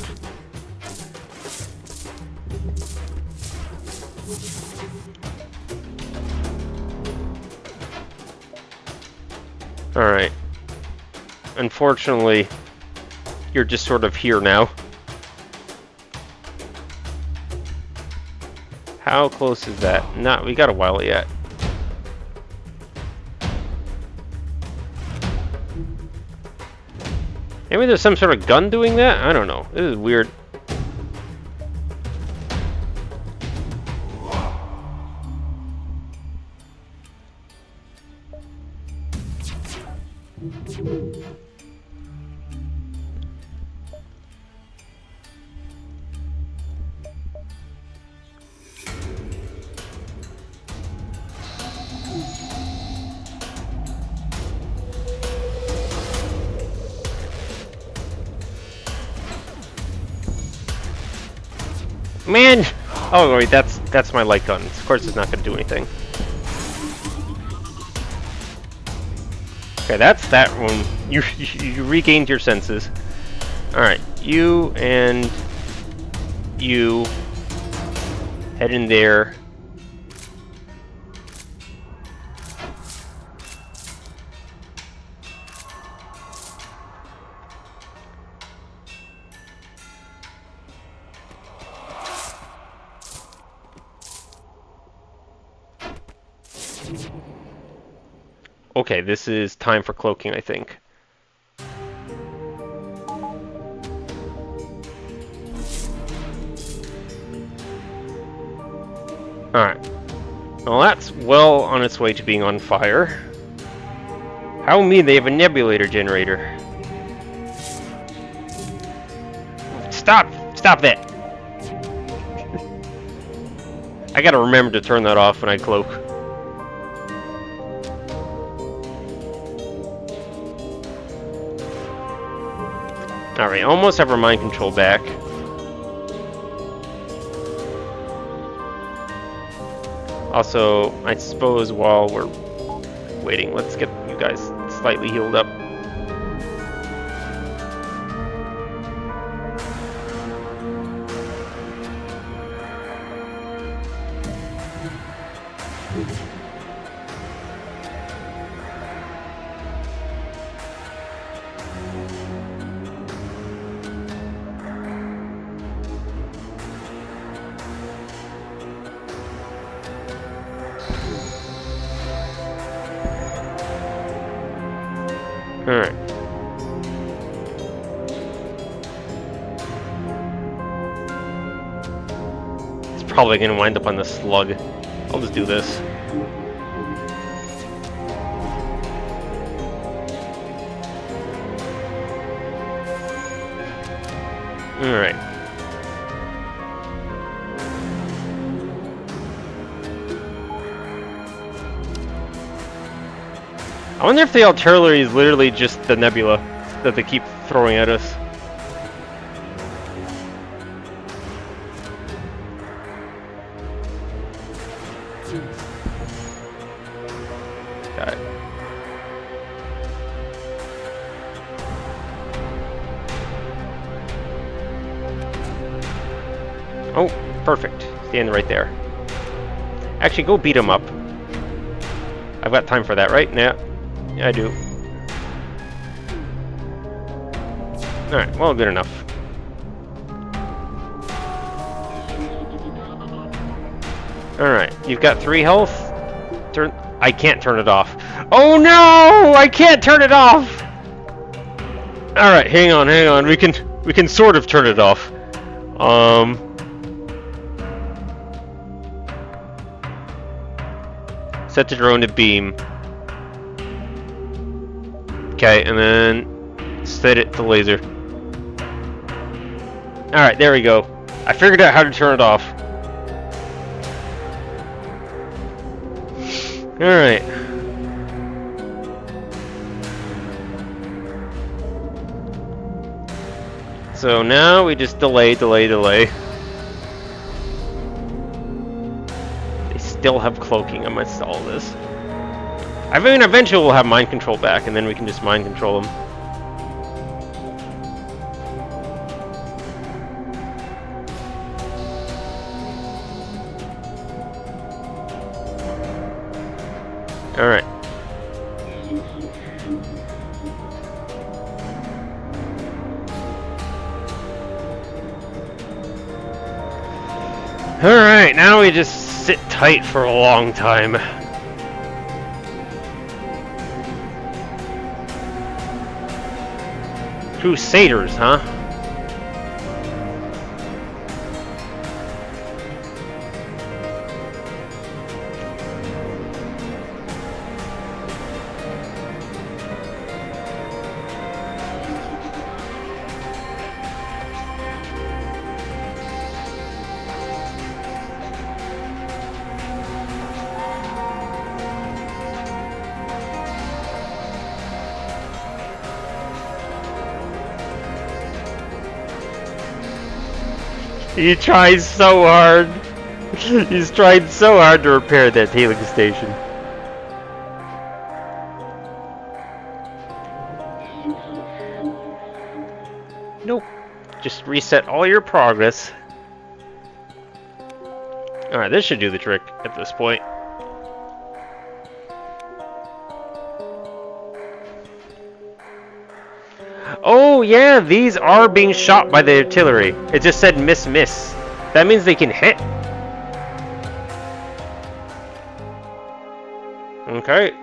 S1: Alright. Unfortunately, you're just sort of here now. How close is that? Not, we got a while yet. Maybe there's some sort of gun doing that? I don't know. This is weird. Man! Oh wait, that's my light gun. Of course it's not gonna do anything. Okay, that's that one. You regained your senses. Alright, you and you head in there. Okay, this is time for cloaking, I think. Alright. Well, that's well on its way to being on fire. How mean, they have a nebulator generator. Stop! Stop that! I gotta remember to turn that off when I cloak. Alright, almost have our mind control back. Also, I suppose while we're waiting, let's get you guys slightly healed up. Alright. It's probably going to wind up on the slug. I'll just do this. Alright. I wonder if the artillery is literally just the nebula that they keep throwing at us. Got it. Oh, perfect. Stand right there. Actually, go beat him up. I've got time for that, right? Yeah, I do. Alright, well, good enough. Alright, you've got 3 health. I can't turn it off. Oh no! I can't turn it off! Alright, hang on. We can sort of turn it off. Set the drone to beam. Okay, and then set it to laser. Alright, there we go. I figured out how to turn it off. Alright. So now we just delay. They still have cloaking amidst all this. I mean, eventually we'll have mind control back, and then we can just mind control them. Alright. Alright, now we just sit tight for a long time. Crusaders, huh? He tries so hard. He's tried so hard to repair that tailing station. Nope. Just reset all your progress. Alright, this should do the trick at this point. Oh yeah, these are being shot by the artillery. It just said miss. That means they can hit. Okay.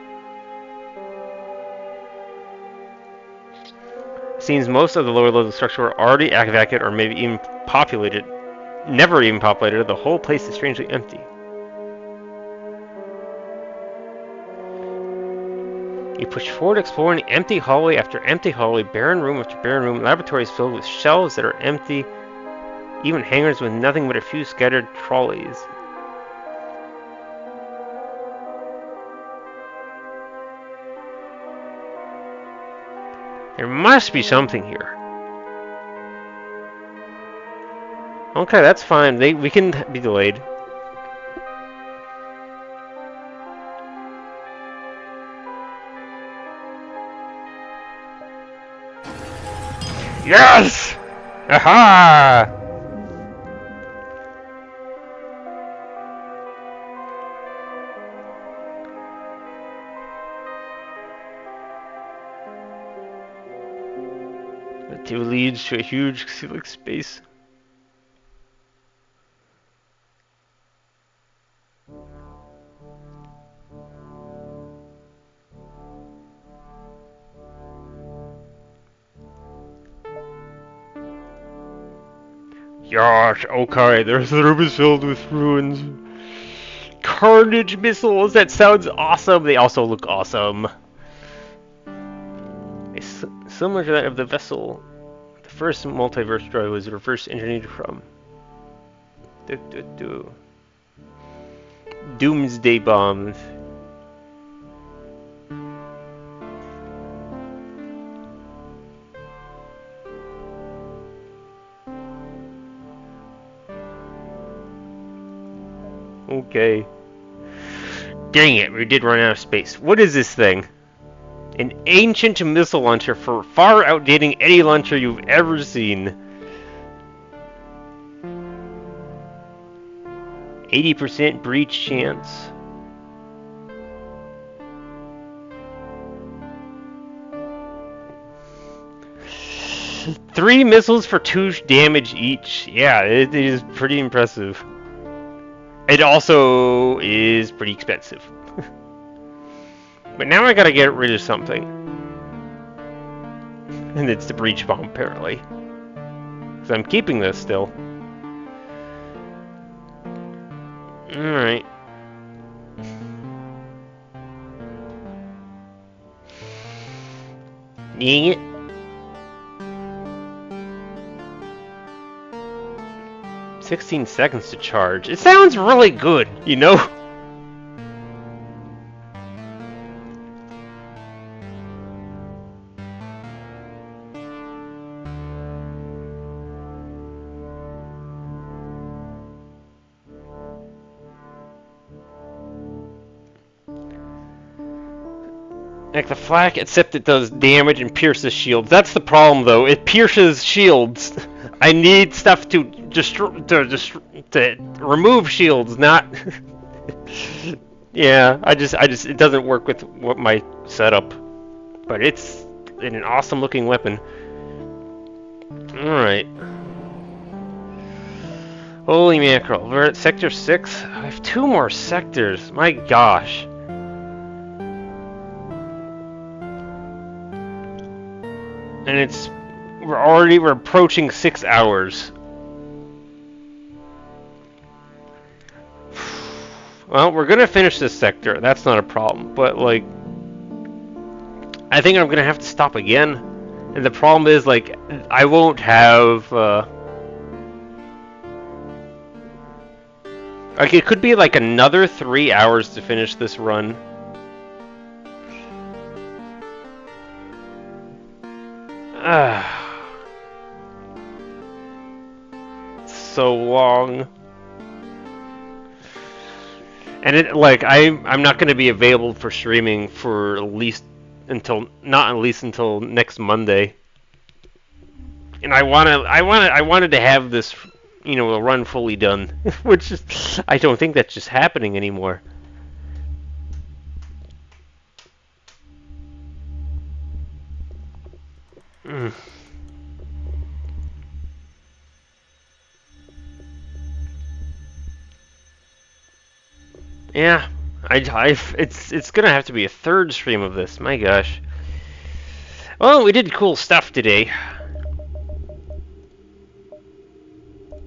S1: Seems most of the lower levels of the structure were already evacuated or maybe even populated. Never even populated. The whole place is strangely empty. You push forward, exploring empty hallway after empty hallway, barren room after barren room, laboratories filled with shelves that are empty, even hangars with nothing but a few scattered trolleys. There must be something here. Okay, that's fine. We can be delayed. Yes! Aha! The two leads to a huge ceiling space. Gosh, okay, the room is filled with ruins. Carnage missiles, that sounds awesome. They also look awesome. It's similar to that of the vessel. The first multiverse droid was reverse engineered from. Doomsday bombs. Okay. Dang it, we did run out of space. What is this thing? An ancient missile launcher far outdating any launcher you've ever seen. 80% breach chance. Three missiles for 2 damage each. Yeah, it is pretty impressive. It also is pretty expensive. But now I gotta get rid of something. And it's the breach bomb, apparently. Because I'm keeping this still. Alright. Dang it. "16 seconds to charge." It sounds really good, you know? Like the flak, except it does damage and pierces shields. That's the problem, though. It pierces shields. I need stuff to remove shields, not. Yeah, I just it doesn't work with what my setup. But it's an awesome looking weapon. All right. Holy mackerel! We're at sector 6. I have 2 more sectors. My gosh. And we're approaching 6 hours. Well, we're gonna finish this sector. That's not a problem. But like, I think I'm gonna have to stop again. And the problem is, like, I won't have. Like, it could be like another 3 hours to finish this run. So long. And it, like, I'm not going to be available for streaming for at least until next Monday. And I wanted to have this, you know, run fully done, which is, I don't think that's just happening anymore. Yeah, it's gonna have to be a third stream of this. My gosh. Well, we did cool stuff today.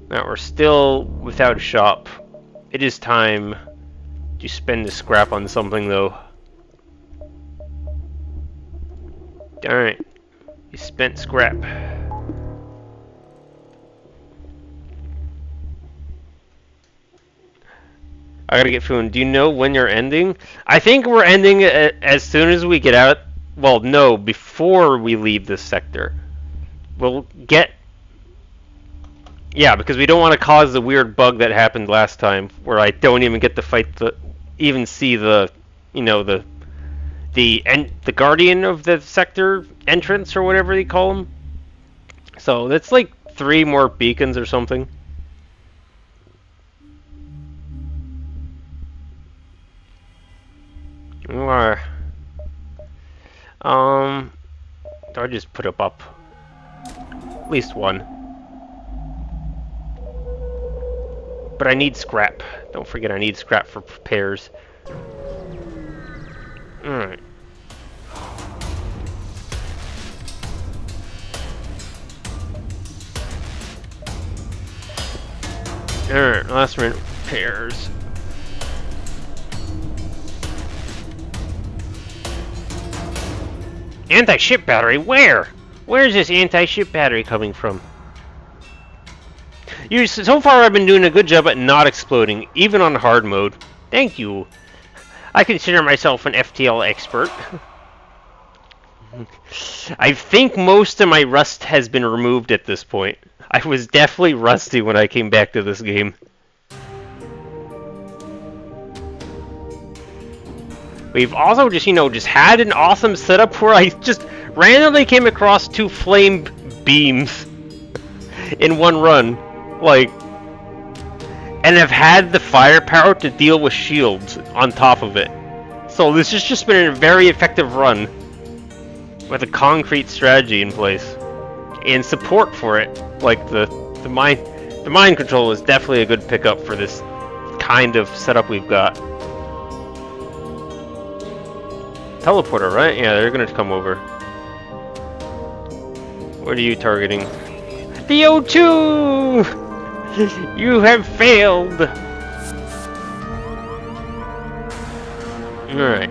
S1: Now we're still without a shop. It is time to spend the scrap on something, though. Darn it. You spent scrap. I gotta get food. Do you know when you're ending? I think we're ending as soon as we get out. Well, no, before we leave this sector. We'll get... Yeah, because we don't want to cause the weird bug that happened last time, where I don't even get to fight even see the, you know, the guardian of the sector entrance or whatever they call them. So that's like 3 more beacons or something. Or do I just put up at least 1? But I need scrap. Don't forget I need scrap for repairs. Alright. Alright, last minute repairs. Anti-ship battery? Where? Where's this anti-ship battery coming from? So far I've been doing a good job at not exploding, even on hard mode. Thank you. I consider myself an FTL expert. I think most of my rust has been removed at this point. I was definitely rusty when I came back to this game. We've also just, you know, just had an awesome setup where I just randomly came across 2 flame beams in one run. Like, and have had the firepower to deal with shields on top of it. So this has just been a very effective run with a concrete strategy in place and support for it. Like the mind control is definitely a good pickup for this kind of setup we've got. Teleporter, right? Yeah, they're gonna come over. What are you targeting? The O2! You have failed! Alright.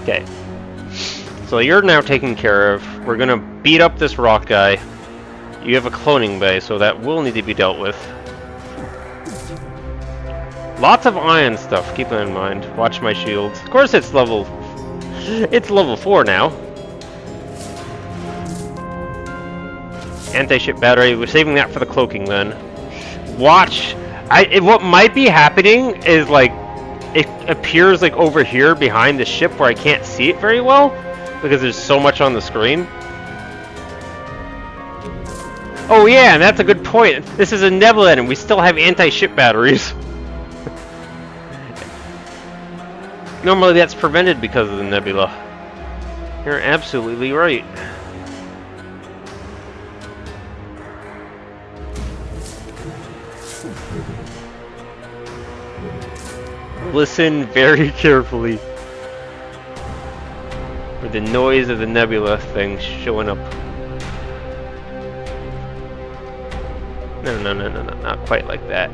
S1: Okay. So you're now taken care of. We're gonna beat up this rock guy. You have a cloning bay, so that will need to be dealt with. Lots of ion stuff, keep that in mind. Watch my shields. Of course it's level 4 now. Anti-ship battery, we're saving that for the cloaking then. Watch! What might be happening is like, it appears like over here behind the ship where I can't see it very well, because there's so much on the screen. Oh yeah, and that's a good point. This is a nebula and we still have anti-ship batteries. Normally that's prevented because of the nebula. You're absolutely right. Listen very carefully for the noise of the nebula thing showing up. No, not quite like that.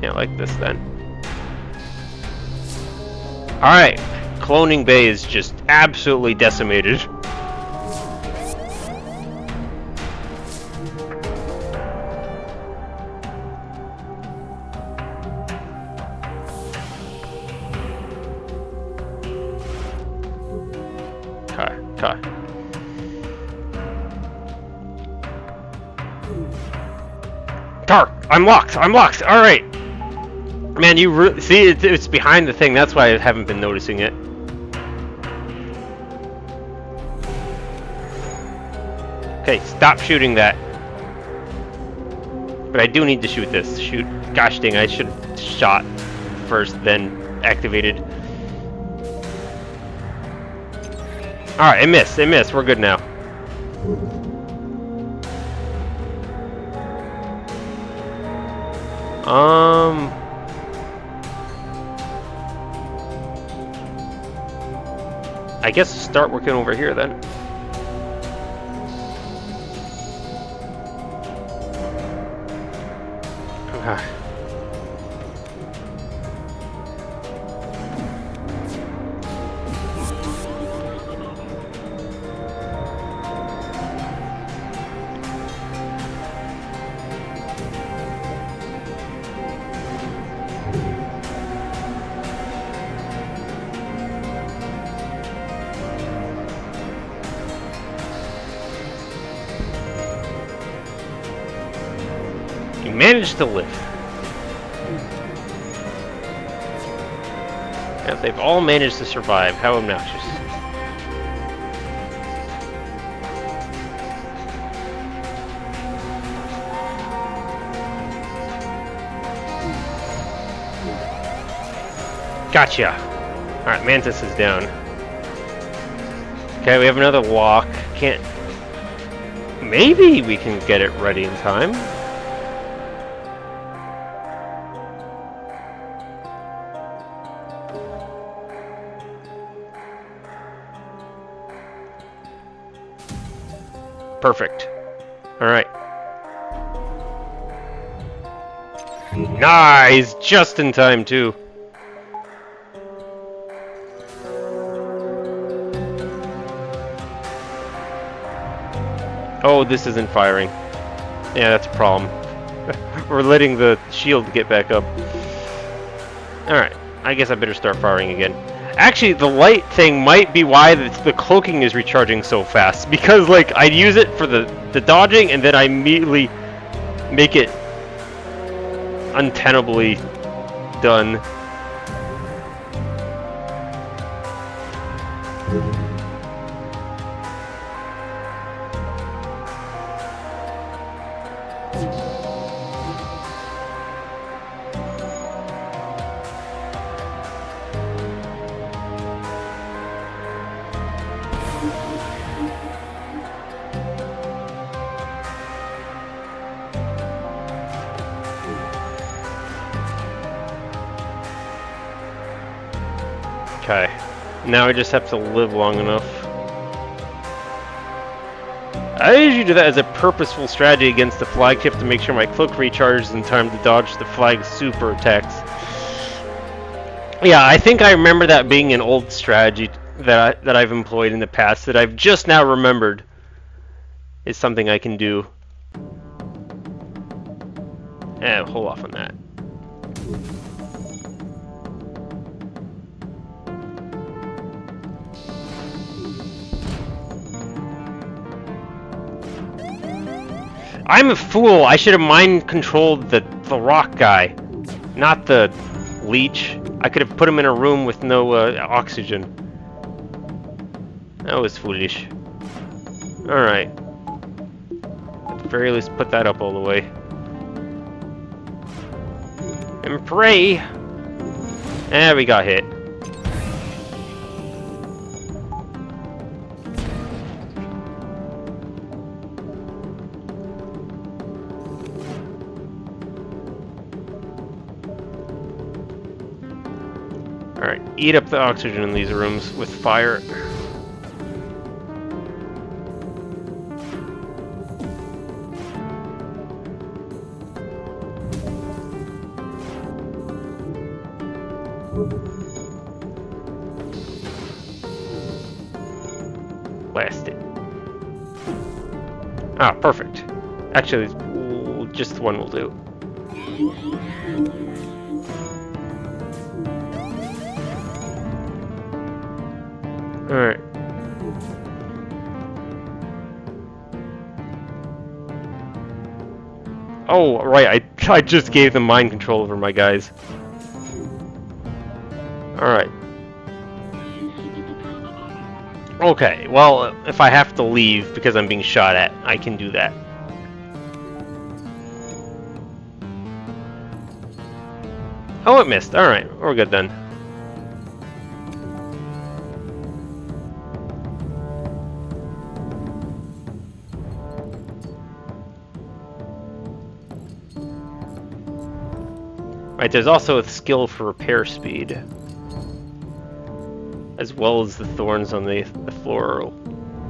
S1: Yeah, like this then. Alright, cloning bay is just absolutely decimated. Okay. Dark! I'm locked! Alright! Man, you see, it's behind the thing, that's why I haven't been noticing it. Okay, stop shooting that. But I do need to shoot this. Shoot. Gosh dang, I should have shot first, then activated. Alright, it missed. We're good now. I guess start working over here then. Okay. Managed to live. Yeah, they've all managed to survive. How obnoxious. Gotcha. Alright, Mantis is down. Okay, we have another lock. Can't... Maybe we can get it ready in time. Perfect. Alright. Nice! Just in time, too. Oh, this isn't firing. Yeah, that's a problem. We're letting the shield get back up. Alright. I guess I better start firing again. Actually, the light thing might be why the cloaking is recharging so fast. Because, like, I use it for the dodging, and then I immediately make it untenably done. Okay. Now I just have to live long enough. I usually do that as a purposeful strategy against the flagship to make sure my cloak recharges in time to dodge the flag's super attacks. Yeah, I think I remember that being an old strategy that I've employed in the past that I've just now remembered is something I can do. Hold off on that. I'm a fool. I should have mind controlled the rock guy, not the leech. I could have put him in a room with no oxygen. That was foolish. Alright. At the very least, put that up all the way. And pray! We got hit. Alright, eat up the oxygen in these rooms with fire. Blast it. Ah, perfect. Actually, just one will do. Alright. Oh, right, I just gave them mind control over my guys. Alright. Okay, well, if I have to leave because I'm being shot at, I can do that. Oh, it missed. Alright, we're good then. Right, there's also a skill for repair speed, as well as the thorns on the floral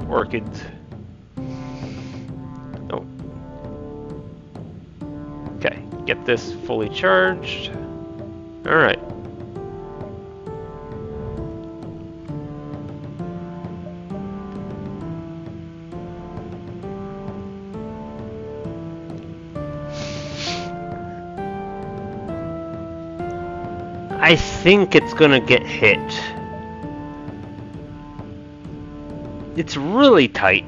S1: orchids. Oh. Okay, get this fully charged. Alright. I think it's gonna get hit. It's really tight.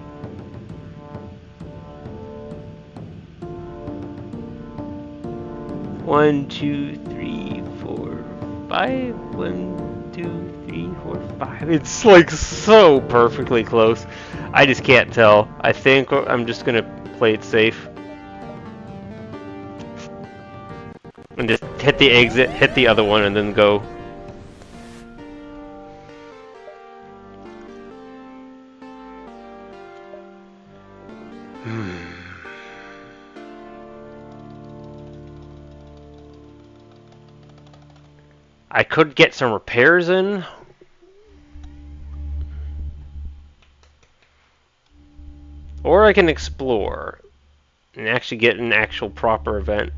S1: One, two, three, four, five. 1, 2, 3, 4, 5. It's like so perfectly close. I just can't tell. I think I'm just gonna play it safe. And just hit the exit, hit the other one, and then go. I could get some repairs in. Or I can explore and actually get an actual proper event.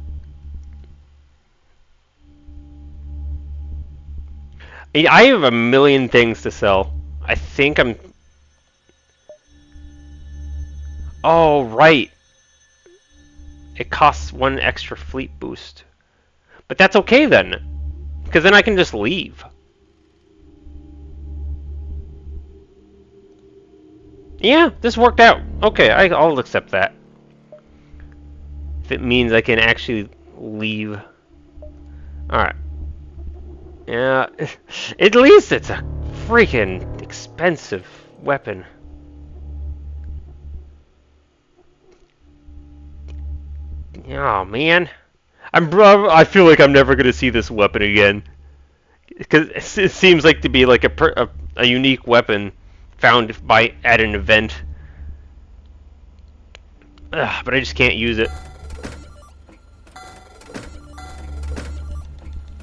S1: I have a million things to sell. I think I'm... Oh, right. It costs 1 extra fleet boost. But that's okay then. Because then I can just leave. Yeah, this worked out. Okay, I'll accept that. If it means I can actually leave. Alright. Yeah, at least it's a freaking expensive weapon. Oh man, I feel like I'm never gonna see this weapon again because it seems like to be like a unique weapon found at an event. Ugh, but I just can't use it.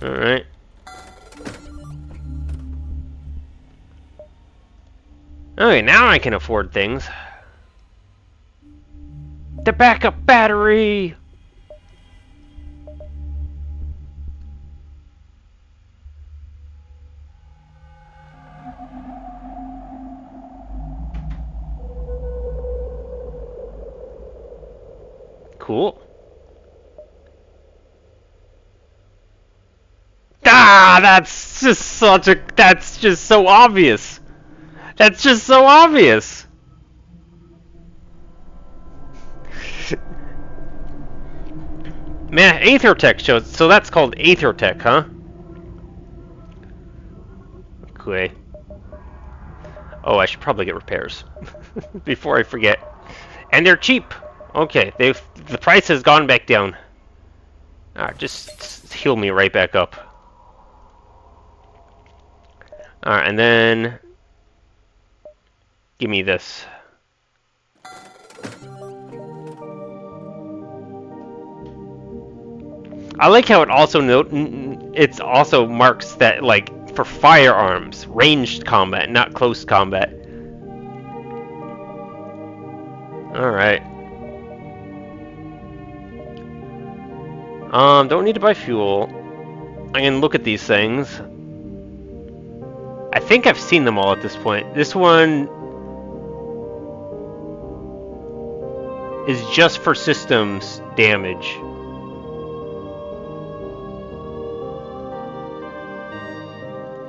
S1: All right. Okay, now I can afford things. The backup battery! Cool. Ah, that's just so obvious. That's just so obvious. Man, Aethertech shows, so that's called Aethertech, huh? Okay. Oh, I should probably get repairs before I forget. And they're cheap. Okay, the price has gone back down. Alright, just heal me right back up. Alright, and then give me this. I like how it also marks that like for firearms, ranged combat, not close combat. All right. Don't need to buy fuel. I can look at these things. I think I've seen them all at this point. This one is just for systems damage.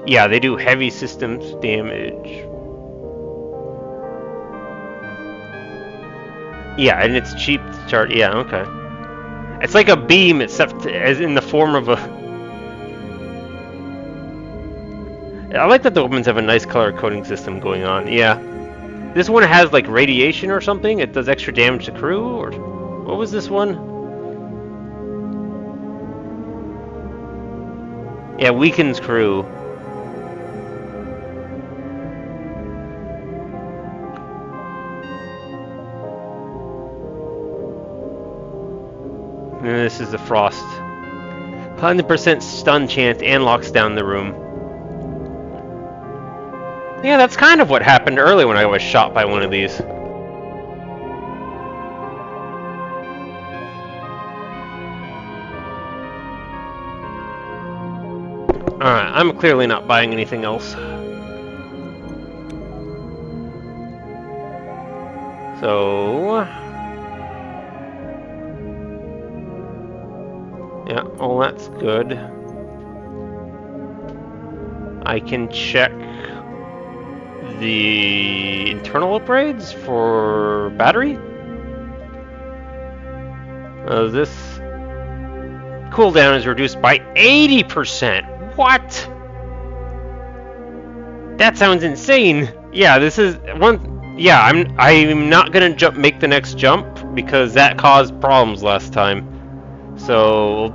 S1: Yeah, they do heavy systems damage. Yeah, and it's cheap to chart. Yeah, okay. It's like a beam, except as in the form of a. I like that the weapons have a nice color coding system going on. Yeah, this one has like radiation or something. It does extra damage to crew, or what was this one? Yeah, weakens crew. And this is the frost. 100% stun chance and locks down the room. Yeah, that's kind of what happened earlier when I was shot by one of these. Alright, I'm clearly not buying anything else. So... yeah, all that's good. I can check the internal upgrades for battery. This cooldown is reduced by 80%. What? That sounds insane. Yeah, this is one. Yeah, I'm not gonna make the next jump because that caused problems last time. So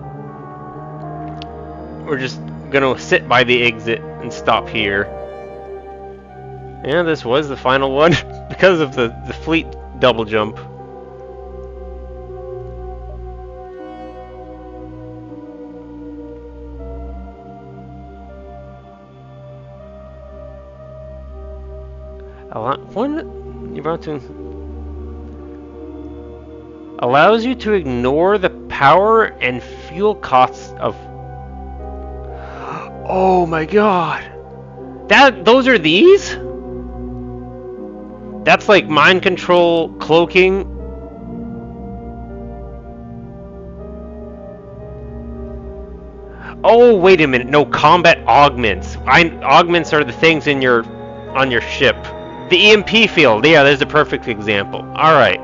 S1: we're just gonna sit by the exit and stop here. Yeah, this was the final one because of the fleet double jump. One you're about to allows you to ignore the power and fuel costs of. Oh my god! Those are these? That's like mind control, cloaking. Oh wait a minute! No, combat augments. Augments are the things on your ship. The EMP field. Yeah, there's a perfect example. All right.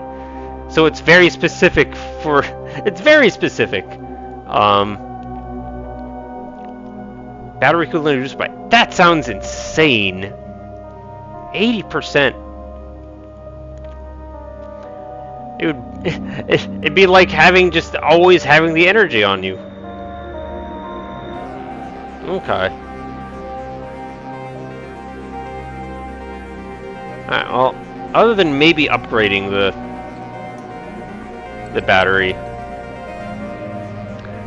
S1: So it's very specific for. It's very specific. Battery coolant reduced by. That sounds insane. 80%. It would. It'd be like having just always having the energy on you. Okay. Alright, well, other than maybe upgrading the battery,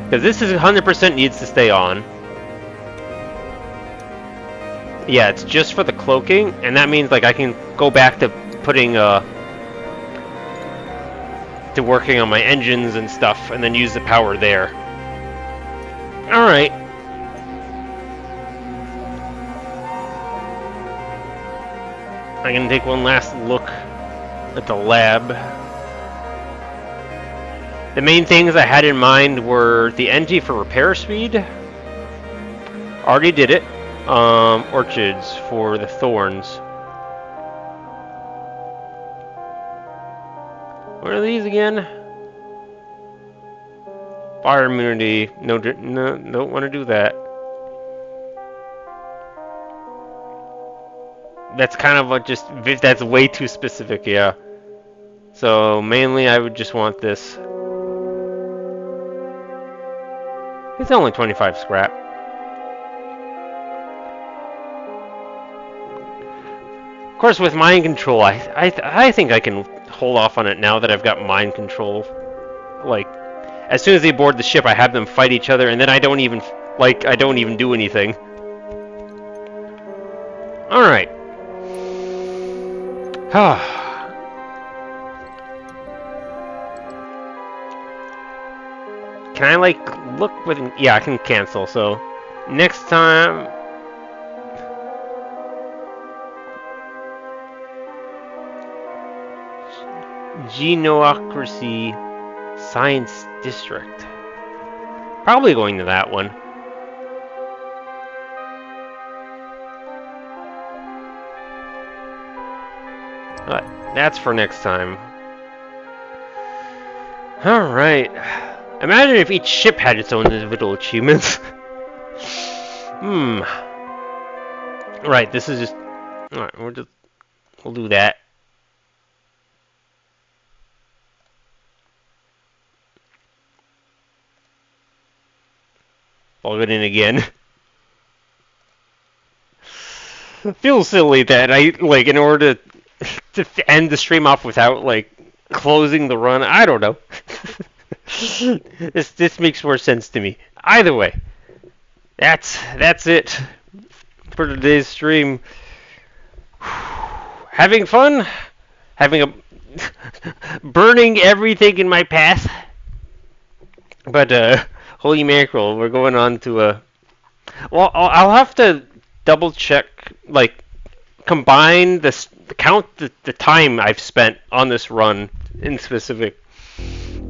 S1: because this is 100% needs to stay on. Yeah, it's just for the cloaking, and that means like I can go back to putting to working on my engines and stuff, and then use the power there. All right. I'm gonna take one last look at the lab. The main things I had in mind were the NG for repair speed. Already did it. Orchids for the thorns. What are these again? Fire immunity. No, don't want to do that. That's kind of like just, that's way too specific, yeah. So mainly I would just want this. It's only 25 scrap. Of course, with mind control, I think I can hold off on it now that I've got mind control. Like, as soon as they board the ship, I have them fight each other, and then I don't even do anything. All right. Can I like look with? Yeah, I can cancel. So next time. Genocracy Science District. Probably going to that one. But that's for next time. Alright. Imagine if each ship had its own individual achievements. Right, this is just... Alright, we'll do that. Log it in again. It feels silly that I, like, in order to end the stream off without, like, closing the run. I don't know. This makes more sense to me. Either way, that's it for today's stream. Having fun, burning everything in my path. But holy mackerel, we're going on to a. Well, I'll have to double check, like, combine this, count the time I've spent on this run in specific,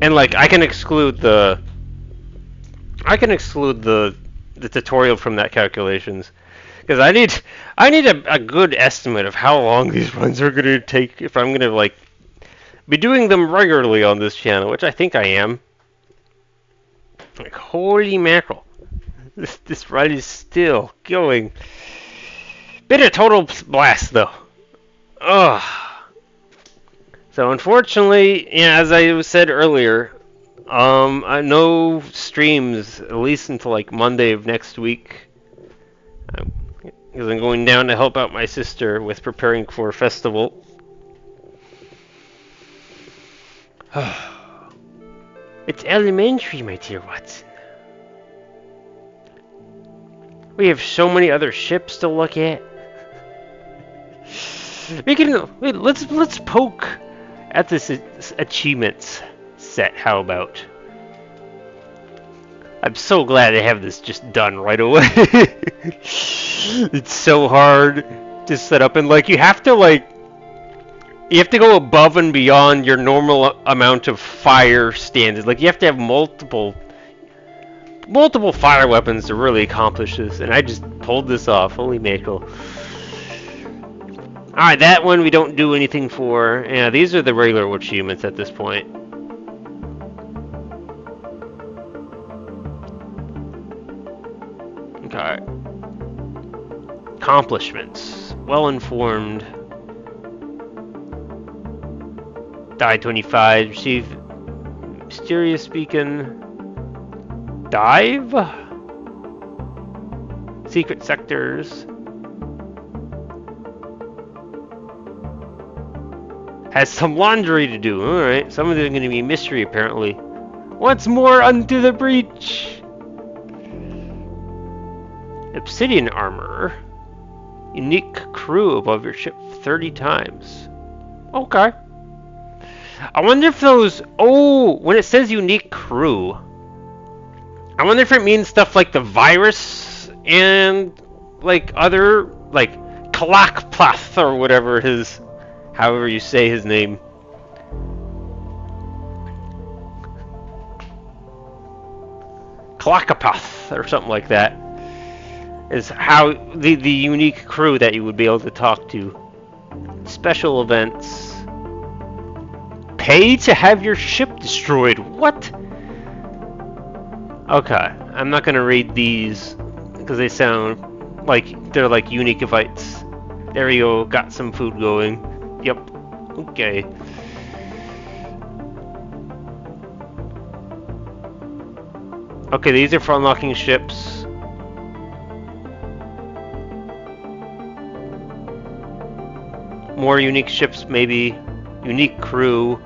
S1: and like I can exclude the tutorial from that calculations, because I need a good estimate of how long these runs are gonna take if I'm gonna like be doing them regularly on this channel, which I think I am. Like, holy mackerel, this run is still going. Been a total blast though. Ugh. So unfortunately, yeah, as I said earlier, no streams at least until like Monday of next week, because I'm going down to help out my sister with preparing for a festival. It's elementary, my dear Watson. We have so many other ships to look at. Let's poke at this achievements set. How about? I'm so glad I have this just done right away. It's so hard to set up, and like you have to go above and beyond your normal amount of fire standards. Like you have to have multiple fire weapons to really accomplish this, and I just pulled this off. Holy mackerel. Alright, that one we don't do anything for. Yeah, these are the regular achievements at this point. Okay. Accomplishments. Well-informed. Die 25. Receive mysterious beacon. Dive? Secret sectors. Has some laundry to do. Alright, some of them are going to be mystery apparently. What's more unto the breach? Obsidian armor. Unique crew above your ship 30 times. Okay. I wonder if those... Oh, when it says unique crew, I wonder if it means stuff like the virus and like other, like Kalakplath or whatever his, however you say his name. Kalakapath or something like that is how the unique crew that you would be able to talk to. Special events. Pay to have your ship destroyed. What? Okay, I'm not gonna read these because they sound like they're like unique invites. There we go, got some food going. Yep. Okay. Okay, these are for unlocking ships. More unique ships, maybe. Unique crew.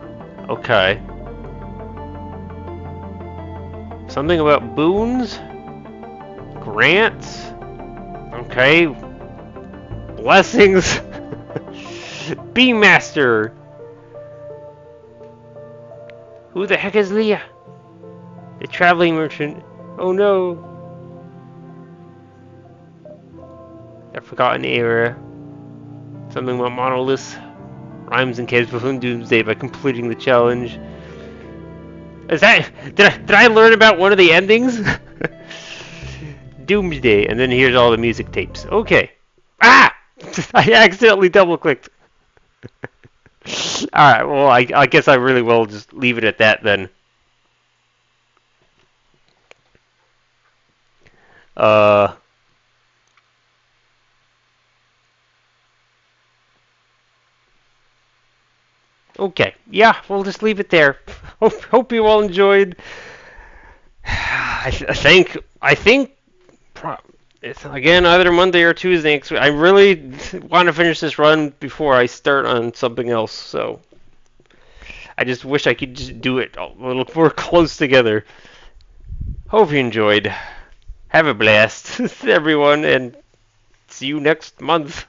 S1: Okay. Something about boons? Grants? Okay. Blessings? Beammaster! Who the heck is Leah? The traveling merchant. Oh no. The Forgotten Era. Something about monoliths. Rhymes and caves within Doomsday by completing the challenge. Is that... Did I learn about one of the endings? Doomsday, and then here's all the music tapes. Okay. Ah! I accidentally double-clicked. Alright, well, I guess I really will just leave it at that then. Okay, yeah, we'll just leave it there. Hope you all enjoyed. I think it's again either Monday or Tuesday next week. I really want to finish this run before I start on something else. So I just wish I could just do it a little more close together. Hope you enjoyed. Have a blast, everyone, and see you next month.